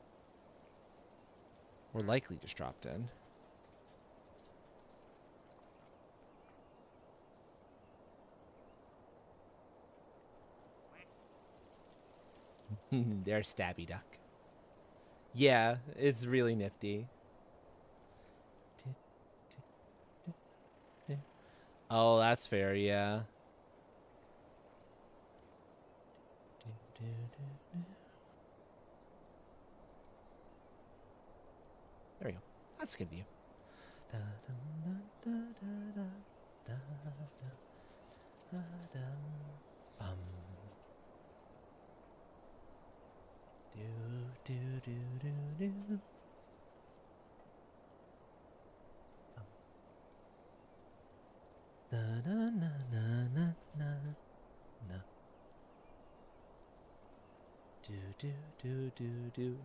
Or likely just dropped in. There's Stabby Duck. Yeah, it's really nifty. Oh, that's fair, yeah. There we go. That's a good view.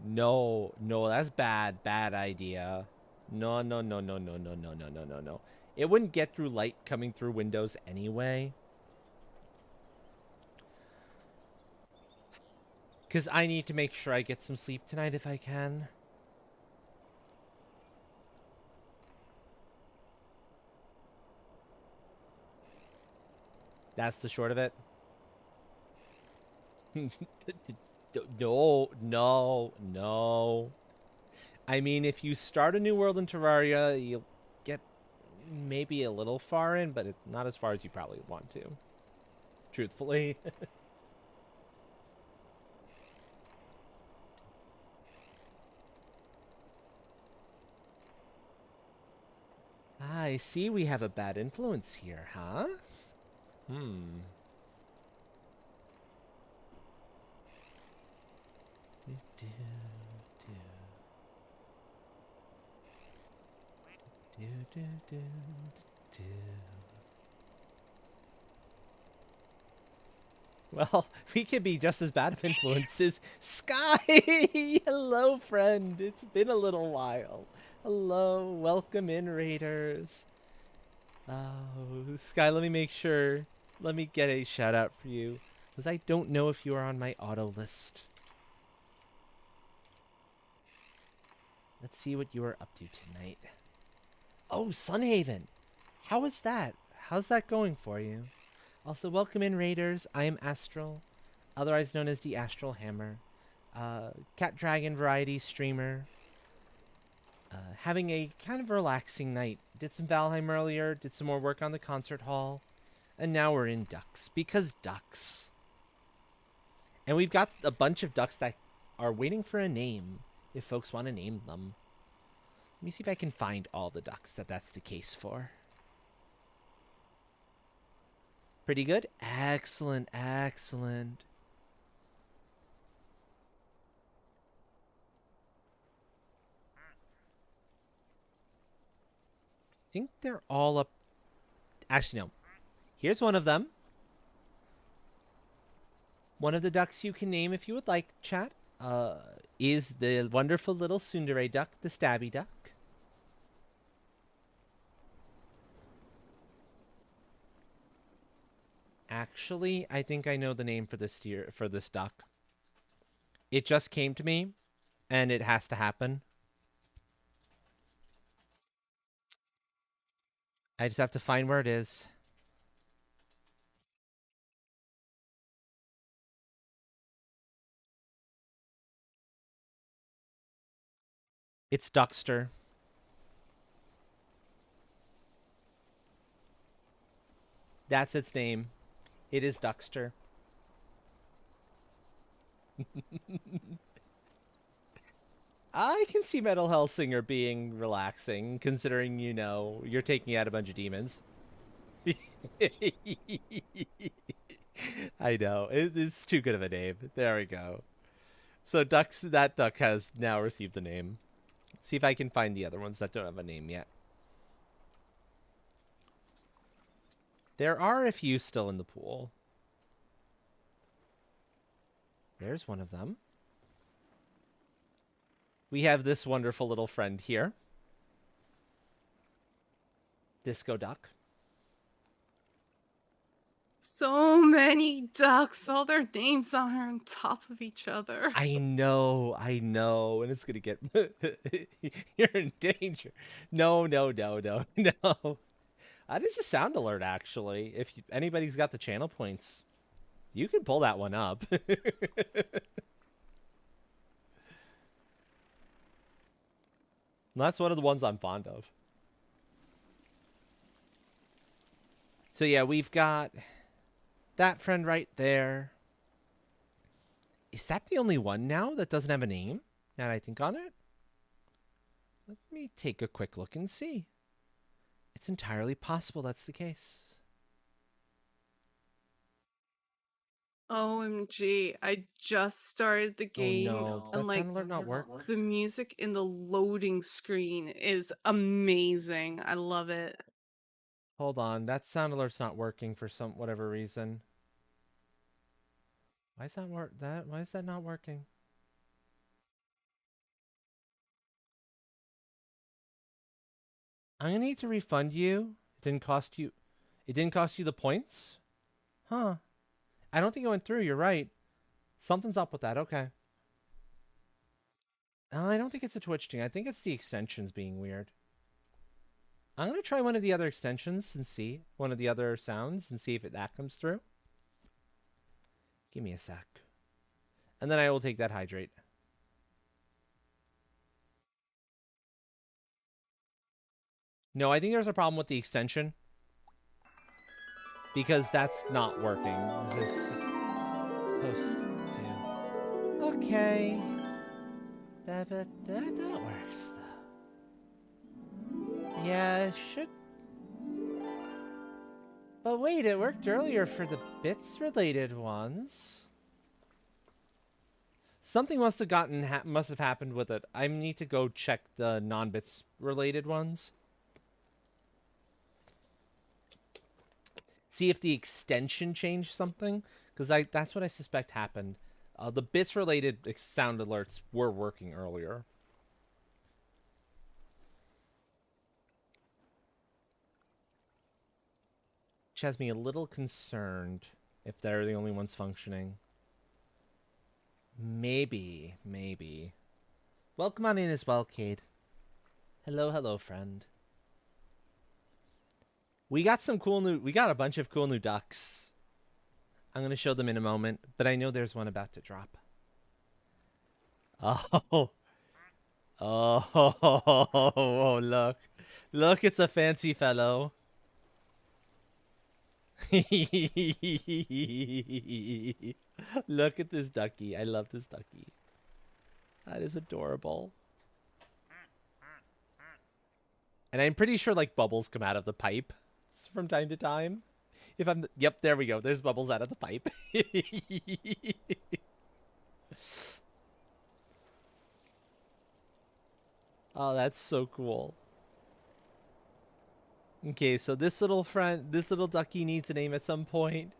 No, no, that's bad. Bad idea. No, no, no, no, no, no, no, no, no, no, no. It wouldn't get through light coming through windows anyway. Because I need to make sure I get some sleep tonight if I can. That's the short of it. No, no, no. I mean, if you start a new world in Terraria, you'll get maybe a little far in, but not as far as you probably want to. Truthfully. I see we have a bad influence here, huh? Hmm. Well, we could be just as bad of influences. Sky! Hello, friend. It's been a little while. Hello. Welcome in, Raiders. Oh, Sky, let me make sure. Let me get a shout out for you. Because I don't know if you are on my auto list. Let's see what you are up to tonight. Oh, Sunhaven. How is that? How's that going for you? Also, welcome in, Raiders. I am Astral, otherwise known as the Astral Hammer. Cat Dragon variety streamer. having a kind of relaxing night. Did some Valheim earlier, did some more work on the concert hall, and now we're in ducks because ducks. And we've got a bunch of ducks that are waiting for a name if folks want to name them. Let me see if I can find all the ducks that's the case for. Pretty good? Excellent, excellent. I think they're all up. Actually, no. Here's one of them. One of the ducks you can name if you would like, chat, is the wonderful little tsundere duck, the stabby duck. Actually, I think I know the name for this duck. It just came to me, and it has to happen. I just have to find where it is. It's Duckster. That's its name. It is Duckster. I can see Metal Hellsinger being relaxing, considering, you know, you're taking out a bunch of demons. I know. It's too good of a name. There we go. So that duck has now received a name. Let's see if I can find the other ones that don't have a name yet. There are a few still in the pool. There's one of them. We have this wonderful little friend here. Disco Duck. So many ducks, all their names are on top of each other. I know, and it's gonna get... You're in danger. No. That is a sound alert, actually. If anybody's got the channel points, you can pull that one up. That's one of the ones I'm fond of. So yeah, we've got that friend right there. Is that the only one now that doesn't have a name? Now that I think on it? Let me take a quick look and see. It's entirely possible that's the case. OMG, I just started the game. Oh no, and that like sound alert not work? the music in the loading screen is amazing. I love it. Hold on, that sound alert's not working for whatever reason. Why is that not working? I'm gonna need to refund you. It didn't cost you the points? Huh. I don't think it went through, you're right. Something's up with that, okay. I don't think it's a Twitch thing. I think it's the extensions being weird. I'm going to try one of the other extensions and see. One of the other sounds and see if that comes through. Give me a sec. And then I will take that hydrate. No, I think there's a problem with the extension. Because that's not working. This post. Yeah. Okay. That works though. Yeah, it should. But wait, it worked earlier for the bits related ones. Something must have happened with it. I need to go check the non-bits related ones. See if the extension changed something, because that's what I suspect happened. The bits related sound alerts were working earlier. Which has me a little concerned if they're the only ones functioning. Maybe. Welcome on in as well, Cade. Hello, friend. We got a bunch of cool new ducks. I'm going to show them in a moment, but I know there's one about to drop. Oh. Oh, look. Look, it's a fancy fellow. Look at this ducky. I love this ducky. That is adorable. And I'm pretty sure, like, bubbles come out of the pipe from time to time. If I'm... Yep, there we go. There's bubbles out of the pipe. Oh, that's so cool. Okay, so this little ducky needs a name at some point.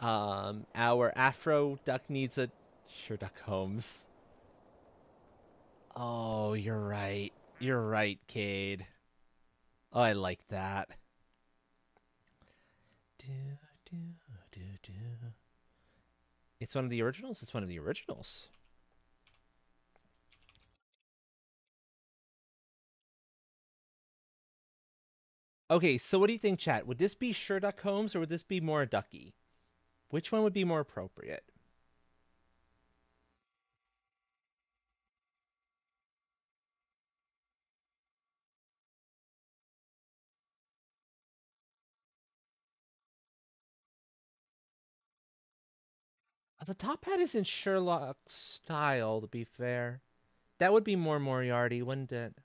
Our Afro duck needs a Sherlock Holmes. Oh, you're right. You're right, Cade. Oh, I like that. It's one of the originals? It's one of the originals. Okay, so what do you think, chat? Would this be Sherlock Holmes or would this be more Ducky? Which one would be more appropriate? The top hat is in Sherlock style, to be fair. That would be more Moriarty, wouldn't it?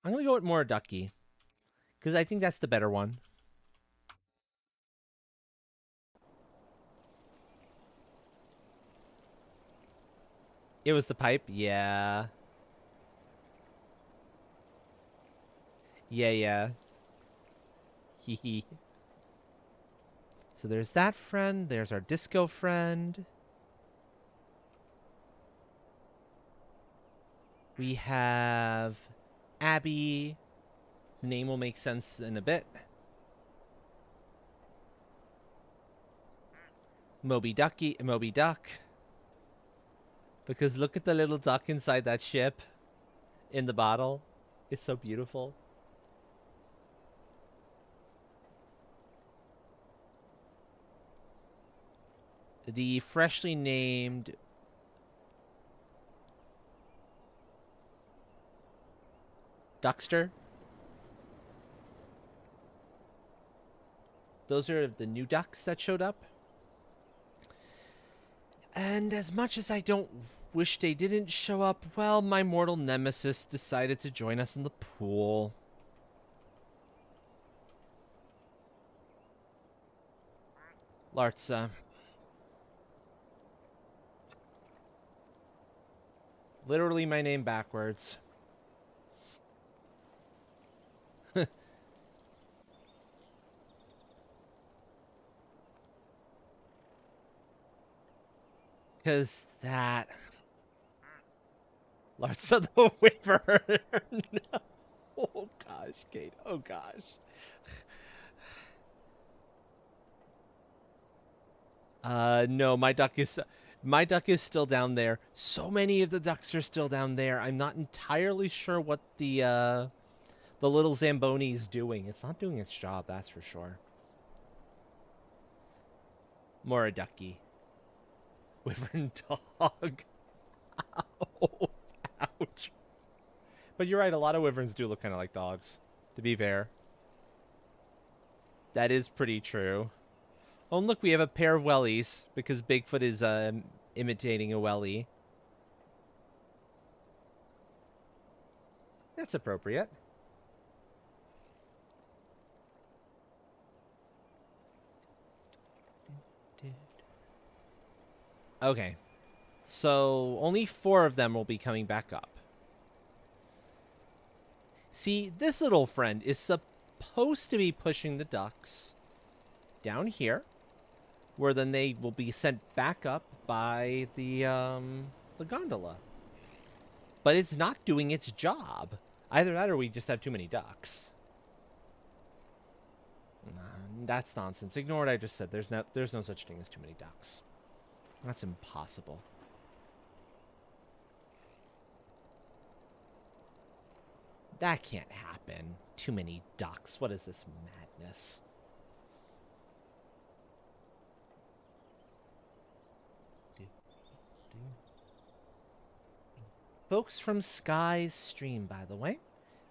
I'm going to go with more Ducky. Because I think that's the better one. It was the pipe? Yeah. Yeah. Hee. So there's that friend. There's our disco friend. We have Abby. Name will make sense in a bit. Moby Duck. Because look at the little duck inside that ship in the bottle. It's so beautiful. The freshly named Duckster. Those are the new ducks that showed up. And as much as I don't wish they didn't show up, well, my mortal nemesis decided to join us in the pool. Lartza. Literally my name backwards. Because that... Lartza the Wyvern. No. Oh gosh, Kate. Oh gosh. No, my duck is still down there. So many of the ducks are still down there. I'm not entirely sure what the little Zamboni is doing. It's not doing its job, that's for sure. More a ducky. Wyvern dog. Ow. Ouch. But you're right, a lot of wyverns do look kind of like dogs, to be fair. That is pretty true. Oh, and look, we have a pair of wellies, because Bigfoot is imitating a welly. That's appropriate. Okay. So, only 4 of them will be coming back up. See, this little friend is supposed to be pushing the ducks down here, where then they will be sent back up by the gondola. But it's not doing its job. Either that or we just have too many ducks. That's nonsense. Ignore what I just said. There's no such thing as too many ducks. That's impossible. That can't happen. Too many ducks. What is this madness? Folks from Sky's stream, by the way,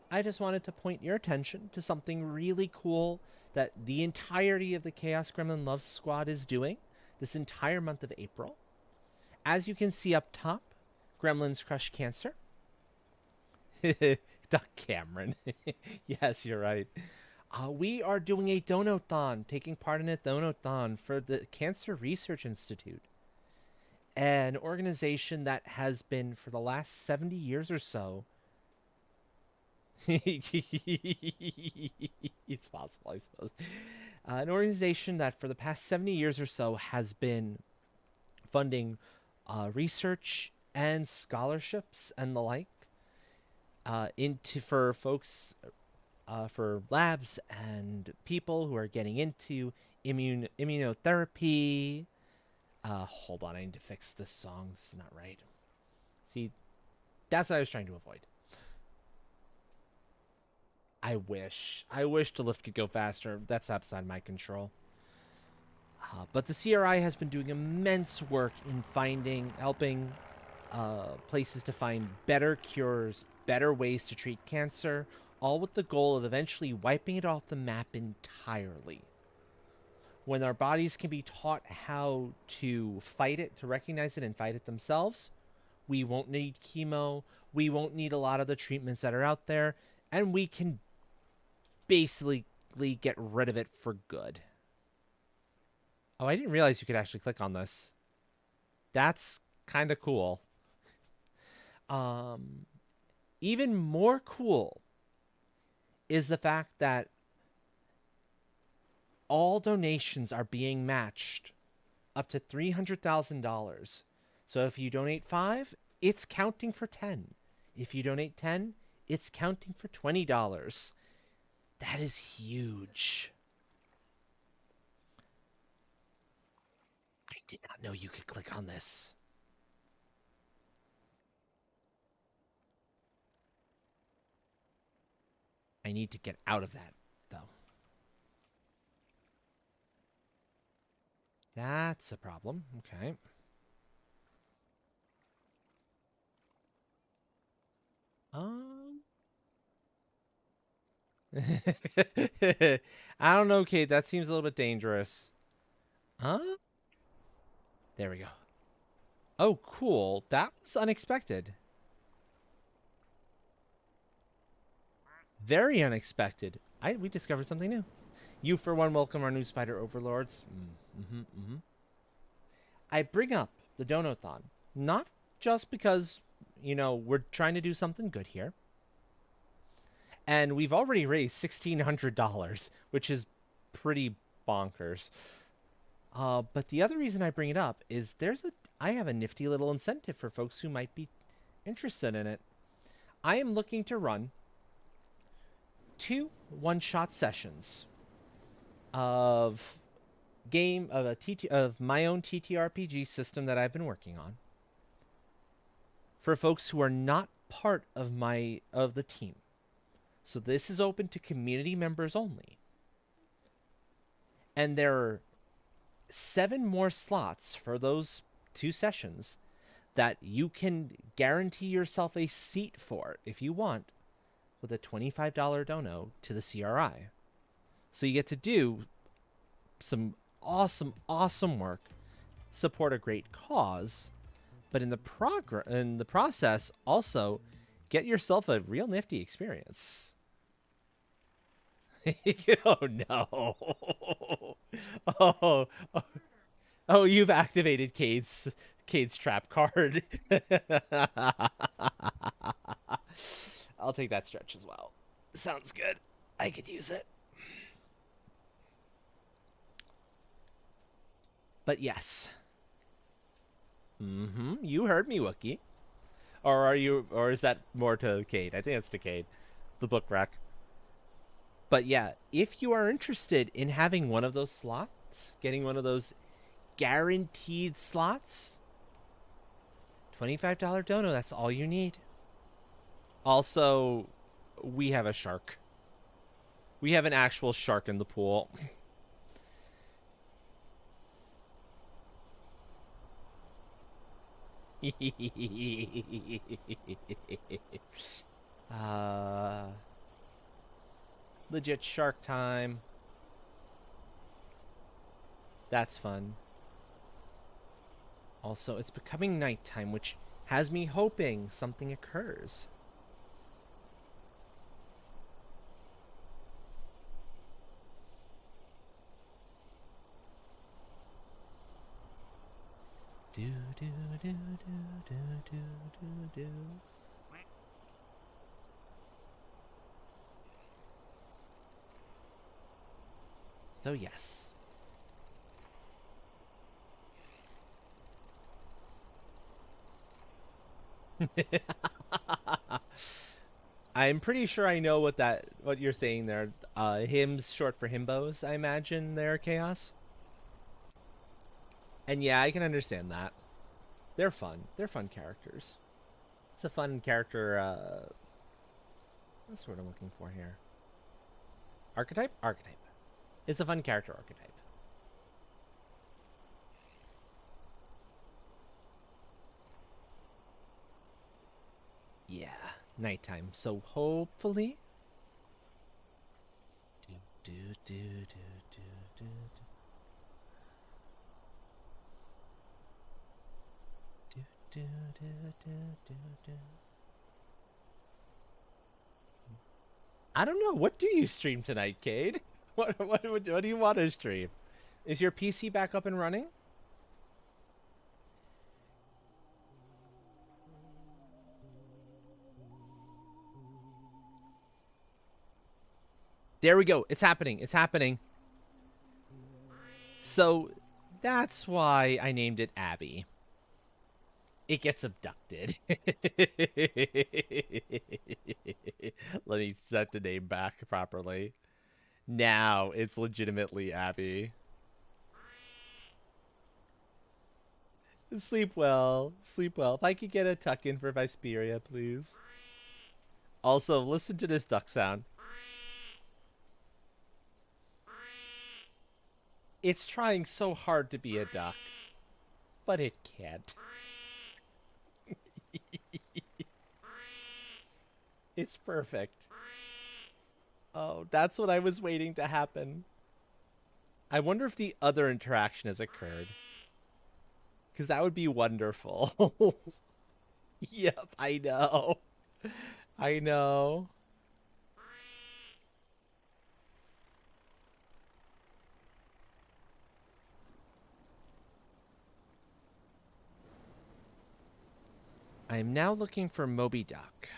I just wanted to point your attention to something really cool that the entirety of the Chaos Gremlin Love Squad is doing this entire month of April. As you can see up top, Gremlins Crush Cancer. Duck Cameron. Yes, you're right. We are doing a donathon, taking part in a donathon for the Cancer Research Institute, an organization that has been for the last 70 years or so. It's possible, I suppose. An organization that for the past 70 years or so has been funding research and scholarships and the like for folks, for labs and people who are getting into immunotherapy. Hold on, I need to fix this song. This is not right. See, that's what I was trying to avoid. I wish the lift could go faster. That's outside my control. But the CRI has been doing immense work in helping places to find better cures, better ways to treat cancer, all with the goal of eventually wiping it off the map entirely. When our bodies can be taught how to fight it, to recognize it and fight it themselves, we won't need chemo, we won't need a lot of the treatments that are out there, and we can basically get rid of it for good. Oh, I didn't realize you could actually click on this. That's kind of cool. Even more cool is the fact that all donations are being matched up to $300,000. So if you donate 5, it's counting for 10. If you donate 10, it's counting for $20. That is huge. I did not know you could click on this. I need to get out of that, though. That's a problem. Okay. I don't know, Kate. That seems a little bit dangerous. Huh? There we go. Oh, cool. That was unexpected. Very unexpected. We discovered something new. You, for one, welcome our new spider overlords. I bring up the Donathon, not just because, you know, we're trying to do something good here. And we've already raised $1,600, which is pretty bonkers. But the other reason I bring it up is I have a nifty little incentive for folks who might be interested in it. I am looking to run 2 one-shot sessions of my own TTRPG system that I've been working on for folks who are not part of the team. So this is open to community members only. And there are 7 more slots for those 2 sessions that you can guarantee yourself a seat for if you want, with a $25 dono to the CRI. So you get to do some awesome work, support a great cause, but in the process also get yourself a real nifty experience. Oh no. Oh, you've activated Cade's trap card. I'll take that stretch as well. Sounds good. I could use it. But yes. You heard me, Wookie. Or is that more to Cade? I think it's to Cade. The book rack. But yeah, if you are interested in having one of those slots, getting one of those guaranteed slots, $25 dono, that's all you need. Also, we have a shark. We have an actual shark in the pool. uh, legit shark time. That's fun. Also, it's becoming nighttime, which has me hoping something occurs. Do do do do do do do do. So yes. I'm pretty sure I know what you're saying there. Hymns short for himbos, I imagine there, Chaos. And yeah, I can understand that. They're fun. They're fun characters. It's a fun character, what's the word I'm looking for here? Archetype? Archetype. It's a fun character archetype. Yeah, nighttime. So hopefully. Do do do do do do. Do, do, do, do, do. I don't know. What do you stream tonight, Cade? What do you want to stream? Is your PC back up and running? There we go. It's happening. It's happening. So that's why I named it Abby. It gets abducted. Let me set the name back properly. Now it's legitimately Abby. Sleep well. Sleep well. If I could get a tuck in for Vesperia, please. Also, listen to this duck sound. It's trying so hard to be a duck, but it can't. It's perfect. Oh, that's what I was waiting to happen. I wonder if the other interaction has occurred. Because that would be wonderful. Yep, I know. I know. I am now looking for Moby Duck.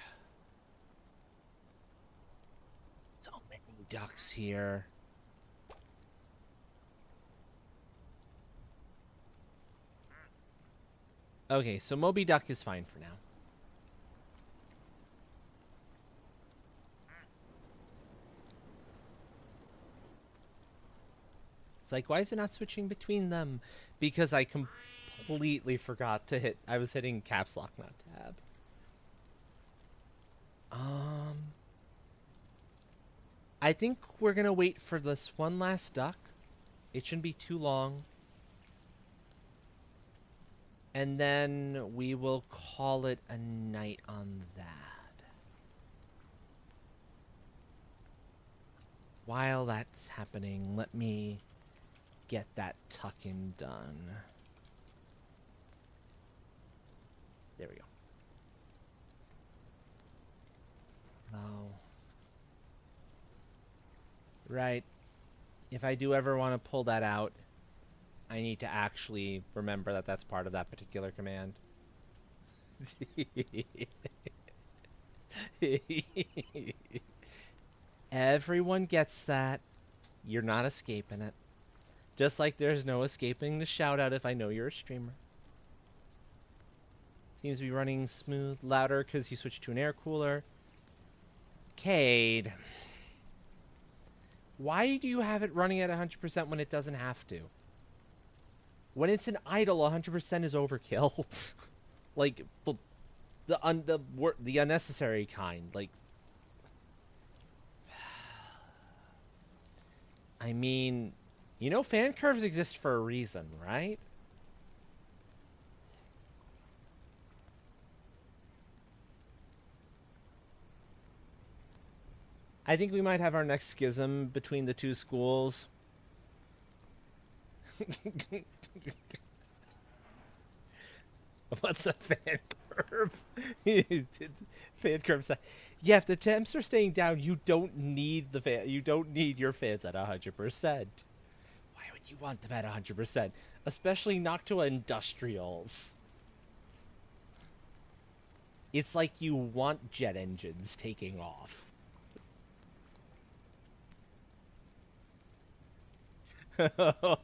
So many ducks here. Okay, so Moby Duck is fine for now. It's like, why is it not switching between them? Because I completely forgot to hit. I was hitting caps lock, not tab. I think we're gonna wait for this one last duck. It shouldn't be too long. And then we will call it a night on that. While that's happening, let me get that tuck-in done. There we go. Oh. Right. If I do ever want to pull that out, I need to actually remember that that's part of that particular command. Everyone gets that. You're not escaping it. Just like there's no escaping the shout out if I know you're a streamer. Seems to be running smooth, louder because you switched to an air cooler. Cade. Why do you have it running at 100% when it doesn't have to? When it's an idle, 100% is overkill. Like, the unnecessary kind. Like, I mean, you know fan curves exist for a reason, right? I think we might have our next schism between the two schools. What's a fan curve? Fan curve side. Yeah, if the temps are staying down, you don't need the fan. You don't need your fans at 100%. Why would you want them at 100%? Especially Noctua Industrials. It's like you want jet engines taking off. Oh,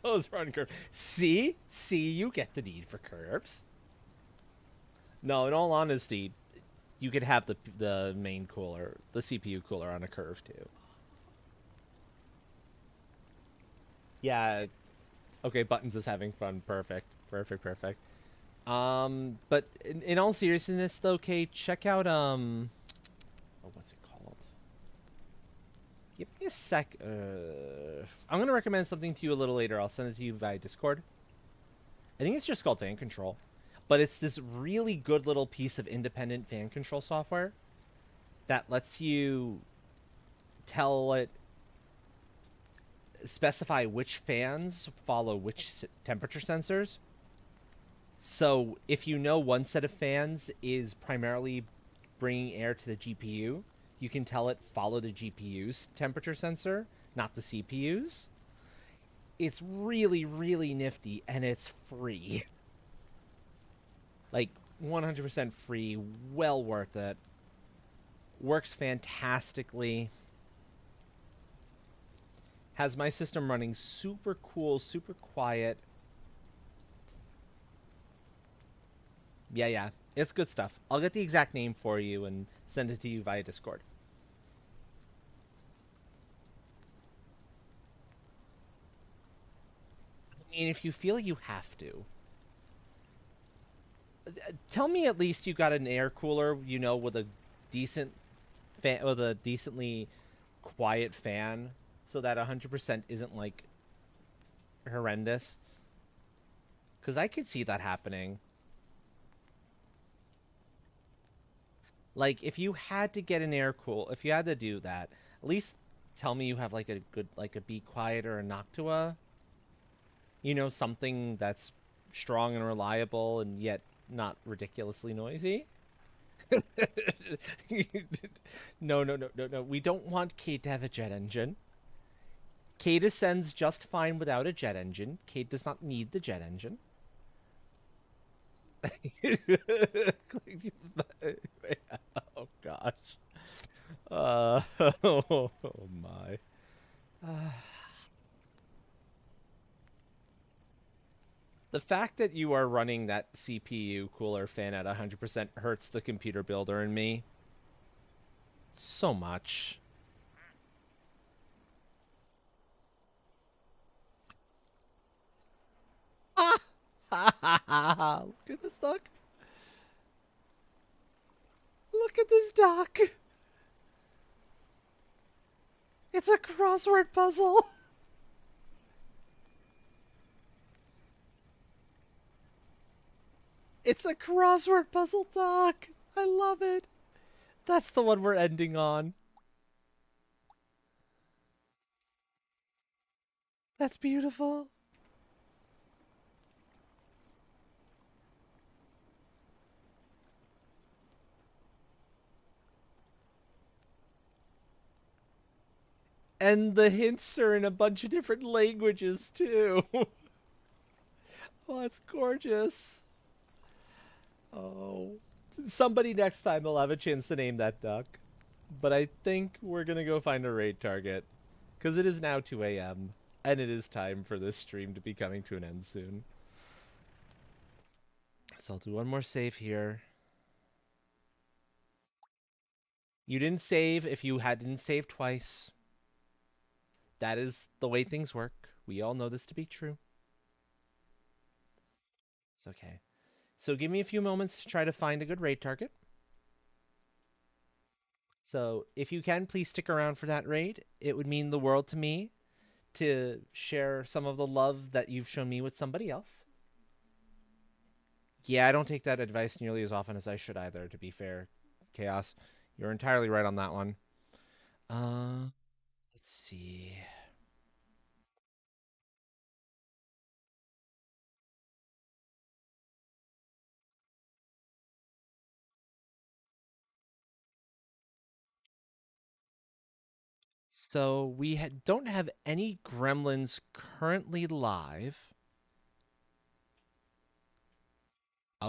those run curves. See, you get the need for curves. No, in all honesty, you could have the main cooler, the CPU cooler on a curve too. Yeah. Okay, Buttons is having fun. Perfect. Perfect. But in all seriousness though, Kate, check out oh, what's it called? Give me a sec. I'm gonna recommend something to you a little later. I'll send it to you via Discord. I think it's just called Fan Control, but it's this really good little piece of independent fan control software that lets you tell it specify which fans follow which temperature sensors. So if you know one set of fans is primarily bringing air to the GPU, you can tell it follow the GPU's temperature sensor, not the CPU's. It's really, really nifty, and it's free. Like, 100% free, well worth it. Works fantastically. Has my system running super cool, super quiet. Yeah. It's good stuff. I'll get the exact name for you and send it to you via Discord. I mean, if you feel you have to. Tell me at least you got an air cooler, you know, with a decent fan, with a decently quiet fan, so that 100% isn't like horrendous. Because I could see that happening. Like, if you had to get an air cool, if you had to do that, at least tell me you have like a good, like a Be Quiet or a Noctua. You know, something that's strong and reliable and yet not ridiculously noisy. No. We don't want Cade to have a jet engine. Cade ascends just fine without a jet engine. Cade does not need the jet engine. Oh gosh. Oh my. The fact that you are running that CPU cooler fan at 100% hurts the computer builder in me so much. Ah! Look at this duck. Look at this duck. It's a crossword puzzle. It's a crossword puzzle duck. I love it. That's the one we're ending on. That's beautiful. And the hints are in a bunch of different languages, too. Oh, that's gorgeous. Oh. Somebody next time will have a chance to name that duck. But I think we're going to go find a raid target. Because it is now 2 a.m. And it is time for this stream to be coming to an end soon. So I'll do one more save here. You didn't save if you didn't save twice. That is the way things work. We all know this to be true. It's okay. So give me a few moments to try to find a good raid target. So if you can, please stick around for that raid. It would mean the world to me to share some of the love that you've shown me with somebody else. Yeah, I don't take that advice nearly as often as I should either, to be fair. Chaos, you're entirely right on that one. Uh, let's see. So we don't have any gremlins currently live.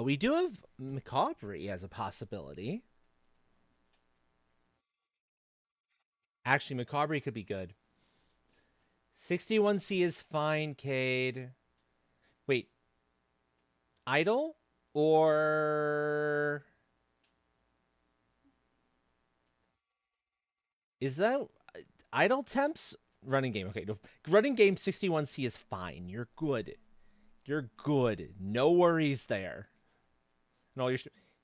We do have Macabre as a possibility. Actually, Macabre could be good. 61C is fine, Cade. Wait, Idle? Or is that Idle Temps? Running game. Okay, no. Running game 61C is fine. You're good. You're good. No worries there. No,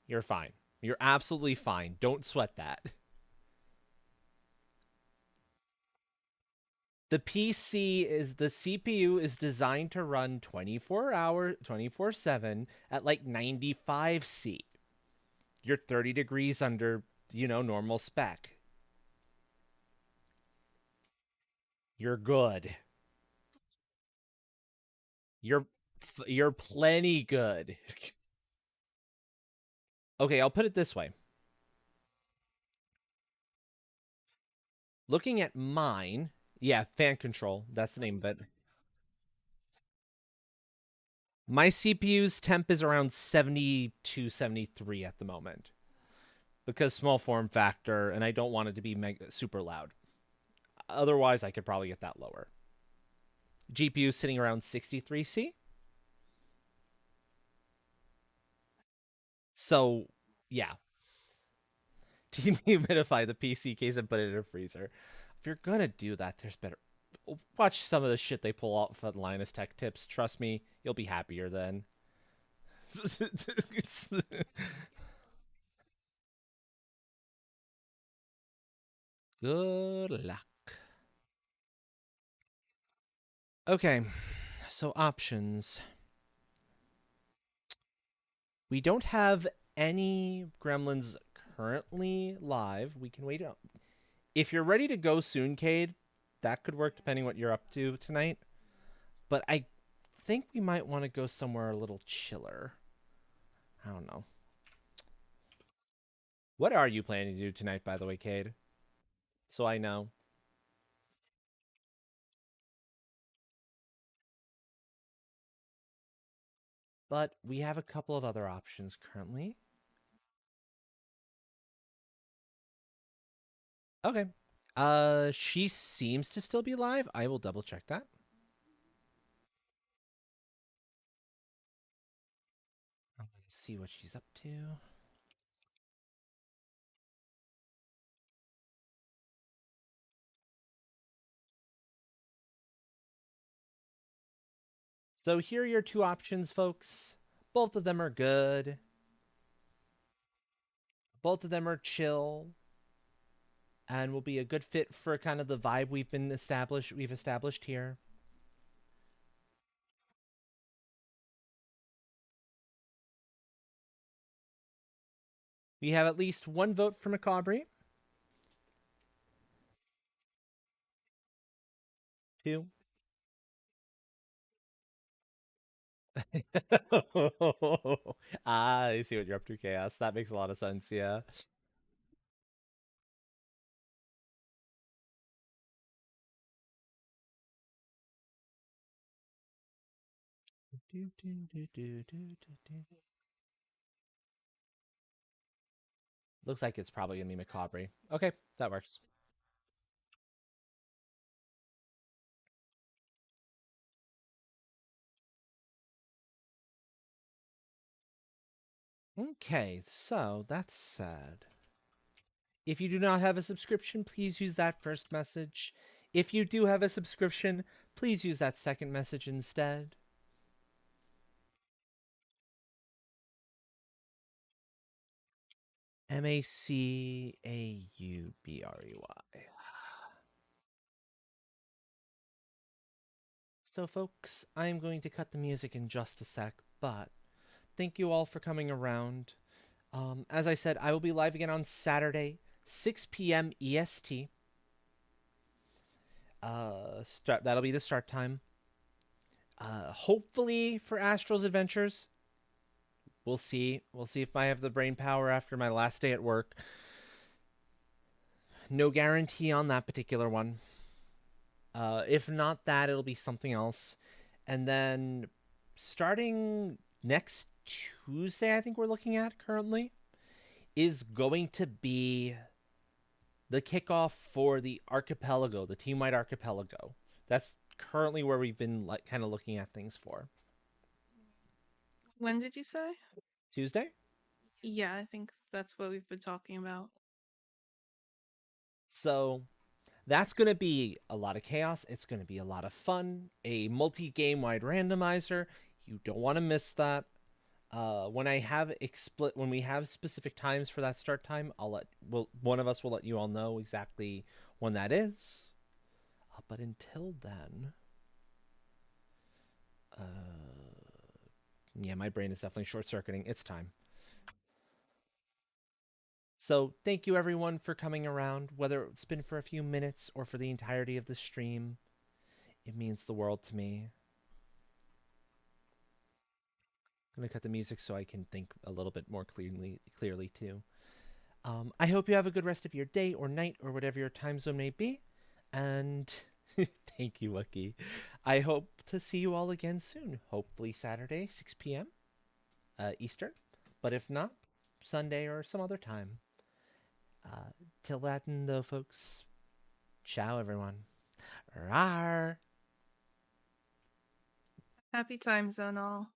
you're fine. You're absolutely fine. Don't sweat that. The CPU is designed to run 24/7 at like 95C. You're 30 degrees under, normal spec. You're good. You're you're plenty good. Okay, I'll put it this way. Looking at mine, yeah, fan control. That's the name of it. My CPU's temp is around 72, 73 at the moment because small form factor, and I don't want it to be super loud. Otherwise, I could probably get that lower. GPU sitting around 63C. So, yeah. Dehumidify the PC case and put it in a freezer. If you're gonna do that, there's better. Watch some of the shit they pull out from Linus Tech Tips. Trust me, you'll be happier then. Good luck. Okay, so options. We don't have any gremlins currently live. We can wait up. If you're ready to go soon, Cade, that could work depending what you're up to tonight. But I think we might want to go somewhere a little chiller. I don't know. What are you planning to do tonight, by the way, Cade? So I know. But we have a couple of other options currently. Okay. She seems to still be live. I will double check that. I'm gonna see what she's up to. So here are your two options, folks. Both of them are good. Both of them are chill and will be a good fit for kind of the vibe we've established here. We have at least one vote for Macabre. Two. I see what you're up to, Chaos. That makes a lot of sense, yeah. Looks like it's probably gonna be Macabre. Okay, that works. Okay, so that's sad. If you do not have a subscription, please use that first message. If you do have a subscription, please use that second message instead. MACAUBREY. So, folks, I'm going to cut the music in just a sec, but thank you all for coming around. As I said, I will be live again on Saturday, 6 p.m. EST. That'll be the start time. Hopefully for Astral's Adventures. We'll see. We'll see if I have the brain power after my last day at work. No guarantee on that particular one. If not that, it'll be something else. And then starting next Tuesday, I think we're looking at currently, is going to be the kickoff for the archipelago, the team-wide archipelago. That's currently where we've been like kind of looking at things for. When did you say? Tuesday? Yeah, I think that's what we've been talking about. So that's going to be a lot of chaos. It's going to be a lot of fun. A multi-game wide randomizer. You don't want to miss that. When we have specific times for that start time, one of us will let you all know exactly when that is. But until then, yeah, my brain is definitely short circuiting. It's time. So thank you everyone for coming around, whether it's been for a few minutes or for the entirety of the stream. It means the world to me. I'm gonna cut the music so I can think a little bit more clearly too. I hope you have a good rest of your day or night or whatever your time zone may be. And thank you, Lucky. I hope to see you all again soon. Hopefully Saturday, 6 p.m. Eastern. But if not, Sunday or some other time. Till then, though, folks. Ciao, everyone. Rawr. Happy time zone all.